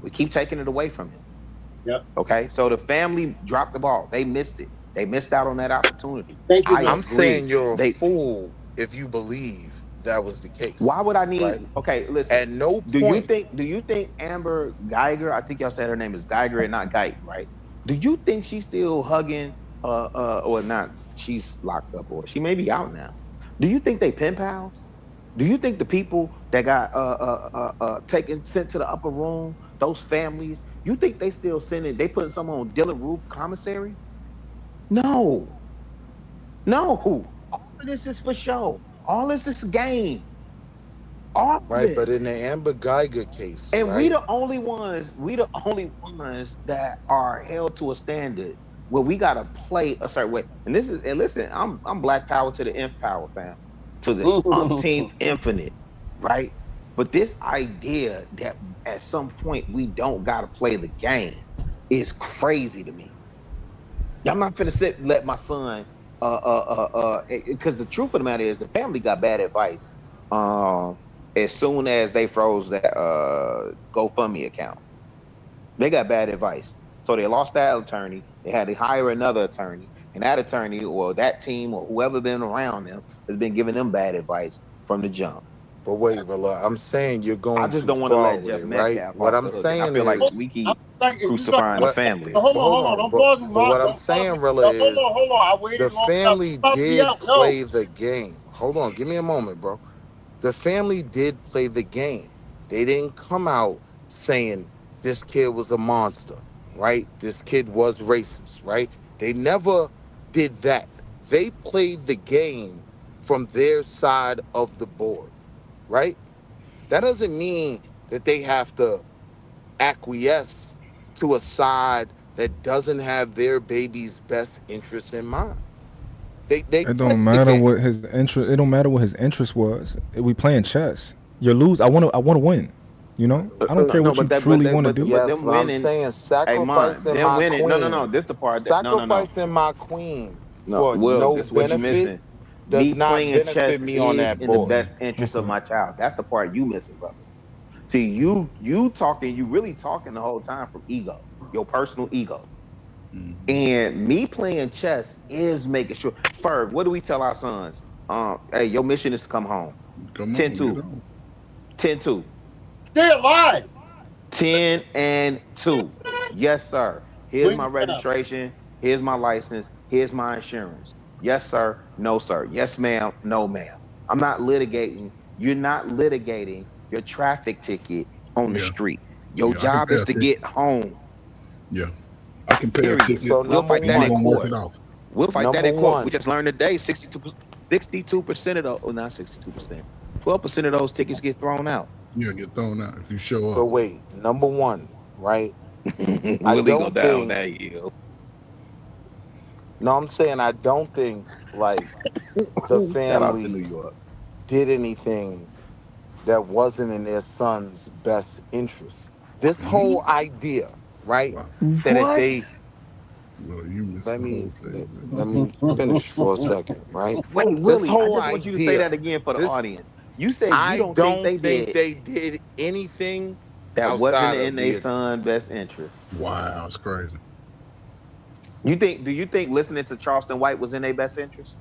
we keep taking it away from him. Yep. Okay, so the family dropped the ball. They missed it. They missed out on that opportunity. Thank you, I man. I'm saying agree. you're a They. fool if you believe that was the case, Why would I right? need? Okay, listen. At no Do you point, think? Do you think Amber Geiger? I think y'all said her name is Geiger and not Guyton, right? Do you think she's still hugging? Or not? She's locked up, or she may be out now. Do you think they pen pals? Do you think the people that got taken sent to the upper room, those families, you think they still sending? They putting some on Dylan Roof commissary? No, no. All of this is for show. All this is game. All of right? it. But in the Amber Geiger case, And we right? the only ones, that are held to a standard where we gotta play a certain way. And listen, I'm Black Power to the nth power, fam. To the umpteenth infinite, right? But this idea that at some point we don't gotta play the game is crazy to me. I'm not gonna let my son because the truth of the matter is the family got bad advice. As soon as they froze that GoFundMe account, they got bad advice. So they lost that attorney. They had to hire another attorney, and that attorney or that team or whoever been around them has been giving them bad advice from the jump. But wait, Rilla, I'm saying you're I going just too don't want to far let with Jeff it, right? Metcalf What off I'm the hook, and I saying feel like is, we I'm keep like, is you crucifying the talking? what? family. Hold But on, hold hold on. on, Don't pause me, but Mark. what I'm Don't pause me. saying, Rilla, No, hold is on, hold on. I the waited long enough. family Pause me did out. No. play the game. Hold on, give me a moment, bro. The family did play the game. They didn't come out saying this kid was a monster, right? This kid was racist, right? They never did that. They played the game from their side of the board, right? That doesn't mean that they have to acquiesce to a side that doesn't have their baby's best interests in mind. They It don't played the matter game. what his interest. It don't matter what his interest was. We playing chess. You lose. I want to win. You know, I don't care what you truly want to do. but Yes, them but I'm winning. saying Hey, man, sacrificing them my winning. No. queen, This the part that no. sacrificing my queen No, for Will, no this is what you benefit missing. does Me not playing chess benefit me on is that in the board. best interest of my child. That's the part you missing, brother. See, you talking, you really talking the whole time from ego, your personal ego. And me playing chess is making sure. Ferg, what do we tell our sons? Hey, your mission is to come home. Come 10 on, 2. get on. 10 2. Stay alive. 10 and 2. Yes, sir. Here's Bring my it down. registration. Here's my license. Here's my insurance. Yes, sir. No, sir. Yes, ma'am. No, ma'am. I'm not litigating. You're not litigating your traffic ticket on the Yeah. street. Your Yeah, I can job pay is a to ticket. get home. Yeah. I can pay a Period. ticket. So We'll number fight that We in one, gonna work court. it off. We'll fight that number in court. We one, just learned today 62% of those, well, not 62%, 12% of those tickets get thrown out. Yeah, get thrown out if you show so up. wait, number one, right? I Willie go don't down think, that hill. no, I'm saying I don't think like the Shout out to New family York. did anything that wasn't in their son's best interest. This whole idea, right? That if What? they Well, you missed let the me whole thing, let man. me finish for a second, right? Wait, This Willie, I whole just want you to say idea, that again for the this audience. You said you I don't think don't they think did they did anything that wasn't outside in of their the son's best interest. Wow, it's crazy. Do you think listening to Charleston White was in their best interest?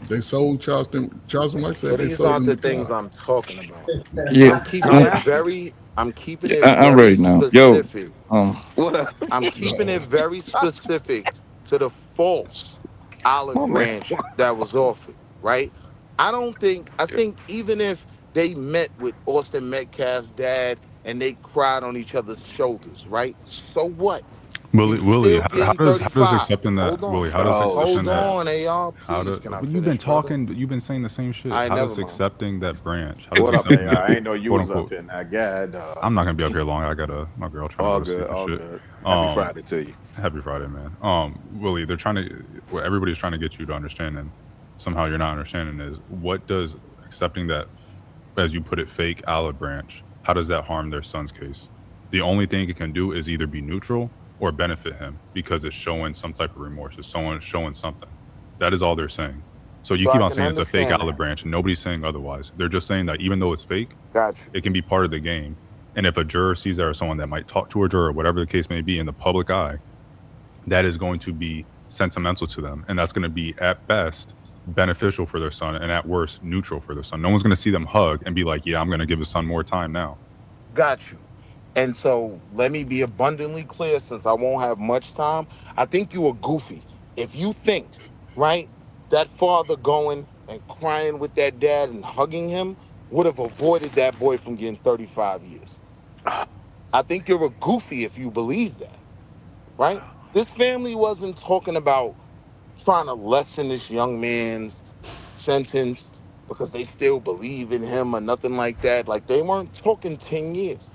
They sold Charleston. Charleston White so said they these sold aren't him the the things car. I'm talking about. Yeah, I'm keeping I'm it asking. I'm very ready now. Yo, specific. What up? I'm keeping Uh-oh. it very specific to the false olive My man. branch that was offered, right? I think even if they met with Austin Metcalf's dad and they cried on each other's shoulders, right? So what? He's Willie, still how getting does 35. accepting that Hold on. Willie? How does Oh accepting Hold that? shit. on, AR. How Please, do? can I But you've been finish, brother? talking. You've been saying the same shit. I How never does mind. accepting that branch? How does What up, accepting AR? that I ain't know you quote was up unquote? here now. God, I'm not gonna be up here long. I got my girl trying to all go to sleep good, and all shit. good. Happy Friday to you. Happy Friday, man. Willie, they're trying to. What everybody's trying to get you to understand, and somehow you're not understanding, is what does accepting that, as you put it, fake olive branch? How does that harm their son's case? The only thing it can do is either be neutral or benefit him because it's showing some type of remorse. It's showing something. That is all they're saying. So you So keep I on can saying it's a fake understand olive that. branch, and nobody's saying otherwise. They're just saying that even though it's fake, Got you. it can be part of the game. And if a juror sees that, or someone that might talk to a juror, whatever the case may be, in the public eye, that is going to be sentimental to them. And that's going to be, at best, beneficial for their son, and at worst, neutral for their son. No one's going to see them hug and be like, yeah, I'm going to give his son more time now. Got you. And so let me be abundantly clear since I won't have much time. I think you are goofy. If you think, right, that father going and crying with that dad and hugging him would have avoided that boy from getting 35 years. I think you're a goofy if you believe that, right? This family wasn't talking about trying to lessen this young man's sentence because they still believe in him or nothing like that. Like, they weren't talking 10 years.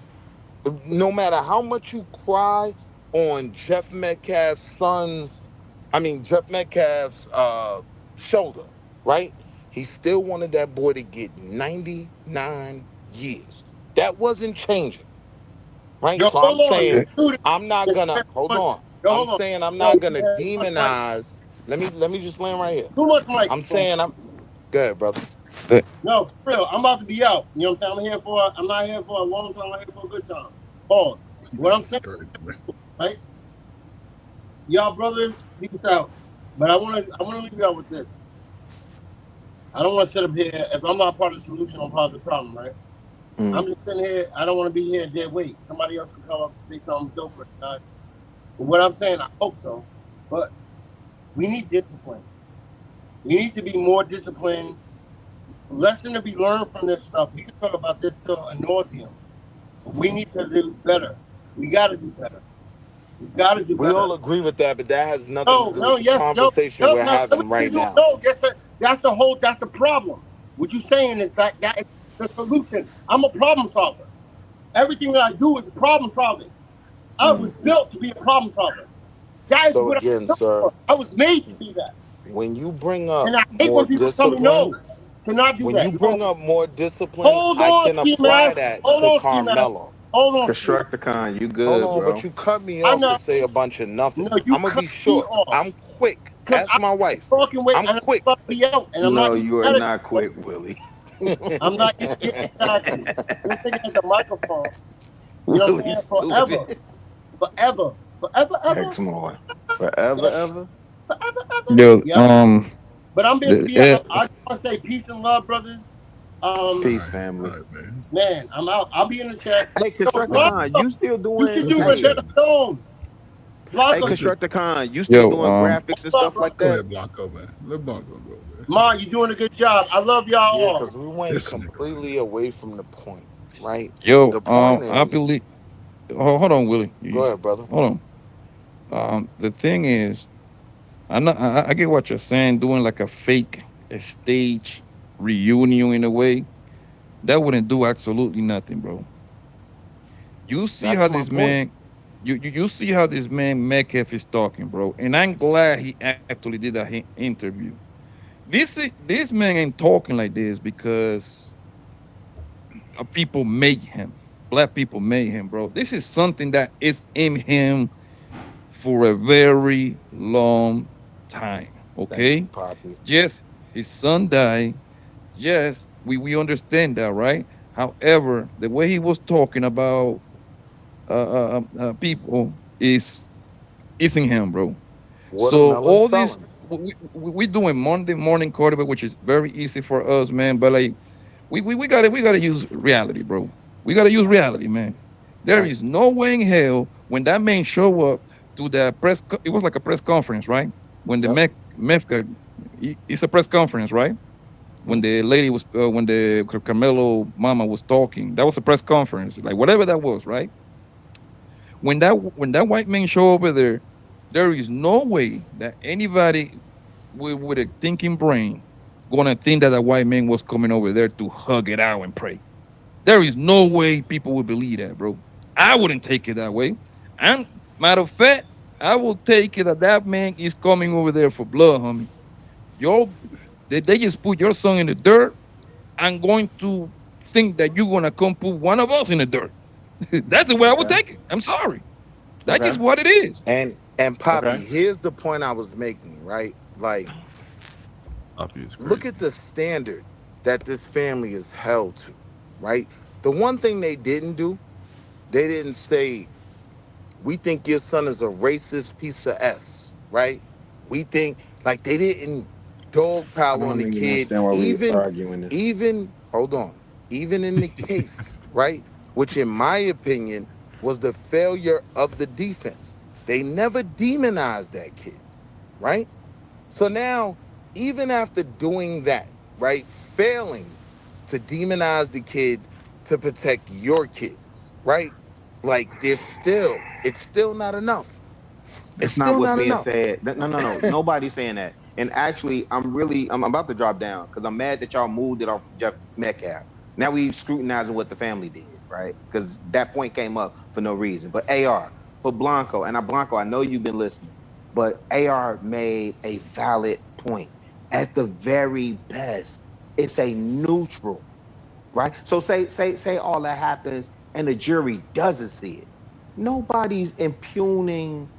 No matter how much you cry on Jeff Metcalf's shoulder, right? He still wanted that boy to get 99 years. That wasn't changing, right? Yo, So I'm hold on. saying You do I'm not this. gonna hold on. Yo, I'm hold on. saying I'm Yo, not gonna you had too much mic. demonize. Let me just land right here. Too much mic. I'm saying I'm go ahead, brother. No, for real. I'm about to be out. You know what I'm saying? I'm not here for a long time. I'm here for a good time. Pause. What I'm saying, right? Y'all brothers, peace out. But I want to leave y'all with this. I don't want to sit up here. If I'm not part of the solution, I'm part of the problem, right? I'm just sitting here. I don't want to be here dead weight. Somebody else can come up and say something dope. But what I'm saying, I hope so. But we need discipline. We need to be more disciplined. Lesson to be learned from this stuff. We can talk about this till ad nauseum. We need to do better. We got to do better. We got to do better. We all agree with that, but that has nothing to do with the yes, conversation we're having right now. No, that's the problem. What you're saying is that is the solution. I'm a problem solver. Everything that I do is problem solving. I was built to be a problem solver. That is So what again, I'm sir, for. I was made to be that. when you bring up And I hate more when people tell me discipline, no. to not do When that. you bring up more discipline, Hold I on, can Ski apply Mask. that Hold to on, Ski Mask. Carmelo. Hold on, Ski Mask. Constructicon, you Hold good, on, but bro. you cut me I'm off to not. say a bunch of No, nothing. you I'm gonna cut be me short. off I'm quick. because Ask I'm my wife. talking way I'm and I'm quick. about to be out, and I'm No, not even you are mad at not you. quick, Willie. I'm not. Yeah, exactly. This nigga has a microphone. You know what I'm Willie saying? Forever, stupid. forever, forever, ever, X more. Forever, ever. forever, ever. Yo, Yep. But I'm going to be out. I just want to say peace and love, brothers. Peace, family. All right, man. Man, I'm out. I'll be in the chat. Hey, Yo, Blanco, Constructicon, you still you doing? should Look do at the Hey, Rosetta chat. Stone. hey, Blanco, Look at. Constructicon, you still yo, doing graphics and hold on, stuff bro. like Go that? ahead, Blanco, man. Let Blanco go, man. Ma, you're doing a good job. I love y'all Yeah, all. because we went This nigga, man. completely away from the point, right? yo, The point I is, believe. Hold on, Willie. go ahead, brother. Hold on. The thing is, I get what you're saying. Doing like a stage reunion in a way that wouldn't do absolutely nothing, bro. You see how That's my this point. man, you see how this man Metcalf is talking, bro. And I'm glad he actually did that interview. This man ain't talking like this because people made him. Black people made him, bro. This is something that is in him for a very long time. Thank you, Okay. Poppy. Yes, his son died. Yes, we understand that, right? However, the way he was talking about people is in him, bro. So Watermelon all this felons. we doing Monday morning quarterback, which is very easy for us, man. But like we gotta use reality, bro. We gotta use reality, man. There Thank is no way in hell when that man show up to the it was like a press conference, right? When the Yep. MEFCA, it's a press conference, right? When the lady was when the Carmelo mama was talking, that was a press conference, like whatever that was, right? When that white man show over there, there is no way that anybody with a thinking brain gonna think that a white man was coming over there to hug it out and pray. There is no way people would believe that, bro. I wouldn't take it that way. And matter of fact, I will take it that that man is coming over there for blood, homie. Yo, they just put your son in the dirt. I'm going to think that you're gonna come put one of us in the dirt. That's the way I would Okay. take it. I'm sorry. That's Okay. just what it is. And Poppy, Okay. here's the point I was making, right? Like, Poppy is look crazy. at the standard that this family is held to, right? The one thing they didn't do, they didn't say, we think your son is a racist piece of S, right? We think like they didn't dog I pile on don't the even kid, understand why we even, arguing this. even, hold on, even in the case, right? Which in my opinion was the failure of the defense. They never demonized that kid, right? So now, even after doing that, right, failing to demonize the kid to protect your kid, right? Like it's still not enough. It's That's not still what's not being enough. said. No. Nobody's saying that. And actually, I'm about to drop down because I'm mad that y'all moved it off Jeff Metcalf. Now we scrutinizing what the family did, right? Because that point came up for no reason. But AR for Blanco, and Blanco, I know you've been listening, but AR made a valid point. At the very best, it's a neutral, right? So say all that happens and the jury doesn't see it. Nobody's impugning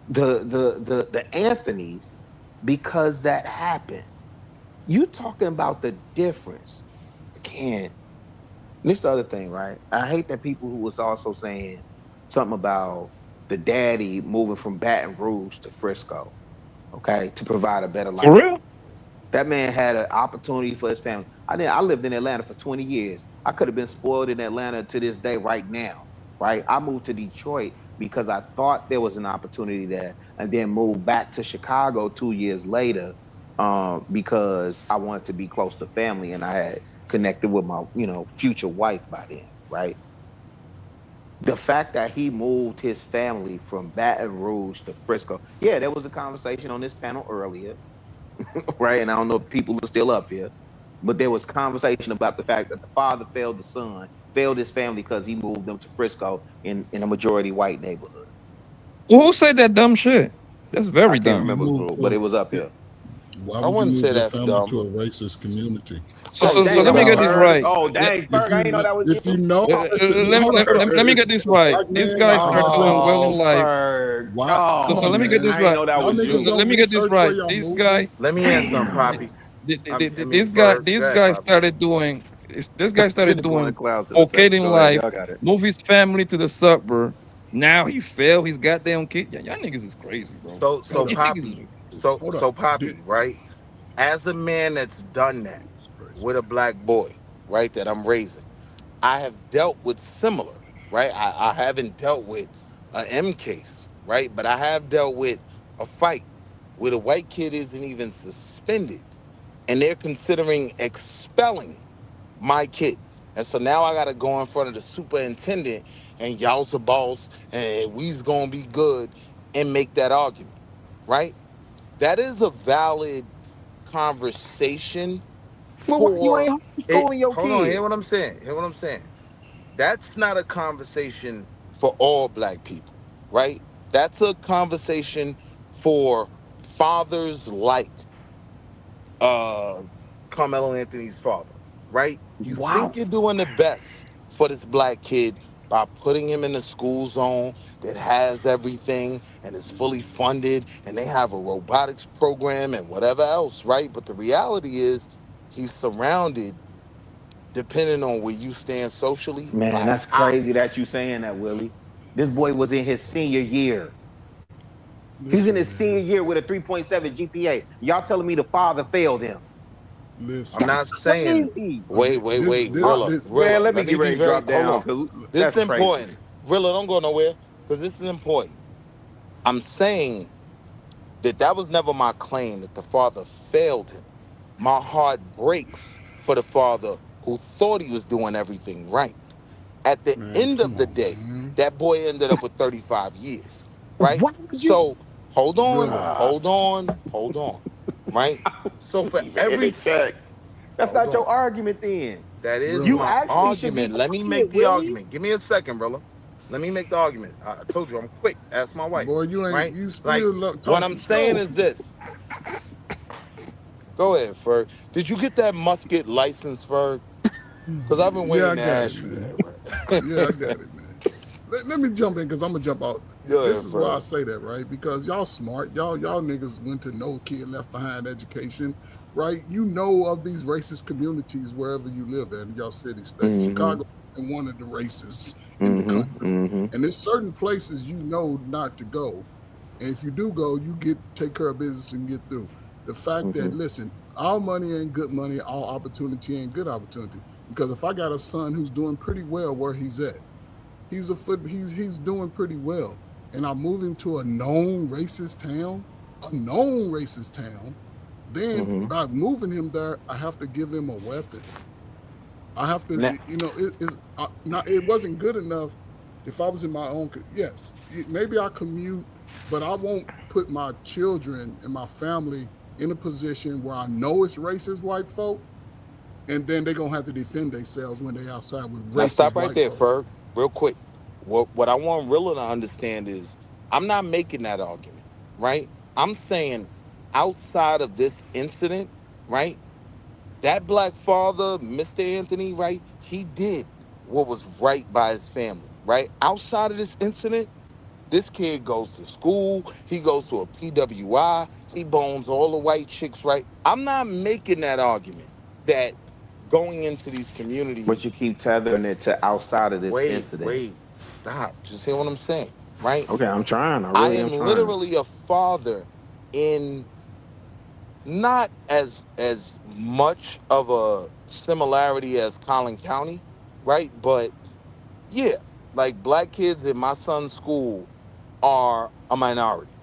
the Anthonys because that happened. You talking about the difference. Again, this the other thing, right? I hate that people who was also saying something about the daddy moving from Baton Rouge to Frisco, okay, to provide a better For life. real? That man had an opportunity for his family. I lived in Atlanta for 20 years. I could have been spoiled in Atlanta to this day right now, right? I moved to Detroit because I thought there was an opportunity there and then moved back to Chicago 2 years later because I wanted to be close to family and I had connected with my, future wife by then, right? The fact that he moved his family from Baton Rouge to Frisco. Yeah, there was a conversation on this panel earlier, right? And I don't know if people are still up here, but there was conversation about the fact that the father failed the son, failed his family because he moved them to Frisco in a majority white neighborhood. Well, who said that dumb shit? That's I very can't dumb. remember, Move bro, but to it was up here. Why I would you wouldn't move say your that's family dumb. to a racist community? Oh So damn, let that me was get this Ferg. right. Oh dang, If Ferg, I you ain't know that was if you you. know, Let me get this this right. black This man, guy y'all started doing well in Oh life. Ferg. why? Come So Oh on, let me get man. this I ain't right. know that Y'all was niggas you. Let don't me get this research where right. y'all This moving. guy, Let me in some, Damn. Poppy. this guy, Ferg. Go this ahead, guy Poppy. started doing. This guy started Viewpoint doing cloud to the okay second. in Go ahead, life. y'all got it. Move his family to the suburb. Now he failed his goddamn kid. Y'all niggas is crazy, bro. So Hold Y'all up. niggas is Poppy, Hold up. so Poppy, right? As a man that's done that That's crazy. with a black boy, right, that I'm raising, I have dealt with similar, right? I haven't dealt with a M case, right? But I have dealt with a fight where the white kid isn't even suspended and they're considering expelling my kid. And so now I gotta go in front of the superintendent and y'all's the boss and we's gonna be good and make that argument, right? That is a valid conversation Well, why you for ain't it. homeschooling your Hold on, hear kid? what I'm saying. Hear what I'm saying. That's not a conversation for all black people, right? That's a conversation for fathers like uh Carmelo Anthony's father, right? You think Wow. you're doing the best for this black kid by putting him in a school zone that has everything and is fully funded and they have a robotics program and whatever else, right? But the reality is he's surrounded, depending on where you stand socially, Man, by that's crazy ops. that you saying that, Willie. This boy was in his senior year. He's in Listen, his senior man. year with a 3.7 GPA. Y'all telling me the father failed him. I'm Listen. That's not saying crazy. wait, Oh, Rilla. man, let me Let me get be ready to very drop hold down on. because This is that's crazy. important. Rilla, don't go nowhere because this is important. I'm saying that was never my claim that the father failed him. My heart breaks for the father who thought he was doing everything right. At the Man, end come of the on, day, man. that boy ended up with 35 years, right? Why would you? So Rilla. hold on, right? So for Keep it in the every check. That's hold not on, your argument then. that is You Rilla. my actually should be argument. Let me make quiet, the Willie. argument. Give me a second, Rilla. Let me make the argument. I told you I'm quick. Ask my wife, Boy, right? you Like still what I'm talking. saying Go. is this. Go ahead, Ferg. Did you get that musket license, Ferg? Because I've been Yeah, I waiting to got it, ask you man. that, right? Yeah, I got it, man. Let me jump in because I'm gonna jump out. Go This ahead, is why I Ferg. say that, right? Because y'all smart. Y'all niggas went to no kid left behind education, right? You know of these racist communities wherever you live at in y'all city, state. Mm-hmm. Chicago is one of the races in the Mm-hmm. country. Mm-hmm. And there's certain places you know not to go. And if you do go, you get take care of business and get through. The fact Mm-hmm. that listen, our money ain't good money, our opportunity ain't good opportunity. Because if I got a son who's doing pretty well where he's at, he's doing pretty well. And I move him to a known racist town, then Mm-hmm. by moving him there, I have to give him a weapon. I have to, Now, not. It wasn't good enough if I was in my own. Yes, maybe I commute, but I won't put my children and my family in a position where I know it's racist white folk, and then they're gonna have to defend themselves when they outside with now racist stop right white there, folk. Ferg, real quick. What I want Rilla to understand is I'm not making that argument, right? I'm saying outside of this incident, right? That black father, Mr. Anthony, right? He did what was right by his family, right? Outside of this incident, this kid goes to school. He goes to a PWI. He bones all the white chicks, right? I'm not making that argument that going into these But communities, you keep tethering it to outside of this incident. stop. Just hear what I'm saying, right? Okay, I'm trying. I I really am am trying. literally a father in not as much of a similarity as Collin County, right? But yeah, like black kids in my son's school are a minority,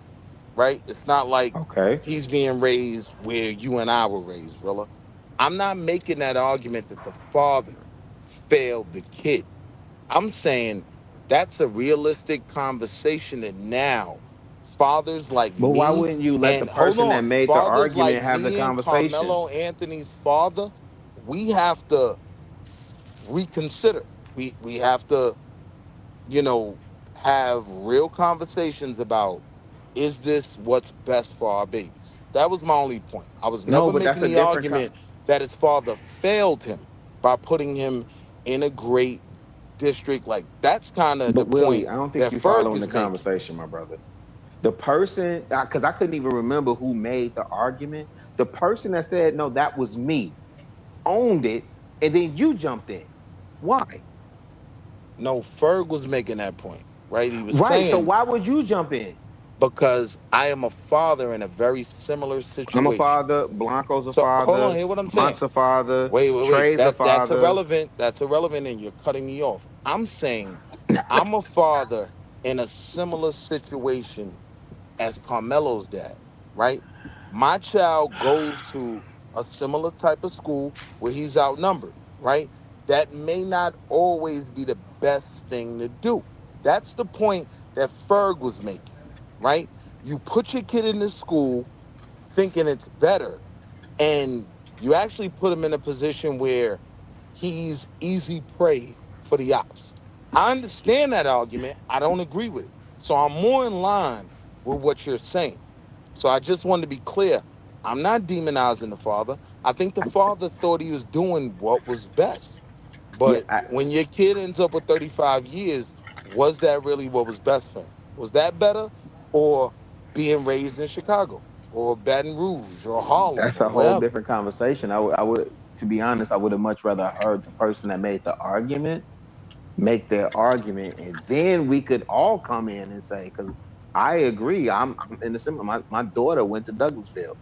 right? It's not like Okay. he's being raised where you and I were raised, Rilla. I'm not making that argument that the father failed the kid. I'm saying that's a realistic conversation that now fathers like But why me wouldn't you let the and hold person that on, made the fathers like argument have the me and conversation? Carmelo Anthony's father, we have to reconsider. We have to, you know, have real conversations about is this what's best for our babies? That was my only point. I was No, never but that's making a the different. argument that his father failed him by putting him in a great district. Like that's kind of the But Willie, point I don't think that you're Ferg following the is making. conversation, my brother. The person, because I couldn't even remember who made the argument. The person that said, no, that was me, owned it, and then you jumped in. Why? No, Ferg was making that point, right? He was Right. So saying, why would you jump in? because I am a father in a very similar I'm a situation. father. Blanco's a So hold on, father. hear what I'm saying. Mont's a father. Wait. Trey's a That's father. irrelevant. That's irrelevant, and you're cutting me off. I'm saying I'm a father in a similar situation as Carmelo's dad, right? My child goes to a similar type of school where he's outnumbered, right? That may not always be the best thing to do. That's the point that Ferg was making, right? You put your kid in this school thinking it's better, and you actually put him in a position where he's easy prey for the ops. I understand that argument. I don't agree with it. So I'm more in line with what you're saying. So I just wanted to be clear. I'm not demonizing the father. I think the father thought he was doing what was best. Yeah, But when your kid ends up with 35 years, was that really what was best for him? Was that better? Or being raised in Chicago or Baton Rouge or Harlem that's or a whole wherever? different conversation. I would, to be honest, I would have much rather heard the person that made the argument make their argument, and then we could all come in and say, because I agree. I'm in the similar. My daughter went to Douglasville,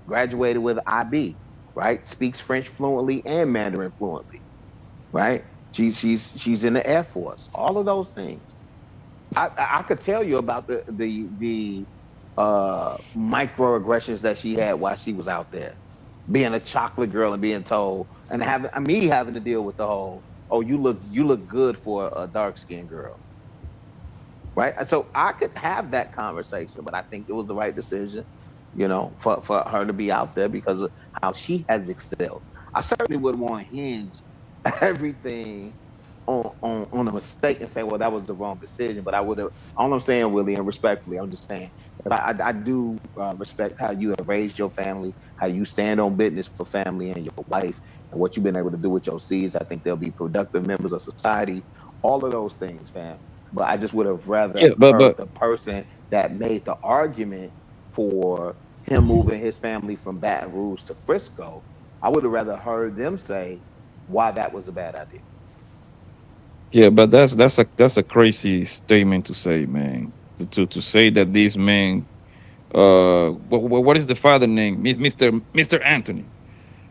graduated with IB, right? Speaks French fluently and Mandarin fluently, right? She's in the Air Force. All of those things. I could tell you about the microaggressions that she had while she was out there, being a chocolate girl and being told, and having me having to deal with the whole, oh, you look good for a dark skinned girl, right? So I could have that conversation, but I think it was the right decision, for her to be out there because of how she has excelled. I certainly would want to hinge everything on a mistake and say, well, that was the wrong decision. But I would have. All I'm saying, Willie, and respectfully, I'm just saying that I do respect how you have raised your family, how you stand on business for family and your wife, and what you've been able to do with your seeds. I think they'll be productive members of society. All of those things, fam. But I just would have rather Yeah, heard but the person that made the argument for him moving his family from Baton Rouge to Frisco. I would have rather heard them say why that was a bad idea. yeah, but that's a crazy statement to say, man. To say that this man, what is the father name? Mr. Anthony.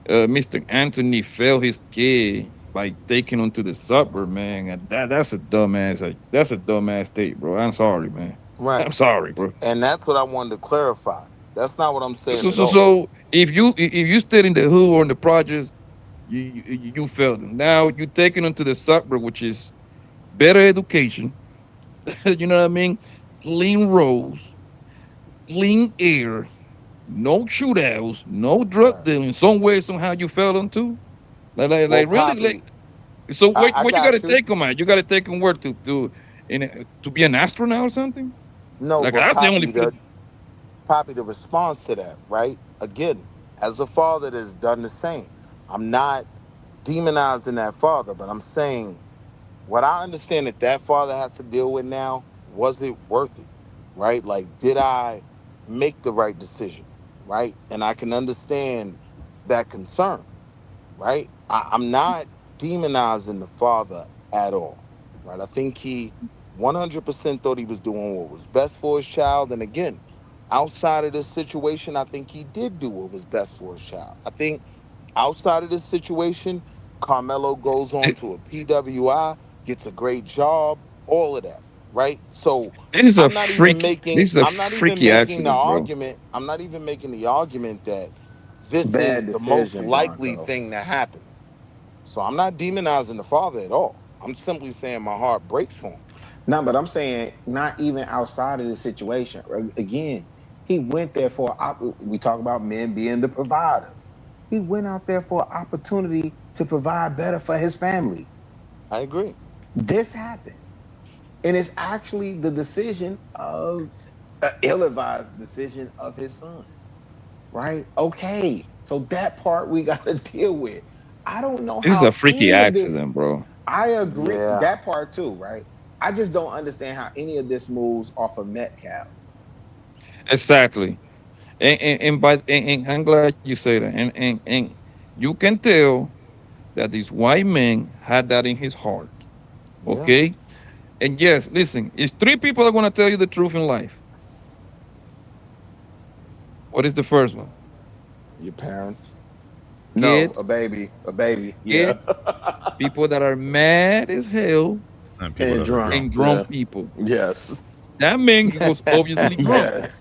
Mr. Anthony failed his kid by taking him to the supper, man. And that's a dumbass. That's a dumbass state, bro. I'm sorry, man. I'm Right. sorry, bro. And that's what I wanted to clarify. That's not what I'm saying So at so all. so if you stayed in the hood or in the projects, you failed them. Now you're taking them to the suburb, which is better education. You know what I mean? Clean roads, clean air, no shootouts, no drug Right. dealing. Some way, somehow you failed them too. Well, Really, Poppy, so I where you got to got you. take them at? You got to take them where to be an astronaut or something? No, Like but that's the only place. Poppy, the response to that, right? Again, as a father that's done the same. I'm not demonizing that father, but I'm saying what I understand that father has to deal with now, was it worth it? Right? Like, did I make the right decision? Right? And I can understand that concern, right? I'm not demonizing the father at all, right? I think he 100% thought he was doing what was best for his child. And again, outside of this situation, I think he did do what was best for his child. I think outside of this situation, Carmelo goes on to a PWI, gets a great job, all of that, right? So This is a I'm not even freaky. making This is a I'm not even freaky making the accident, bro. argument. I'm not even making the argument that this Bad is the most decision, likely Blanco. thing to happen. So I'm not demonizing the father at all. I'm simply saying my heart breaks for him. No, but I'm saying not even outside of the situation. Again, he went there for. We talk about men being the providers. He went out there for an opportunity to provide better for his family. I agree. This happened, and it's actually the decision of ill-advised decision of his son. Right? Okay. So that part we got to deal with. I don't know This is how a freaky any of this. accident, bro. I agree Yeah. that part too, right? I just don't understand how any of this moves off of Metcalf. Exactly. And I'm glad you say that. And you can tell that this white man had that in his heart. Yeah. Okay? And yes, listen, it's three people that are gonna tell you the truth in life. What is the first one? Your parents. No, Kids, a baby, yeah, kids, people that are mad as hell, And people and that are drunk, and drunk. drunk yeah, people. yes, That man he was obviously drunk. yes.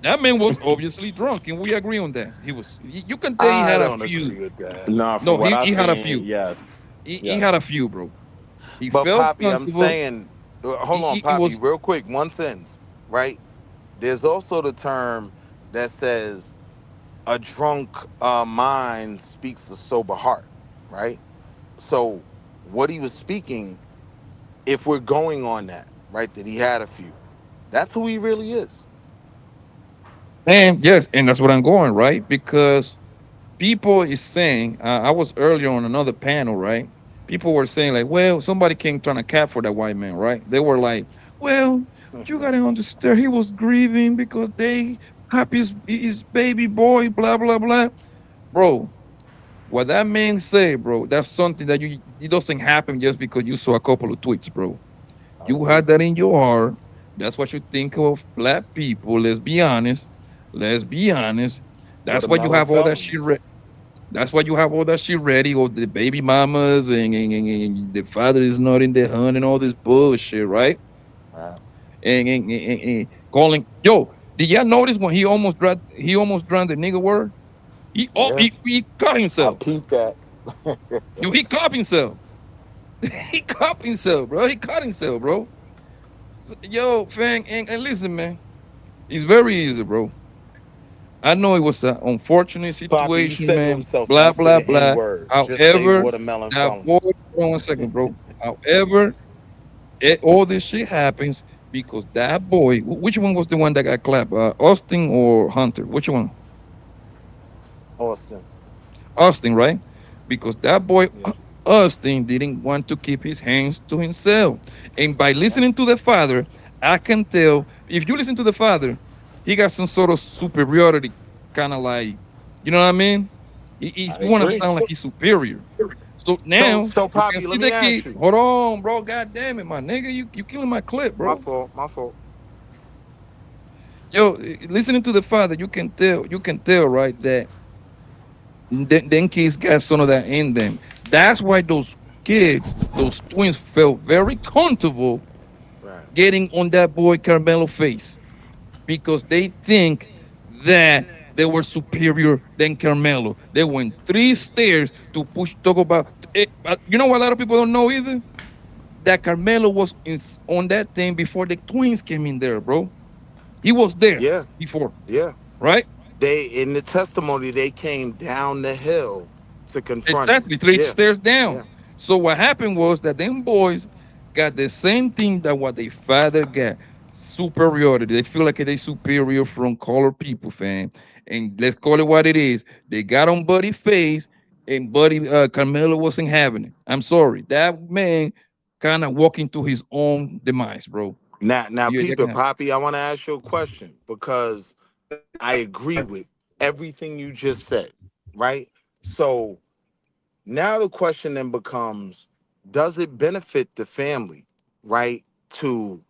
That man was obviously drunk, and we agree on that. He was. You can tell he I had a don't few. agree with that. No, from No, what I he had a seen, few. yes, He had yes. a few, bro. He But felt Poppy, I'm comfortable. saying, hold on, He Poppy, was. real quick, one sentence, right? There's also the term that says a drunk mind speaks a sober heart, right? So what he was speaking, if we're going on that, right, that he had a few, that's who he really is. And yes, and that's what I'm going, right? Because people is saying, I was earlier on another panel, right? People were saying like, well, somebody came trying to cap for that white man, right? They were like, well, you gotta understand, he was grieving because they happy his baby boy, blah blah blah, bro. What that man say, bro, that's something that you it doesn't happen just because you saw a couple of tweets, bro. I You had agree. that in your heart. That's what you think of black people. Let's be honest. Let's be honest. That's why you Watermelon have all that shit. felons. That's why you have all that shit ready, or the baby mamas, and the father is not in the hunt and all this bullshit, right? Wow. And calling, yo, did y'all notice when he almost drowned the nigga word? Yeah, He caught I himself. peeped that. Yo, he caught himself. He caught himself, bro. He caught himself, bro. Yo, Fang, and listen, man, it's very easy, bro. I know it was an unfortunate Poppy, he situation, said to man. himself, Blah don't say blah the N blah. word. Just say However, watermelon that boy, felons. hold on one second, bro. However, all this shit happens because that boy. Which one was the one that got clapped? Austin or Hunter? Which one? Austin. Austin, right? Because that boy Yeah. Austin didn't want to keep his hands to himself. And by Yeah. listening to the father, I can tell if you listen to the father, he got some sort of superiority, kind of like, you know what I mean? I He want to agree. sound like he's superior. So So, now so you can Poppy, see let me the ask kid. you. Hold on, bro. God damn it, my nigga. You killing my clip, My bro. fault. My fault. Yo, listening to the father, you can tell, right, that them kids got some of that in them. That's why those kids, those twins, felt very comfortable Right. getting on that boy Carmelo face because they think that they were superior than Carmelo. They went three stairs to push talk about. You know what a lot of people don't know either? That Carmelo was on that thing before the twins came in there, bro. He was there Yeah. before, Yeah. right? They in the testimony they came down the hill to confront him. Exactly, three Yeah. stairs down. Yeah. So what happened was that them boys got the same thing that what their father got. Superiority. They feel like they superior from colored people, fam. And let's call it what it is. They got on Buddy face, and Buddy Carmelo wasn't having it. I'm sorry. That man kind of walking to his own demise, bro. Now, You peep can it, have Poppy. I want to ask you a question because I agree with everything you just said. Right. So now the question then becomes: does it benefit the family, right, to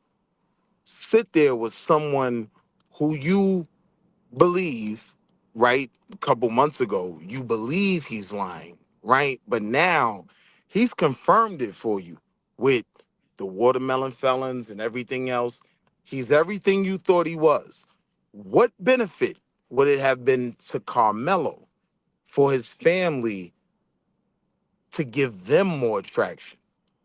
sit there with someone who you believe, right, a couple months ago, you believe he's lying, right? But now he's confirmed it for you with the watermelon felons and everything else. He's everything you thought he was. What benefit would it have been to Carmelo for his family to give them more traction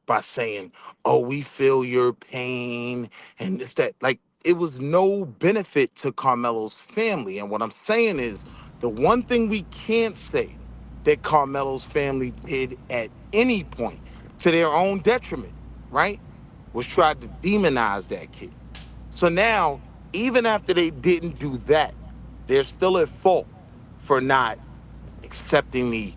by saying, "Oh, we feel your pain," and it's that like it was no benefit to Carmelo's family. And what I'm saying is the one thing we can't say that Carmelo's family did at any point to their own detriment, right, was try to demonize that kid. So now, even after they didn't do that, they're still at fault for not accepting the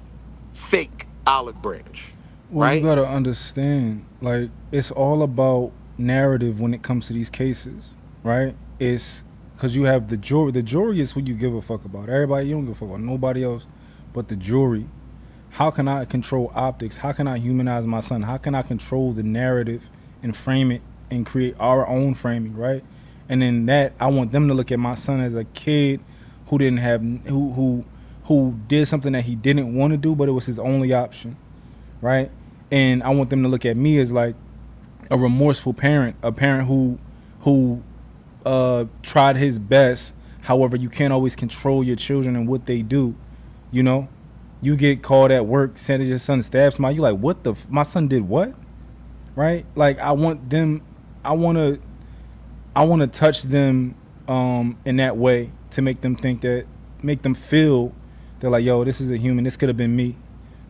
fake olive branch, Well, you right? gotta understand, like it's all about narrative when it comes to these cases, right? It's because you have the jury. The jury is who you give a fuck about. Everybody, you don't give a fuck about nobody else, but the jury. How can I control optics? How can I humanize my son? How can I control the narrative and frame it and create our own framing, right? And then that I want them to look at my son as a kid who didn't have who did something that he didn't want to do, but it was his only option, right? And I want them to look at me as like a remorseful parent, a parent who tried his best. However, you can't always control your children and what they do, you know. You get called at work saying that your son stabbed somebody. You like, what the? My son did what? Right? Like, I want them. I want to touch them in that way to make them think that, make them feel they're like, yo, this is a human. This could have been me.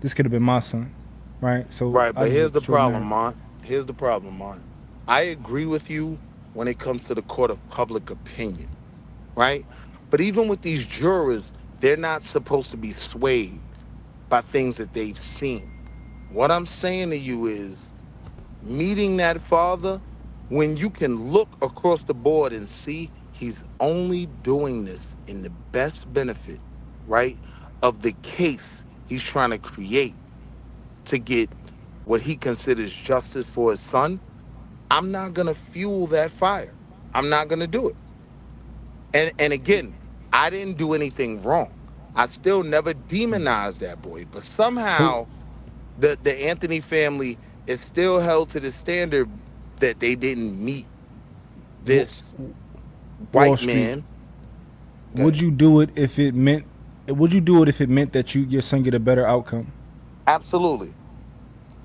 This could have been my son. Right? So Right, I but just here's the control problem, narrative. Mont. Here's the problem, Mont. I agree with you when it comes to the court of public opinion, right? But even with these jurors, they're not supposed to be swayed by things that they've seen. What I'm saying to you is meeting that father, when you can look across the board and see he's only doing this in the best benefit, right, of the case he's trying to create to get what he considers justice for his son, I'm not going to fuel that fire. I'm not going to do it. And again, I didn't do anything wrong. I still never demonized that boy, but somehow the Anthony family is still held to the standard that they didn't meet this Wall white Street. man. Would you do it if it meant? Would you do it if it meant that your son get a better outcome? Absolutely.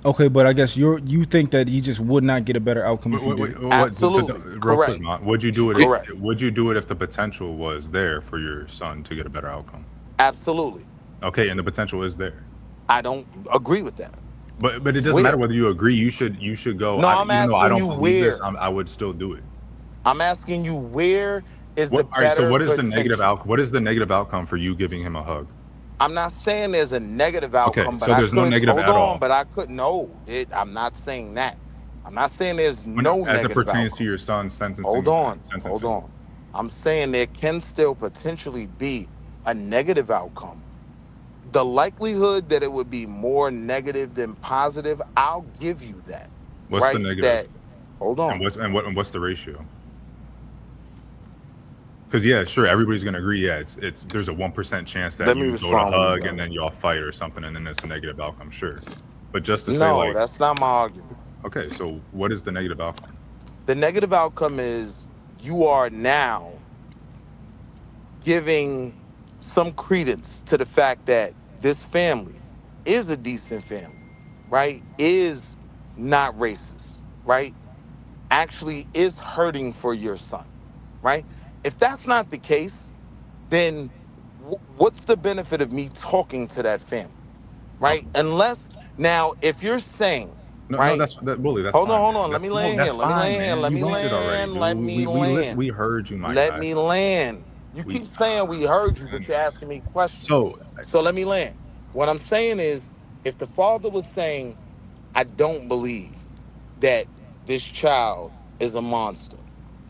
Okay, but I guess you think that he just would not get a better outcome if he did it. Real quick, Mont, would you do it? Correct. Would you do it if the potential was there for your son to get a better outcome? Absolutely. Okay, and the potential is there. I don't agree with that. But it doesn't matter whether you agree. You should go. No, I'm even though I asking don't you believe this, where. I would still do it. I'm asking you where is the All right. So better what is the negative potential? What is the negative outcome for you giving him a hug? I'm not saying there's a negative Okay, outcome, but so I there's no could negative hold at on, all. but I could no. I'm not saying that. I'm not saying there's When- no as it negative pertains outcome. to your son's sentencing. Hold on. I'm saying there can still potentially be a negative outcome. The likelihood that it would be more negative than positive, I'll give you that. What's right? the negative? That, hold on. And what's the ratio? Because yeah, sure, everybody's gonna agree. Yeah, it's there's a 1% chance that Let me you go to respond when you're hug done. and then y'all fight or something, and then it's a negative outcome. Sure, but just to say No, like, that's not my argument. okay, so what is the negative outcome? The negative outcome is you are now giving some credence to the fact that this family is a decent family, right? Is not racist, right? Actually is hurting for your son, right? If that's not the case, then what's the benefit of me talking to that family, right? Unless, now, if you're saying, No, right? that's Bully. That's hold fine. on. Man. Let me No, land here. that's Let me fine, land here. man. Let You me landed already, land. dude. Let me Listen, land. we heard you, my Let guy. me land. You keep saying we heard you, but you're asking me questions. So let me land. What I'm saying is, if the father was saying, I don't believe that this child is a monster.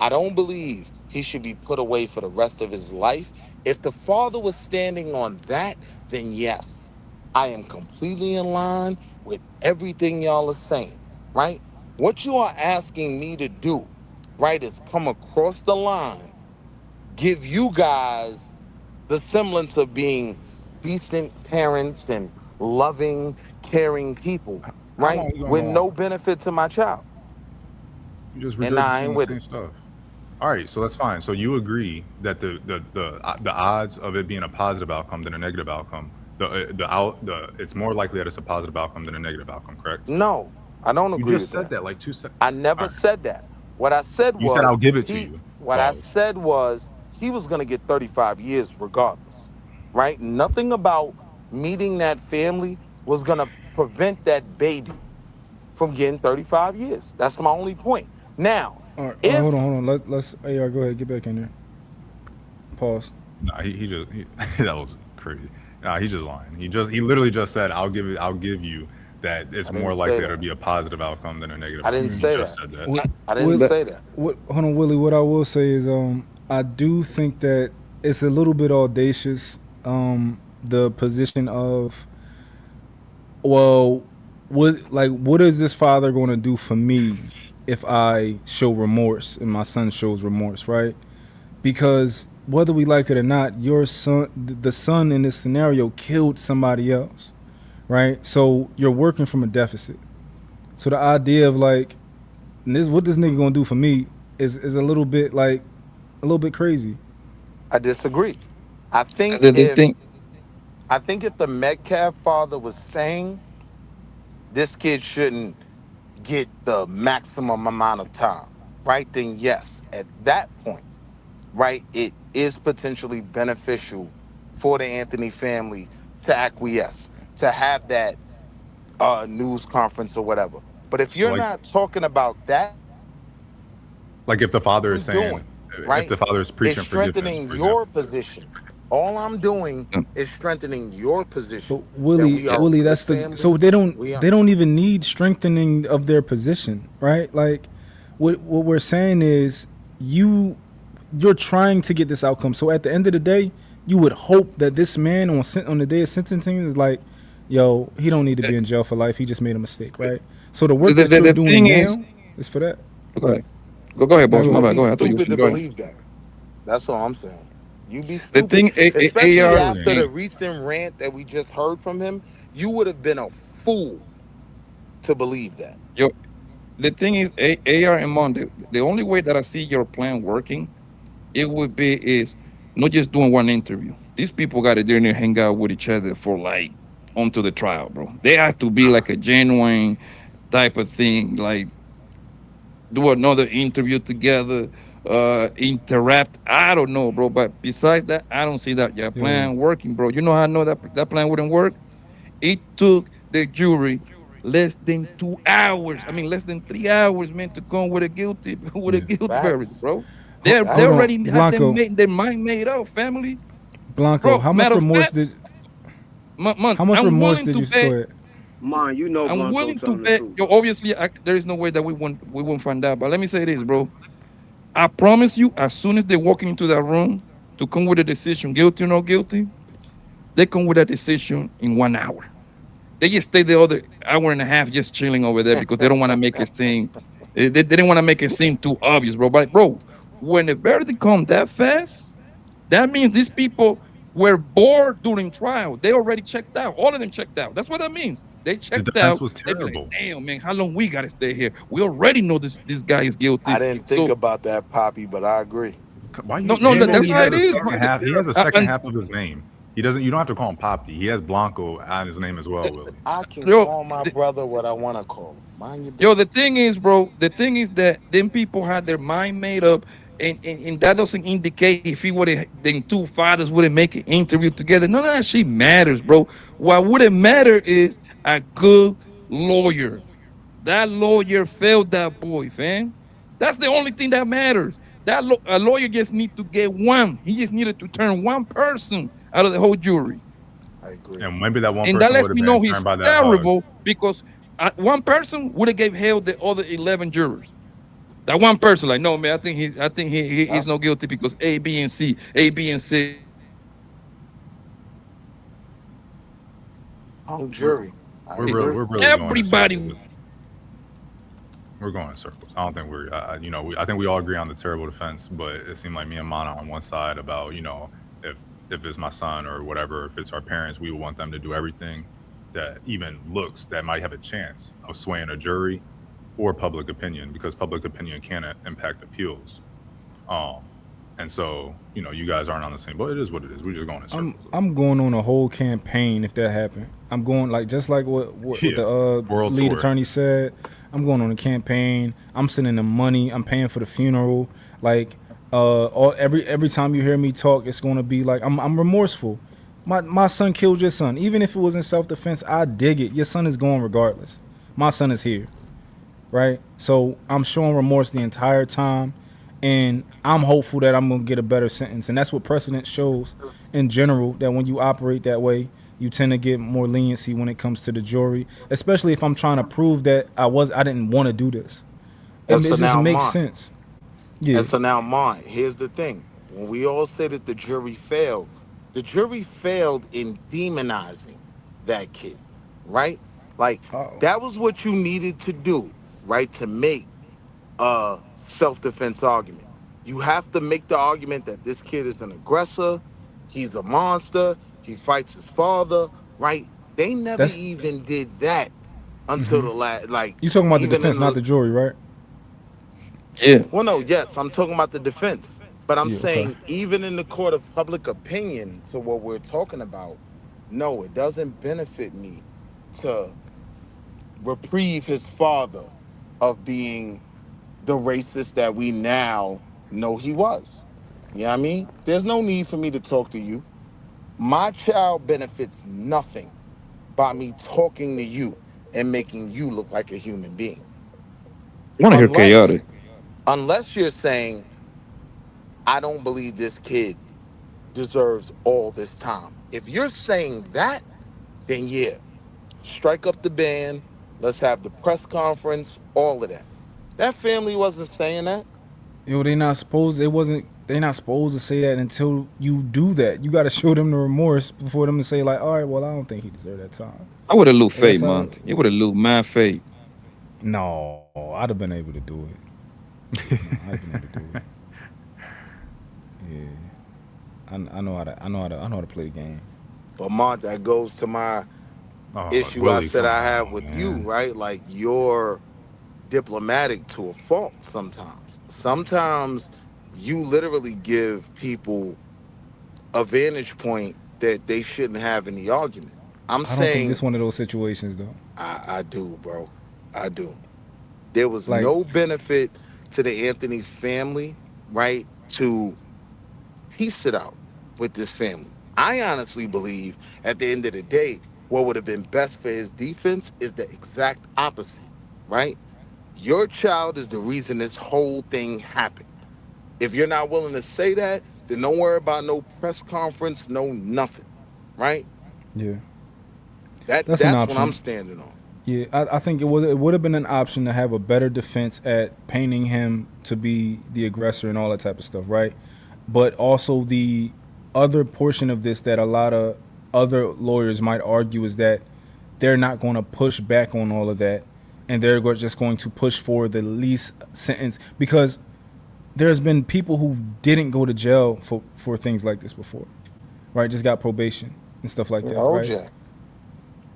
I don't believe he should be put away for the rest of his life. If the father was standing on that, then yes, I am completely in line with everything y'all are saying, right? What you are asking me to do, right, is come across the line, give you guys the semblance of being decent parents and loving, caring people, How long right? you gonna With go no on? benefit to my child. You just And I ain't regurgitating the with same it. stuff. All right, so that's fine. So you agree that the odds of it being a positive outcome than a negative outcome, it's more likely that it's a positive outcome than a negative outcome, correct? No, I don't You agree just with said that. that like 2 seconds. I never said that. What I said You said was I'll give it to you. what I Pause. said was he was gonna get 35 years regardless. Right? Nothing about meeting that family was gonna prevent that baby from getting 35 years. That's my only point. Now, All right, if hold on. Let's AR, go ahead, get back in there. Pause. Nah, he that was crazy. Nah, he's just lying. He literally just said, I'll give you that it's I more didn't say likely that. it'll be a positive outcome than a negative I didn't outcome. He say just that. said that. I didn't Will, say that. hold on, Willie. What I will say is, I do think that it's a little bit audacious. The position of, well, what is this father going to do for me if I show remorse and my son shows remorse, right? Because whether we like it or not, your son, the son in this scenario, killed somebody else, right? So you're working from a deficit. So the idea of like, what this nigga gonna do for me is a little bit like a little bit crazy. I disagree. I think The if thing, the Metcalf father was saying this kid shouldn't get the maximum amount of time, right? Then yes, at that point, right, it is potentially beneficial for the Anthony family to acquiesce, to have that news conference or whatever. But if So you're not talking about that, like if the father is I'm saying, doing, if right? the father is It's preaching forgiveness, strengthening for your example. position. All I'm doing is strengthening your But position that Willie, we are a Willie, good that's the family. so they don't We are. they don't even need strengthening of their position, right? Like what we're saying is you're trying to get this outcome. So at the end of the day, you would hope that this man on the day of sentencing is like, yo, he don't need to be in jail for life. He just made a mistake, right? So the work that you're the doing thing is, now is for that. go ahead, go ahead, boss. You My would bad. be Go ahead. I thought you were stupid finished. to Go ahead. believe that. That's all I'm saying. You be The stupid, thing, especially AR, after the recent rant that we just heard from him. You would have been a fool to believe that. yo, the thing is, AR and Mon, the only way that I see your plan working, it would be is not just doing one interview. These people got to there and hang out with each other for like onto the trial, bro. They have to be like a genuine type of thing, like do another interview together, interact. I don't know, bro. But besides that, I don't see that your Yo, plan working, bro. You know how I know that that plan wouldn't work? It took the jury less than 2 hours. I mean, less than 3 hours, man, to come with a guilty with a yeah. guilt verdict, Facts. bro. They Hold on, already have them Blanco. made their mind made up, family, Blanco, bro. how much Matter of remorse fact, did man, how much I'm remorse willing did to you go bet. ahead? Man, you know I'm Blanco willing to telling the bet. truth, Yo, bro. obviously, there is no way that we won't find out. But let me say this, bro. I promise you, as soon as they walk into that room to come with a decision, guilty or not guilty, they come with a decision in 1 hour. They just stay the other hour and a half just chilling over there because they don't want to make it seem they didn't want to make it seem too obvious, bro. But bro, when the verdict come that fast, that means these people were bored during trial. They already checked out. All of them checked out. That's what that means. They The checked defense out. was They be like, terrible. damn, man, how long we gotta stay here? We already know this guy is I guilty. didn't think So about that, Poppy, but I agree. Why no, you? no, He that's literally how has it a is, bro. second half. He has a second And half of his name. He doesn't. You don't have to call him Poppy. He has Blanco on his name as well, Willie. I can yo, call my brother what I want to call him. Mind your Yo, business. the thing is, bro, the thing is that them people had their mind made up, and that doesn't indicate if he would have, them two fathers wouldn't make an interview together. None of that shit matters, bro. What wouldn't matter is a good lawyer. That lawyer failed that boy, fam. That's the only thing that matters. A lawyer just need to get one. He just needed to turn one person out of the whole jury. I agree. And maybe that one And that person would lets have me been know turned he's by that. terrible because one person would have gave hell the other 11 jurors. That one person, like, no, man, I think he's Yep. no guilty because A, B, and C, A, B, and C. Hung We're jury. I we're agree. really going in Everybody. circles. We're going in circles. I don't think we're. I think we all agree on the terrible defense, but it seemed like me and Mana on one side about if it's my son or whatever, if it's our parents, we would want them to do everything that even looks that might have a chance of swaying a jury or public opinion, because public opinion can impact appeals. And so you guys aren't on the same boat. It is what it is. We're just going in circles. I'm going on a whole campaign if that happened. I'm going just like what Yeah. the World lead tour. attorney said. I'm going on a campaign. I'm sending them money. I'm paying for the funeral. Like every time you hear me talk, it's gonna be like I'm remorseful. My son killed your son. Even if it was in self-defense, I dig it. Your son is going regardless. My son is here, right? So I'm showing remorse the entire time. and I'm hopeful that I'm gonna get a better sentence. And that's what precedent shows in general. That when you operate that way, you tend to get more leniency when it comes to the jury, especially if I'm trying to prove that I didn't want to do this. And It so just now makes mine. sense. And Yeah. so now mine. Here's the thing. When we all say that the jury failed in demonizing that kid, right? Like Oh. that was what you needed to do, right? To make a self-defense argument. You have to make the argument that this kid is an aggressor, he's a monster, he fights his father, right? They never That's even did that until hmm the last, like you talking about the even in defense, not the the jury, right? Yeah. well, no, yes, I'm talking about the defense, but I'm Yeah. Okay. saying even in the court of public opinion to what we're talking about, no, it doesn't benefit me to reprieve his father of being the racist that we now know he was. You know what I mean? There's no need for me to talk to you. My child benefits nothing by me talking to you and making you look like a human being. I want to hear Unless chaotic. unless you're saying, I don't believe this kid deserves all this time. If you're saying that, then yeah, strike up the band. Let's have the press conference, all of that. That family wasn't saying that. Yo, they not supposed. They wasn't. They not supposed to say that until you do that. You got to show them the remorse before them to say like, all right, well, I don't think he deserved that time. I would have looked And that's fake, how. man. You would have looked mad fake. No, I'd have been able to do it. No, I'd have been able to do it. Yeah, I know how to. I know how to play the game. But Mont, that goes to my Oh, issue I Willie, said come I have on, with you, man. right? Like you're diplomatic to a fault sometimes. Sometimes you literally give people a vantage point that they shouldn't have in the argument. I'm I don't think saying this one of those situations though. I do, bro. I do. There was Like, no benefit to the Anthony family, right? To piece it out with this family. I honestly believe at the end of the day, what would have been best for his defense is the exact opposite, right? Your child is the reason this whole thing happened. If you're not willing to say that, then don't worry about no press conference, no nothing, right? yeah, that's an That's what I'm option. standing on. Yeah, I think it would have been an option to have a better defense at painting him to be the aggressor and all that type of stuff, right? But also the other portion of this that a lot of other lawyers might argue is that they're not going to push back on all of that, and just going to push for the least sentence because there's been people who didn't go to jail for things like this before, right? Just got probation and stuff like that, right? OJ.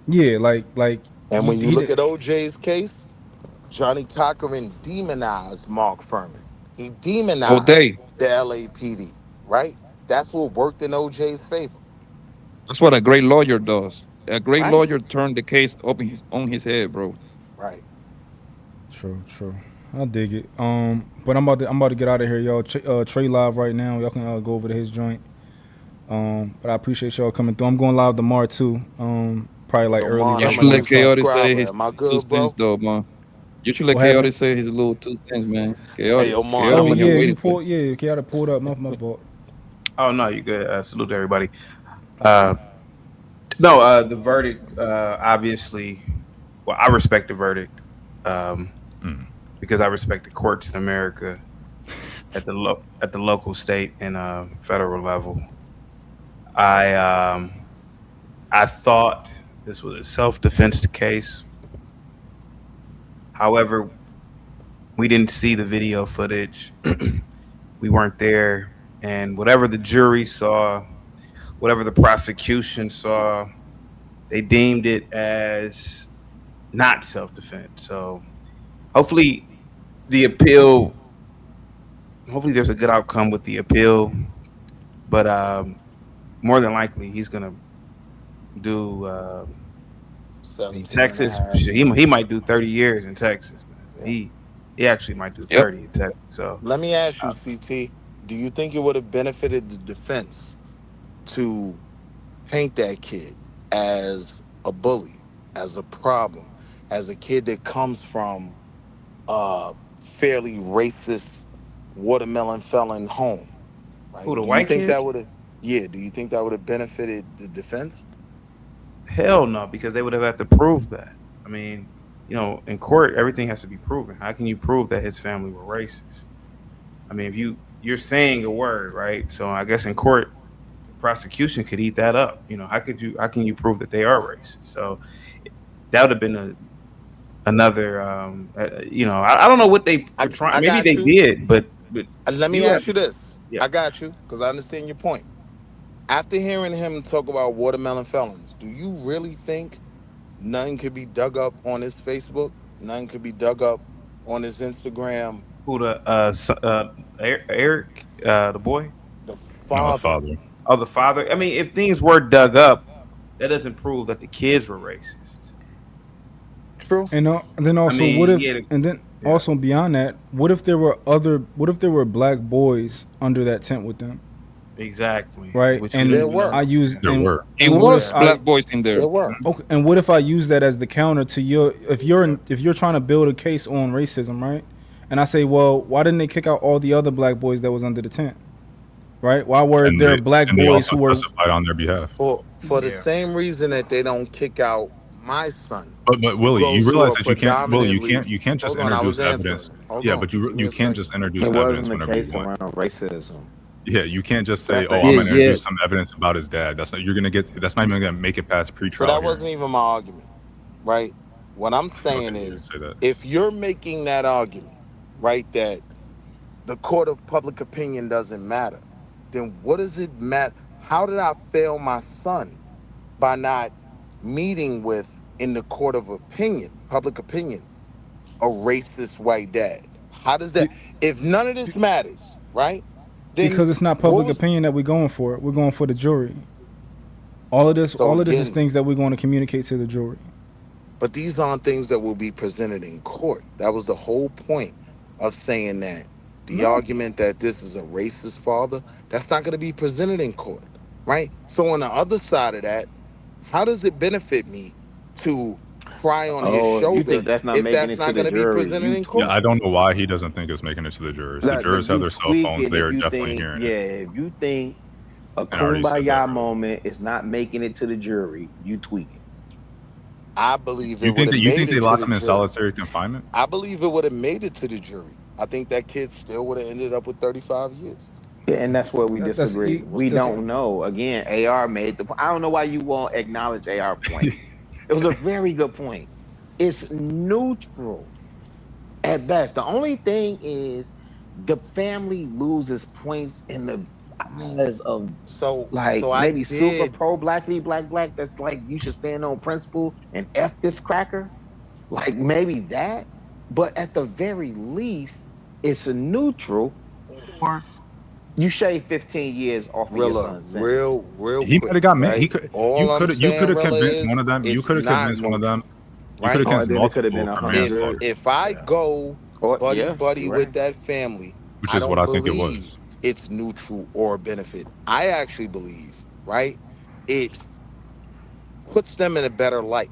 Yeah, like And when you he look did. at OJ's case, Johnny Cochran demonized Mark Furman. He All demonized day. the LAPD, right? That's what worked in OJ's favor, That's what a great lawyer does. A great right? lawyer turned the case up in his on his head, bro. Right. True, true. I dig it. But I'm about to get out of here, y'all. Trey live right now. Y'all can go over to his joint. But I appreciate y'all coming through. I'm going live tomorrow too. Probably like Yo, early man, You I'm next a should new let week. Chaotic say subscriber. his, Am I his two good, cents, bro? though, man. You should let What happened? Chaotic say his little 2 cents, man. Hey, Chaotic. yo, man, Chaotic I'm Oh a been here yeah, new. you waiting for you. pulled. Yeah, okay, I pulled up. My fault. Oh no, you good. Salute to everybody. Uh, no, the verdict. Obviously, well, I respect the verdict Mm. because I respect the courts in America at the local, state, and federal level. I I thought this was a self defense case. However, we didn't see the video footage. We weren't there, and whatever the jury saw, whatever the prosecution saw, they deemed it as not self-defense. So hopefully the appeal, hopefully there's a good outcome with the appeal, but more than likely he's gonna do in 17 and a Texas. half. Shit, he might do 30 years in Texas, man. Yeah. He actually might do Yep. 30 in Texas. So Let me ask you, uh, CT, do you think it would have benefited the defense to paint that kid as a bully, as a problem, as a kid that comes from a fairly racist watermelon felon home, right? Who, the Do you white think kid? that would have? Yeah. Do you think that would have benefited the defense? Hell no, because they would have had to prove that. I mean, in court, everything has to be proven. How can you prove that his family were racist? I mean, if you're saying a word, right? So I guess in court, the prosecution could eat that up. How can you prove that they are racist? So that would have been another. I don't know what they were trying. I Maybe got they you. did, but Let me you have ask you this. yeah. I got you because I understand your point. After hearing him talk about watermelon felons, do you really think none could be dug up on his Facebook? None could be dug up on his Instagram? Who Eric, the boy? The No, the father. father. Oh, the father. I mean, if things were dug up, that doesn't prove that the kids were racist. True. And then also, what if? And then also beyond that, what if there were black boys under that tent with them? Exactly. Right. Which and there were. I used There were. It was black boys in there. There were. Okay. And what if I use that as the counter to if you're trying to build a case on racism, right? And I say, well, why didn't they kick out all the other black boys that was under the tent? Right? Why were there black they boys also who were testified on their behalf? For the same reason that they don't kick out my son. But Willie, goes you to realize a that you predominantly- can't just Hold on, I introduce was evidence. answering. Hold Yeah, on, but give me you a can't second. just introduce It evidence wasn't a whenever case you want. around racism. Yeah, you can't just say, That's "Oh, a- I'm gonna Yeah, introduce yeah. some evidence about his dad." That's not that's not even gonna make it past So pretrial. that hearing. wasn't even my argument, right? What I'm saying Okay, you didn't is, say that. if you're making that argument, right, that the court of public opinion doesn't matter, then what does it matter? How did I fail my son by not meeting with, in the court of opinion, public opinion, a racist white dad? How does that, if none of this matters, right? Then because it's not what public was, opinion that we're going for. We're going for the jury. All of so this is again, things that we're going to communicate to the jury. but these aren't things that will be presented in court. That was the whole point of saying that. The No. argument that this is a racist father, that's not going to be presented in court, right? So on the other side of that, how does it benefit me to cry on his Oh, you shoulder think that's not if making that's it to not the going to be jury? presented You in Yeah, court? I don't know why he doesn't think it's making it to the jurors. The jurors have you their cell phones; tweaking they if are you definitely think, hearing yeah, it. if you think a I already said that kumbaya earlier. moment is not making it to the jury, you tweaking. I believe You it would think have that you made think they it to lock the him in jury. solitary confinement? I believe it would have made it to the jury. I think that kid still would have ended up with 35 years. Yeah, and that's where we That's disagree. We that's don't know. Again, AR made the. I don't know why you won't acknowledge AR point. It was a very good point. It's neutral at best. The only thing is the family loses points in the eyes of So like I maybe super did. pro black. That's like you should stand on principle and F this cracker. Like maybe that. But at the very least, it's a neutral or you shave 15 years off of your Rilla, son's sentence. real He might quick, have got made. He right? could. All I'm You could saying, have Rilla, convinced is one of them. You it's could have not convinced one of them. neutral, You could right? have Oh, convinced then it could have been multiple for 100. manslaughter, If I go Or buddy yeah, buddy you're with right. that family, which I is what don't I think it was. believe it's neutral or benefit. I actually believe, right? It puts them in a better light.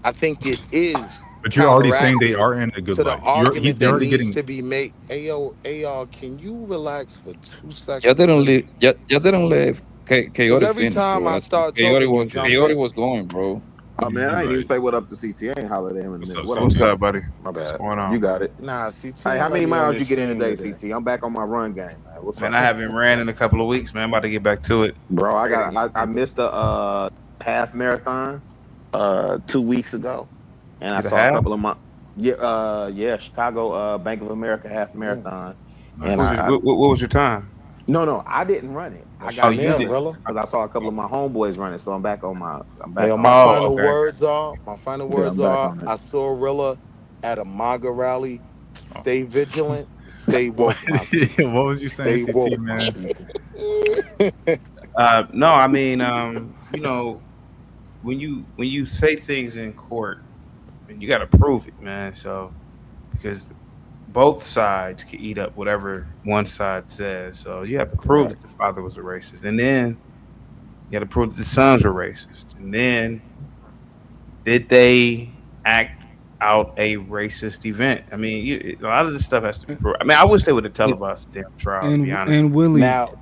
I think it is But you're already saying they counteractive are in a good to the light. argument They're that already needs getting. to be made. Ayo, AR, can you relax for 2 Ya seconds they don't for leave. me? Ya they don't leave. Because Chaotic every finish, time bro. I That's start chaotic talking, you was jump chaotic in. was going, bro. Oh man, I You're ain't even right. say what up to CT. I ain't hollered at him in a What's minute. up, What up, What's CT? CT? up, buddy? My What's bad. going on? You got it. Nah, CT Hey, how ain't let many me on miles the you get in stream today, today. CT? I'm back on my run game, man. What's Man, up, I haven't ran in a couple of weeks, man. I'm about to get back to it. bro? I missed the half marathons 2 weeks ago, and I Did a saw a half? couple of my Chicago Bank of America half marathon, and What was your, what was your time? no, I didn't run it. I That's got your in man, it Rilla. because I saw a couple of my homeboys running, so I'm back on my. Hey, my Oh, final okay. words are, I'm back on it. I saw Rilla at a MAGA rally. Oh. Stay vigilant. Stay What, woke, my people. what was you saying, Stay CT, woke, my man? people. No, I mean, when you say things in court, and you got to prove it, man. So because both sides can eat up whatever one side says, so you have to prove that the father was a racist, and then you got to prove that the sons were racist, and then did they act out a racist event. I mean, a lot of this stuff has to be proved. I mean, I wish they would have televised the damn trial. To be honest, And Willie, Now,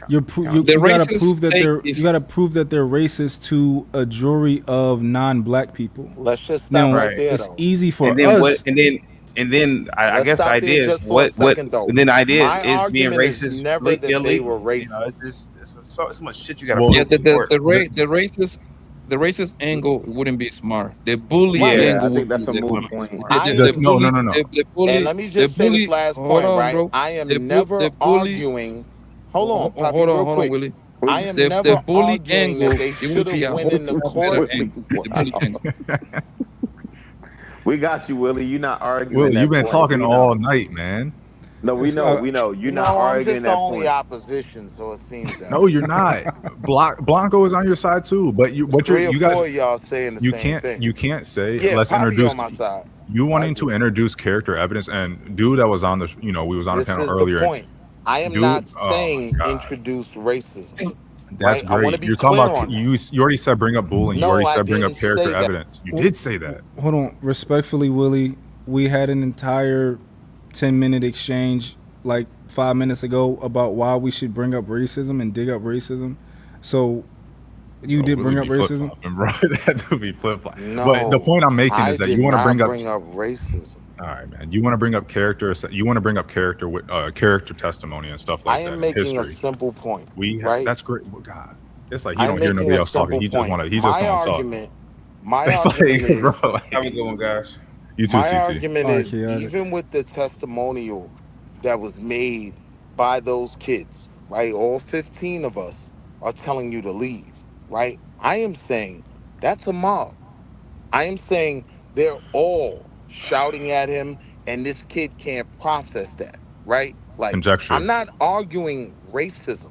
you The gotta racist prove that take they're is you gotta prove that they're racist to a jury of non-black people. let's just stop Now right right? there, it's though. easy And for then what? us. And then I Let's guess the stop there idea is just for a second, and though. then the idea My is being argument is racist. never They're that they legal. were You know, racist. so much shit you got to Well, yeah. prove to court. The racist angle wouldn't be smart. The bully Right. Yeah, I angle think would be that's a the moot smart. point. I The am, no, no, bully, no, no. the and bully, let me the just say this bully. last Hold point, on, right? bro. I am never The bully. arguing. Hold on, Poppy, Hold real on, quick. Willie. I am The never bully arguing that angle, they it should would have be a went whole in the lot court. better angle. The bully angle. We got you, Willie. You're not arguing Willie, you've that been point. talking We all know. night, man. No, we It's, know. We know. You're not No, I'm arguing just the that only point. opposition, so it seems that No, way. you're not. Blanco is on your side too, but There's three or you guys four of y'all saying the same thing. you can't say Yeah, let's Poppy introduce on my side. you I wanting to agree. introduce character evidence and dude that was on the we was on a This panel is the earlier. point. I am Dude, not oh saying my god, introduce racism, that's right? I want to great. be You're talking clear about on that. you already said bring up bullying. You No, already I said bring up didn't character say that. evidence. You did say that. Hold on, respectfully, Willie, we had an entire 10-minute exchange like 5 minutes ago about why we should bring up racism and dig up racism. So you did bring up racism. Bro. That had to be flip flop. But the No, point I'm making I is that did you want to not bring up. bring up racism. All right, man. You want to bring up character. You want to bring up character with character testimony and stuff like I that am in making a history. simple point, right? That's great. Well, God, it's like he I'm don't hear making nobody a else talking. simple He just point. want to. He just gonna talk. My It's argument like, is, bro. Like, Have a good one, guys. you too, my CT. argument All right, is, Keanu. even with the testimonial that was made by those kids, right? All 15 of us are telling you to leave, right? I am saying that's a mob. I am saying they're all shouting at him, and this kid can't process that, right? Like, Conjecture. I'm not arguing racism.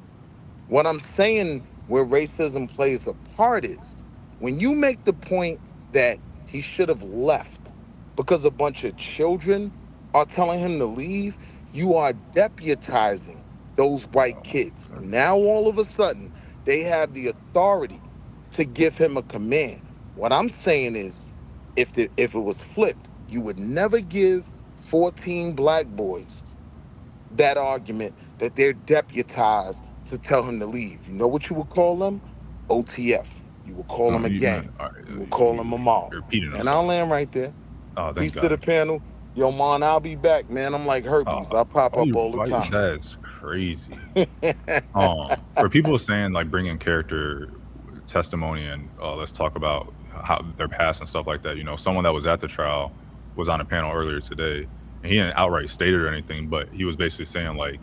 What I'm saying where racism plays a part is when you make the point that he should have left because a bunch of children are telling him to leave, you are deputizing those white kids. Now, all of a sudden, they have the authority to give him a command. What I'm saying is, if it was flipped, you would never give 14 black boys that argument that they're deputized to tell him to leave. You know what you would call them? OTF. You would call them a gang. You would call them a mob. You're repeating And yourself. I'll land right there. Oh, thank Peace God. to the panel. Yo, man, I'll be back, man. I'm like herpes. I pop up all the time. That's crazy. For people saying like bringing character testimony and let's talk about how their past and stuff like that. You know, someone that was at the trial was on a panel earlier today, and he didn't outright state it or anything, but he was basically saying like,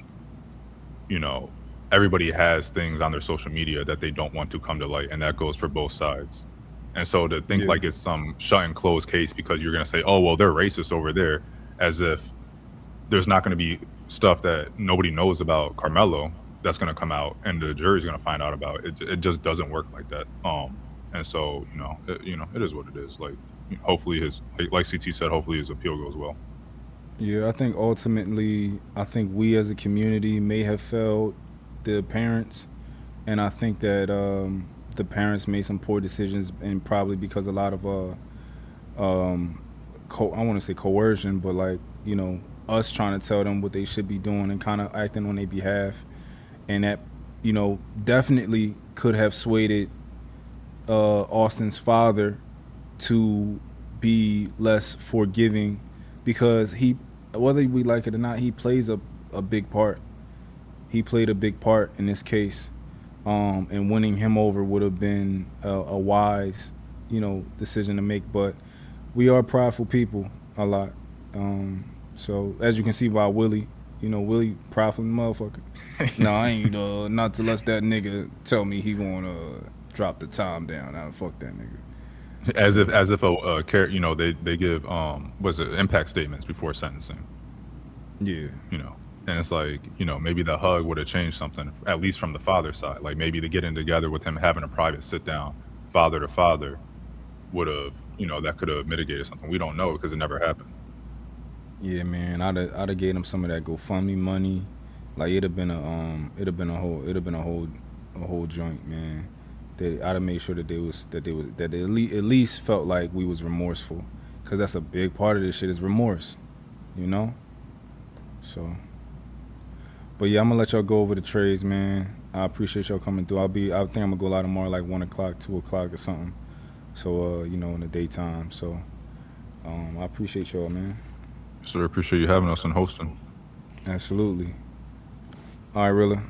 you know, everybody has things on their social media that they don't want to come to light, and that goes for both sides. And so to think like it's some shut and closed case because you're going to say, oh, well, they're racist over there, as if there's not going to be stuff that nobody knows about Karmelo that's going to come out and the jury's going to find out about it. It just doesn't work like that. And so, it is what it is. Like, hopefully like CT said, hopefully his appeal goes well. Yeah, I think ultimately, we as a community may have failed the parents, and I think that the parents made some poor decisions, and probably because a lot of I want to say coercion, but like, us trying to tell them what they should be doing and kind of acting on their behalf, and that definitely could have swayed Austin's father to be less forgiving, because he, whether we like it or not, he plays a big part. He played a big part in this case, and winning him over would have been a wise, decision to make. But we are prideful people a lot. So as you can see by Willie, Willie prideful motherfucker. No, I ain't not to let that nigga tell me he gonna drop the time down. I fuck that nigga. As if a character, they give impact statements before sentencing. Yeah. And it's like, maybe the hug would have changed something, at least from the father's side. Like maybe the getting together with him, having a private sit down, father to father, would have, that could have mitigated something. We don't know because it never happened. Yeah, man, I'd have gave him some of that GoFundMe money. Like it'd have been a whole joint, man. I'd have made sure that they at least felt like we was remorseful, because that's a big part of this shit is remorse, you know. So, but yeah, I'm gonna let y'all go over the trades, man. I appreciate y'all coming through. I think I'm gonna go live tomorrow like 1 o'clock, 2 o'clock or something. So you know, in the daytime. So I appreciate y'all, man. Sir, appreciate you having us and hosting. Absolutely. All right, Rilla.